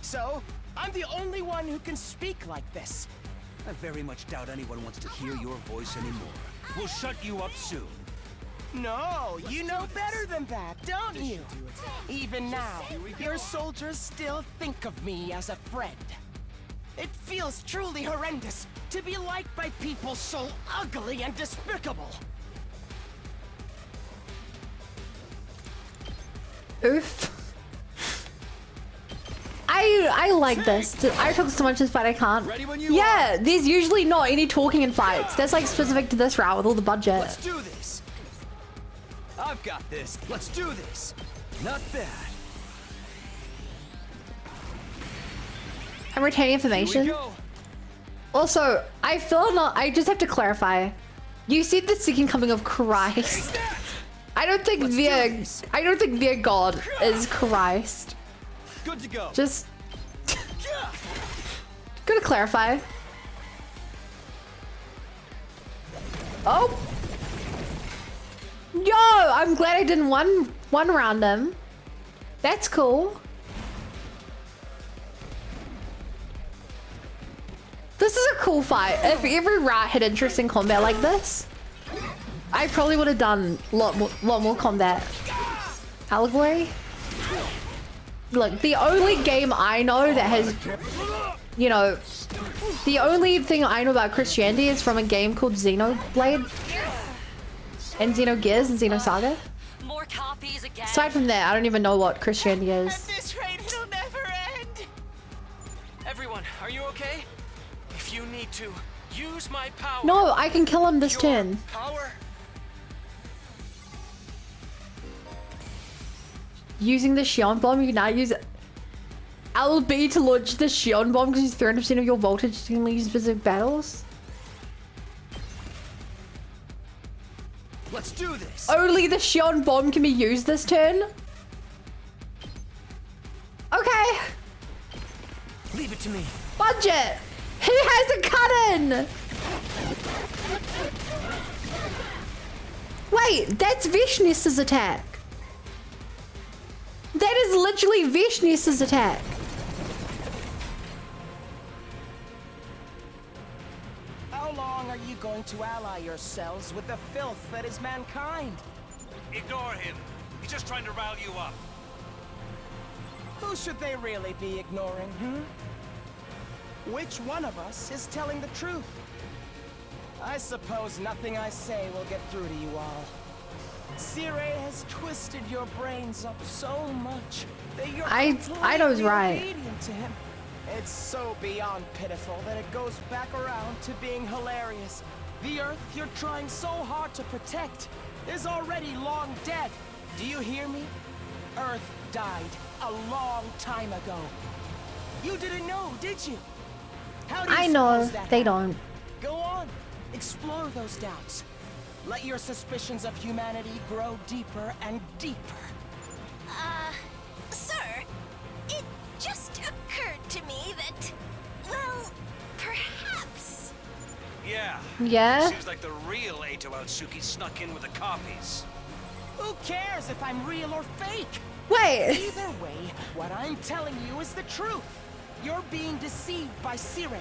So, I'm the only one who can speak like this. I very much doubt anyone wants to hear your voice anymore. We'll shut you up soon. No, you know better than that, don't you? Even now, your soldiers still think of me as a friend. It feels truly horrendous to be liked by people so ugly and despicable. Oof. I like this. I talk so much in this fight I can't. Yeah, there's usually not any talking in fights. That's like specific to this route with all the budget. Let's do this. I've got this. Let's do this. Not bad. I'm retaining information. Also, I just have to clarify. You said the second coming of Christ. I don't think their god is Christ. Good to go. Just gonna clarify. Oh. Yo, I'm glad I didn't one round him. That's cool. This is a cool fight. If every rat had interesting combat like this, I probably would have done a lot more combat. Allegory? Look, the only game I know that has, you know, the only thing I know about Christianity is from a game called Xenoblade and Xenogears and Xenosaga. More copies again. Aside from that, I don't even know what Christianity is. At this rate, it'll never end. Everyone, are you okay? If you need to, use my power. No, I can kill him this turn. Power. Using the Shion bomb, you can now use LB to launch the Shion bomb because it's 300% of your voltage to use specific battles. Let's do this. Only the Shion bomb can be used this turn. Okay. Leave it to me. Budget! He has a cut-in! Wait, that's Vishness's attack. That is literally Vishness's attack. How long are you going to ally yourselves with the filth that is mankind? Ignore him. He's just trying to rile you up. Who should they really be ignoring, Which one of us is telling the truth? I suppose nothing I say will get through to you all. Cirei has twisted your brains up so much that you're Ido's right. obedient to him. It's so beyond pitiful that it goes back around to being hilarious. The Earth you're trying so hard to protect is already long dead. Do you hear me? Earth died a long time ago. You didn't know, did you? How do you I know, suppose that they happened? don't. Go on, explore those doubts. Let your suspicions of humanity grow deeper and deeper. Sir, it just occurred to me that, well, perhaps. Yeah. Yeah? Seems like the real Eito Atsuki snuck in with the copies. Who cares if I'm real or fake? Wait. Either way, what I'm telling you is the truth. You're being deceived by Cirei.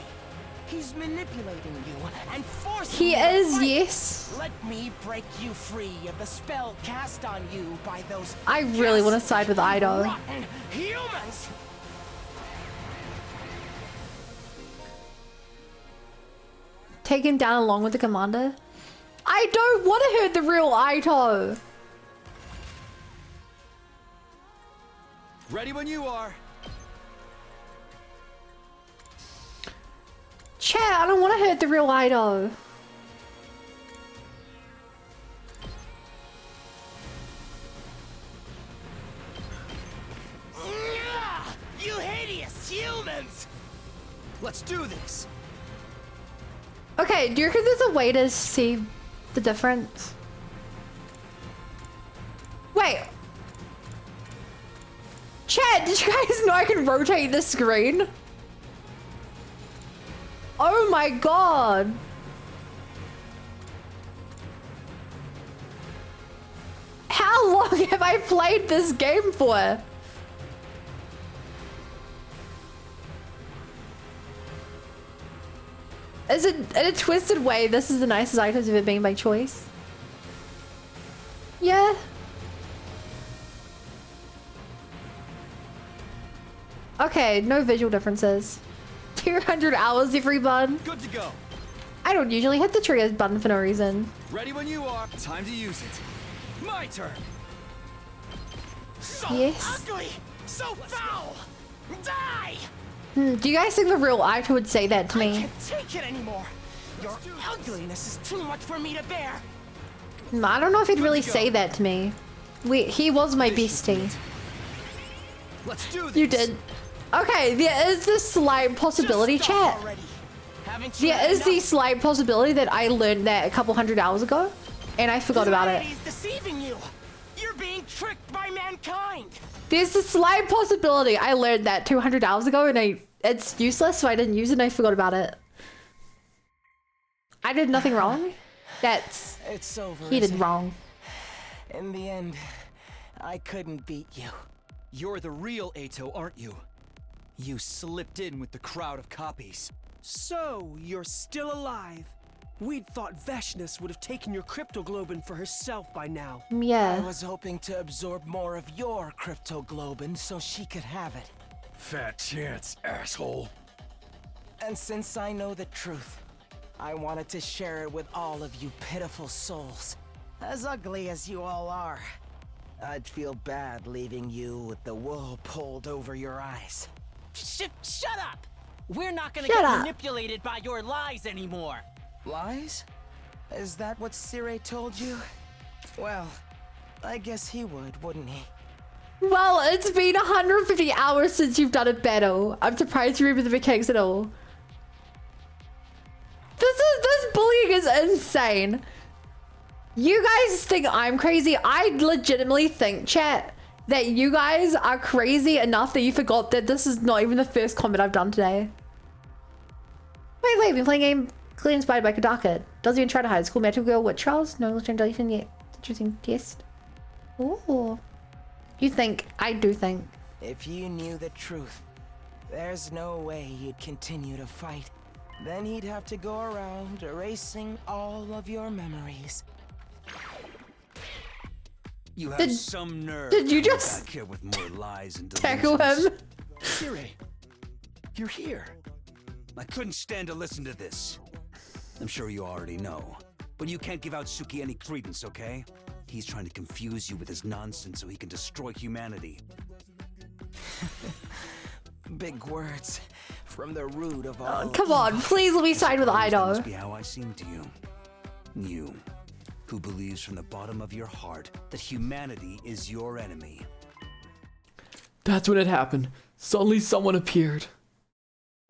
He's manipulating you and forcing He you to is, fight. yes. Let me break you free of the spell cast on you by those I really want to side with Ido. rotten humans. Take him down along with the commander. I don't want to hurt the real Ido. Ready when you are. Chat, I don't want to hurt the real Ido. You hideous humans! Let's do this. Okay, do you reckon there's a way to see the difference? Wait. Chat, did you guys know I can rotate the screen? Oh my god. How long have I played this game for? Is it in a twisted way? This is the nicest items ever been by choice. Yeah. Okay, no visual differences. 200 hours, everyone. Good to go. I don't usually hit the triggers button for no reason. Ready when you are. Time to use it. My turn. So Yes. ugly! So foul! Die! Do you guys think the real Ito would say that to I me? can't take it anymore. Your ugliness is too much for me to bear. I don't know if he'd really say that to me. He was my bestie. Let's do this. You did. Okay, there is this slight possibility, chat. There is the slight possibility that I learned that a couple 100 hours ago, and I forgot about it. Humanity's deceiving you. You're being tricked by mankind. There's a slight possibility I learned that 200 hours ago, and it's useless, so I didn't use it and I forgot about it. I did nothing wrong. It's over. He did isn't it? wrong. In the end, I couldn't beat you. You're the real Eito, aren't you? You slipped in with the crowd of copies. So, you're still alive. We'd thought Veshness would have taken your cryptoglobin for herself by now. Yeah. I was hoping to absorb more of your cryptoglobin so she could have it. Fat chance, asshole. And since I know the truth, I wanted to share it with all of you pitiful souls. As ugly as you all are, I'd feel bad leaving you with the wool pulled over your eyes. Shut up! We're not gonna Shut get up. manipulated by your lies anymore. Lies? Is that what Cirei told you? Well, I guess he would, wouldn't he? Well, it's been 150 hours since you've done a battle. I'm surprised you remember the mechanics at all. This bullying is insane. You guys think I'm crazy? I legitimately think, chat, that you guys are crazy enough that you forgot that this is not even the first combat I've done today. Wait, been playing a game clearly inspired by Kodaka. Doesn't even try to hide. School Magical Girl Witch Trials? No translation yet. Interesting test. Ooh. You think? I do think. If you knew the truth, there's no way he'd continue to fight. Then he'd have to go around erasing all of your memories. You have some nerve. Did you coming just back here with more lies and tackle delusions? him? Siri, you're here. I couldn't stand to listen to this. I'm sure you already know, but you can't give out Suki any credence, okay? He's trying to confuse you with his nonsense so he can destroy humanity. Big words from the root of all. Come on, please let me side with That Ido. must be how I seem to you. You, who believes from the bottom of your heart that humanity is your enemy. That's when it happened. Suddenly someone appeared.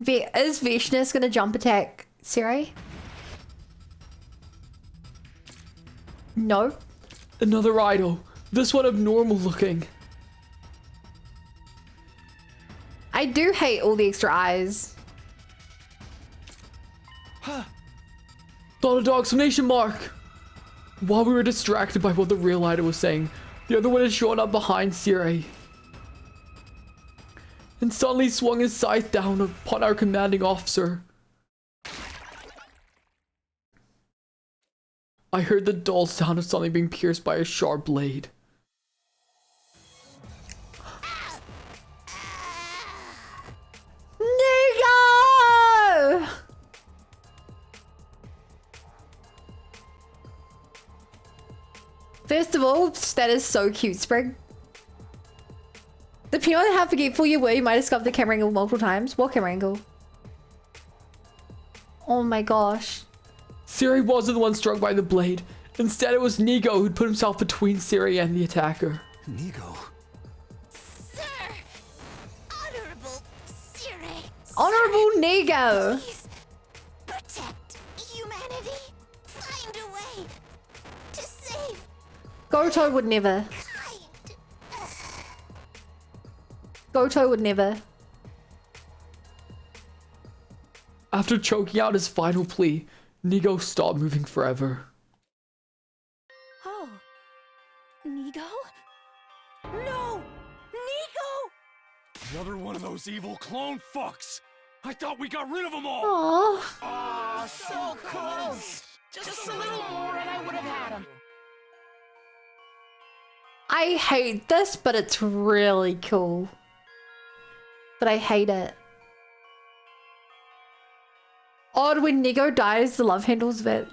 Is Vishnus gonna jump attack Siri? No. Another idol. This one abnormal looking. I do hate all the extra eyes. Thought a exclamation mark. While we were distracted by what the real idol was saying, the other one had shown up behind Siri. And suddenly swung his scythe down upon our commanding officer. I heard the dull sound of something being pierced by a sharp blade. Nigo! First of all, that is so cute, Sprig. Depending on how forgetful you were, you might have scuffed the camera angle multiple times. What camera angle? Oh my gosh. Siri wasn't the one struck by the blade. Instead, it was Nigo who'd put himself between Siri and the attacker. Nigo? Sir! Honorable Siri! Honorable Nigo! Please protect humanity. Find a way to save. Goto would never. Goto would never. After choking out his final plea, Nigo stopped moving forever. Oh. Nigo? No! Nigo! Another one of those evil clone fucks! I thought we got rid of them all! Aww. Oh, so close! Just a little more and I would have had him. I hate this, but it's really cool. But I hate it. Odd when Nigo dies, the love handles that.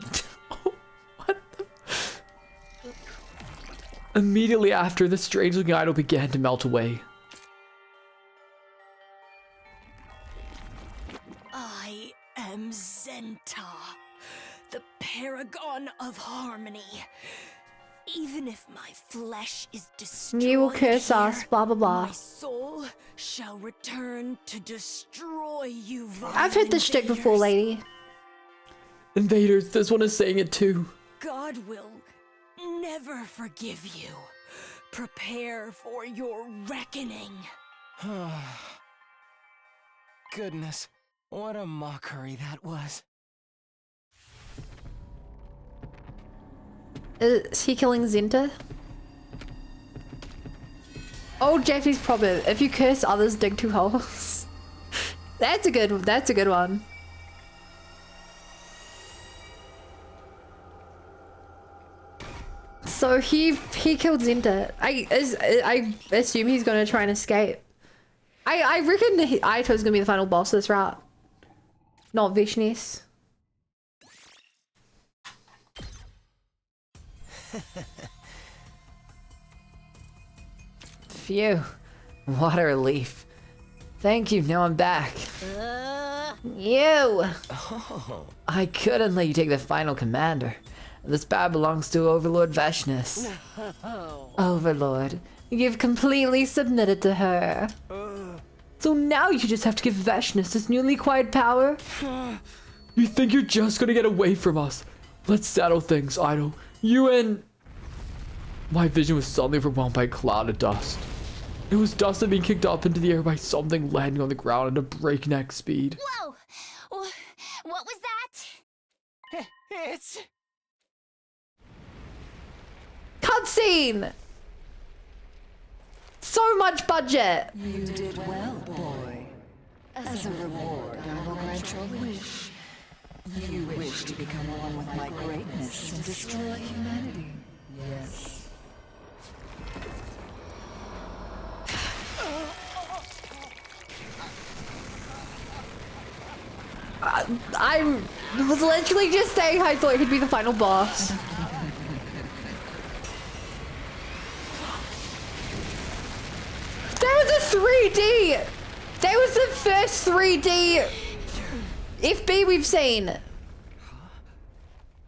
Immediately after, the strange-looking idol began to melt away. I am Zenta, the paragon of harmony. Even if my flesh is destroyed, You will curse us, blah blah blah. my soul shall return to destroy you. I've heard this shtick before, lady. Invaders, this one is saying it too. God will never forgive you. Prepare for your reckoning. Goodness, what a mockery that was. Is he killing Zenta? Old Japanese proverb: if you curse others, dig 2 holes. That's a good one. So he killed Zenta. I assume he's gonna try and escape. I reckon Aito's gonna be the final boss of this route, not Vishnus. Phew. What a relief. Thank you, now I'm back. You! Oh. I couldn't let you take the final commander. This power belongs to Overlord Veshnus. Overlord, you've completely submitted to her. So now you just have to give Veshnus this newly acquired power? You think you're just gonna get away from us? Let's settle things, Idol. You and... My vision was suddenly overwhelmed by a cloud of dust. It was dust that being kicked up into the air by something landing on the ground at a breakneck speed. Whoa! What was that? It's... Cutscene! So much budget! You did well, boy. As a reward, I will grant your wish. You wish to become one with my greatness and destroy humanity. Yes. I was literally just saying I thought he'd be the final boss. There was a 3D! That was the first 3D FB we've seen.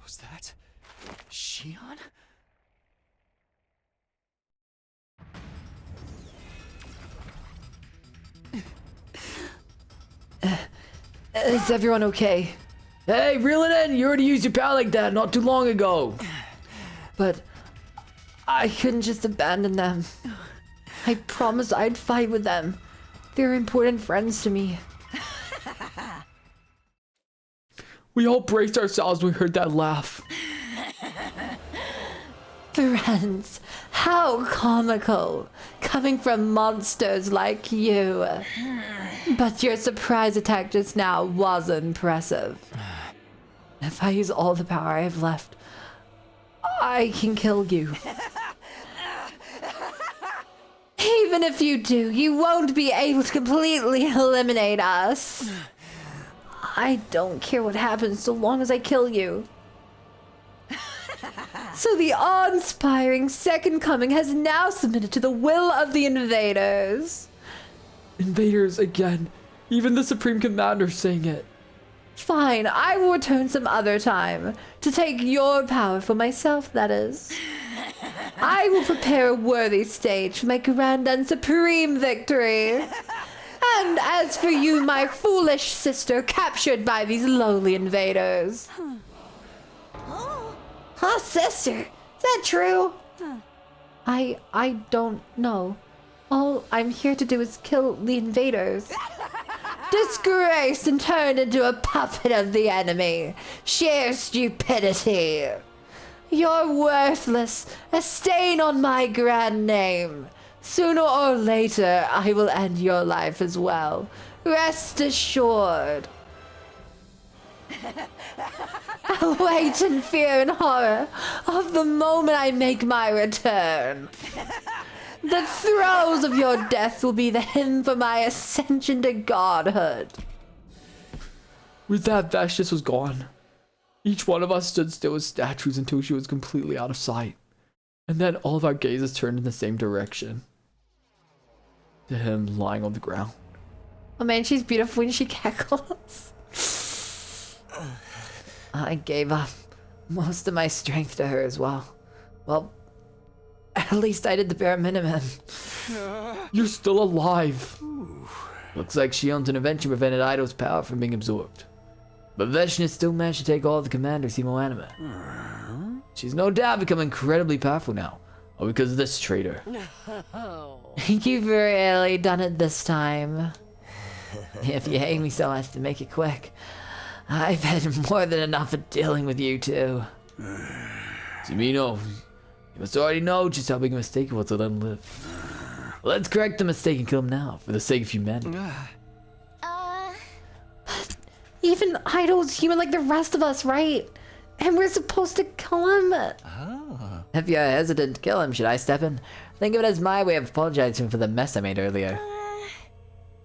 Was that Shion? Is everyone okay? Hey, reel it in! You already used your power like that not too long ago. But I couldn't just abandon them. I promised I'd fight with them. They're important friends to me. We all braced ourselves when we heard that laugh. Friends, how comical, coming from monsters like you. But your surprise attack just now was impressive. If I use all the power I have left, I can kill you. Even if you do, you won't be able to completely eliminate us. I don't care what happens so long as I kill you. So the awe-inspiring Second Coming has now submitted to the will of the invaders. Invaders again. Even the Supreme Commander saying it. Fine, I will return some other time. To take your power for myself, that is. I will prepare a worthy stage for my grand and supreme victory. And as for you, my foolish sister, captured by these lowly invaders. Huh, sister? Is that true? I don't know. All I'm here to do is kill the invaders. Disgraced and turned into a puppet of the enemy. Sheer stupidity. You're worthless, a stain on my grand name. Sooner or later, I will end your life as well. Rest assured. I'll wait in fear and horror of the moment I make my return. The throes of your death will be the hymn for my ascension to godhood. With that, Vashtis was gone. Each one of us stood still as statues until she was completely out of sight. And then all of our gazes turned in the same direction. To him lying on the ground. Oh man, she's beautiful when she cackles. I gave up most of my strength to her as well. Well, at least I did the bare minimum. You're still alive. Looks like Shion's intervention prevented Ido's power from being absorbed. But Vashnis still managed to take all of the commander's hemoanima. She's no doubt become incredibly powerful now. All because of this traitor. You've really done it this time. If you hate me so much, to make it quick, I've had more than enough of dealing with you two. Zimino, you must already know just how big a mistake it was to let him live. Let's correct the mistake and kill him now, for the sake of humanity. Even Idol's human like the rest of us, right? And we're supposed to kill him? If you're hesitant to kill him, should I step in? Think of it as my way of apologizing for the mess I made earlier.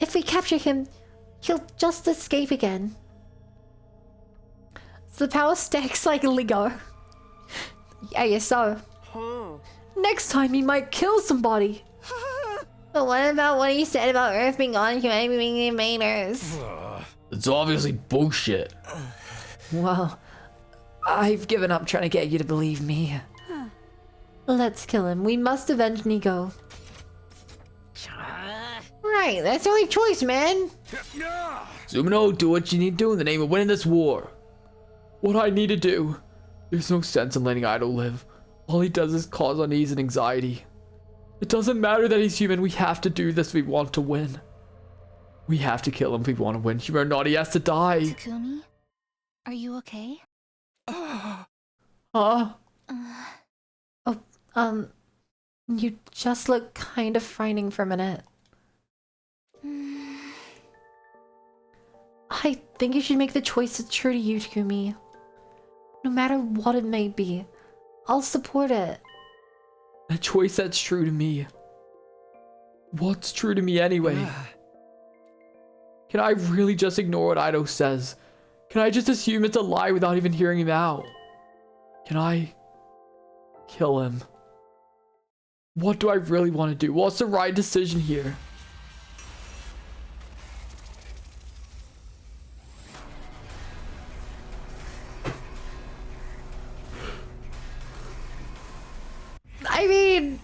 If we capture him, he'll just escape again. So the power stacks like Lego. Yeah, yes, so. Next time he might kill somebody. But what about what he said about Earth being on humanity being the invaders? It's obviously bullshit. Well, I've given up trying to get you to believe me. Let's kill him. We must avenge Nico. Right, that's the only choice, man. Zumino, do what you need to do in the name of winning this war. What I need to do. There's no sense in letting Idol live. All he does is cause unease and anxiety. It doesn't matter that he's human. We have to do this if we want to win. We have to kill him if we want to win. Human or not, he has to die. Takumi? Are you okay? Huh? You just look kind of frightening for a minute. I think you should make the choice that's true to you, Takumi. No matter what it may be, I'll support it. A choice that's true to me. What's true to me anyway? Can I really just ignore what Ido says? Can I just assume it's a lie without even hearing him out? Can I kill him? What do I really want to do? What's the right decision here? I mean,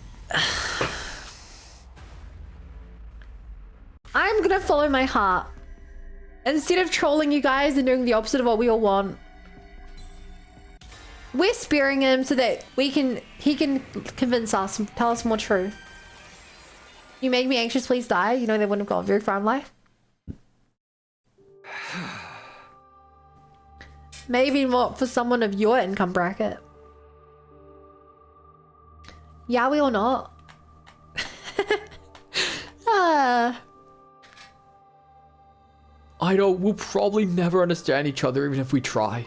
I'm gonna follow my heart. Instead of trolling you guys and doing the opposite of what we all want, we're sparing him so that he can convince us and tell us more truth. You make me anxious, please die. You know they wouldn't have gone very far in life. Maybe not for someone of your income bracket. Yeah, we or not. Ido, we'll probably never understand each other even if we try.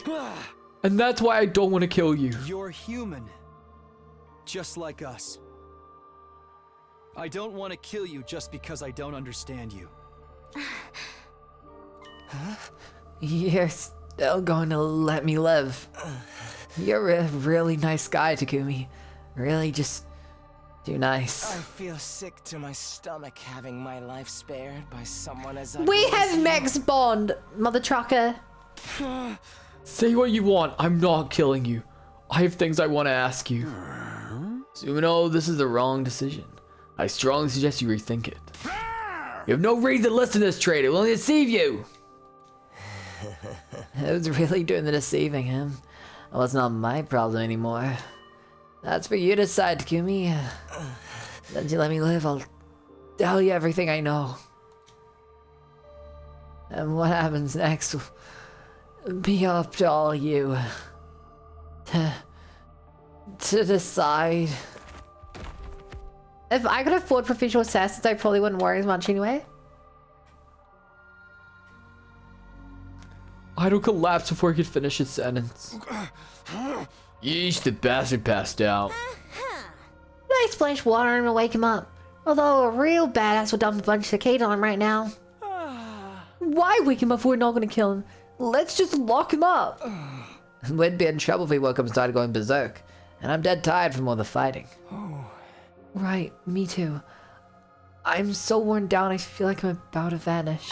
And that's why I don't want to kill you. You're human. Just like us. I don't want to kill you just because I don't understand you. Huh? You're still going to let me live. You're a really nice guy, Takumi. Really just too nice. I feel sick to my stomach having my life spared by someone as We have Max Bond, mother trucker. Say what you want, I'm not killing you. I have things I want to ask you. Sumino, this is the wrong decision. I strongly suggest you rethink it. You have no reason to listen to this traitor, will only deceive you. I was really doing the deceiving him. Well, it's not my problem anymore. That's for you to decide, Takumi. Let you let me live, I'll tell you everything I know. And what happens next will be up to all you. To decide. If I could afford professional assassins, I probably wouldn't worry as much anyway. Ido collapsed before he could finish his sentence. Yeesh, the bastard passed out. Nice splash water and wake him up. Although a real badass would dump a bunch of cicada on him right now. Why wake him up if we're not gonna kill him? Let's just lock him up. We'd be in trouble if we woke up and started going berserk. And I'm dead tired from all the fighting. Right, me too. I'm so worn down, I feel like I'm about to vanish.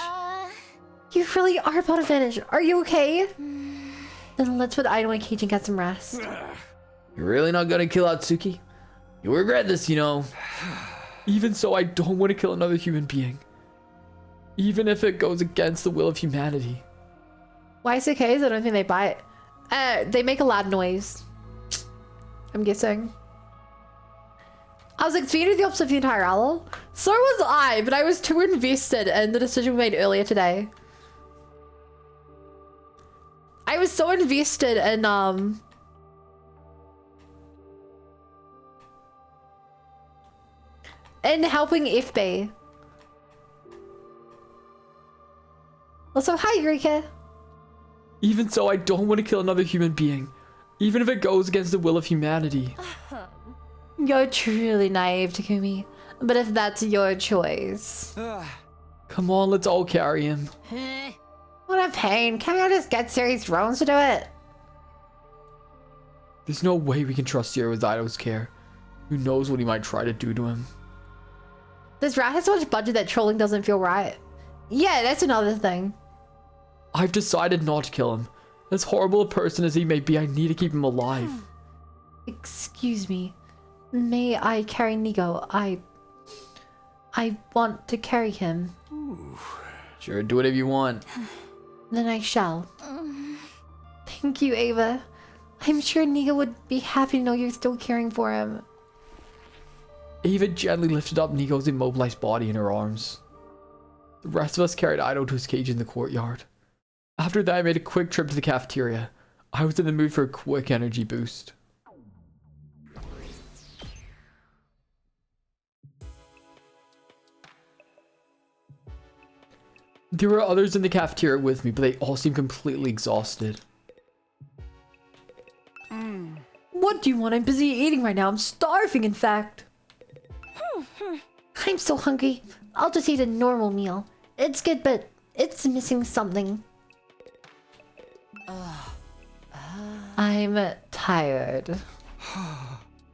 You really are about to vanish. Are you okay? Then let's put Ido in a cage and get some rest. You're really not gonna kill Atsuki? You'll regret this, you know. Even so, I don't want to kill another human being. Even if it goes against the will of humanity. Why cicadas? I don't think they bite. They make a loud noise. I'm guessing. I was expecting the opposite of the entire hour. So was I, but I was too invested in the decision we made earlier today. I was so invested in helping FB. Also, hi Eureka. Even so, I don't want to kill another human being. Even if it goes against the will of humanity. You're truly naive, Takumi. But if that's your choice. Come on, let's all carry him. What a pain. Can't we just get Serious drones to do it? There's no way we can trust Zero with Ido's care. Who knows what he might try to do to him. This rat has so much budget that trolling doesn't feel right. Yeah, that's another thing. I've decided not to kill him. As horrible a person as he may be, I need to keep him alive. Excuse me. May I carry Nigo? I want to carry him. Sure, do whatever you want. Then I shall. Thank you, Ava. I'm sure Nigo would be happy to know you're still caring for him. Ava gently lifted up Nigo's immobilized body in her arms. The rest of us carried Ido to his cage in the courtyard. After that, I made a quick trip to the cafeteria. I was in the mood for a quick energy boost. There were others in the cafeteria with me, but they all seemed completely exhausted. What do you want? I'm busy eating right now. I'm starving, in fact. I'm so hungry. I'll just eat a normal meal. It's good, but it's missing something. I'm tired.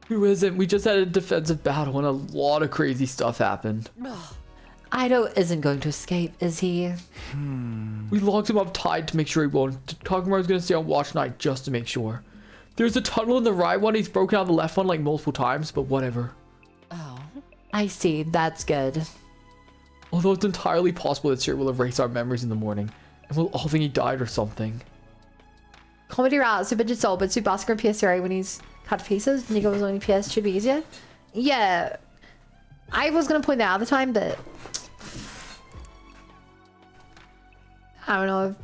Who isn't? We just had a defensive battle and a lot of crazy stuff happened. Aido isn't going to escape, is he? We locked him up tight to make sure he won't. Takamaru's gonna stay on watch tonight just to make sure. There's a tunnel in the right one. He's broken out the left one like multiple times, but whatever. Oh, I see. That's good. Although it's entirely possible that Siri will erase our memories in the morning, and we'll all think he died or something. Comedy route, Super Jitsu, but Tsubasa and PS3 when he's cut to pieces. Nico was only PS should be easier. Yeah. I was gonna point that out at the time, but I don't know.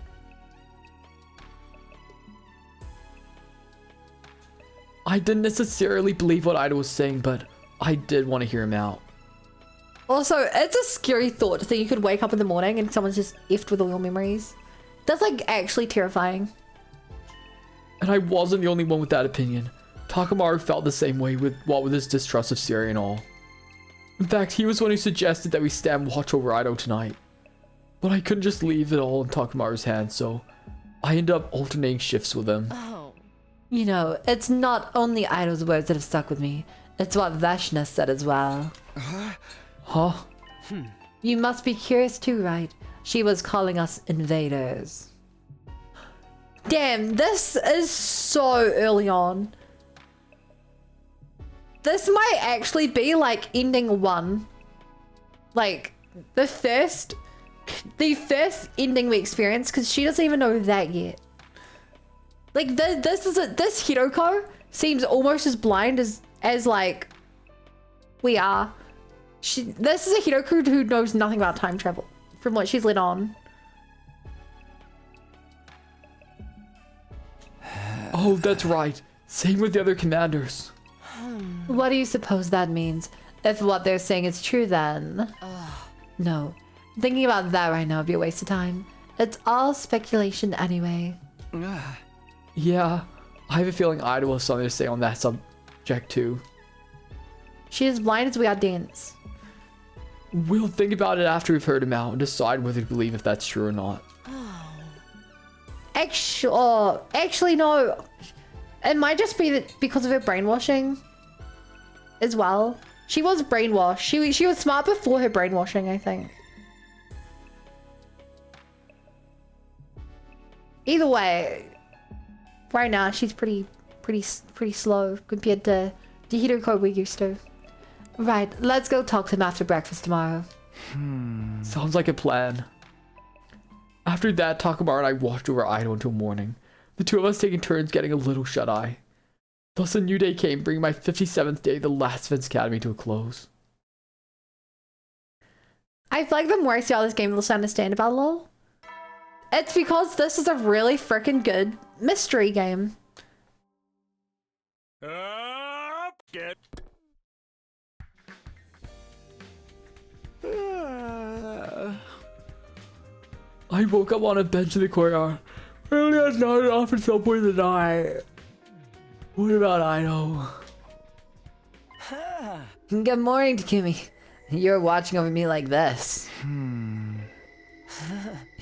I didn't necessarily believe what Aido was saying, but I did want to hear him out. Also, it's a scary thought to think you could wake up in the morning and someone's just effed with all your memories. That's like actually terrifying. And I wasn't the only one with that opinion. Takamaru felt the same way with his distrust of Siri and all. In fact, he was the one who suggested that we stand watch over Aido tonight. But I couldn't just leave it all in Takamaru's hands, so I ended up alternating shifts with him. You know, it's not only Aido's words that have stuck with me. It's what Vashna said as well. Huh? You must be curious too, right? She was calling us invaders. Damn, this is so early on. This might actually be like ending 1. Like the first ending we experienced, because she doesn't even know that yet. Like this Hiroko seems almost as blind as like we are. This is a Hiroko who knows nothing about time travel from what she's let on. Oh, that's right. Same with the other commanders. What do you suppose that means? If what they're saying is true, then... No. Thinking about that right now would be a waste of time. It's all speculation anyway. Yeah, I have a feeling Aido will have something to say on that subject too. She is blind as we are dense. We'll think about it after we've heard him out and decide whether to believe if that's true or not. Actually, no. It might just be that because of her brainwashing as well. She was brainwashed. She was smart before her brainwashing, I think. Either way, right now she's pretty slow compared to the Hiroko we used to. Right, let's go talk to him after breakfast tomorrow. Sounds like a plan. After that, Takamaru and I watched over Aido until morning, the two of us taking turns getting a little shut-eye. Thus a new day came, bringing my 57th day at the last Vince Academy to a close. I feel like the more I see how this game, the less I understand about LOL. It's because this is a really freaking good mystery game. Get. I woke up on a bench in the courtyard. Really has not off at some point in the night. What about Aido? Good morning, Takumi. You're watching over me like this.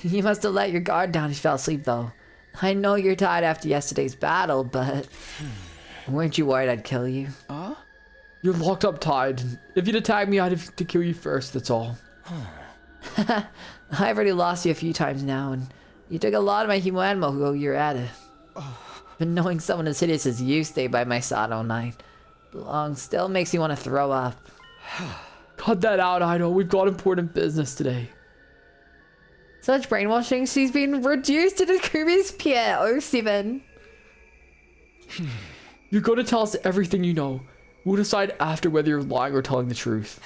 You must have let your guard down if you fell asleep, though. I know you're tired after yesterday's battle, but... Weren't you worried I'd kill you? You're locked up tied. If you'd attack me, I'd have to kill you first, that's all. I've already lost you a few times now, and you took a lot of my Himoanmo who you're at it. But knowing someone as hideous as you stay by my side all night long still makes me want to throw up. Cut that out, Aido. We've got important business today. Such brainwashing, she's been reduced to Takumi's peer 07. You're going to tell us everything you know. We'll decide after whether you're lying or telling the truth.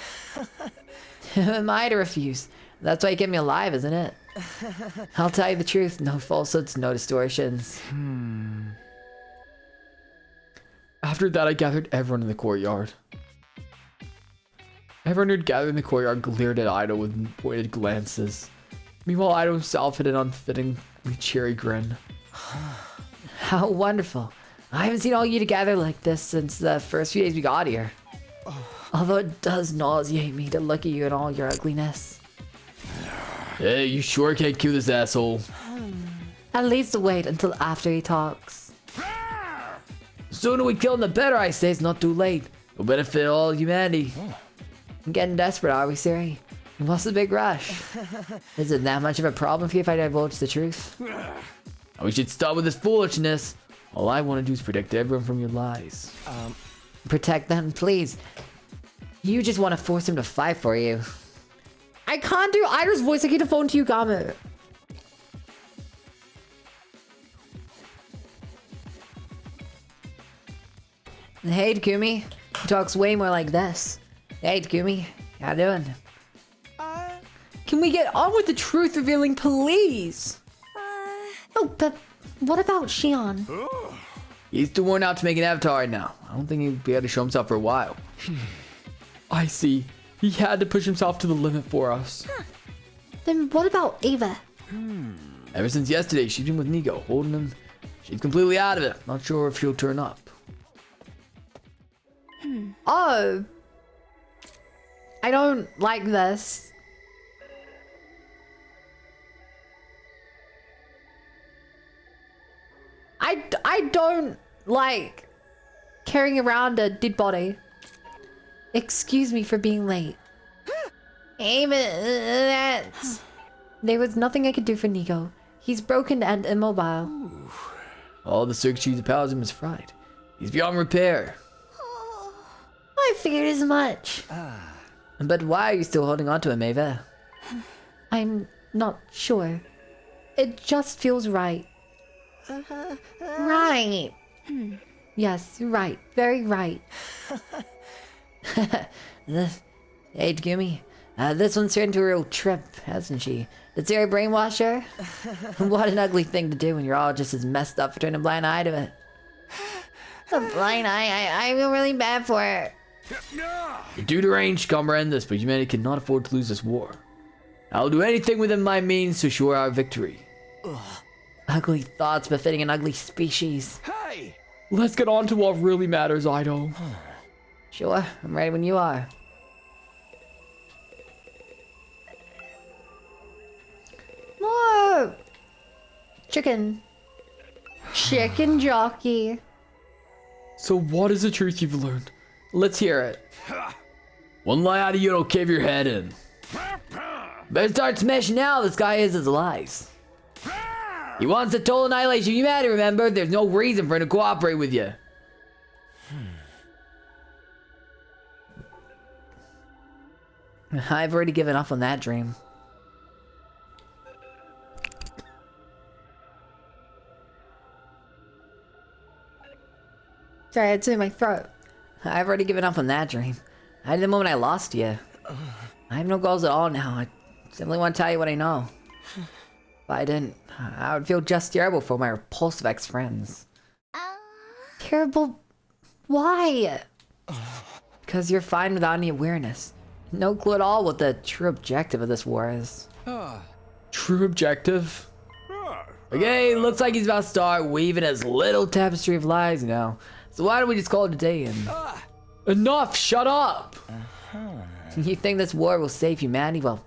Who am I to refuse? That's why you kept me alive, isn't it? I'll tell you the truth. No falsehoods, no distortions. After that, I gathered everyone in the courtyard. Everyone who'd gathered in the courtyard glared at Ido with pointed glances. Meanwhile, Ido himself had an unfittingly cheery grin. How wonderful. I haven't seen all you together like this since the first few days we got here. Although it does nauseate me to look at you in all your ugliness. Hey, you sure can't kill this asshole. At least wait until after he talks. The sooner we kill him, the better, I say. It's not too late. It'll benefit all humanity. I'm getting desperate, are we, Siri? What's the big rush? Is it that much of a problem for you if I divulge the truth? We should stop with this foolishness. All I want to do is protect everyone from your lies. Protect them, please. You just want to force him to fight for you. I can't do Ido's voice. I get a phone to you, Gamu. Hey, Takumi. He talks way more like this. Hey, Takumi. How doing? Can we get on with the truth revealing, please? Oh, but what about Shion? He's too worn out to make an avatar right now. I don't think he'd be able to show himself for a while. I see. He had to push himself to the limit for us. Then what about Ava? Ever since yesterday, she's been with Nico, holding him. She's completely out of it. Not sure if she'll turn up. Oh. I don't like this. I don't like carrying around a dead body. Excuse me for being late. Ava, there was nothing I could do for Nico. He's broken and immobile. All the circuitry that powers him is fried. He's beyond repair. I figured as much. But why are you still holding on to him, Ava? I'm not sure. It just feels right. Right. Yes, right. Very right. Hey, Takumi. This one's turned into a real trip, hasn't she? Did Sarah brainwash her? What an ugly thing to do when you're all just as messed up for turning a blind eye to it. A blind eye. I feel really bad for her. You're too deranged to comprehend this, but humanity cannot afford to lose this war. I'll do anything within my means to assure our victory. Ugly thoughts befitting an ugly species. Hey! Let's get on to what really matters, Ido. Sure, I'm ready when you are. More chicken. Chicken jockey. So what is the truth you've learned? Let's hear it. One lie out of you don't cave your head in. Better start smashing now. This guy is his lies. He wants the total annihilation of humanity, remember? There's no reason for him to cooperate with you. I've already given up on that dream. Sorry, it's in my throat. I've already given up on that dream. I had the moment I lost you. I have no goals at all now. I simply want to tell you what I know. If I didn't, I would feel just terrible for my repulsive ex-friends. Terrible? Why? Because you're fine without any awareness. No clue at all what the true objective of this war is. True objective? Okay, looks like he's about to start weaving his little tapestry of lies now. So why don't we just call it a day and... Enough! Shut up! You think this war will save humanity? Well,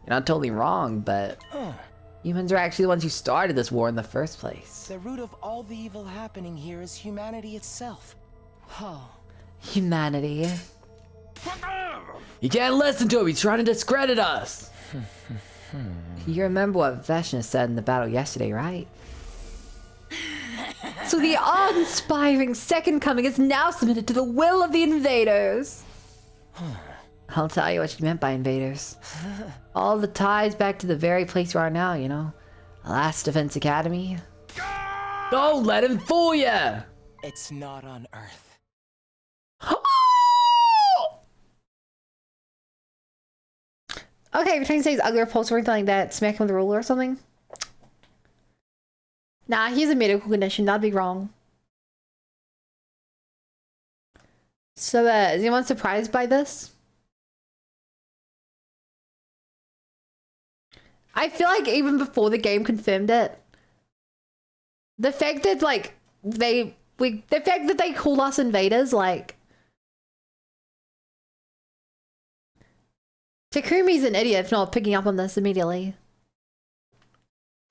you're not totally wrong, but... Humans are actually the ones who started this war in the first place. The root of all the evil happening here is humanity itself. Humanity. You can't listen to him, he's trying to discredit us! You remember what Veshna said in the battle yesterday, right? So the awe-inspiring second coming is now submitted to the will of the invaders. I'll tell you what she meant by invaders. All the ties back to the very place we are now, you know? Last Defense Academy. Don't let him fool ya! It's not on Earth. Okay, pretend to say he's ugly or repulsive or anything like that. Smack him with a ruler or something. Nah, he has a medical condition. That'd be wrong. So, is anyone surprised by this? I feel like even before the game confirmed it, the fact that like the fact that they call us invaders, like Takumi's an idiot for not picking up on this immediately.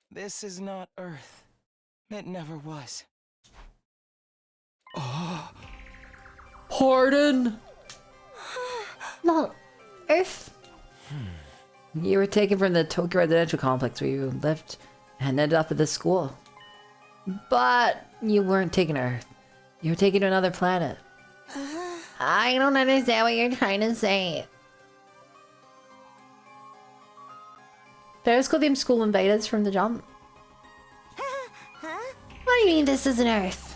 This is not Earth. It never was. Pardon? Not Earth. You were taken from the Tokyo residential complex where you lived and ended up at this school. But you weren't taken to Earth. You were taken to another planet. I don't understand what you're trying to say. They just call them school invaders from the jump. What do you mean this isn't Earth?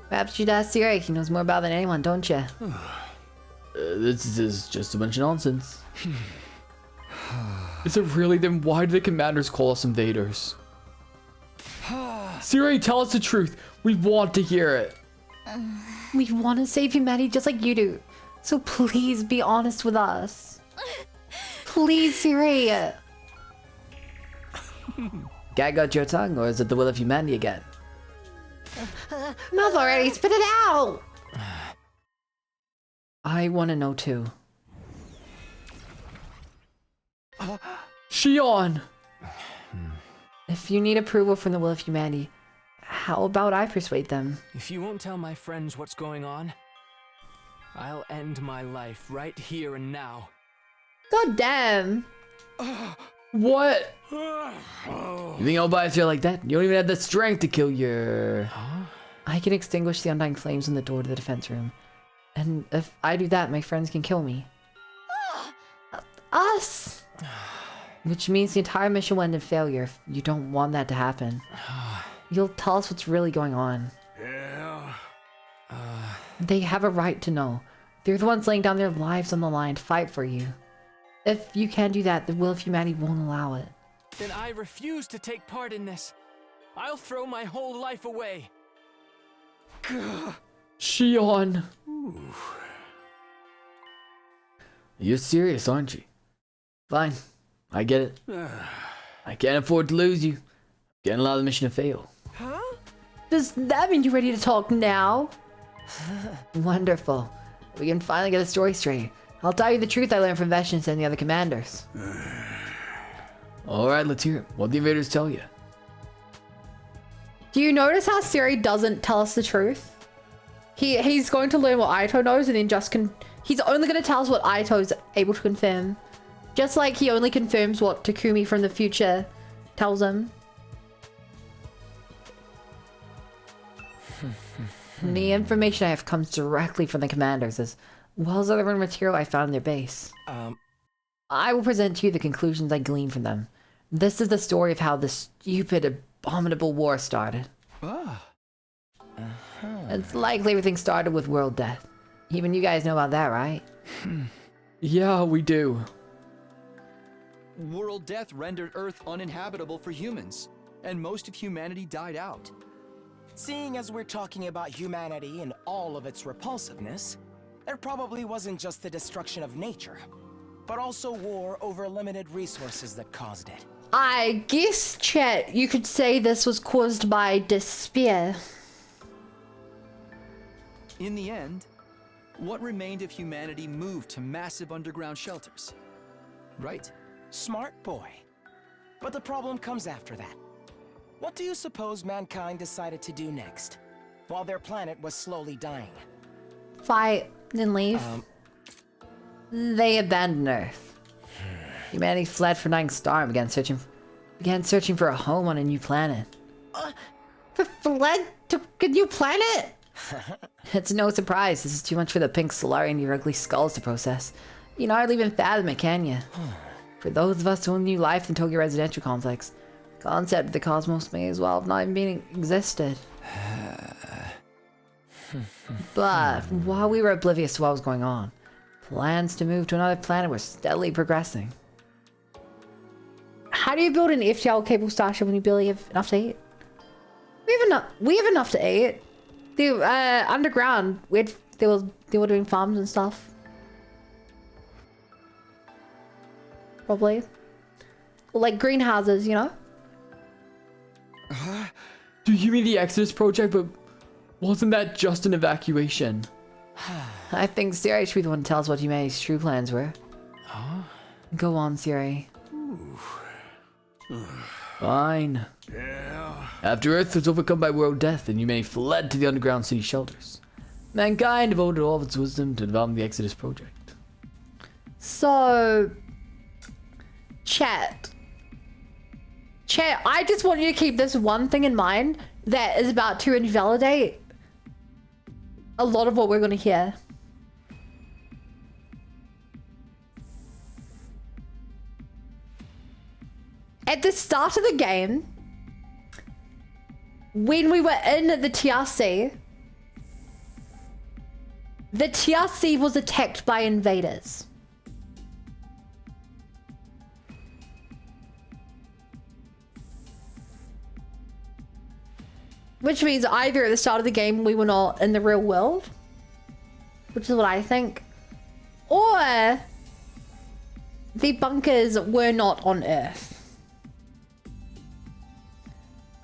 Perhaps you'd ask Siri. He knows more about it than anyone, don't you? This is just a bunch of nonsense. Is it really? Then why do the commanders call us invaders? Siri, tell us the truth. We want to hear it. We want to save humanity just like you do. So please be honest with us. Please, Siri. Gag got your tongue, or is it the will of humanity again? Mouth already, spit it out! I want to know too. Shion! If you need approval from the will of humanity, how about I persuade them? If you won't tell my friends what's going on, I'll end my life right here and now. God damn. What? You think I'll buy a fear like that? You don't even have the strength to kill your... Huh? I can extinguish the undying flames in the door to the defense room. And if I do that, my friends can kill me. Us! Which means the entire mission will end in failure if you don't want that to happen. You'll tell us what's really going on. Yeah. They have a right to know. They're the ones laying down their lives on the line to fight for you. If you can't do that, the will of humanity won't allow it. Then I refuse to take part in this. I'll throw my whole life away. Shion. You're serious, aren't you? Fine. I get it. I can't afford to lose you. Can't allow the mission to fail. Huh? Does that mean you're ready to talk now? Wonderful. We can finally get a story straight. I'll tell you the truth I learned from Veshnius and the other commanders. Alright, let's hear it. What the invaders tell you. Do you notice how Siri doesn't tell us the truth? He's going to learn what Aito knows and then he's only going to tell us what Aito's able to confirm. Just like he only confirms what Takumi from the future tells him. The information I have comes directly from the commanders as well as other material I found in their base. I will present to you the conclusions I gleaned from them. This is the story of how this stupid, abominable war started. It's likely everything started with world death. Even you guys know about that, right? Yeah, we do. World death rendered Earth uninhabitable for humans, and most of humanity died out. Seeing as we're talking about humanity and all of its repulsiveness, there probably wasn't just the destruction of nature, but also war over limited resources that caused it. I guess, chat, you could say this was caused by despair. In the end, what remained of humanity moved to massive underground shelters, right? Smart boy. But the problem comes after that. What do you suppose mankind decided to do next, while their planet was slowly dying? Fight, then leave. They abandoned Earth. Humanity fled from Dying Star and began searching for a home on a new planet. Fled to a new planet? It's no surprise. This is too much for the pink Solari and your ugly skulls to process. You can hardly even fathom it, can you? For those of us who knew life in Tokyo Residential Complex, the concept of the cosmos may as well have not even been existed. But while we were oblivious to what was going on, Plans to move to another planet were steadily progressing. How do you build an FTL cable starship when you barely have enough to eat? We have enough to eat. The underground, they were doing farms and stuff. Probably. Like greenhouses, you know? Do you mean the Exodus project? But wasn't that just an evacuation? I think Siri should be the one to tell us what humanity's true plans were. Huh? Go on, Siri. Fine. Yeah. After Earth was overcome by world death and humanity fled to the underground city shelters, mankind devoted all of its wisdom to developing the Exodus project. So, chat, I just want you to keep this one thing in mind that is about to invalidate a lot of what we're going to hear. At the start of the game, when we were in the TRC was attacked by invaders. Which means either at the start of the game we were not in the real world, which is what I think, or the bunkers were not on Earth.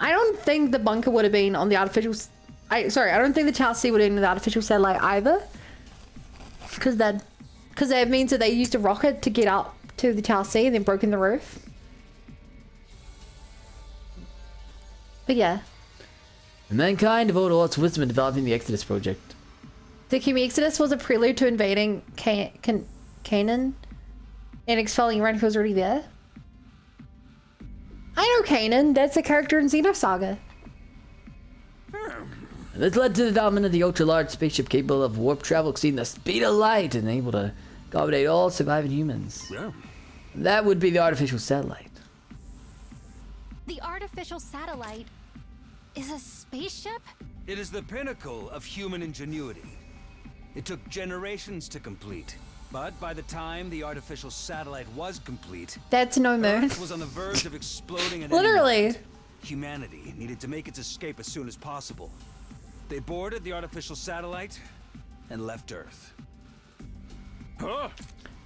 I don't think the bunker would have been on the artificial... I don't think the TRC would have been on the artificial satellite either. Because that means that they used a rocket to get up to the TRC and then broke in the roof. But yeah. Mankind devoted all its wisdom in developing the Exodus project. The Kimi Exodus was a prelude to invading Canaan and expelling everyone who was already there. I know Kanan, that's a character in Xenosaga. This led to the development of the ultra-large spaceship capable of warp travel exceeding the speed of light and able to accommodate all surviving humans. Yeah. That would be the artificial satellite. The artificial satellite is a spaceship? It is the pinnacle of human ingenuity. It took generations to complete. But by the time the artificial satellite was complete, that's no moon. Earth was on the verge of exploding. Literally. Humanity needed to make its escape as soon as possible. They boarded the artificial satellite and left Earth. Huh?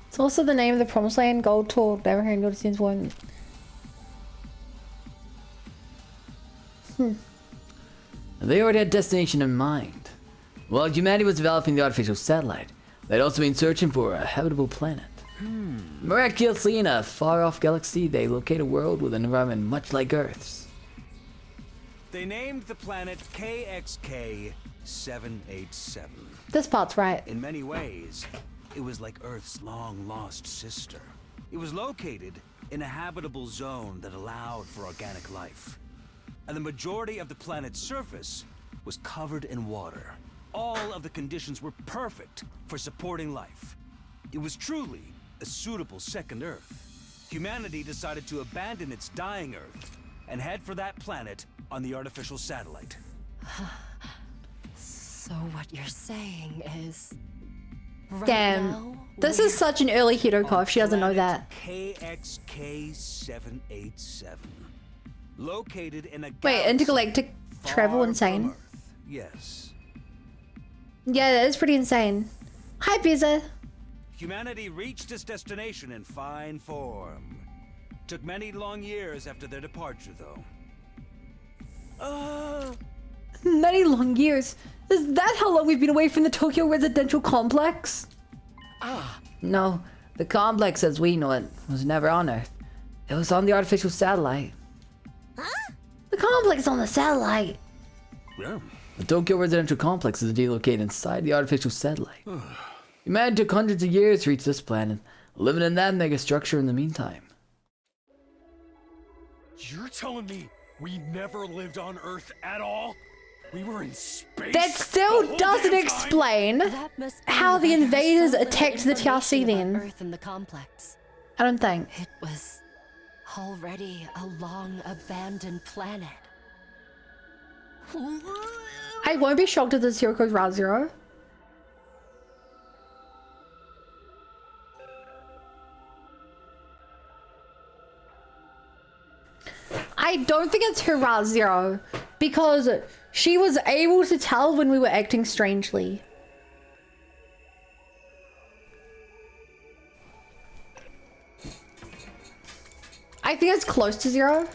It's also the name of the Promised Land Gold Tour. Never heard of since one. They already had destination in mind. While humanity was developing the artificial satellite, they'd also been searching for a habitable planet. Miraculously, in a far-off galaxy, they locate a world with an environment much like Earth's. They named the planet KXK 787. This part's right. In many ways, it was like Earth's long-lost sister. It was located in a habitable zone that allowed for organic life. And the majority of the planet's surface was covered in water. All of the conditions were perfect for supporting life. It was truly a suitable second Earth. Humanity decided to abandon its dying Earth and head for that planet on the artificial satellite. So what you're saying is... Right Damn. now, This is such an early Hidoko if she doesn't know that. KXK 787. Located in a Wait, intergalactic travel insane? Yes. Yeah, that is pretty insane. Hi, Pizza. Humanity reached its destination in fine form. Took many long years after their departure, though. Many long years. Is that how long we've been away from the Tokyo residential complex? No, the complex as we know it was never on Earth. It was on the artificial satellite. The complex on the satellite. Yeah. The Tokyo residential complex is located inside the artificial satellite. Humanity took hundreds of years to reach this planet, living in that megastructure in the meantime. You're telling me we never lived on Earth at all? We were in space? That still doesn't explain how the invaders attacked the TRC then. Earth and the complex. I don't think. It was already a long abandoned planet. I won't be shocked if this Hiroko's Route Zero. I don't think it's Hurrah Zero, because she was able to tell when we were acting strangely. I think it's close to Zero.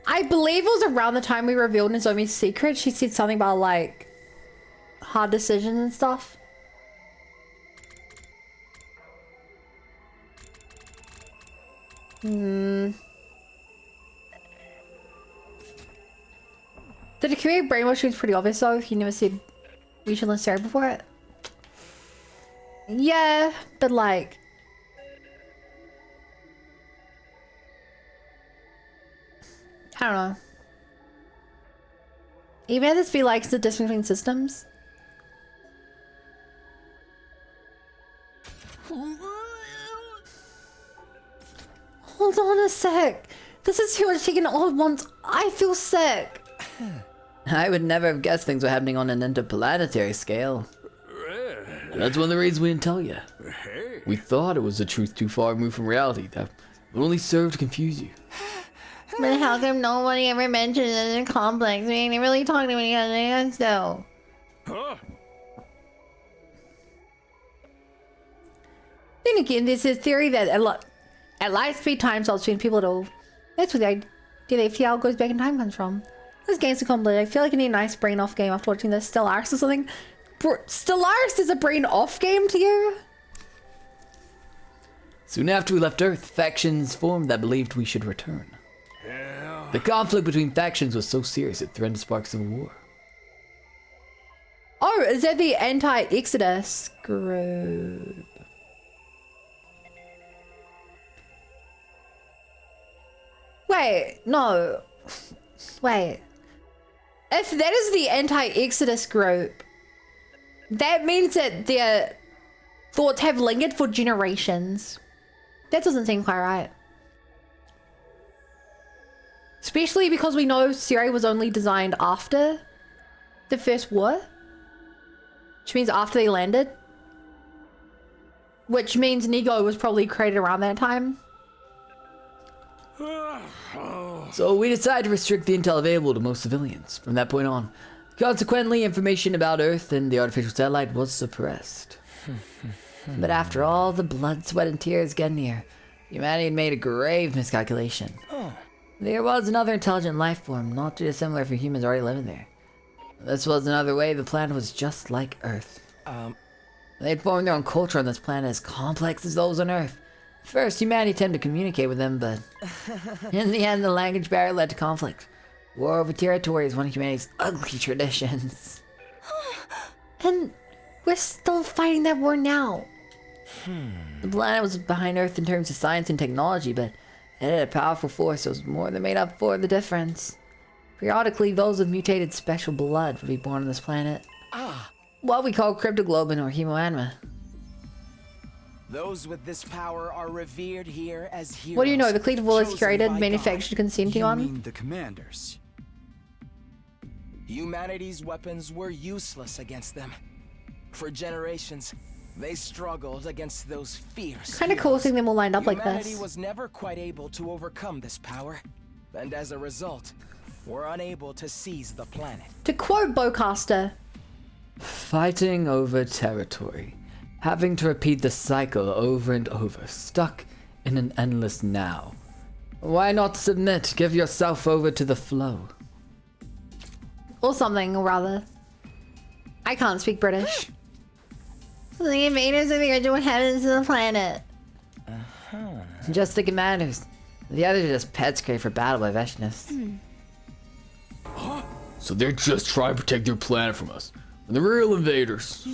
I believe it was around the time we revealed Nozomi's secret. She said something about like hard decisions and stuff. Did it create brainwashing? It's pretty obvious though. He never said we should list Sarah before it. Yeah, but like I don't know. Even if this be like the difference between systems. Hold on a sec. This is too much taking all at once. I feel sick. I would never have guessed things were happening on an interplanetary scale. That's one of the reasons we didn't tell you. We thought it was a truth too far removed from reality that would only serve to confuse you. But how come nobody ever mentioned it in the complex? I mean, they really talk to me else though. Huh? Then again, there's a theory that at light speed time stops between people at all. That's where the idea that FTL goes back in time comes from. This game's a complete. I feel like I need a nice brain off game after watching this. Stellaris or something. Stellaris is a brain off game to you? Soon after we left Earth, factions formed that believed we should return. The conflict between factions was so serious it threatened to spark civil war. Oh, is that the anti-Exodus group? Wait, no. Wait. If that is the anti-Exodus group, that means that their thoughts have lingered for generations. That doesn't seem quite right. Especially because we know Siri was only designed after the first war. Which means after they landed. Which means Nego was probably created around that time. So we decided to restrict the intel available to most civilians from that point on. Consequently, information about Earth and the artificial satellite was suppressed. But after all the blood, sweat, and tears getting here, humanity had made a grave miscalculation. There was another intelligent life form, not too dissimilar from humans already living there. This was another way the planet was just like Earth. They'd formed their own culture on this planet as complex as those on Earth. First, humanity attempted to communicate with them, but in the end, the language barrier led to conflict. War over territory is one of humanity's ugly traditions. And we're still fighting that war now. The planet was behind Earth in terms of science and technology, but it had a powerful force that was more than made up for the difference. Periodically, those with mutated special blood would be born on this planet. What we call cryptoglobin or hemoanima. Those with this power are revered here as heroes. What do you know? The Cleat of Will is created, manufactured, consenting on? You mean the commanders? Humanity's weapons were useless against them. For generations, they struggled against those fierce Kind of cool seeing them all lined up like Humanity this. was never quite able to overcome this power, and as a result, were unable to seize the planet. To quote Bowcaster, Fighting over territory. Having to repeat the cycle over and over, stuck in an endless now. Why not submit? Give yourself over to the flow. or something, or rather. I can't speak British. The invaders of the original heavens of the planet. Just the commanders. The others are just pets created for battle by Veshnists. So they're just trying to protect their planet from us. And the real invaders.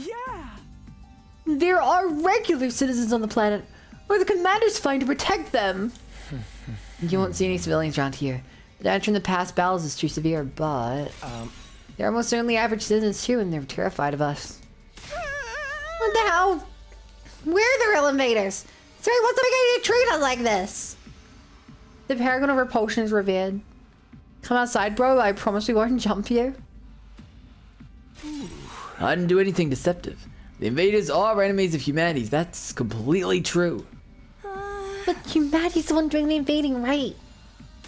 There are regular citizens on the planet, or the commanders find to protect them. You won't see any civilians around here. The damage from the past battles is too severe, but... they're almost certainly average citizens too, and they're terrified of us. What the hell? Where are the real invaders? Sorry, what's the beginning to treat us like this? The paragon of repulsion is revered. Come outside, bro. I promise we won't jump you. I didn't do anything deceptive. The invaders are enemies of humanity. That's completely true. But humanity's the one doing the invading, right?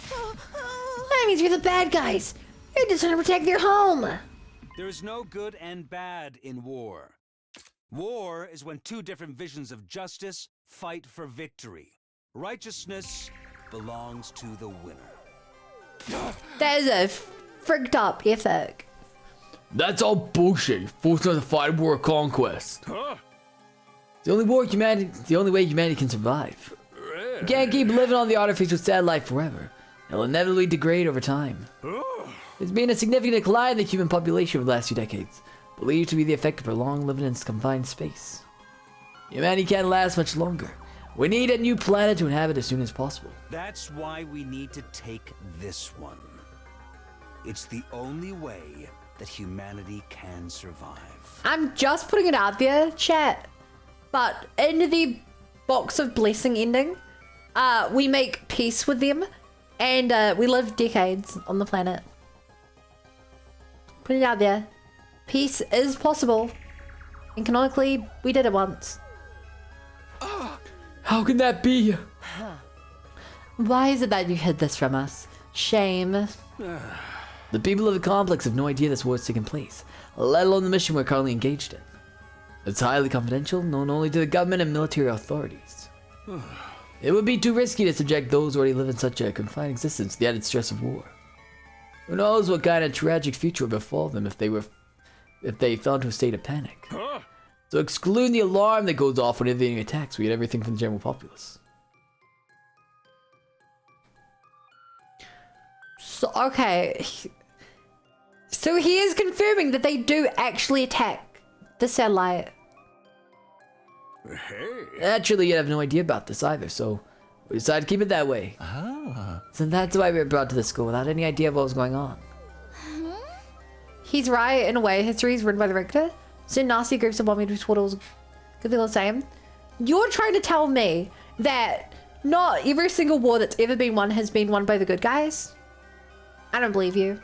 That means you're the bad guys. You're just trying to protect your home. There's no good and bad in war. War is when two different visions of justice fight for victory. Righteousness belongs to the winner. That is a fricked up ethic. That's all bullshit. Forcing us to fight a war of conquest. Huh? The only way humanity can survive. You can't keep living on the artificial satellite forever. It'll inevitably degrade over time. There's been a significant decline in the human population over the last few decades, believed to be the effect of prolonged living in confined space. Humanity can't last much longer. We need a new planet to inhabit as soon as possible. That's why we need to take this one. It's the only way that humanity can survive. I'm just putting it out there, chat. But in the box of blessing ending, we make peace with them, and we live decades on the planet. Put it out there. Peace is possible, and canonically, we did it once. How can that be? Why is it that you hid this from us? Shame. The people of the complex have no idea this war is taking place, let alone the mission we're currently engaged in. It's highly confidential, known only to the government and military authorities. It would be too risky to subject those who already live in such a confined existence to the added stress of war. Who knows what kind of tragic future would befall them if they fell into a state of panic. So excluding the alarm that goes off when invading attacks, we get everything from the general populace. So, okay. So he is confirming that they do actually attack the satellite. Naturally, you have no idea about this either, so we decided to keep it that way. So that's why we were brought to the school without any idea of what was going on. He's right, in a way. History is written by the Richter. So nasty groups of bombing to taught all good thing the same. You're trying to tell me that not every single war that's ever been won has been won by the good guys? I don't believe you.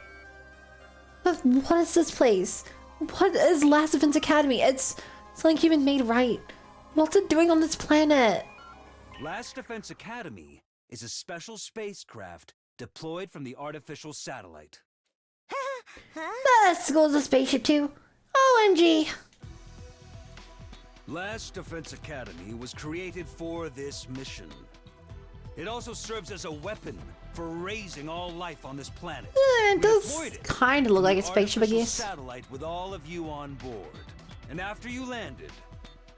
But what is this place? What is Last Defense Academy? It's something human made right. What's it doing on this planet? Last Defense Academy is a special spacecraft deployed from the artificial satellite. The school's a spaceship too. OMG. Last Defense Academy was created for this mission. It also serves as a weapon for raising all life on this planet. It does kind of look like a spaceship, I guess. Satellite with all of you on board. And after you landed,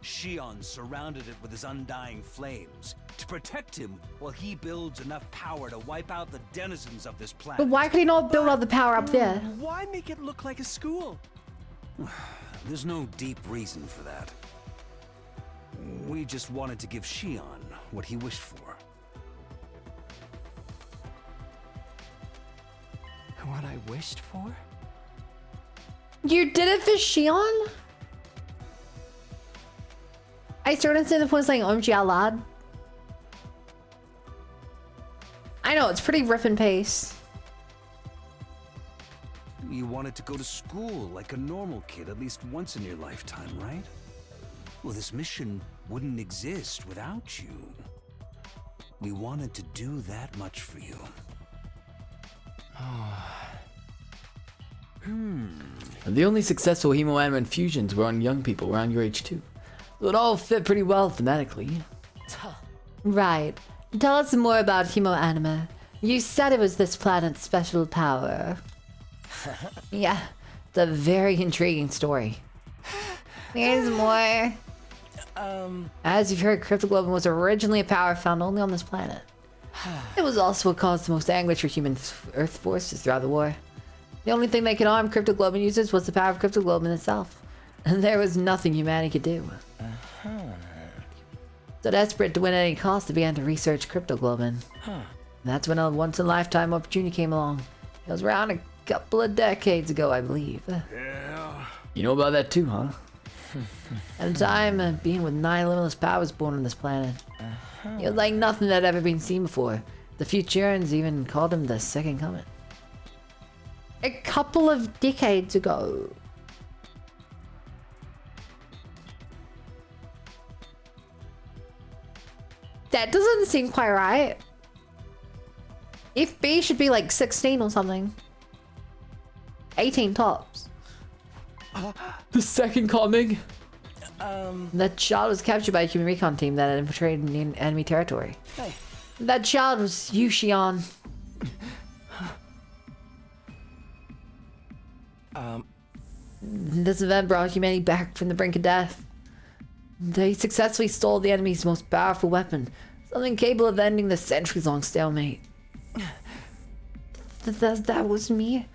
Shion surrounded it with his undying flames to protect him while he builds enough power to wipe out the denizens of this planet. But why could he not build all the power up there? Why make it look like a school? There's no deep reason for that. We just wanted to give Shion what he wished for. What I wished for? You did it for Shion? I still don't see the point of saying OMG out loud. I know, it's pretty riff and pace. You wanted to go to school like a normal kid at least once in your lifetime, right? Well, this mission wouldn't exist without you. We wanted to do that much for you. And the only successful hemoanima infusions were on young people around your age too. So it all fit pretty well thematically. Right. Tell us more about hemoanima. You said it was this planet's special power. Yeah, it's a very intriguing story. There's more. As you've heard, cryptoglobin was originally a power found only on this planet. It was also what caused the most anguish for human Earth forces throughout the war. The only thing that could harm cryptoglobin users was the power of cryptoglobin itself. And there was nothing humanity could do. So desperate to win at any cost, they began to research cryptoglobin. And that's when a once-in-a-lifetime opportunity came along. It was around a couple of decades ago, I believe. You know about that too, huh? At the time, being with 9 limitless powers born on this planet. He was like nothing that had ever been seen before. The Futurans even called him the Second Coming. A couple of decades ago. That doesn't seem quite right. FB should be like 16 or something. 18 tops. The Second Coming? That child was captured by a human recon team that had infiltrated enemy territory. Hey. That child was you, Shion. This event brought humanity back from the brink of death. They successfully stole the enemy's most powerful weapon, something capable of ending the centuries-long stalemate. That was me.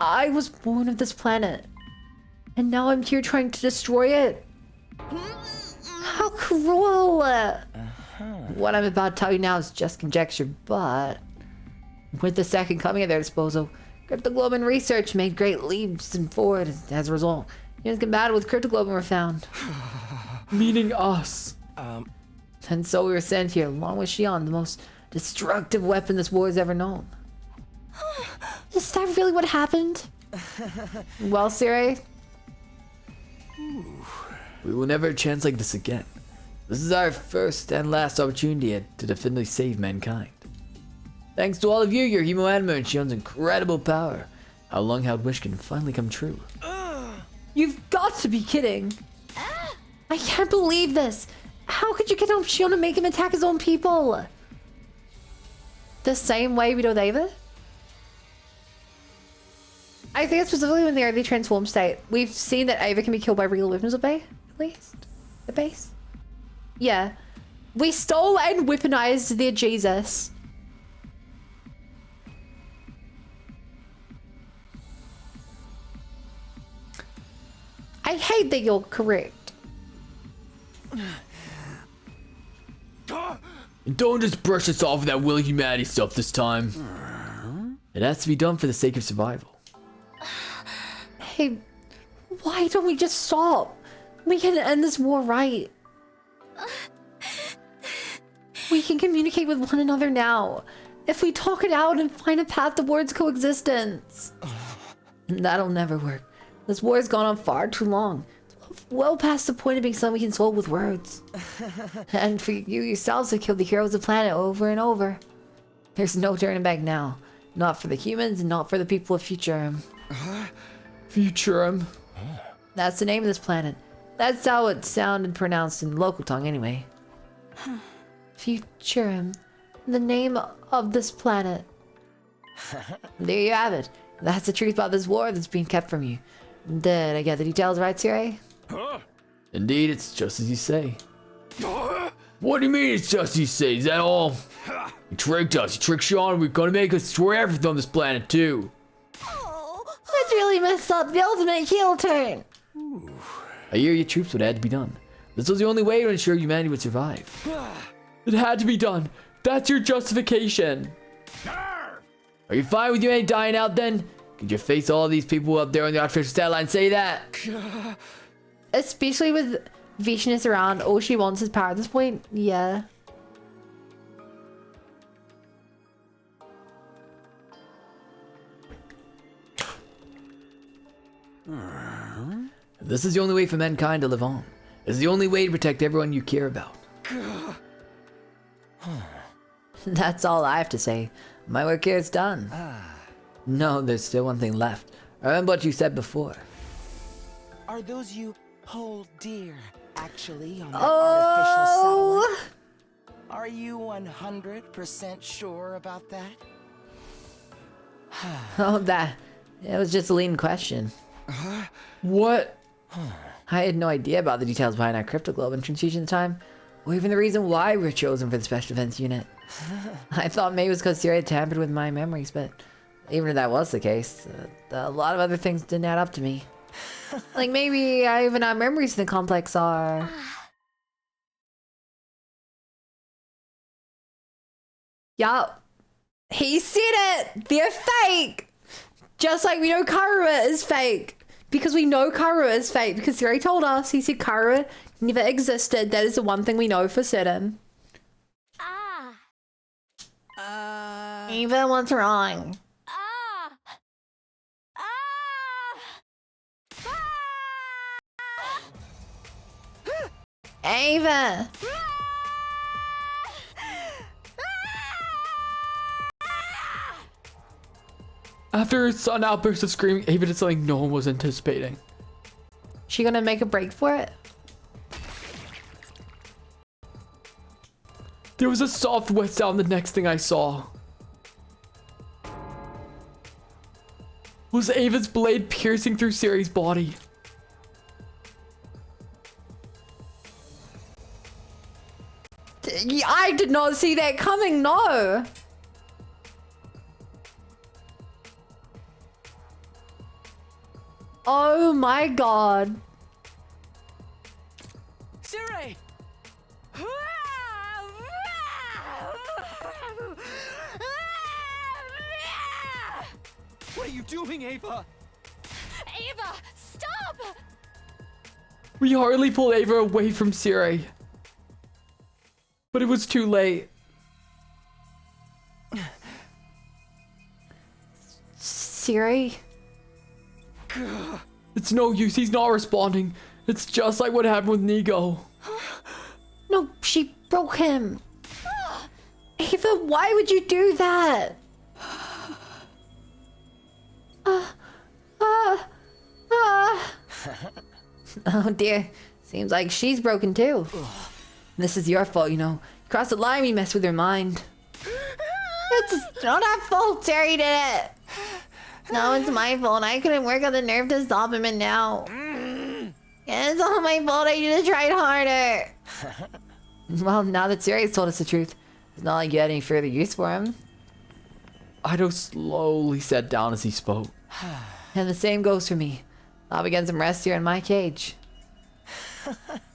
I was born of this planet. And now I'm here trying to destroy it. How cruel! What I'm about to tell you now is just conjecture, but with the Second Coming at their disposal, Cryptogloban research made great leaps forward. As a result, humans compatible with Cryptogloban were found. Meaning us. And so we were sent here, along with Shion, the most destructive weapon this war has ever known. Is that really what happened? Well, Siri? We will never have a chance like this again. This is our first and last opportunity to definitively save mankind. Thanks to all of you, your Hemo Anima and Shion's incredible power, our long-held wish can finally come true. You've got to be kidding. I can't believe this. How could you get on Shion and make him attack his own people? The same way we do with Ava? I think specifically when they're in the transformed state. We've seen that Ava can be killed by real weapons at least. The base. Yeah. We stole and weaponized their Jesus. I hate that you're correct. And don't just brush us off with that will humanity stuff this time. It has to be done for the sake of survival. Hey, why don't we just stop? We can end this war right. We can communicate with one another now. If we talk it out and find a path towards coexistence. That'll never work. This war has gone on far too long. Well past the point of being something we can solve with words. And for you yourselves to kill the heroes of the planet over and over. There's no turning back now. Not for the humans and not for the people of Futurum. Futurum? That's the name of this planet. That's how it sounded pronounced in local tongue anyway. Futurum. The name of this planet. There you have it. That's the truth about this war that's being kept from you. Did I get the details right, Siri? Indeed, it's just as you say. What do you mean it's just as you say? Is that all? You tricked us. You tricked Shion. We're gonna make us destroy everything on this planet too. Let's really mess up the ultimate heel turn. I hear your troops would have to be done. This was the only way to ensure humanity would survive. It had to be done. That's your justification. Are you fine with humanity dying out then? Could you face all these people up there on the artificial satellite and say that? Especially with Vishnus around, all she wants is power at this point. Yeah. This is the only way for mankind to live on. This is the only way to protect everyone you care about. That's all I have to say. My work here is done. No, there's still one thing left. Remember what you said before. Are those you hold dear actually on that artificial satellite? Are you 100% sure about that? Oh, it was just a leading question. What? I had no idea about the details behind our Cryptogloban transfusion time, or even the reason why we were chosen for the Special Defense Unit. I thought maybe it was because Siri had tampered with my memories, but even if that was the case, a lot of other things didn't add up to me. Like maybe even our memories in the complex are... Yup. He said it! They're fake! Just like we know Karuma is fake. Because we know Karua is fake. Because Siri told us. He said Karua never existed. That is the one thing we know for certain. Ava, what's wrong? Ava! After a sudden outburst of screaming, Ava did something no one was anticipating. She gonna make a break for it? There was a soft wet sound the next thing I saw. Was Ava's blade piercing through Siri's body. I did not see that coming, no. Oh my god. Siri! What are you doing, Ava? Ava, stop! We hardly pulled Ava away from Siri. But it was too late. Siri? It's no use, he's not responding. It's just like what happened with Nico. No, she broke him. Ava, why would you do that? Oh dear, seems like she's broken too. This is your fault, you know. You crossed the line, you messed with her mind. It's not our fault, Terry did it. No, it's my fault. I couldn't work on the nerve to stop him, and now it's all my fault. I should have tried harder. Well, now that Siri's told us the truth, it's not like you had any further use for him. Ido slowly sat down as he spoke. And the same goes for me. I'll be getting some rest here in my cage.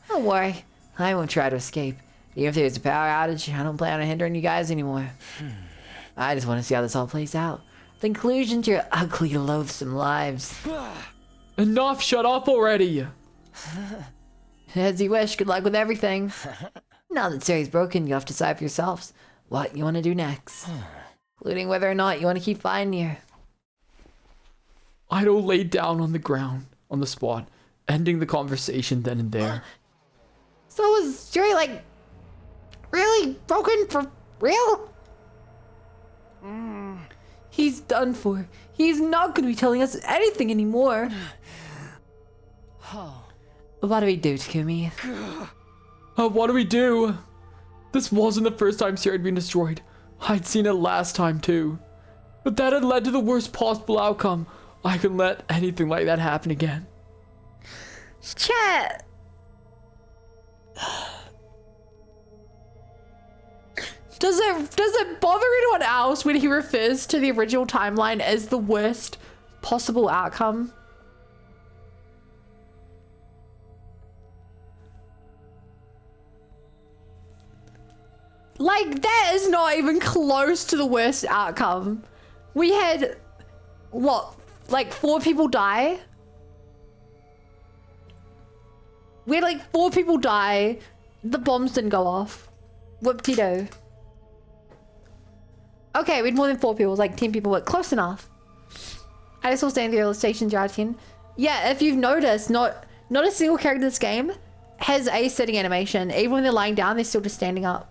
Don't worry, I won't try to escape. Even if there's a power outage, I don't plan on hindering you guys anymore. I just want to see how this all plays out. The conclusion to your ugly, loathsome lives. Enough, shut up already! As you wish, good luck with everything. Now that Siri's broken, you'll have to decide for yourselves what you want to do next. Including whether or not you want to keep fighting here. Ido laid down on the ground, on the spot, ending the conversation then and there. So was Siri like really broken for real? He's done for. He's not gonna be telling us anything anymore. What do we do, Takumi? What do we do? This wasn't the first time Siri had been destroyed. I'd seen it last time too. But that had led to the worst possible outcome. I couldn't let anything like that happen again. Chat. Does it bother anyone else when he refers to the original timeline as the worst possible outcome? Like, that is not even close to the worst outcome. We had, what, like 4 people die? We had like 4 people die. The bombs didn't go off. Whoop-de-doo. Okay, we had more than 4 people. It was like 10 people, but close enough. I just saw staying the realization jar 10. Yeah, if you've noticed, not a single character in this game has a sitting animation. Even when they're lying down, they're still just standing up.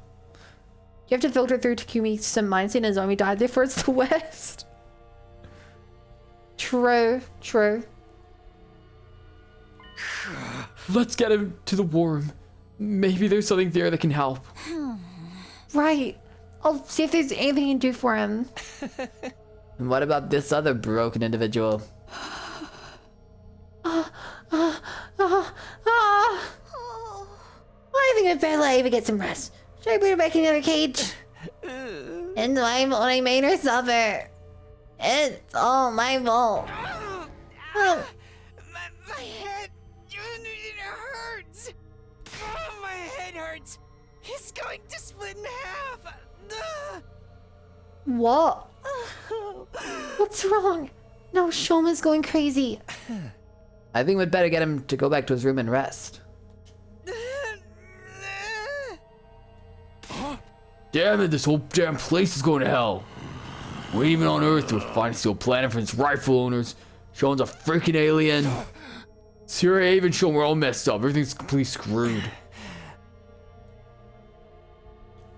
You have to filter through Takumi's sim mindset and Zomi died, therefore it's the worst. True, true. Let's get him to the worm. Maybe there's something there that can help. Right. I'll see if there's anything you can do for him. And what about this other broken individual? I think I'd better let Ava get some rest. Should I put her back in the other cage? It's my fault I made her suffer. It's all my fault. My head, it hurts. Oh, my head hurts. It's going to split in half. What? What's wrong? No, Shoma's going crazy. I think we'd better get him to go back to his room and rest. Damn it, this whole damn place is going to hell. We're even on Earth, we're finding still planet for its rightful owners. Sean's a freaking alien. Sierra even Sean, we're all messed up. Everything's completely screwed.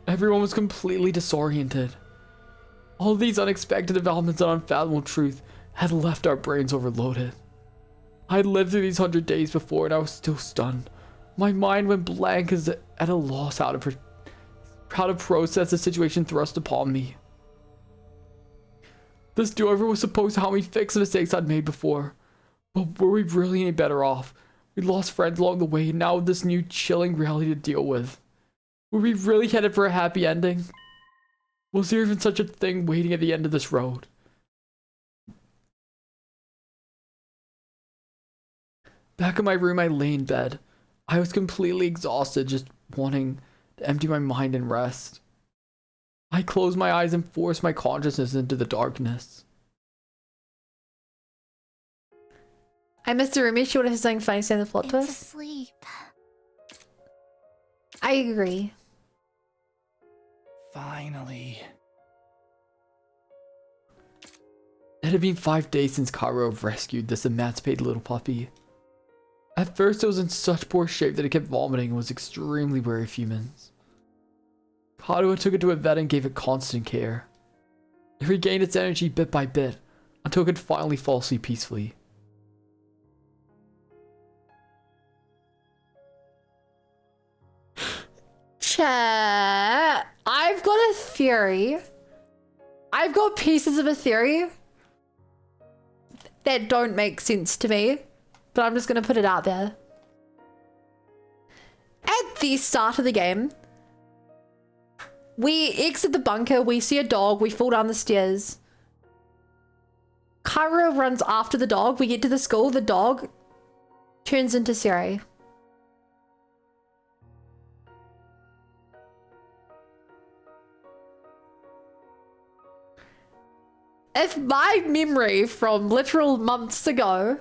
Everyone was completely disoriented. All these unexpected developments and unfathomable truth had left our brains overloaded. I had lived through these 100 days before and I was still stunned. My mind went blank as at a loss how to process the situation thrust upon me. This do-over was supposed to help me fix the mistakes I'd made before. But were we really any better off? We lost friends along the way and now with this new chilling reality to deal with. Were we really headed for a happy ending? Was there even such a thing waiting at the end of this road? Back in my room, I lay in bed. I was completely exhausted, just wanting to empty my mind and rest. I closed my eyes and forced my consciousness into the darkness. I missed a roommate. She would have something funny to say in the plot twist. Asleep. I agree. Finally. It had been 5 days since Karo rescued this emancipated little puppy. At first it was in such poor shape that it kept vomiting and was extremely wary of humans. Karuo took it to a vet and gave it constant care. It regained its energy bit by bit until it could finally fall asleep peacefully. Chat. I've got a theory. I've got pieces of a theory that don't make sense to me, but I'm just going to put it out there. At the start of the game, we exit the bunker, we see a dog, we fall down the stairs. Karuo runs after the dog, we get to the school, the dog turns into Siri. If my memory from literal months ago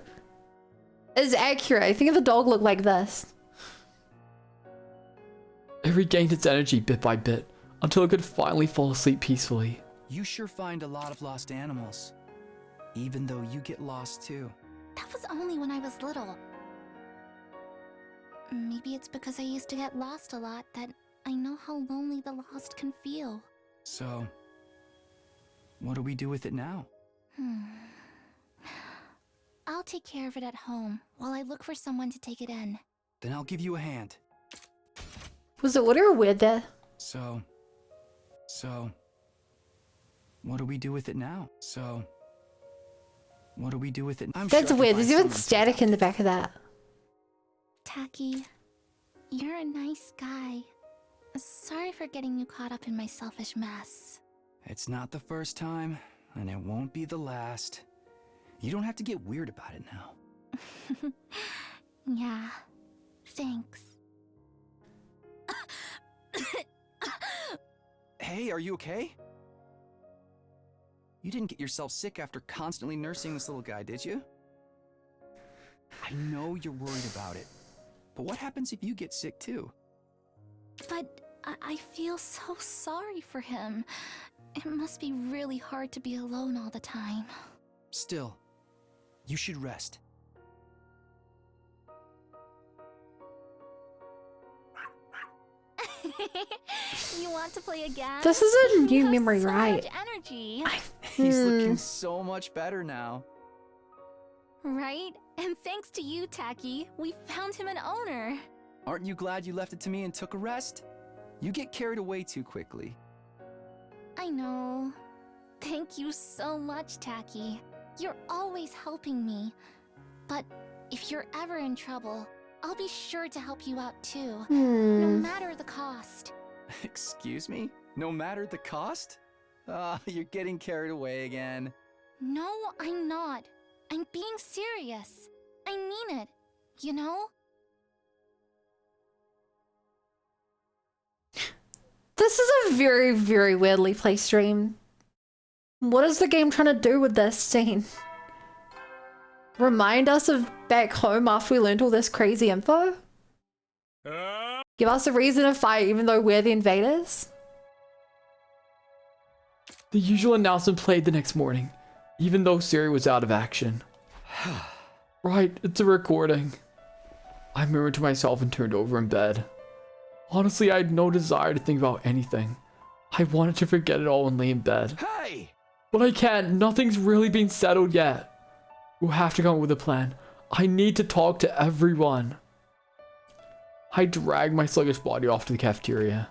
is accurate, I think if the dog looked like this. It regained its energy bit by bit until it could finally fall asleep peacefully. You sure find a lot of lost animals, even though you get lost too. That was only when I was little. Maybe it's because I used to get lost a lot that I know how lonely the lost can feel. So, what do we do with it now? I'll take care of it at home while I look for someone to take it in. Then I'll give you a hand. Was it order weird there? So, what do we do with it now? So, what do we do with it? I'm That's sure weird. There's even static in the back of that. Taki, you're a nice guy. Sorry for getting you caught up in my selfish mess. It's not the first time, and it won't be the last. You don't have to get weird about it now. Yeah, thanks. Hey, are you okay? You didn't get yourself sick after constantly nursing this little guy, did you? I know you're worried about it, but what happens if you get sick too? But I feel so sorry for him. It must be really hard to be alone all the time. Still, you should rest. You want to play again? This is a new memory, so right? much energy. He's looking so much better now. Right? And thanks to you, Taki, we found him an owner. Aren't you glad you left it to me and took a rest? You get carried away too quickly. I know. Thank you so much, Taki. You're always helping me. But if you're ever in trouble, I'll be sure to help you out too. No matter the cost. Excuse me? No matter the cost? You're getting carried away again. No, I'm not. I'm being serious. I mean it. You know? This is a very, very weirdly placed stream. What is the game trying to do with this scene? Remind us of back home after we learned all this crazy info? Give us a reason to fight even though we're the invaders? The usual announcement played the next morning, even though Siri was out of action. Right, it's a recording. I murmured to myself and turned over in bed. Honestly, I had no desire to think about anything. I wanted to forget it all and lay in bed. Hey! But I can't. Nothing's really been settled yet. We'll have to come up with a plan. I need to talk to everyone. I dragged my sluggish body off to the cafeteria.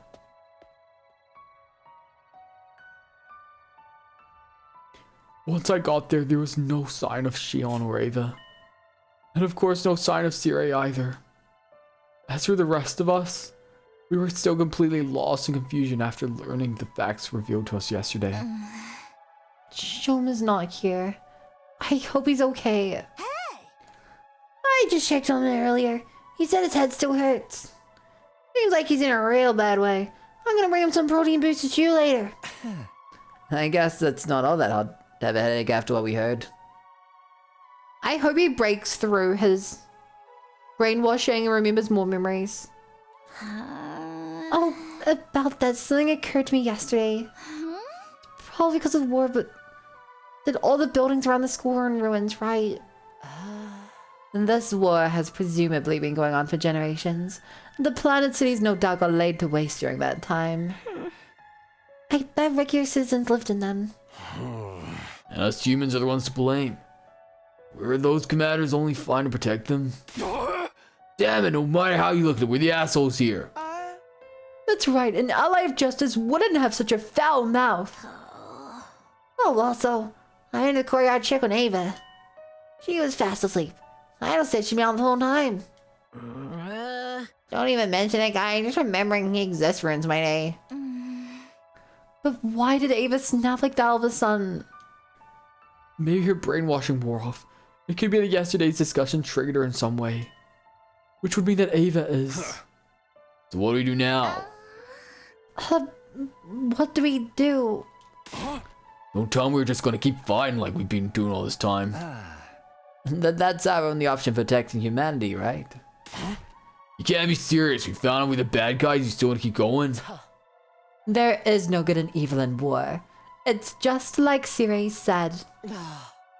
Once I got there, there was no sign of Shion or Ava. And of course, no sign of Siri either. As for the rest of us, we were still completely lost in confusion after learning the facts revealed to us yesterday. Shoma's not here. I hope he's okay. Hey! I just checked on him earlier. He said his head still hurts. Seems like he's in a real bad way. I'm gonna bring him some protein boosts to chew later. I guess that's not all that hard to have a headache after what we heard. I hope he breaks through his brainwashing and remembers more memories. Oh, about that, something occurred to me yesterday. Probably because of the war, but that all the buildings around the school are in ruins, right? And this war has presumably been going on for generations. The planet cities no doubt got laid to waste during that time. I bet regular citizens lived in them. And us humans are the ones to blame. Were those commanders only fine to protect them? Damn it, no matter how you look at it, we're the assholes here. That's right, an ally of justice wouldn't have such a foul mouth. Oh, also, I ended the courtyard check on Ava. She was fast asleep. I don't say she'd be on the whole time. Don't even mention it, guy. Just remembering he exists ruins my day. But why did Ava snap like that all of a sudden? Maybe her brainwashing wore off. It could be that yesterday's discussion triggered her in some way. Which would mean that Ava is... So what do we do now? What do we do? Don't tell me we're just gonna keep fighting like we've been doing all this time. That's our only option for protecting humanity, right? You can't be serious. We found out we're the bad guys. You still wanna keep going? There is no good and evil in war. It's just like Siri said.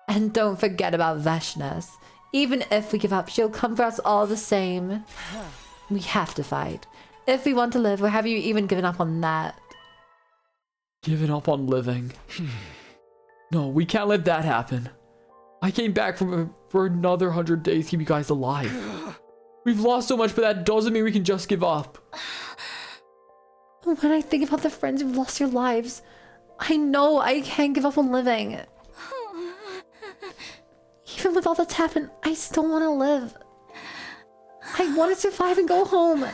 And don't forget about Vashnas. Even if we give up, she'll come for us all the same. We have to fight. If we want to live, or have you even given up on that? Given up on living? No, we can't let that happen. I came back for another 100 days to keep you guys alive. We've lost so much, but that doesn't mean we can just give up. When I think about the friends who've lost their lives, I know I can't give up on living. Even with all that's happened, I still want to live. I want to survive and go home.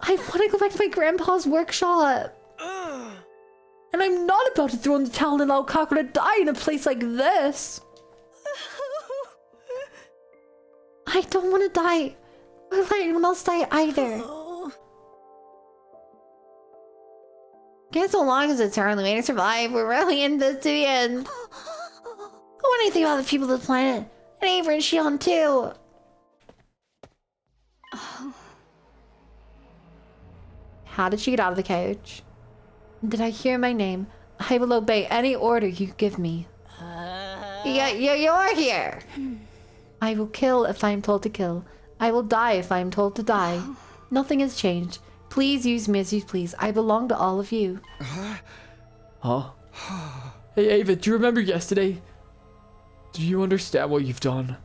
I want to go back to my grandpa's workshop. And I'm not about to throw in the towel and allow Kaku to die in a place like this. I don't want to die. Or let anyone else die either. Guess so long as it's early way to survive, we're really in this to the end. What do you think about the people of the planet? And Ava and Shion too. How did she get out of the cage? Did I hear my name? I will obey any order you give me. You're here. I will kill if I am told to kill. I will die if I am told to die. Nothing has changed. Please use me as you please. I belong to all of you. Huh? Hey Ava, do you remember yesterday? Do you understand what you've done?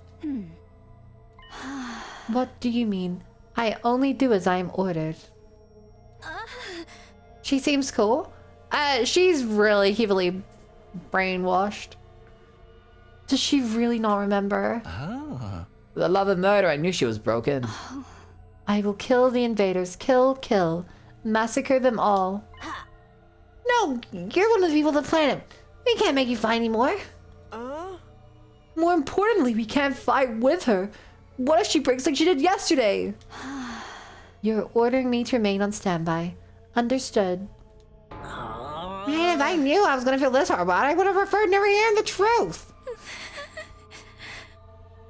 What do you mean? I only do as I am ordered. She seems cool. She's really heavily brainwashed. Does she really not remember? The love of murder, I knew she was broken. I will kill the invaders. Kill, kill. Massacre them all. No, you're one of the people of the planet. We can't make you fight anymore. More importantly, we can't fight with her. What if she breaks like she did yesterday? You're ordering me to remain on standby. Understood. Man, if I knew I was gonna feel this hard about it, I would have preferred never hearing the truth.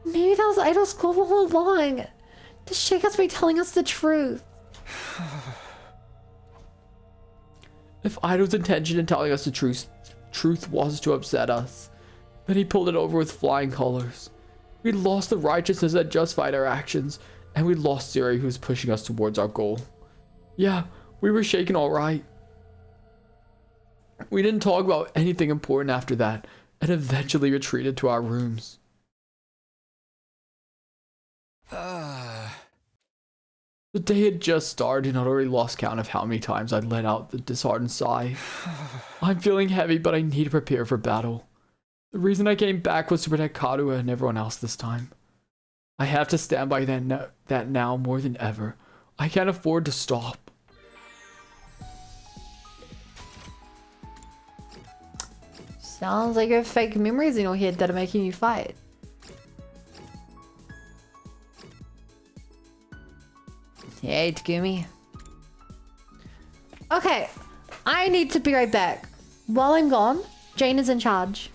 Maybe that was Idol's goal all along. To shake us by telling us the truth. If Idol's intention in telling us the truth was to upset us, then he pulled it over with flying colors. We lost the righteousness that justified our actions, and we lost Siri, who was pushing us towards our goal. Yeah, we were shaken all right. We didn't talk about anything important after that, and eventually retreated to our rooms. The day had just started and I'd already lost count of how many times I'd let out the disheartened sigh. I'm feeling heavy, but I need to prepare for battle. The reason I came back was to protect Karuha and everyone else this time. I have to stand by that now more than ever. I can't afford to stop. Sounds like you have fake memories in your head that are making you fight. Hey, Takumi. Okay, I need to be right back. While I'm gone, Jane is in charge.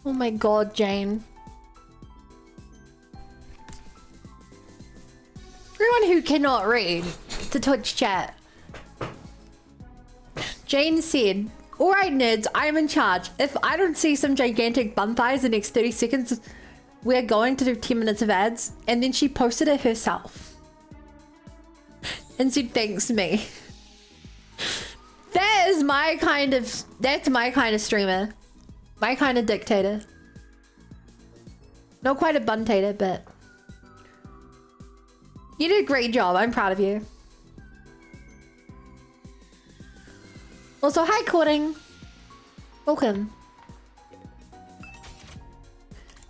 Oh my god, Jane. Everyone who cannot read to Twitch chat. Jane said, "Alright nerds, I'm in charge. If I don't see some gigantic bun thighs in the next 30 seconds, we're going to do 10 minutes of ads." And then she posted it herself. And said, "Thanks me." That's my kind of streamer. My kind of dictator. Not quite a bun-tator, but you did a great job. I'm proud of you. Also, hi, Courting. Welcome.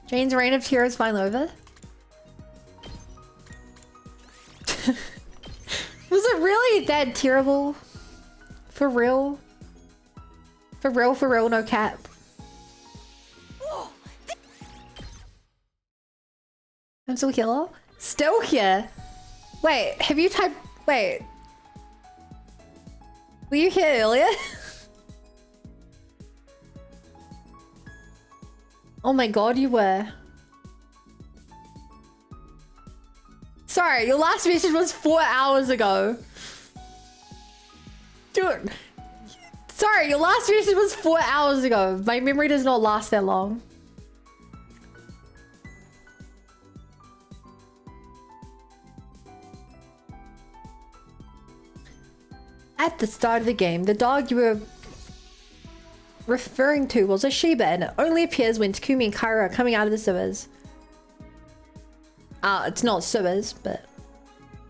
Jane's reign of terror is finally over. Was it really that terrible? For real? For real, no cap. I'm still here? Still here? Wait, have you typed... Wait. Were you here earlier? Oh my god, you were. Sorry, your last message was 4 hours ago. Dude. Sorry, your last message was 4 hours ago. My memory does not last that long. At the start of the game, the dog you were referring to was a Shiba, and it only appears when Takumi and Kaira are coming out of the sewers. It's not sewers, but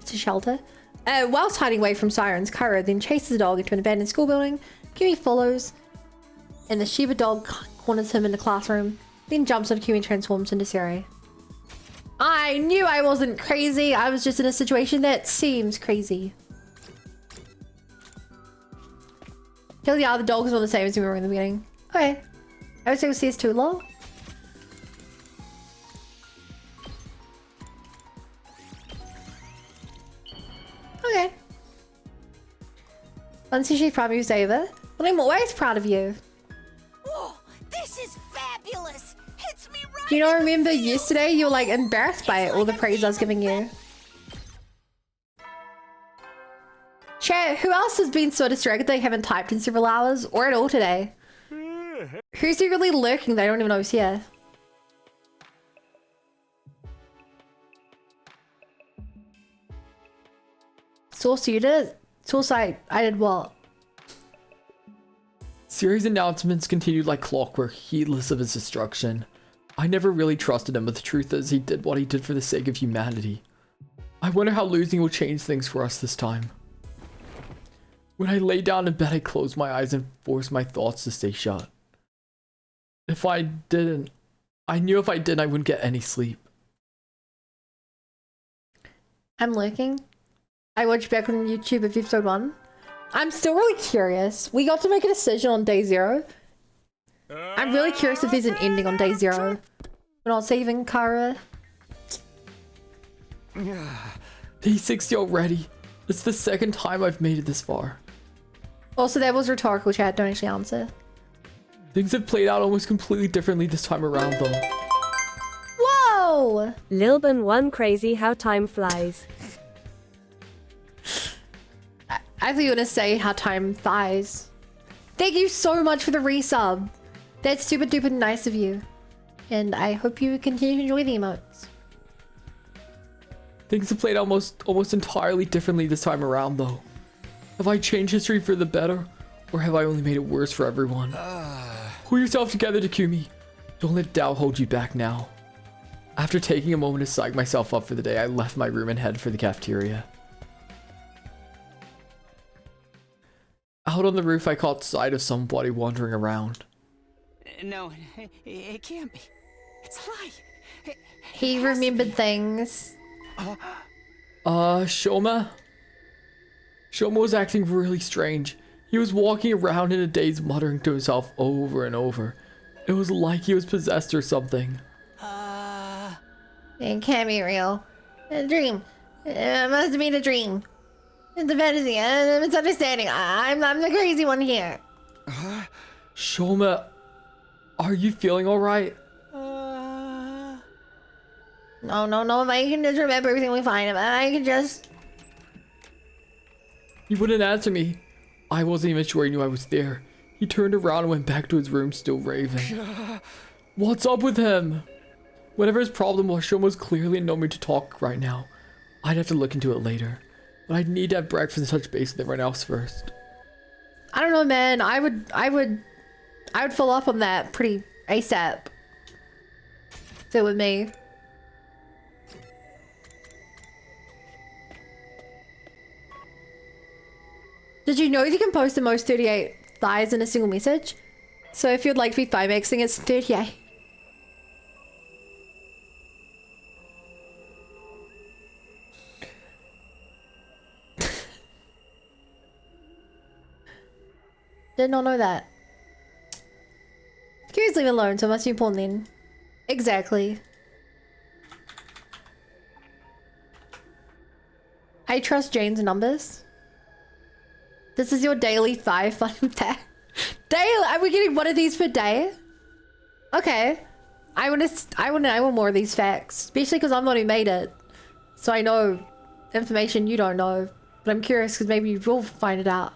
it's a shelter. Whilst hiding away from sirens, Kaira then chases the dog into an abandoned school building. Takumi follows, and the Shiba dog corners him in the classroom, then jumps on Takumi and transforms into Siri. I knew I wasn't crazy. I was just in a situation that seems crazy. Kill the other dog is not the same as we were in the beginning. Okay. I would say CS2 lol. Okay. Once you proud of you, Saver. Well, I'm always proud of you. Whoa, this is fabulous. Hits me right. Do you not remember yesterday you were like embarrassed by it, all the praise I was giving you? Chat, who else has been so distracted they haven't typed in several hours or at all today? Who's secretly lurking? They don't even know who's here. Source you did? Source I did what? Siri's announcements continued like clockwork, heedless of his destruction. I never really trusted him, but the truth is he did what he did for the sake of humanity. I wonder how losing will change things for us this time. When I lay down in bed, I closed my eyes and forced my thoughts to stay shut. If I didn't, I knew if I didn't, I wouldn't get any sleep. I'm lurking. I watched back on YouTube of episode 1. I'm still really curious. We got to make a decision on day 0. I'm really curious if there's an ending on day 0. We're not saving Kaira. Day 60 already. It's the second time I've made it this far. Also, that was rhetorical, chat. Don't actually answer. Things have played out almost completely differently this time around, though. Whoa! Lilbun 1 crazy how time flies. I thought you were gonna say how time flies. Thank you so much for the resub. That's super duper nice of you. And I hope you continue to enjoy the emotes. Things have played out almost entirely differently this time around, though. Have I changed history for the better, or have I only made it worse for everyone? Pull yourself together, Takumi. Don't let doubt hold you back now. After taking a moment to psych myself up for the day, I left my room and headed for the cafeteria. Out on the roof, I caught sight of somebody wandering around. No, it can't be. It's a lie. He remembered things. Shoma? Shoma was acting really strange. He was walking around in a daze, muttering to himself over and over. It was like he was possessed or something. It can't be real. A dream. It must have been a dream. It's a fantasy. A misunderstanding. I'm the crazy one here. Shoma, are you feeling alright? No. If I can just remember everything we find, if I can just... He wouldn't answer me. I wasn't even sure he knew I was there. He turned around and went back to his room, still raving. What's up with him? Whatever his problem was, Shoma was clearly in no mood to talk right now. I'd have to look into it later. But I'd need to have breakfast and touch base with everyone else first. I don't know, man. I would follow up on that pretty ASAP. If it were me. Did you know you can post the most 38 thighs in a single message? So if you'd like to be thigh maxing, it's 38. Did not know that. Curious, leave it alone, so it must be important then. Exactly. I trust Jane's numbers. This is your daily thigh fun pack. Daily? Are we getting one of these per day? Okay. I want more of these facts, especially because I'm the one who made it. So I know information you don't know. But I'm curious because maybe you will find it out.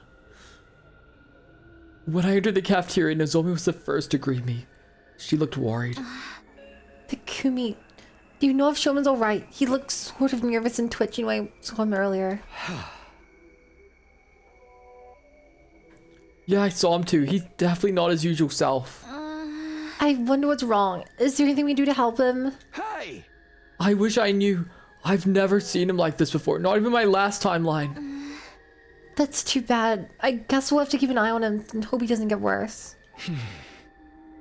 When I entered the cafeteria, Nozomi was the first to greet me. She looked worried. Takumi, do you know if Shoman's alright? He looked sort of nervous and twitching when I saw him earlier. Yeah, I saw him too. He's definitely not his usual self. I wonder what's wrong. Is there anything we do to help him? Hey! I wish I knew. I've never seen him like this before. Not even my last timeline. That's too bad. I guess we'll have to keep an eye on him and hope he doesn't get worse.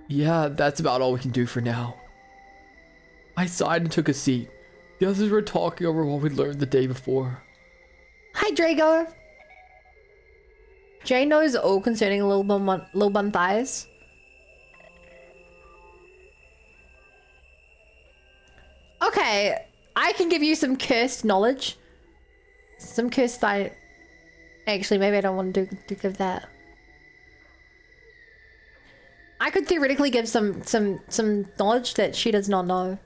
Yeah, that's about all we can do for now. I sighed and took a seat. The others were talking over what we'd learned the day before. Hi, Drago. Jane knows all concerning Lil Bun Thighs. Okay, I can give you some cursed knowledge. Some cursed thigh. Actually, maybe I don't want to give that. I could theoretically give some knowledge that she does not know.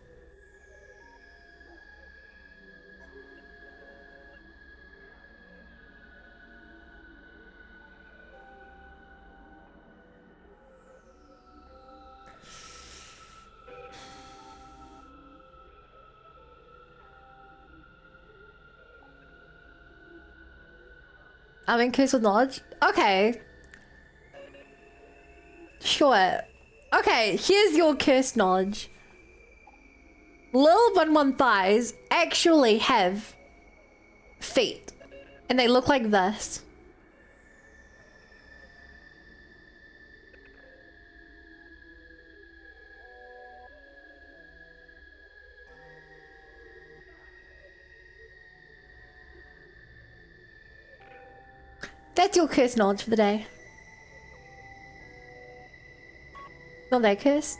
I'm in cursed with knowledge? Okay. Sure. Okay, here's your cursed knowledge. Lil Bun Thighs actually have feet. And they look like this. That's your cursed knowledge for the day. Not that cursed.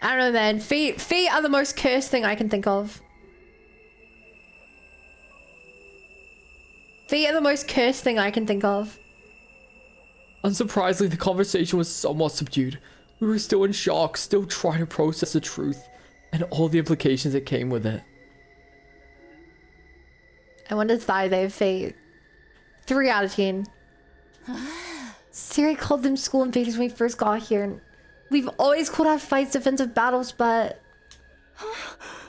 I don't know, man. Feet are the most cursed thing I can think of. Feet are the most cursed thing I can think of. Unsurprisingly, the conversation was somewhat subdued. We were still in shock, still trying to process the truth and all the implications that came with it. I wonder why they have feet. 3 out of 10. Siri called them school invaders when we first got here, and we've always called our fights defensive battles, but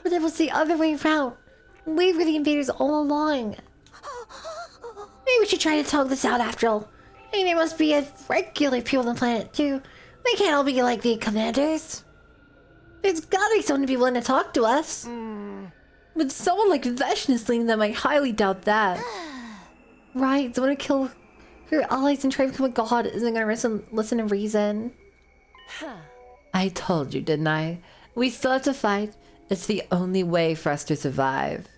it was the other way around. We were the invaders all along. Maybe we should try to talk this out after all. I mean, there must be a regular people on the planet too. We can't all be like the commanders. There's gotta be someone to be willing to talk to us. With someone like Vashnis leading them, I highly doubt that. Right, someone to kill her allies and try to become a god isn't gonna listen and reason. I told you, didn't I? We still have to fight. It's the only way for us to survive.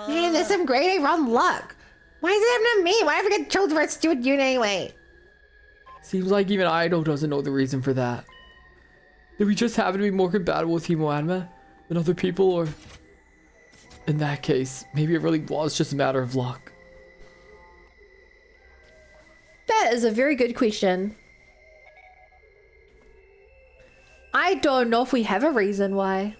Man, there's some grade A run luck. Why is it happening to me? Why did I get chosen for a stupid unit anyway? Seems like even Idol doesn't know the reason for that. Did we just happen to be more compatible with Himo Anima than other people, or... In that case, maybe it really was just a matter of luck. That is a very good question. I don't know if we have a reason why.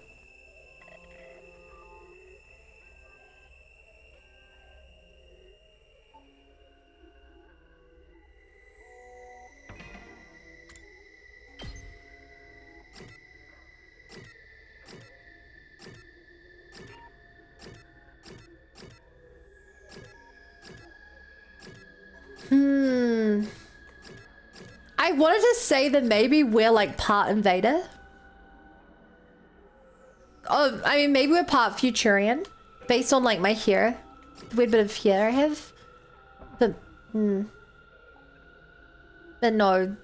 I wanted to say that maybe we're like part Invader. Oh, I mean, maybe we're part Futurian, based on like my hair, the weird bit of hair I have. But no,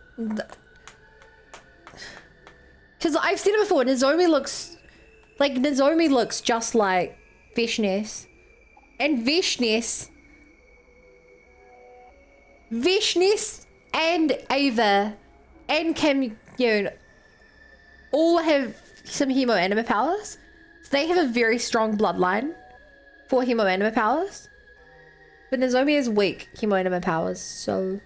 because I've seen it before. Nozomi looks just like Vashnis, and Vashnis and Ava and Kim Yoon all have some Himo Anima powers. So they have a very strong bloodline for Himo Anima powers. But Nozomi has weak Himo Anima powers, so...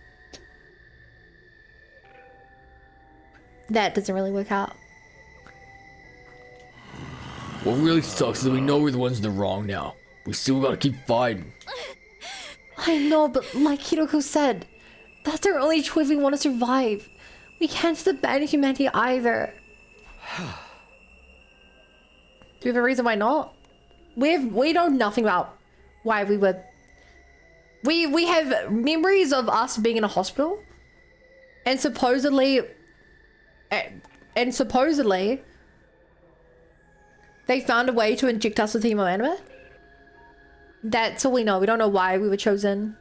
that doesn't really work out. What really sucks is that we know we're the ones in the wrong now. We still gotta keep fighting. I know, but like Hiroko said, that's our only choice if we want to survive. We can't just abandon humanity either. Do we have a reason why not? We know nothing about why we were... We have memories of us being in a hospital. And supposedly... And supposedly... They found a way to inject us with hemoanima. That's all we know. We don't know why we were chosen.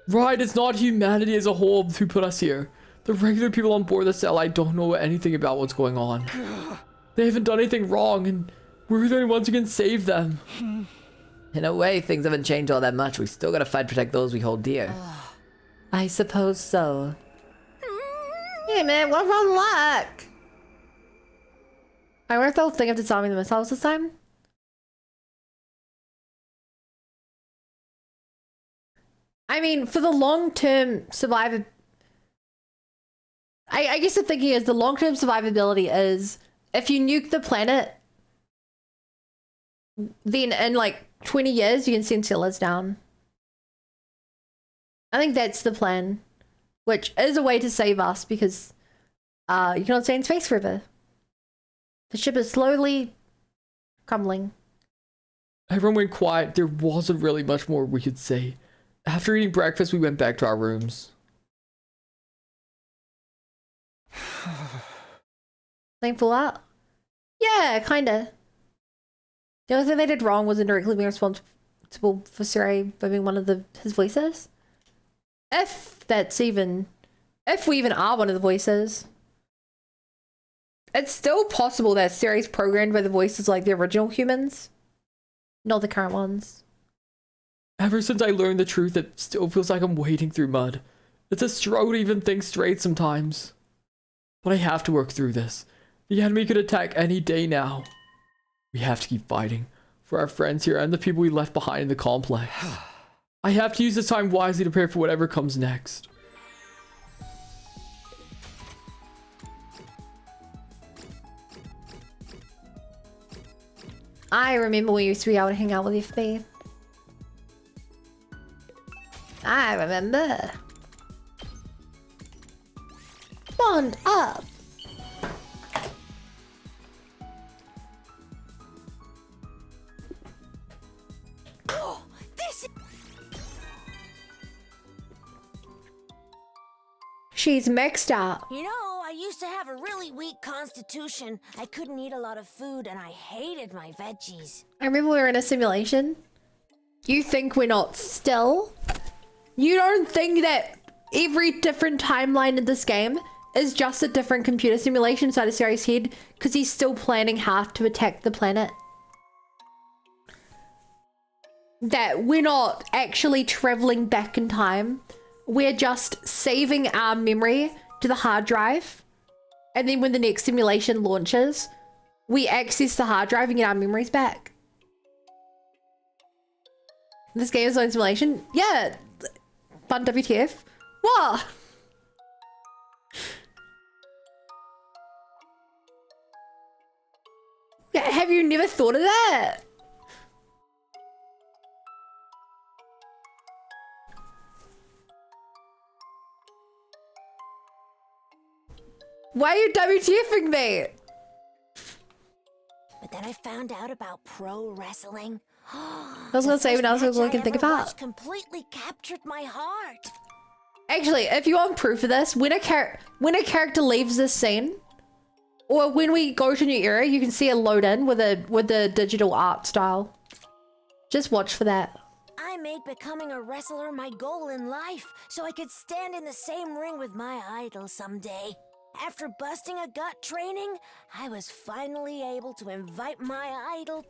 Right, it's not humanity as a whole who put us here. The regular people on board the satellite don't know anything about what's going on. They haven't done anything wrong, and we're the only ones who can save them. In a way, things haven't changed all that much. We still gotta fight to protect those we hold dear. I suppose so. Hey man, what wrong luck? I wonder if they'll think of disarming the missiles this time. I mean, for the long-term survivor... I guess the thinking is the long-term survivability is if you nuke the planet, then in like 20 years you can send settlers down. I think that's the plan, which is a way to save us because you cannot stay in space forever. The ship is slowly crumbling. Everyone went quiet. There wasn't really much more we could say. After eating breakfast, we went back to our rooms. Thankful out? Yeah, kinda. The only thing they did wrong was indirectly being responsible for Siri being one of his voices. If we even are one of the voices. It's still possible that Siri's programmed by the voices like the original humans, not the current ones. Ever since I learned the truth, it still feels like I'm wading through mud. It's a struggle to even think straight sometimes. But I have to work through this. The enemy could attack any day now. We have to keep fighting for our friends here and the people we left behind in the complex. I have to use this time wisely to prepare for whatever comes next. I remember we used to be able to hang out with FB. I remember. Bond up. Oh, this. She's mixed up. You know, I used to have a really weak constitution. I couldn't eat a lot of food and I hated my veggies. I remember we were in a simulation. You think we're not still? You don't think that every different timeline in this game is just a different computer simulation inside of Siri's head because he's still planning how to attack the planet? That we're not actually traveling back in time. We're just saving our memory to the hard drive. And then when the next simulation launches, we access the hard drive and get our memories back. This game is on simulation? Yeah. Fun WTF. What? Yeah, have you never thought of that? Why are you WTFing me? But then I found out about pro wrestling. I was gonna say what else I was looking to think about. Completely captured my heart. Actually, if you want proof of this, when a character leaves this scene, or when we go to a new era, you can see a load in with the digital art style. Just watch for that. I made becoming a wrestler my goal in life, so I could stand in the same ring with my idol someday. After busting a gut training, I was finally able to invite my idol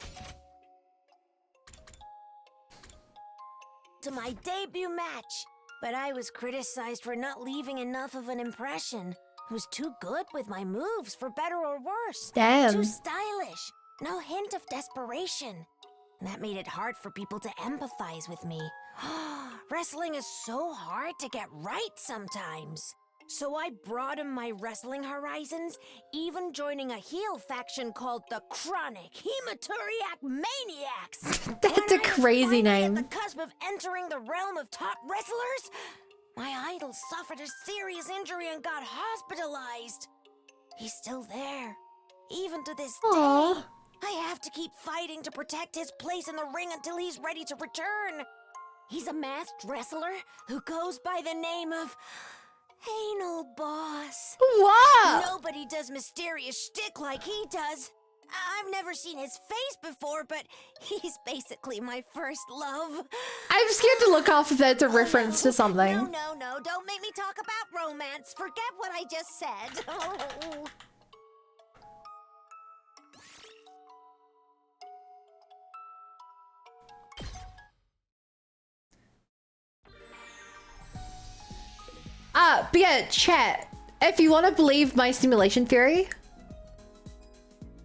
to my debut match. But I was criticized for not leaving enough of an impression. I was too good with my moves, for better or worse. Damn. Too stylish. No hint of desperation. And that made it hard for people to empathize with me. Wrestling is so hard to get right sometimes. So I broadened my wrestling horizons, even joining a heel faction called the Chronic Hematuriac Maniacs. That's a crazy name. At the cusp of entering the realm of top wrestlers, my idol suffered a serious injury and got hospitalized. He's still there, even to this day. I have to keep fighting to protect his place in the ring until he's ready to return. He's a masked wrestler who goes by the name of Anal Boss. What? Nobody does mysterious shtick like he does. I've never seen his face before, but he's basically my first love. I'm scared to look off if that's a reference to something. No, don't make me talk about romance. Forget what I just said. But yeah, chat. If you want to believe my simulation theory,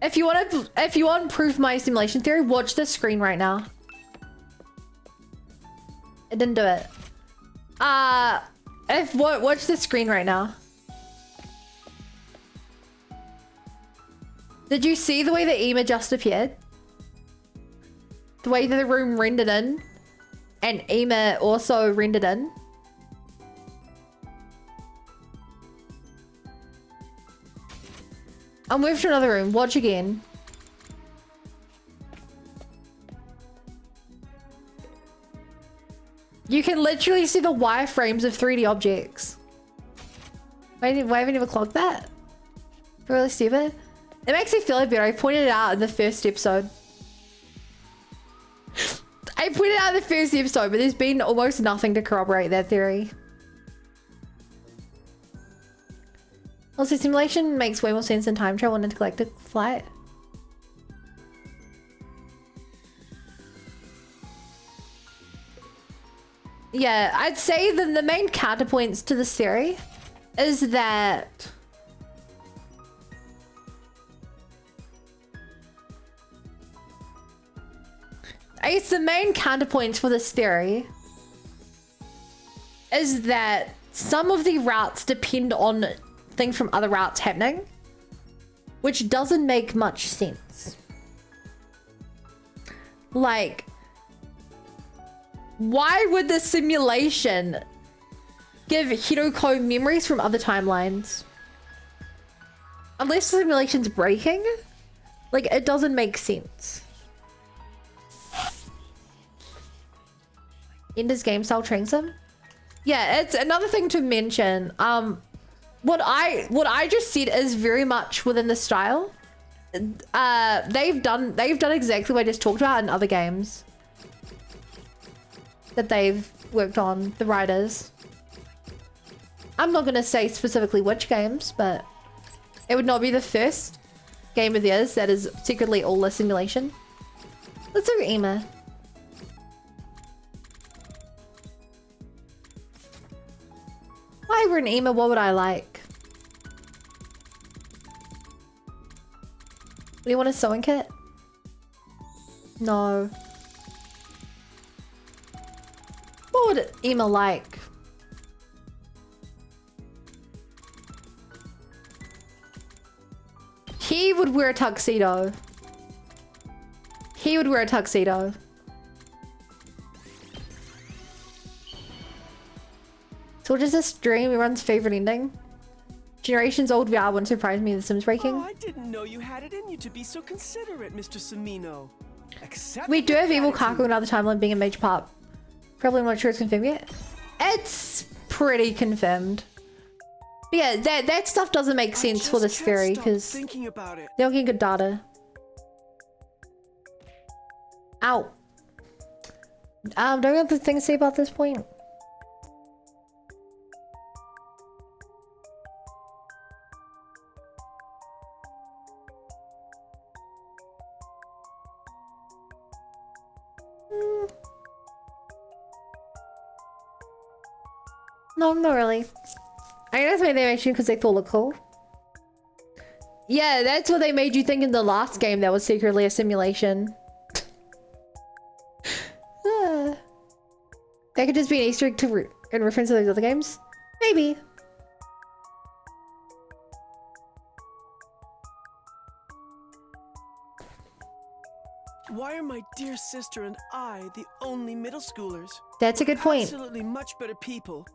if you want to prove my simulation theory, watch the screen right now. It didn't do it. Watch the screen right now. Did you see the way that Ema just appeared? The way that the room rendered in, and Ema also rendered in. I'll move to another room. Watch again. You can literally see the wireframes of 3D objects. Why haven't you ever clocked that? Really stupid. It makes me feel a bit. I pointed it out in the first episode. I pointed it out in the first episode, but there's been almost nothing to corroborate that theory. Also, simulation makes way more sense than time travel and intergalactic flight. Yeah, I'd say the main counterpoints to this theory is that I guess the main counterpoints for this theory is that some of the routes depend on things from other routes happening, which doesn't make much sense. Like, why would the simulation give Hiroko memories from other timelines? Unless the simulation's breaking? Like, it doesn't make sense. Ender's game style train sim? Yeah, it's another thing to mention. What I just said is very much within the style. They've done exactly what I just talked about in other games that they've worked on, the writers. I'm not gonna say specifically which games, but it would not be the first game of theirs that is secretly all a simulation. Let's do Ema. If I were an Ema, what would I like? Do you want a sewing kit? No. What would Ema like? He would wear a tuxedo. He would wear a tuxedo. So what is this dream? Everyone's favorite ending? Generations old VR wouldn't surprise me. The Sims breaking. Oh, I didn't know you had it in you to be so considerate, Mr. Samino. Accept We do have Evil gratitude. Kaku another timeline being a major part. Probably not sure it's confirmed yet. It's pretty confirmed. But yeah, that stuff doesn't make sense for this theory because Thinking about it. they don't get good data. Ow. Don't we have the thing to say about this point? No, not really. I guess maybe they mentioned because they thought it looked cool. Yeah, that's what they made you think in the last game that was secretly a simulation. That could just be an Easter egg in reference to those other games? Maybe. your sister and I the only middle schoolers? That's a good point. Absolutely much better people.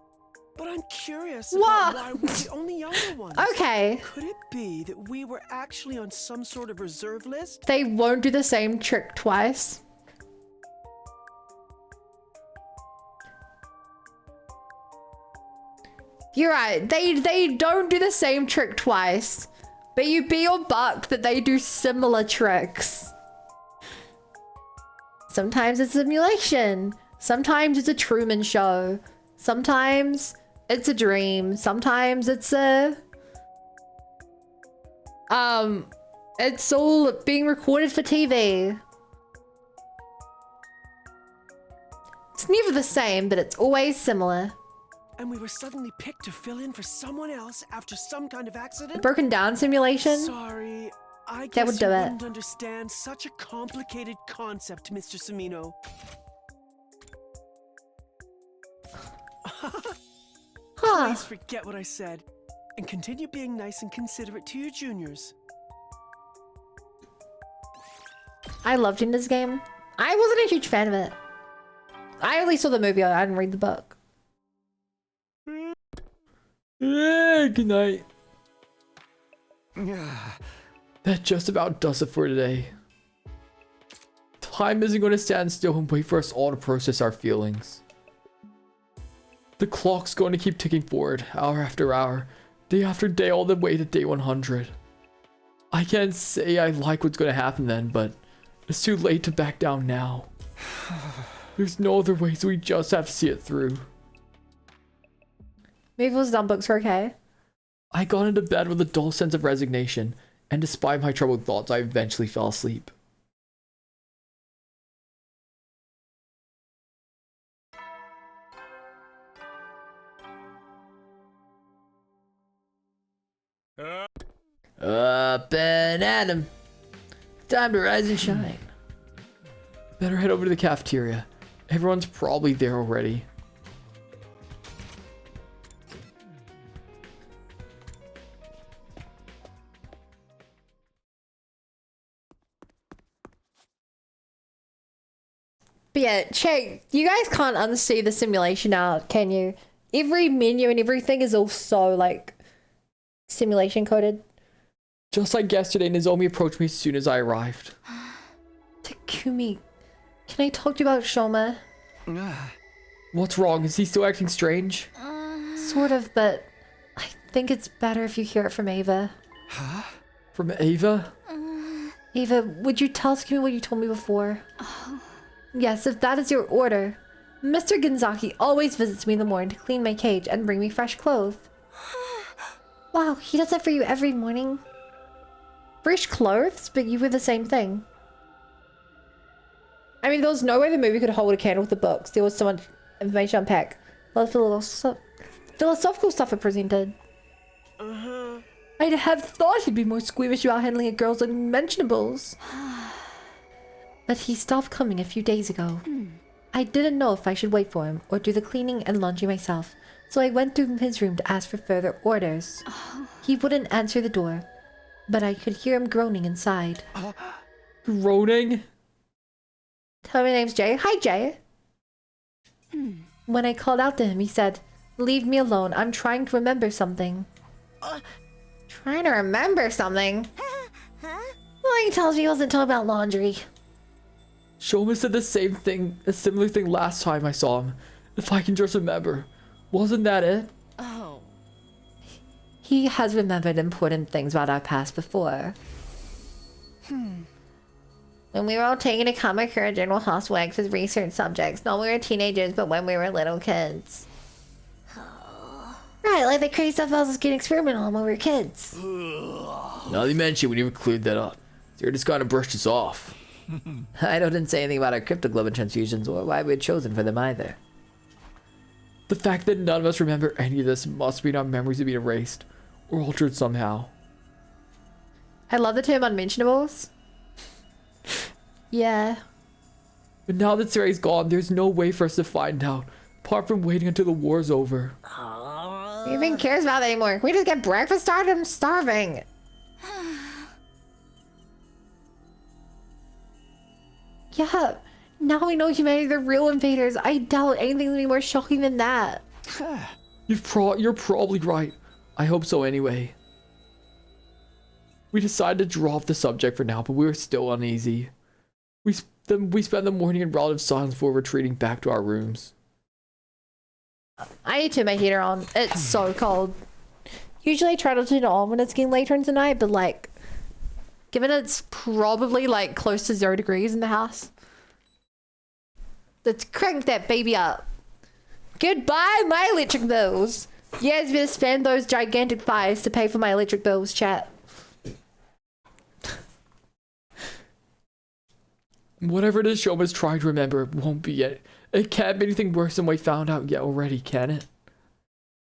But I'm curious What? about why we're the only younger ones. Okay. Could it be that we were actually on some sort of reserve list? They won't do the same trick twice. You're right. They don't do the same trick twice. But you be your buck that they do similar tricks. Sometimes it's simulation. Sometimes it's a Truman Show. Sometimes it's a dream. Sometimes it's a... It's all being recorded for TV. It's never the same, but it's always similar. And we were suddenly picked to fill in for someone else after some kind of accident? Broken down simulation? Sorry, I That guess would do you it. wouldn't understand such a complicated concept, Mr. Samino. Please forget what I said, and continue being nice and considerate to your juniors. I loved in this game. I wasn't a huge fan of it. I only saw the movie, I didn't read the book. Good night. That just about does it for today. Time isn't going to stand still and wait for us all to process our feelings. The clock's going to keep ticking forward, hour after hour, day after day, all the way to day 100. I can't say I like what's going to happen then, but it's too late to back down now. There's no other way, so we just have to see it through. Mabel's dumb books were okay. I got into bed with a dull sense of resignation, and despite my troubled thoughts, I eventually fell asleep. Up and at 'em. Time to rise and shine. Better head over to the cafeteria. Everyone's probably there already. But yeah, check. You guys can't unsee the simulation out, can you? Every menu and everything is also like simulation coded. Just like yesterday, Nozomi approached me as soon as I arrived. Takumi, can I talk to you about Shoma? What's wrong? Is he still acting strange? Sort of, but I think it's better if you hear it from Ava. Huh? From Ava? Ava, would you tell Takumi what you told me before? Yes, if that is your order. Mr. Gonzaki always visits me in the morning to clean my cage and bring me fresh clothes. Wow, he does that for you every morning? Fresh clothes? But you were the same thing. I mean, there was no way the movie could hold a candle with the books. There was so much information to unpack. A lot of philosophical stuff it presented. I'd have thought he'd be more squeamish about handling a girl's unmentionables. But he stopped coming a few days ago. I didn't know if I should wait for him or do the cleaning and laundry myself, so I went through his room to ask for further orders. He wouldn't answer the door, but I could hear him groaning inside. Groaning? Tell me, my name's Jay. Hi, Jay. When I called out to him, he said, "Leave me alone. I'm trying to remember something." Trying to remember something? Well, he tells me he wasn't talking about laundry. Shoma said the same thing, a similar thing last time I saw him. If I can just remember. Wasn't that it? Oh. He has remembered important things about our past before. When we were all taken to Kamakura General Hospital as research subjects, not when we were teenagers, but when we were little kids. Right, like the crazy stuff I was getting experimental on when we were kids. Now that you mention, we never cleared that up. You're just gonna brush this off. I didn't say anything about our cryptoglobin transfusions or why we had chosen for them either. The fact that none of us remember any of this must mean our memories have been erased or altered somehow. I love the term unmentionables. Yeah. But now that Sarah's gone, there's no way for us to find out, apart from waiting until the war's over. Who even cares about that anymore? Can we just get breakfast started? I'm starving. Yeah. Now we know humanity, the real invaders. I doubt anything's gonna be more shocking than that. You're probably right. I hope so anyway. We decided to drop the subject for now, but we were still uneasy. We spent the morning in relative silence before retreating back to our rooms. I need to turn my heater on. It's so cold. Usually I try to turn it on when it's getting later into the night, but like, given it's probably like close to 0 degrees in the house, let's crank that baby up. Goodbye, my electric bills. You guys better spend those gigantic thighs to pay for my electric bills, chat. Whatever it is Shoma's trying to remember, it won't be yet. It can't be anything worse than we found out yet already, can it?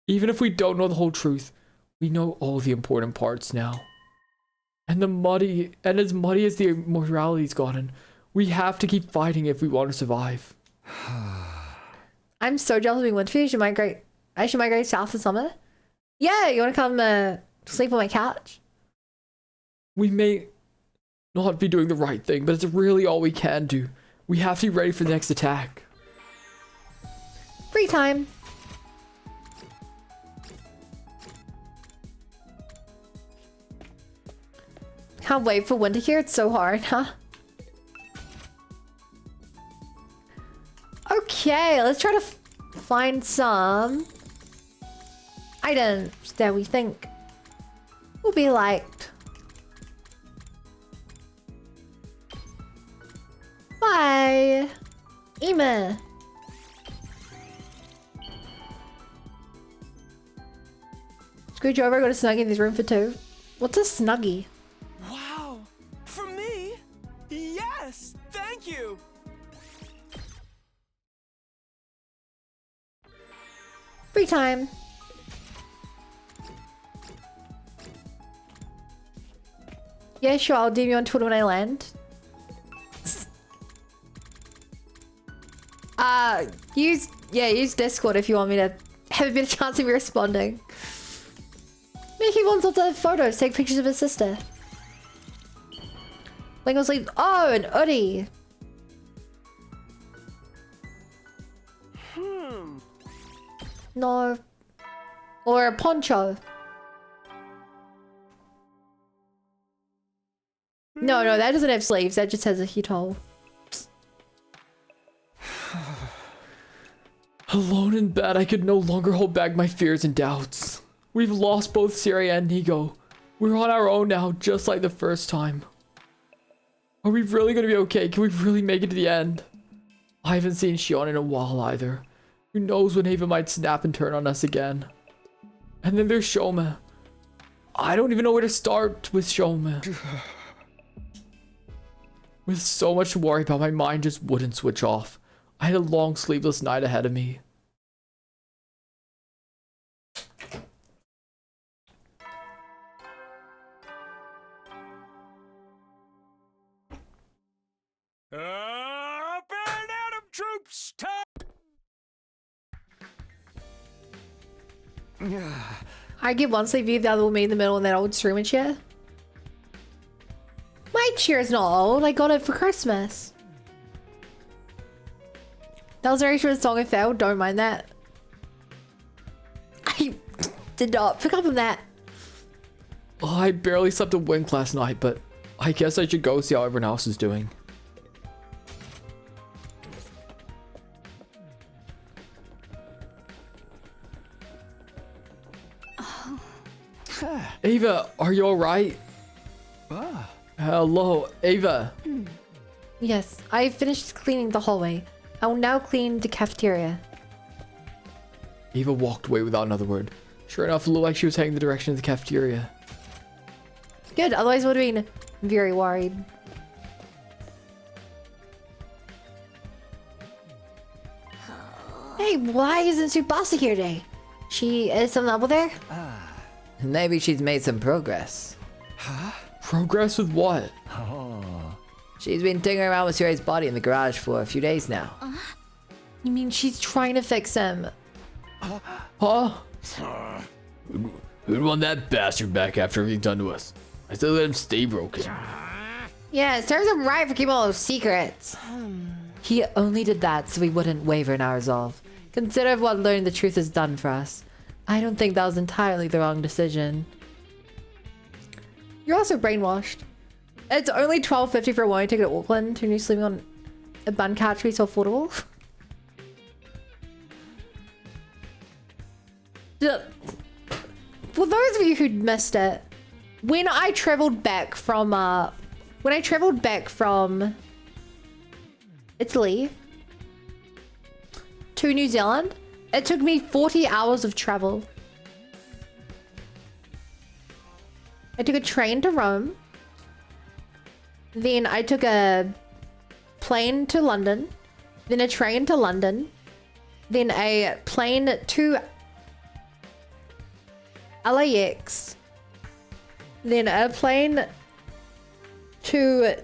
Even if we don't know the whole truth, we know all the important parts now. And as muddy as the morality's gotten, we have to keep fighting if we want to survive. I'm so jealous of being Winterfell. I should migrate south this summer. Yeah, you want to come sleep on my couch? We may not be doing the right thing, but it's really all we can do. We have to be ready for the next attack. Free time. Can't wait for winter here. It's so hard, huh? Okay, let's try to find some items that we think will be liked by Ema. Screwdriver, go to Snuggie. There's room for 2. What's a Snuggie? Wow! For me? Yes! Thank you! Free time. Yeah, sure, I'll DM you on Twitter when I land. Use Discord if you want me to have a bit of chance of me responding. Mickey wants lots of photos, take pictures of his sister. Lingo sleep. Oh, an hoodie. No. Or a poncho. No, that doesn't have sleeves. That just has a heat hole. Alone in bed, I could no longer hold back my fears and doubts. We've lost both Siri and Nico. We're on our own now, just like the first time. Are we really gonna be okay? Can we really make it to the end? I haven't seen Shion in a while either. Who knows when Ava might snap and turn on us again. And then there's Shoma. I don't even know where to start with Shoma. With so much to worry about, my mind just wouldn't switch off. I had a long sleepless night ahead of me. Up and out of troops! I get one sleep view, the other will be in the middle in that old streamer chair. My chair is not old. I got it for Christmas. That was very short song. I failed. Don't mind that. I did not pick up on that. Oh, I barely slept a wink last night, but I guess I should go see how everyone else is doing. Ava, are you alright? Hello, Ava. Yes, I finished cleaning the hallway. I will now clean the cafeteria. Ava walked away without another word. Sure enough, it looked like she was heading the direction of the cafeteria. Good, otherwise I would have been very worried. Hey, why isn't Tsubasa here today? She is something up with her? Maybe she's made some progress. Huh? Progress with what? She's been tinkering around with Siri's body in the garage for a few days now. You mean she's trying to fix him? Huh? Who'd want that bastard back after everything done to us? I still let him stay broken. Yeah, it serves him right for keeping all those secrets. He only did that so we wouldn't waver in our resolve. Consider what learning the truth has done for us. I don't think that was entirely the wrong decision. You're also brainwashed. It's only $12.50 for a one-way ticket to Auckland. Who knew sleeping on a bun couch would be so affordable? For those of you who missed it, when I traveled back from Italy to New Zealand, it took me 40 hours of travel. I took a train to Rome. Then I took a plane to London. Then a train to London. Then a plane to LAX. Then a plane to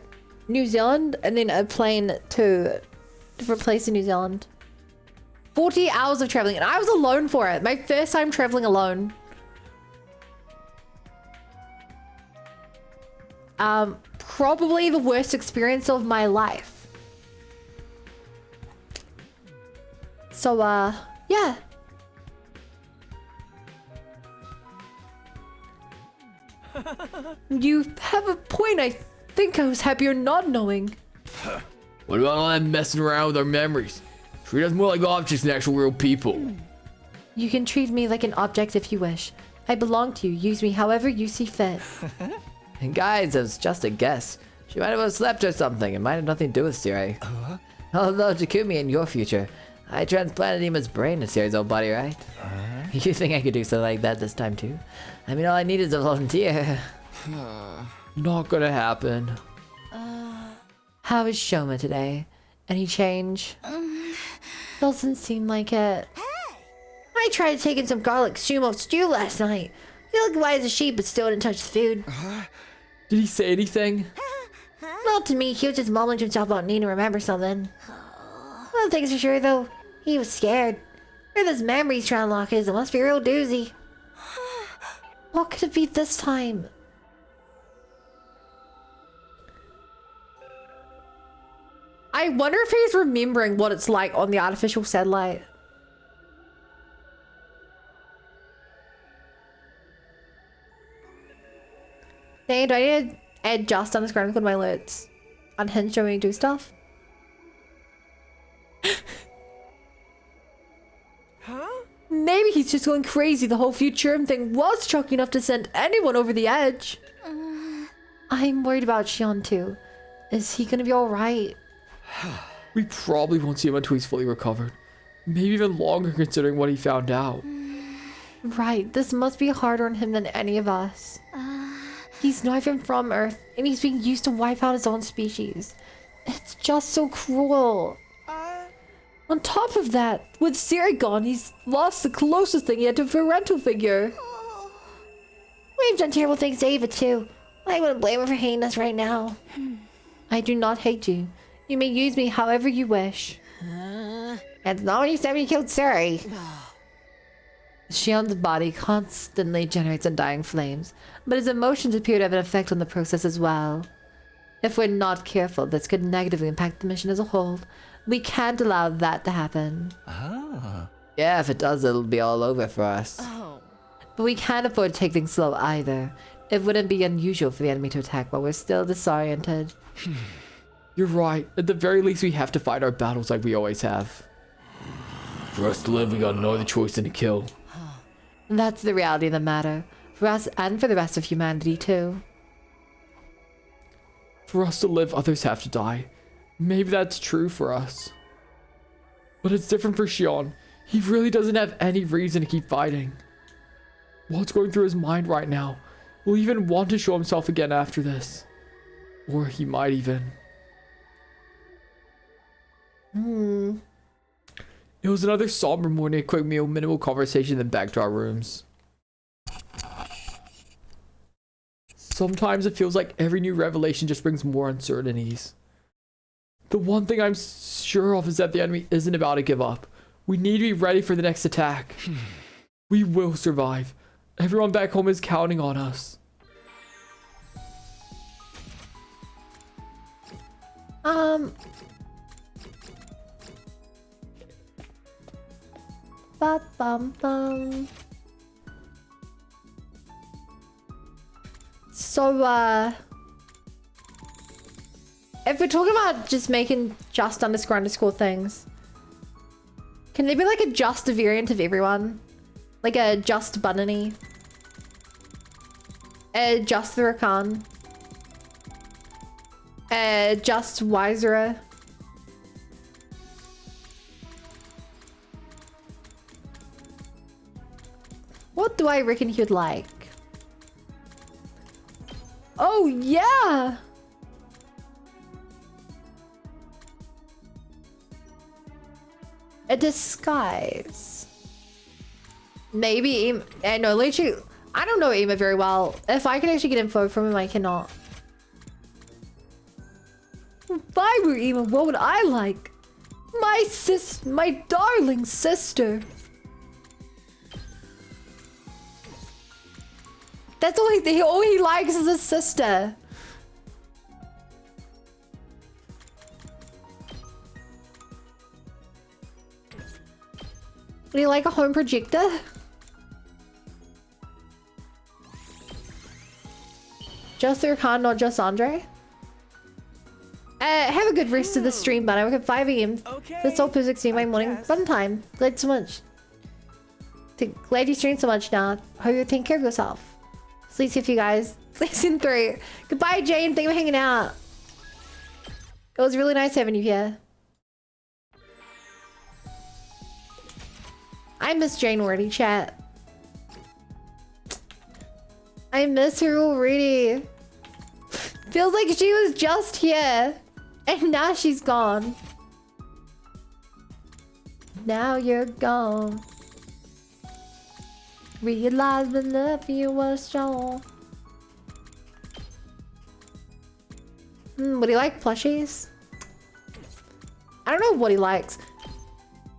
New Zealand. And then a plane to a different place in New Zealand. 40 hours of traveling. And I was alone for it. My first time traveling alone. Probably the worst experience of my life. So, yeah. You have a point. I think I was happier not knowing. What about all that messing around with our memories? Treat us more like objects than actual real people. You can treat me like an object if you wish. I belong to you. Use me however you see fit. And guys, it was just a guess. She might have slept or something. It might have nothing to do with Siri. Although Takumi in your future, I transplanted Ima's brain to Siri's old body, right? You think I could do something like that this time too? I mean, all I need is a volunteer. Not gonna happen. How is Shoma today? Any change? Doesn't seem like it. I tried taking some garlic sumo stew last night. You look white as a sheep, but still didn't touch the food. Did he say anything? Not to me. He was just mumbling to himself about needing to remember something. One thing's for sure, though. He was scared. Where this memory's trying to lock his, it must be a real doozy. What could it be this time? I wonder if he's remembering what it's like on the artificial satellite. Hey, do I need to add just on the screen with my alerts? Unhinged when we do stuff? Maybe he's just going crazy. The whole Futurum thing was shocking enough to send anyone over the edge. I'm worried about Shion too. Is he gonna be alright? We probably won't see him until he's fully recovered. Maybe even longer considering what he found out. Right, this must be harder on him than any of us. He's not even from Earth, and he's being used to wipe out his own species. It's just so cruel. On top of that, with Siri gone, he's lost the closest thing he had to a parental figure. We've done terrible things to Ava, too. I wouldn't blame her for hating us right now. I do not hate you. You may use me however you wish. That's not when you said we killed Siri. Shion's body constantly generates undying flames, but his emotions appear to have an effect on the process as well. If we're not careful, this could negatively impact the mission as a whole. We can't allow that to happen. Yeah, if it does, it'll be all over for us. But we can't afford to take things slow either. It wouldn't be unusual for the enemy to attack while we're still disoriented. You're right. At the very least, we have to fight our battles like we always have. For us to live, we got no other choice than to kill. That's the reality of the matter. For us and for the rest of humanity, too. For us to live, others have to die. Maybe that's true for us. But it's different for Shion. He really doesn't have any reason to keep fighting. What's going through his mind right now? Will he even want to show himself again after this? Or he might even... It was another somber morning, a quick meal, minimal conversation, then back to our rooms. Sometimes it feels like every new revelation just brings more uncertainties. The one thing I'm sure of is that the enemy isn't about to give up. We need to be ready for the next attack. We will survive. Everyone back home is counting on us. Ba bum bum. So if we're talking about just making just underscore things, can there be like a just variant of everyone? Like a just Bunny? A just the Rakan? A just Wisera? What do I reckon he'd like? Oh yeah! A disguise. Maybe Ema. No, literally, I don't know Ema very well. If I can actually get info from him, I cannot. If I were Ema, what would I like? My darling sister. That's all he likes is his sister. Would you like a home projector? Just Rakan, not just Andre? Have a good rest of the stream, but I work at 5 AM. That's all physics in my morning. Fun time. Glad so much. Glad you streamed so much now. Hope you take care of yourself. Sleep safe, you guys. Season 3. Goodbye, Jane. Thank you for hanging out. It was really nice having you here. I miss Jane already, chat. I miss her already. Feels like she was just here. And now she's gone. Now you're gone. Realize the love you was strong. Would he like plushies? I don't know what he likes.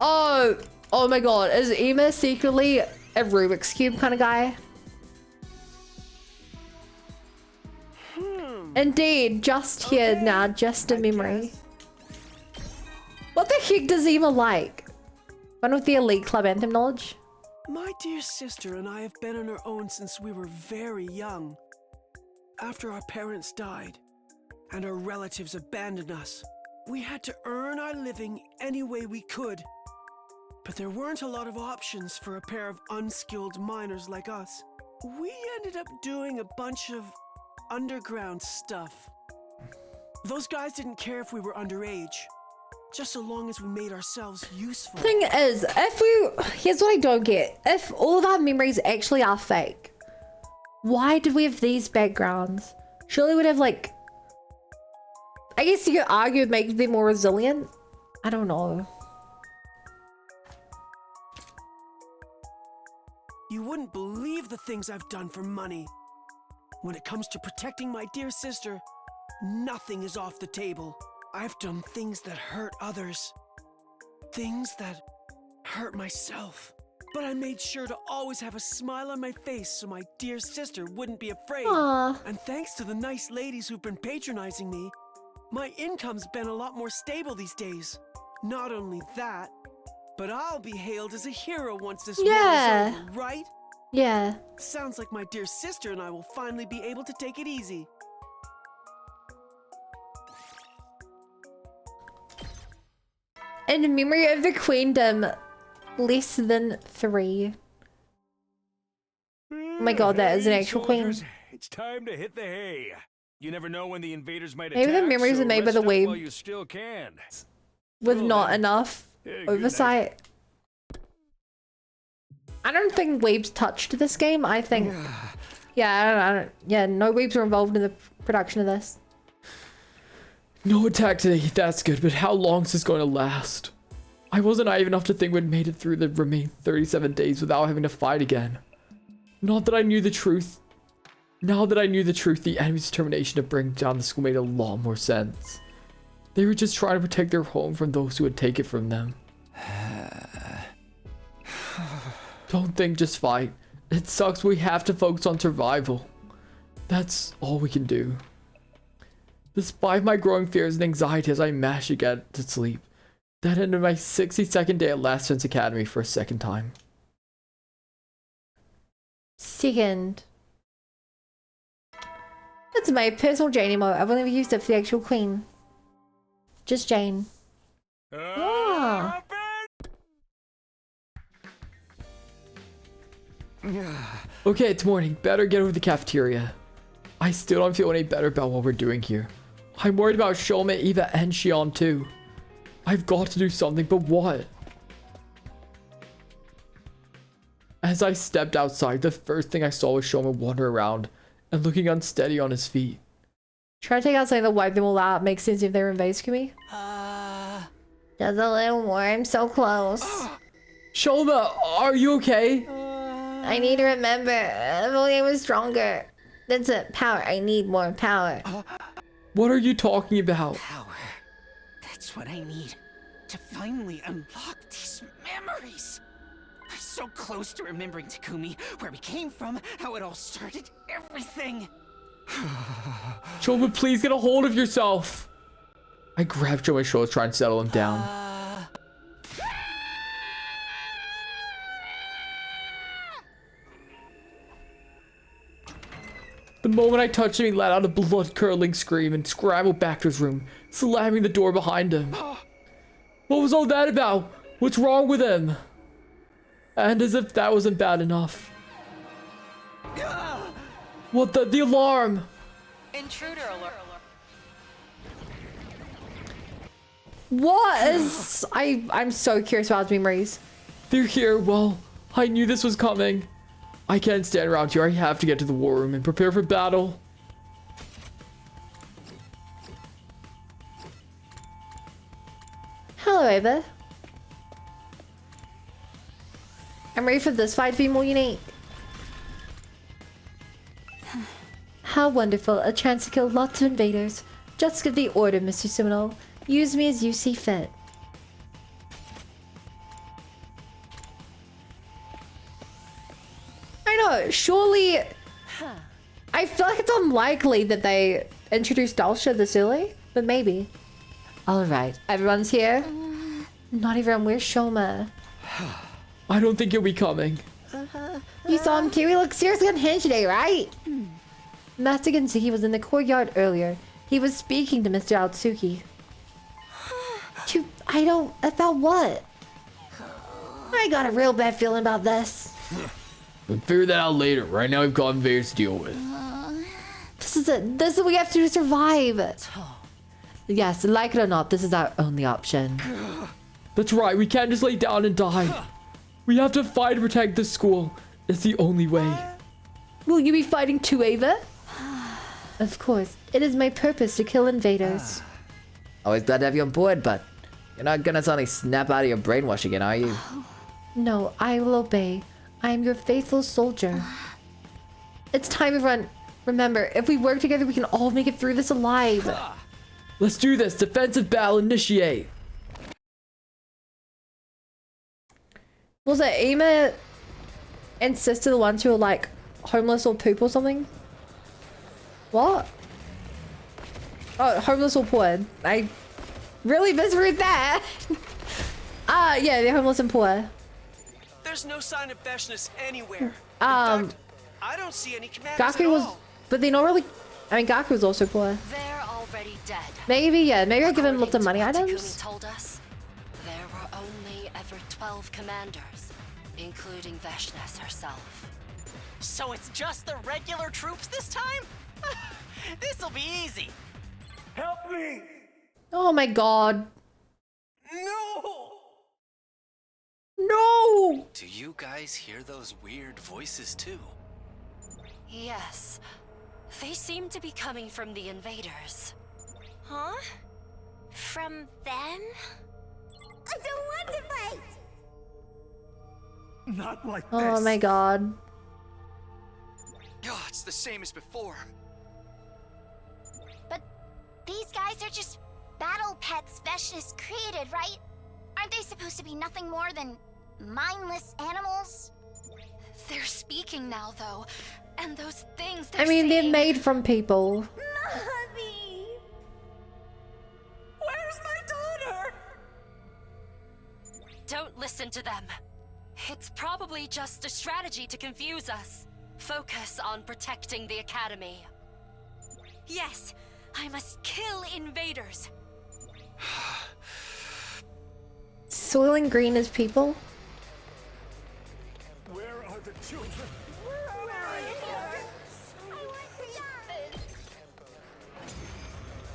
Oh my god, is Ema secretly a Rubik's Cube kind of guy? Indeed, just here now, just a memory. What the heck does Ema like? One with the Elite Club Anthem knowledge? My dear sister and I have been on our own since we were very young. After our parents died and our relatives abandoned us, we had to earn our living any way we could. But there weren't a lot of options for a pair of unskilled miners like us. We ended up doing a bunch of underground stuff. Those guys didn't care if we were underage, just so long as we made ourselves useful. Thing is, here's what I don't get. If all of our memories actually are fake, why did we have these backgrounds? Surely we'd have like, I guess you could argue it makes them more resilient. I don't know. You wouldn't believe the things I've done for money. When it comes to protecting my dear sister, nothing is off the table. I've done things that hurt others. Things that hurt myself. But I made sure to always have a smile on my face so my dear sister wouldn't be afraid. Aww. And thanks to the nice ladies who've been patronizing me, my income's been a lot more stable these days. Not only that, but I'll be hailed as a hero once this war is over, right? Yeah. Sounds like my dear sister and I will finally be able to take it easy. In memory of the queendom, less than 3. Oh my god, that is an actual queen. It's time to hit the hay. You never know when the invaders might Maybe attack. the memories so are made by rest the up while weeb you still can. with not enough good oversight. I don't think weebs touched this game. I think, yeah, no weebs were involved in the production of this. No attack today, that's good, but how long is this going to last? I wasn't naive enough to think we'd made it through the remaining 37 days without having to fight again. Not that I knew the truth. Now that I knew the truth, the enemy's determination to bring down the school made a lot more sense. They were just trying to protect their home from those who would take it from them. Don't think, just fight. It sucks, we have to focus on survival. That's all we can do. Despite my growing fears and anxiety as I managed to get to sleep, That ended my 62nd day at Last Chance Academy for a second time. Second. That's my personal Jane emote. I've only ever used it for the actual queen. Just Jane. Oh. Okay, it's morning. Better get over to the cafeteria. I still don't feel any better about what we're doing here. I'm worried about Shoma, Eva, and Xion too. I've got to do something, but what? As I stepped outside, the first thing I saw was Shoma wander around and looking unsteady on his feet. Try to take out something to wipe them all out. Makes sense if they're in Vase-Kumi. Just a little more. I'm so close. Shoma, are you okay? I need to remember. If only I was stronger. That's it. Power. I need more power. What are you talking about? Power. That's what I need to finally unlock these memories. I'm so close to remembering Takumi, where we came from, how it all started, everything. Shoma, please get a hold of yourself. I grabbed Shoma's shoulder to try and settle him down. The moment I touched him, he let out a blood-curdling scream and scrambled back to his room, slamming the door behind him. What was all that about? What's wrong with him? And as if that wasn't bad enough. What the alarm? Intruder alert. What is... I'm so curious about his memories. They're here. Well, I knew this was coming. I can't stand around here. I have to get to the war room and prepare for battle. Hello, Ava. I'm ready for this fight to be more unique. How wonderful. A chance to kill lots of invaders. Just give the order, Mr. Seminole. Use me as you see fit. I know, surely... I feel like it's unlikely that they introduced Dalsha this early, but maybe. Alright, everyone's here? Not everyone, where's Shoma? I don't think he'll be coming. You saw him too? He looked seriously unhinged today, right? Master Gensuki was in the courtyard earlier. He was speaking to Mr. Atsuki. About what? I got a real bad feeling about this. We'll figure that out later. Right now we've got invaders to deal with. This is it. This is what we have to do to survive. Yes, like it or not, this is our only option. That's right. We can't just lay down and die. We have to fight to protect the school. It's the only way. Will you be fighting too, Ava? Of course. It is my purpose to kill invaders. Always glad to have you on board, but you're not gonna suddenly snap out of your brainwash again, are you? No, I will obey. I am your faithful soldier. It's time, everyone. Remember, if we work together, we can all make it through this alive. Let's do this. Defensive battle initiate. Was it Ema and sister the ones who were like homeless or poop or something? What? Oh, homeless or poor. I really misread that. Yeah, they're homeless and poor. There's no sign of Veshness anywhere. I don't see any commanders Gaku at was, all. but they're not really. I mean, Gaku was also poor. They're already dead. Maybe, yeah. Maybe I'll give him lots of money Takumi items. told us there were only ever 12 commanders, including Veshness herself. So it's just the regular troops this time? This'll be easy. Help me! Oh my god. No! No! Do you guys hear those weird voices too? Yes. They seem to be coming from the invaders. Huh? From them? I don't want to fight! Not like Oh my god. God, it's the same as before. But these guys are just battle pets Veshness created, right? Aren't they supposed to be nothing more than mindless animals? They're speaking now, though. And those things I mean, they're saying... made from people. Where's my daughter? Don't listen to them. It's probably just a strategy to confuse us. Focus on protecting the Academy. Yes, I must kill invaders. Soiling green as people? Where are the children?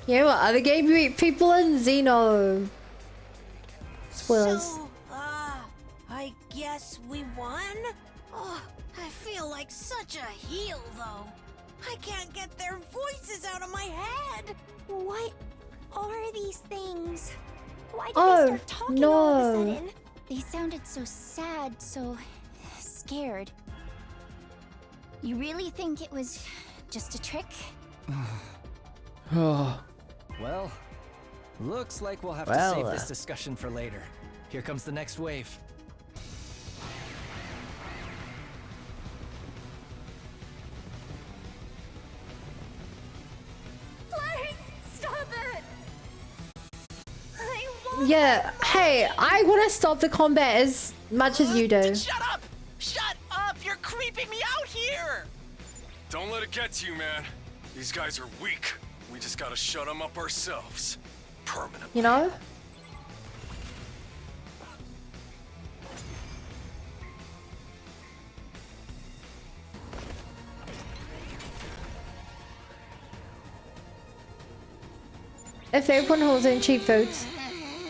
You know what other game you eat people in? Xeno. Spoilers. So, I guess we won? Oh, I feel like such a heel, though. I can't get their voices out of my head. What are these things? Why did Oh, they start talking no. all of a sudden? They sounded so sad, so scared. You really think it was just a trick? Oh. Well, looks like we'll have Well, to save this discussion for later. Here comes the next wave. Please, stop it! I won't. Yeah, hey, I want to stop the combat as much as you do. Shut up! Shut up! You're creeping me out here! Don't let it get to you, man. These guys are weak. We just gotta shut them up ourselves. Permanently. You know? If they put holes in cheap foods.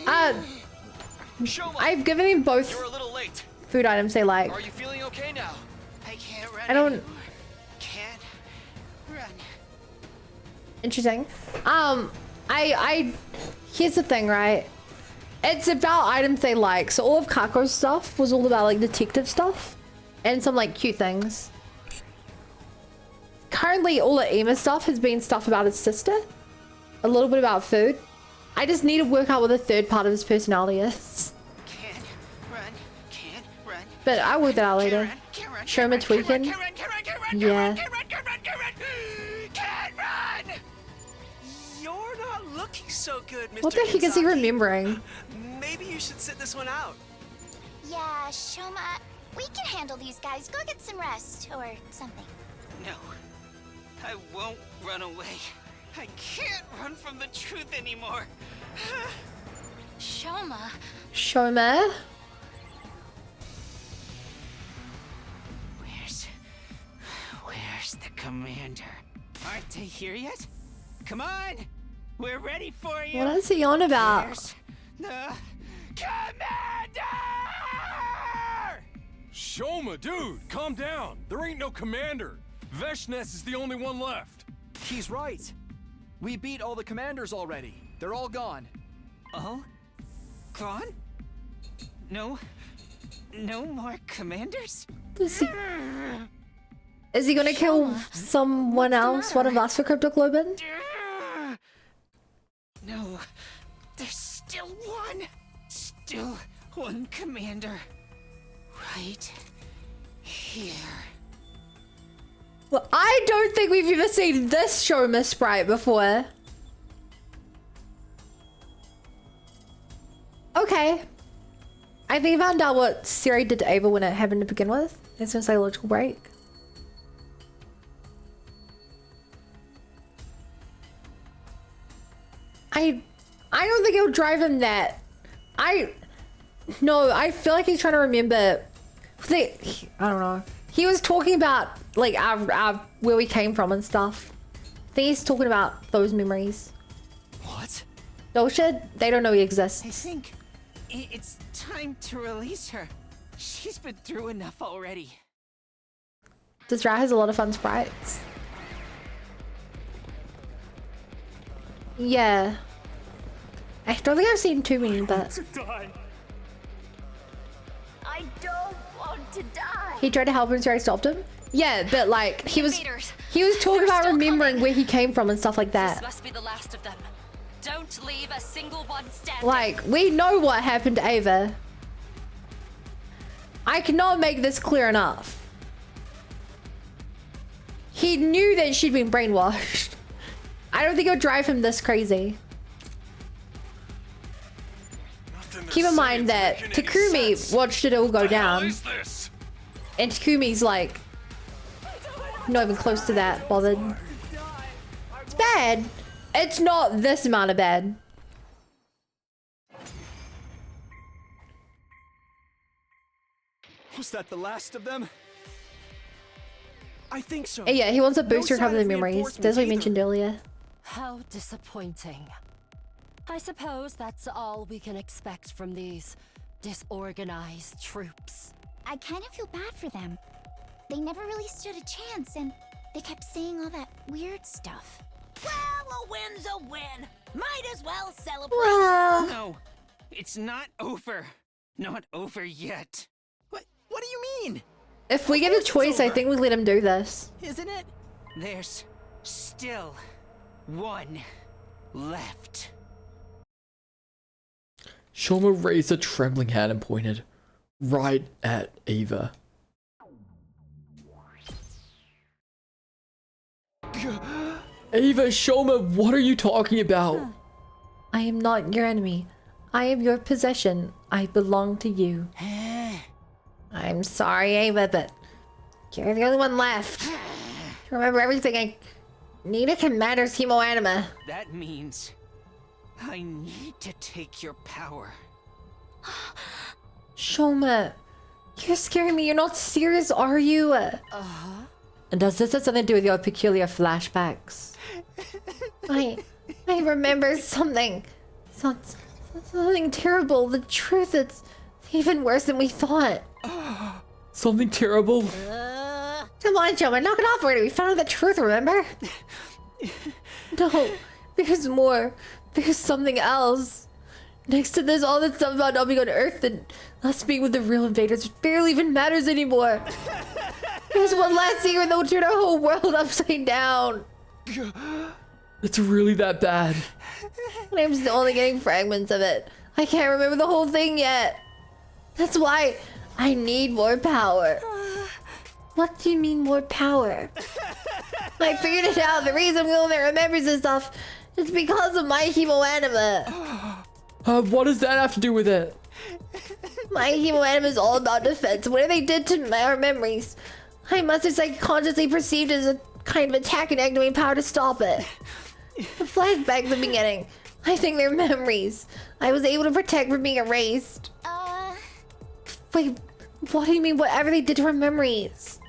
I've given him both You're a little late. food items they like. Are you feeling okay now? I can't run I don't. anymore. Can't run. Interesting. Here's the thing, right? It's about items they like. So all of Kako's stuff was all about like detective stuff and some like cute things. Currently, all of Emma's stuff has been stuff about his sister, a little bit about food. I just need to work out what the third part of his personality is. Can't run. Can't run. But I'll work that out later. Show him a tweaking. Yeah. Can't run! You're not looking so good, Mr. What the heck is he Kenzaki. remembering? Maybe you should sit this one out. Yeah, Shoma, we can handle these guys. Go get some rest or something. No, I won't run away. I can't run from the truth anymore. Shoma. Shoma. Where's the commander? Aren't they here yet? Come on! We're ready for you! What is he on about? Where's the commander? Shoma, dude, calm down. There ain't no commander. Veshnes is the only one left. He's right. We beat all the commanders already. They're all gone. Oh? Gone? No more commanders? Is he gonna kill someone else? One of us for Crypto Globin? No, there's still one. Still one commander. Right here. Well, I don't think we've ever seen this Shoma sprite before. Okay. I think I found out what Siri did to Ava when it happened to begin with. It's a psychological break. I don't think it'll drive him that. No, I feel like he's trying to remember. I don't know. He was talking about like our where we came from and stuff. I think he's talking about those memories. What? Dolce, they don't know he exists. I think it's time to release her. She's been through enough already. This rat has a lot of fun sprites. Yeah. I don't think I've seen too many, but I don't want to die. he tried to help him until I stopped him. Yeah, but like he was talking about remembering where he came from and stuff like This that. must be the last of them. Don't leave a single one standing. Like, we know what happened to Ava. I cannot make this clear enough. He knew that she'd been brainwashed. I don't think it'll drive him this crazy. keep in mind that Takumi watched it all go down. And Takumi's like, not even close to that bothered. It's bad. It's not this amount of bad. Was that the last of them? I think so. Yeah, he wants a booster to cover the memories. That's what we mentioned earlier. How disappointing. I suppose that's all we can expect from these disorganized troops. I kind of feel bad for them. They never really stood a chance, and they kept saying all that weird stuff. Well, a win's a win. Might as well celebrate. No, it's not over. Not over yet. What do you mean? If we get a choice, I think we let him do this. Isn't it? There's still one left. Shoma raised a trembling hand and pointed right at Ava. Ava, Shoma, what are you talking about? I am not your enemy. I am your possession. I belong to you. I'm sorry, Ava, but you're the only one left. Remember everything. I need a commander's hemoanima. That means I need to take your power. Shoma, you're scaring me. You're not serious, are you? And does this have something to do with your peculiar flashbacks? I remember something. Something terrible. The truth, it's even worse than we thought. Something terrible? Come on, Shoma, knock it off already. We found out the truth, remember? No, there's more. There's something else. Next to this, all this stuff about not being on Earth and us being with the real invaders barely even matters anymore. There's one last secret that will turn our whole world upside down. It's really that bad. And I'm still only getting fragments of it. I can't remember the whole thing yet. That's why I need more power. What do you mean more power? I figured it out. The reason we only remembers this stuff is because of my hemoanima. What does that have to do with it? My hemoanima is all about defense. Whatever they did to our memories, I must have subconsciously perceived as a kind of attack and activating power to stop it. The flashbacks at the beginning, I think they're memories I was able to protect from being erased. Wait, what do you mean whatever they did to our memories?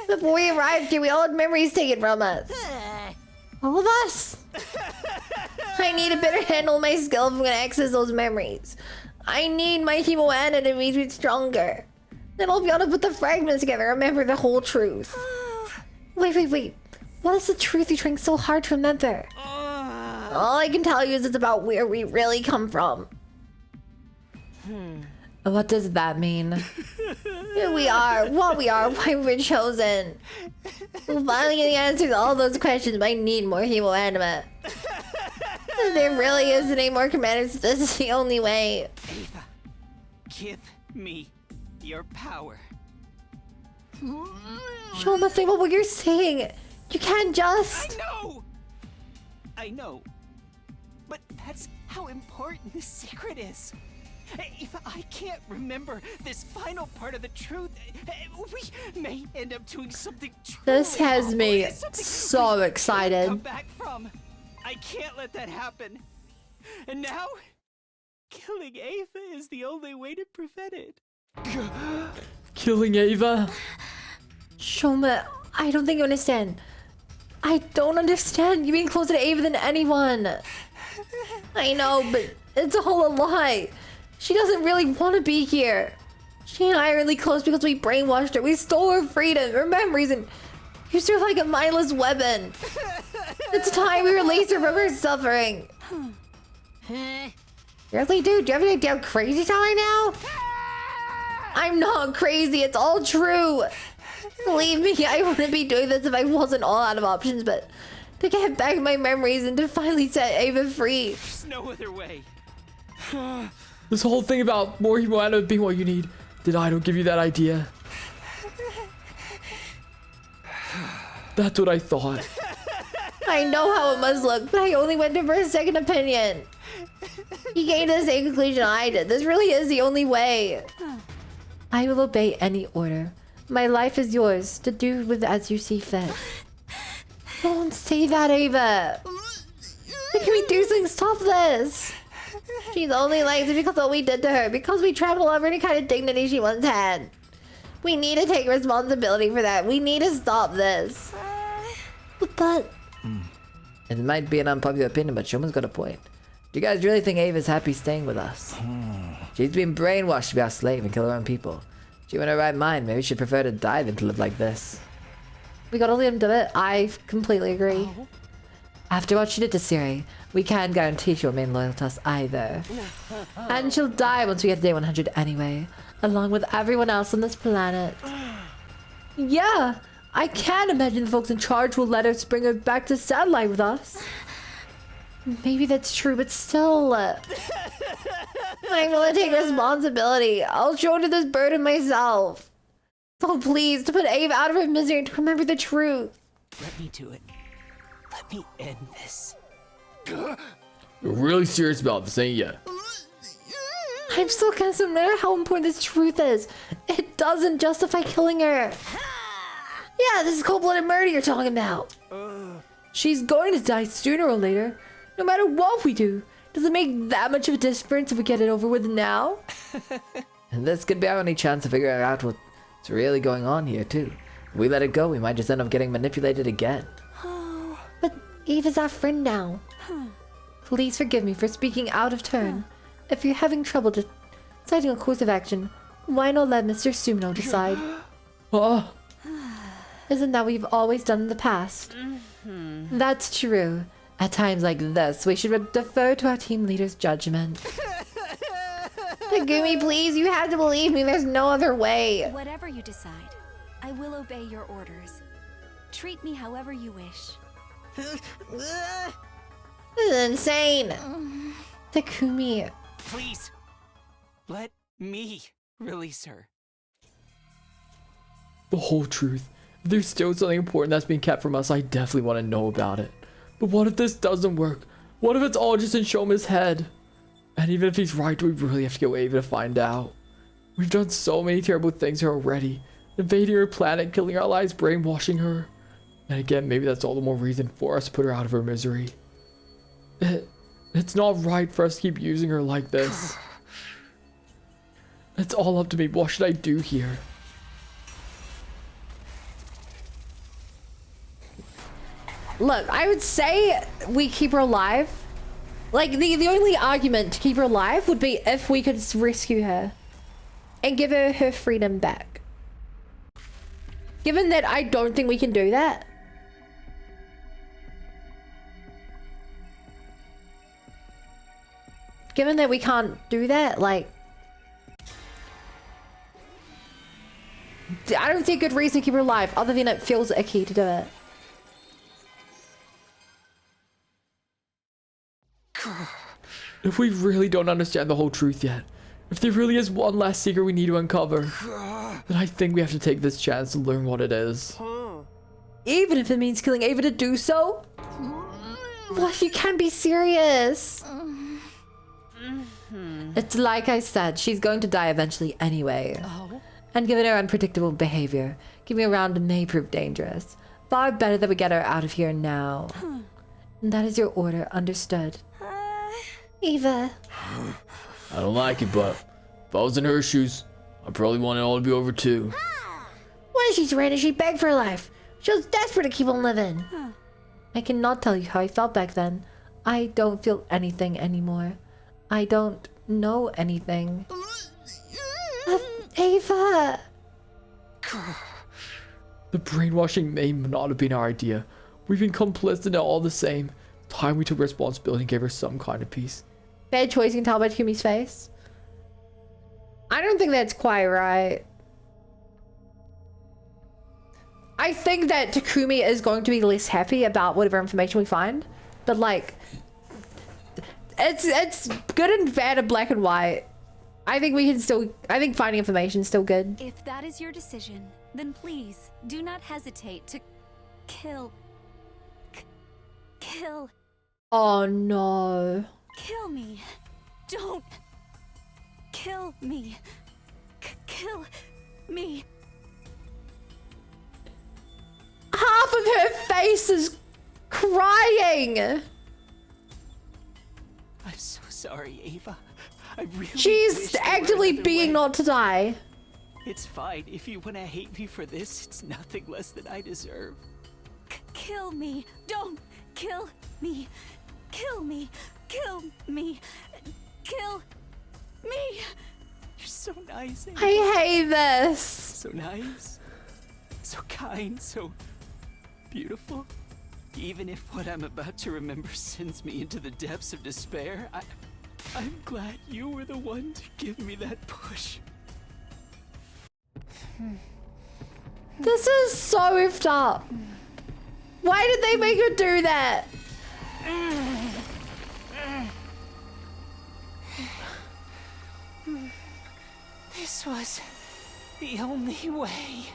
Before we arrived here, we all had memories taken from us. All of us? I need to better handle my skill if I'm gonna access those memories. I need my hemoanima to make me stronger. Then I'll be able to put the fragments together and remember the whole truth. Wait. What is the truth you're trying so hard to remember? All I can tell you is it's about where we really come from. What does that mean? Who we are, what we are, why we were chosen. We'll finally get the answers to all those questions, but I need more hemoanima. There really isn't any more commanders. This is the only way. Ava, give me your power. Shoma, think about what you're saying. You can't just... I know. But that's how important this secret is. If I can't remember this final part of the truth, we may end up doing something truly This has awful. me Something so excited. come back from. I can't let that happen. And now, killing Ava is the only way to prevent it. Killing Ava? Shoma, I don't think you understand. I don't understand. You being closer to Ava than anyone. I know, but it's all a lie. She doesn't really want to be here. She and I are really close because we brainwashed her. We stole her freedom, her memories, and used her like a mindless weapon. It's time we release her from her suffering. Seriously, dude, do you have any idea how crazy I am now? I'm not crazy. It's all true. Believe me, I wouldn't be doing this if I wasn't all out of options, but to get back my memories and to finally set Ava free. There's no other way. This whole thing about more hemoanima being what you need. Did I don't give you that idea? That's what I thought. I know how it must look, but I only went in for a second opinion. He came to the same conclusion I did. This really is the only way. I will obey any order. My life is yours to do with as you see fit. Don't say that, Ava. Can we do something? Stop this. She's only like this because of what we did to her. Because we trampled over any kind of dignity she once had. We need to take responsibility for that. We need to stop this. But... It might be an unpopular opinion, but Shoma's got a point. Do you guys really think Ava's happy staying with us? She's been brainwashed to be our slave and kill her own people. She in her right mind, maybe she'd prefer to die than to live like this. We gotta let him do it. I completely agree. After what she did to Siri, we can't guarantee she'll remain loyal to us either. And she'll die once we get to day 100 anyway, along with everyone else on this planet. Yeah, I can't imagine the folks in charge will let us bring her back to satellite with us. Maybe that's true, but still... I'm gonna take responsibility. I'll shoulder this burden myself. So please, to put Ava out of her misery and to remember the truth. Let me do it. Let me end this. You're really serious about this, ain't ya? I'm still concerned no matter how important this truth is. It doesn't justify killing her. Yeah, this is cold-blooded murder you're talking about. She's going to die sooner or later, no matter what we do. Does it make that much of a difference if we get it over with now? And this could be our only chance to figure out what's really going on here, too. If we let it go, we might just end up getting manipulated again. But Ava's our friend now. Please forgive me for speaking out of turn. If you're having trouble deciding a course of action, why not let Mr. Sumino decide? Oh. Isn't that what we've always done in the past? That's true. At times like this, we should defer to our team leader's judgment. Megumi, please, you have to believe me. There's no other way. Whatever you decide, I will obey your orders. Treat me however you wish. This is insane. Takumi. Please, let me release her. The whole truth. If there's still something important that's being kept from us, I definitely want to know about it. But what if this doesn't work? What if it's all just in Shoma's head? And even if he's right, do we really have to go Ava to find out? We've done so many terrible things here already. Invading her planet, killing our lives, brainwashing her. And again, maybe that's all the more reason for us to put her out of her misery. It's not right for us to keep using her like this. It's all up to me. What should I do here? Look, I would say we keep her alive. Like, the only argument to keep her alive would be if we could rescue her and give her her freedom back. Given that I don't think we can do that. Given that we can't do that, like... I don't see a good reason to keep her alive other than it feels icky to do it. If we really don't understand the whole truth yet, if there really is one last secret we need to uncover, then I think we have to take this chance to learn what it is. Even if it means killing Ava to do so? What? You can't be serious. It's like I said, she's going to die eventually anyway. And given her unpredictable behavior, keeping her around may prove dangerous. Far better that we get her out of here now. And that is your order, understood. Eva. I don't like it, but if I was in her shoes, I'd probably want it all to be over too. When she surrendered, she begged for her life. She was desperate to keep on living. I cannot tell you how I felt back then. I don't feel anything anymore. I don't know anything. Ava! The brainwashing may not have been our idea. We've been complicit in it all the same. Time we took responsibility and gave her some kind of peace. Bad choice, you can tell by Takumi's face. I don't think that's quite right. I think that Takumi is going to be less happy about whatever information we find. But like, it's good and bad and black and white. I think we can still, I think finding information is still good. If that is your decision, then please do not hesitate to kill. Oh no. Kill me. Don't kill me. Kill me. Half of her face is crying. I'm so sorry, Ava. I really She's wish there were actively another being way. not to die. It's fine. If you want to hate me for this, it's nothing less than I deserve. Kill me. Don't kill me. Kill me. Kill me. Kill me. You're so nice, Ava. I hate this. So nice. So kind. So beautiful. Even if what I'm about to remember sends me into the depths of despair, I'm glad you were the one to give me that push. This is so effed up. Why did they make her do that? This was the only way.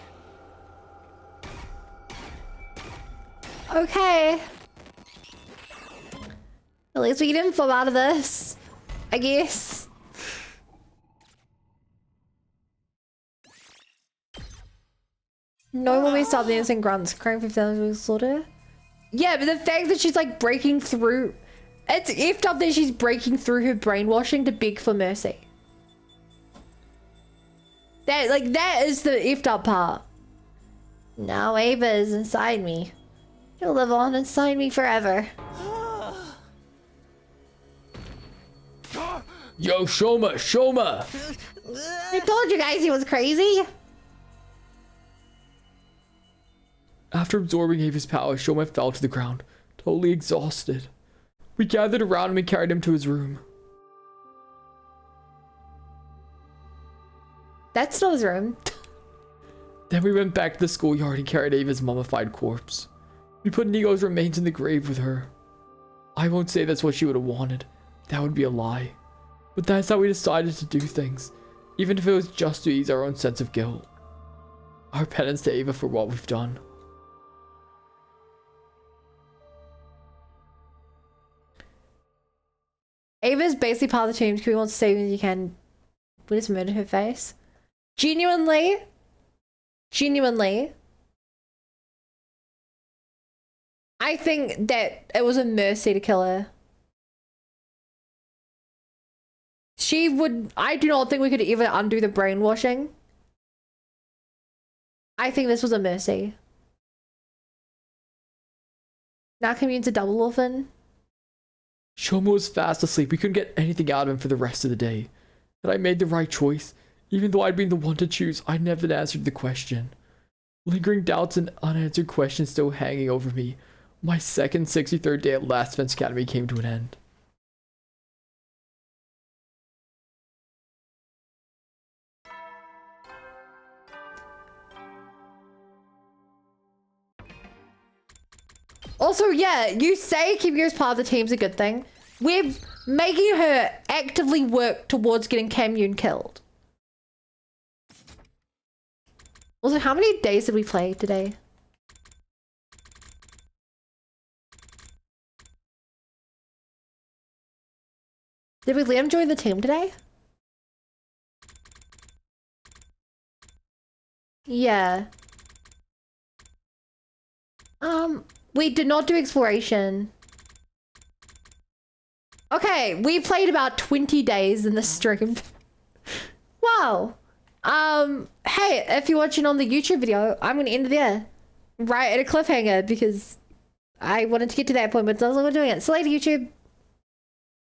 Okay. At least we get info out of this, I guess. No one may stop the innocent grunts crying for families slaughter. Yeah, but the fact that she's like breaking through, it's effed up that she's breaking through her brainwashing to beg for mercy. That is the effed up part. Now Ava is inside me. She'll live on inside me forever. Yo, Shoma, Shoma! I told you guys he was crazy. After absorbing Ava's power, Shoma fell to the ground, totally exhausted. We gathered around him and carried him to his room. That's not his room. Then we went back to the schoolyard and carried Ava's mummified corpse. We put Nico's remains in the grave with her. I won't say that's what she would have wanted. That would be a lie. But that's how we decided to do things, even if it was just to ease our own sense of guilt. Our penance to Ava for what we've done. Ava's basically part of the team because we want to save as you can. We just murdered her face. Genuinely, I think that it was a mercy to kill her. I do not think we could ever undo the brainwashing. I think this was a mercy. Now commune's a double orphan. Shoma was fast asleep. We couldn't get anything out of him for the rest of the day. But I made the right choice. Even though I'd been the one to choose, I never answered the question. Lingering doubts and unanswered questions still hanging over me, my second 63rd day at Last Defense Academy came to an end. Also, yeah, you say keeping her as part of the team's a good thing. We're making her actively work towards getting Commune killed. Also, how many days did we play today? Did we let him join the team today? Yeah. We did not do exploration. Okay, we played about 20 days in the stream. Wow. Hey, if you're watching on the YouTube video, I'm gonna end it there. Right at a cliffhanger because I wanted to get to that point, but it doesn't look like we're doing it. So later, YouTube.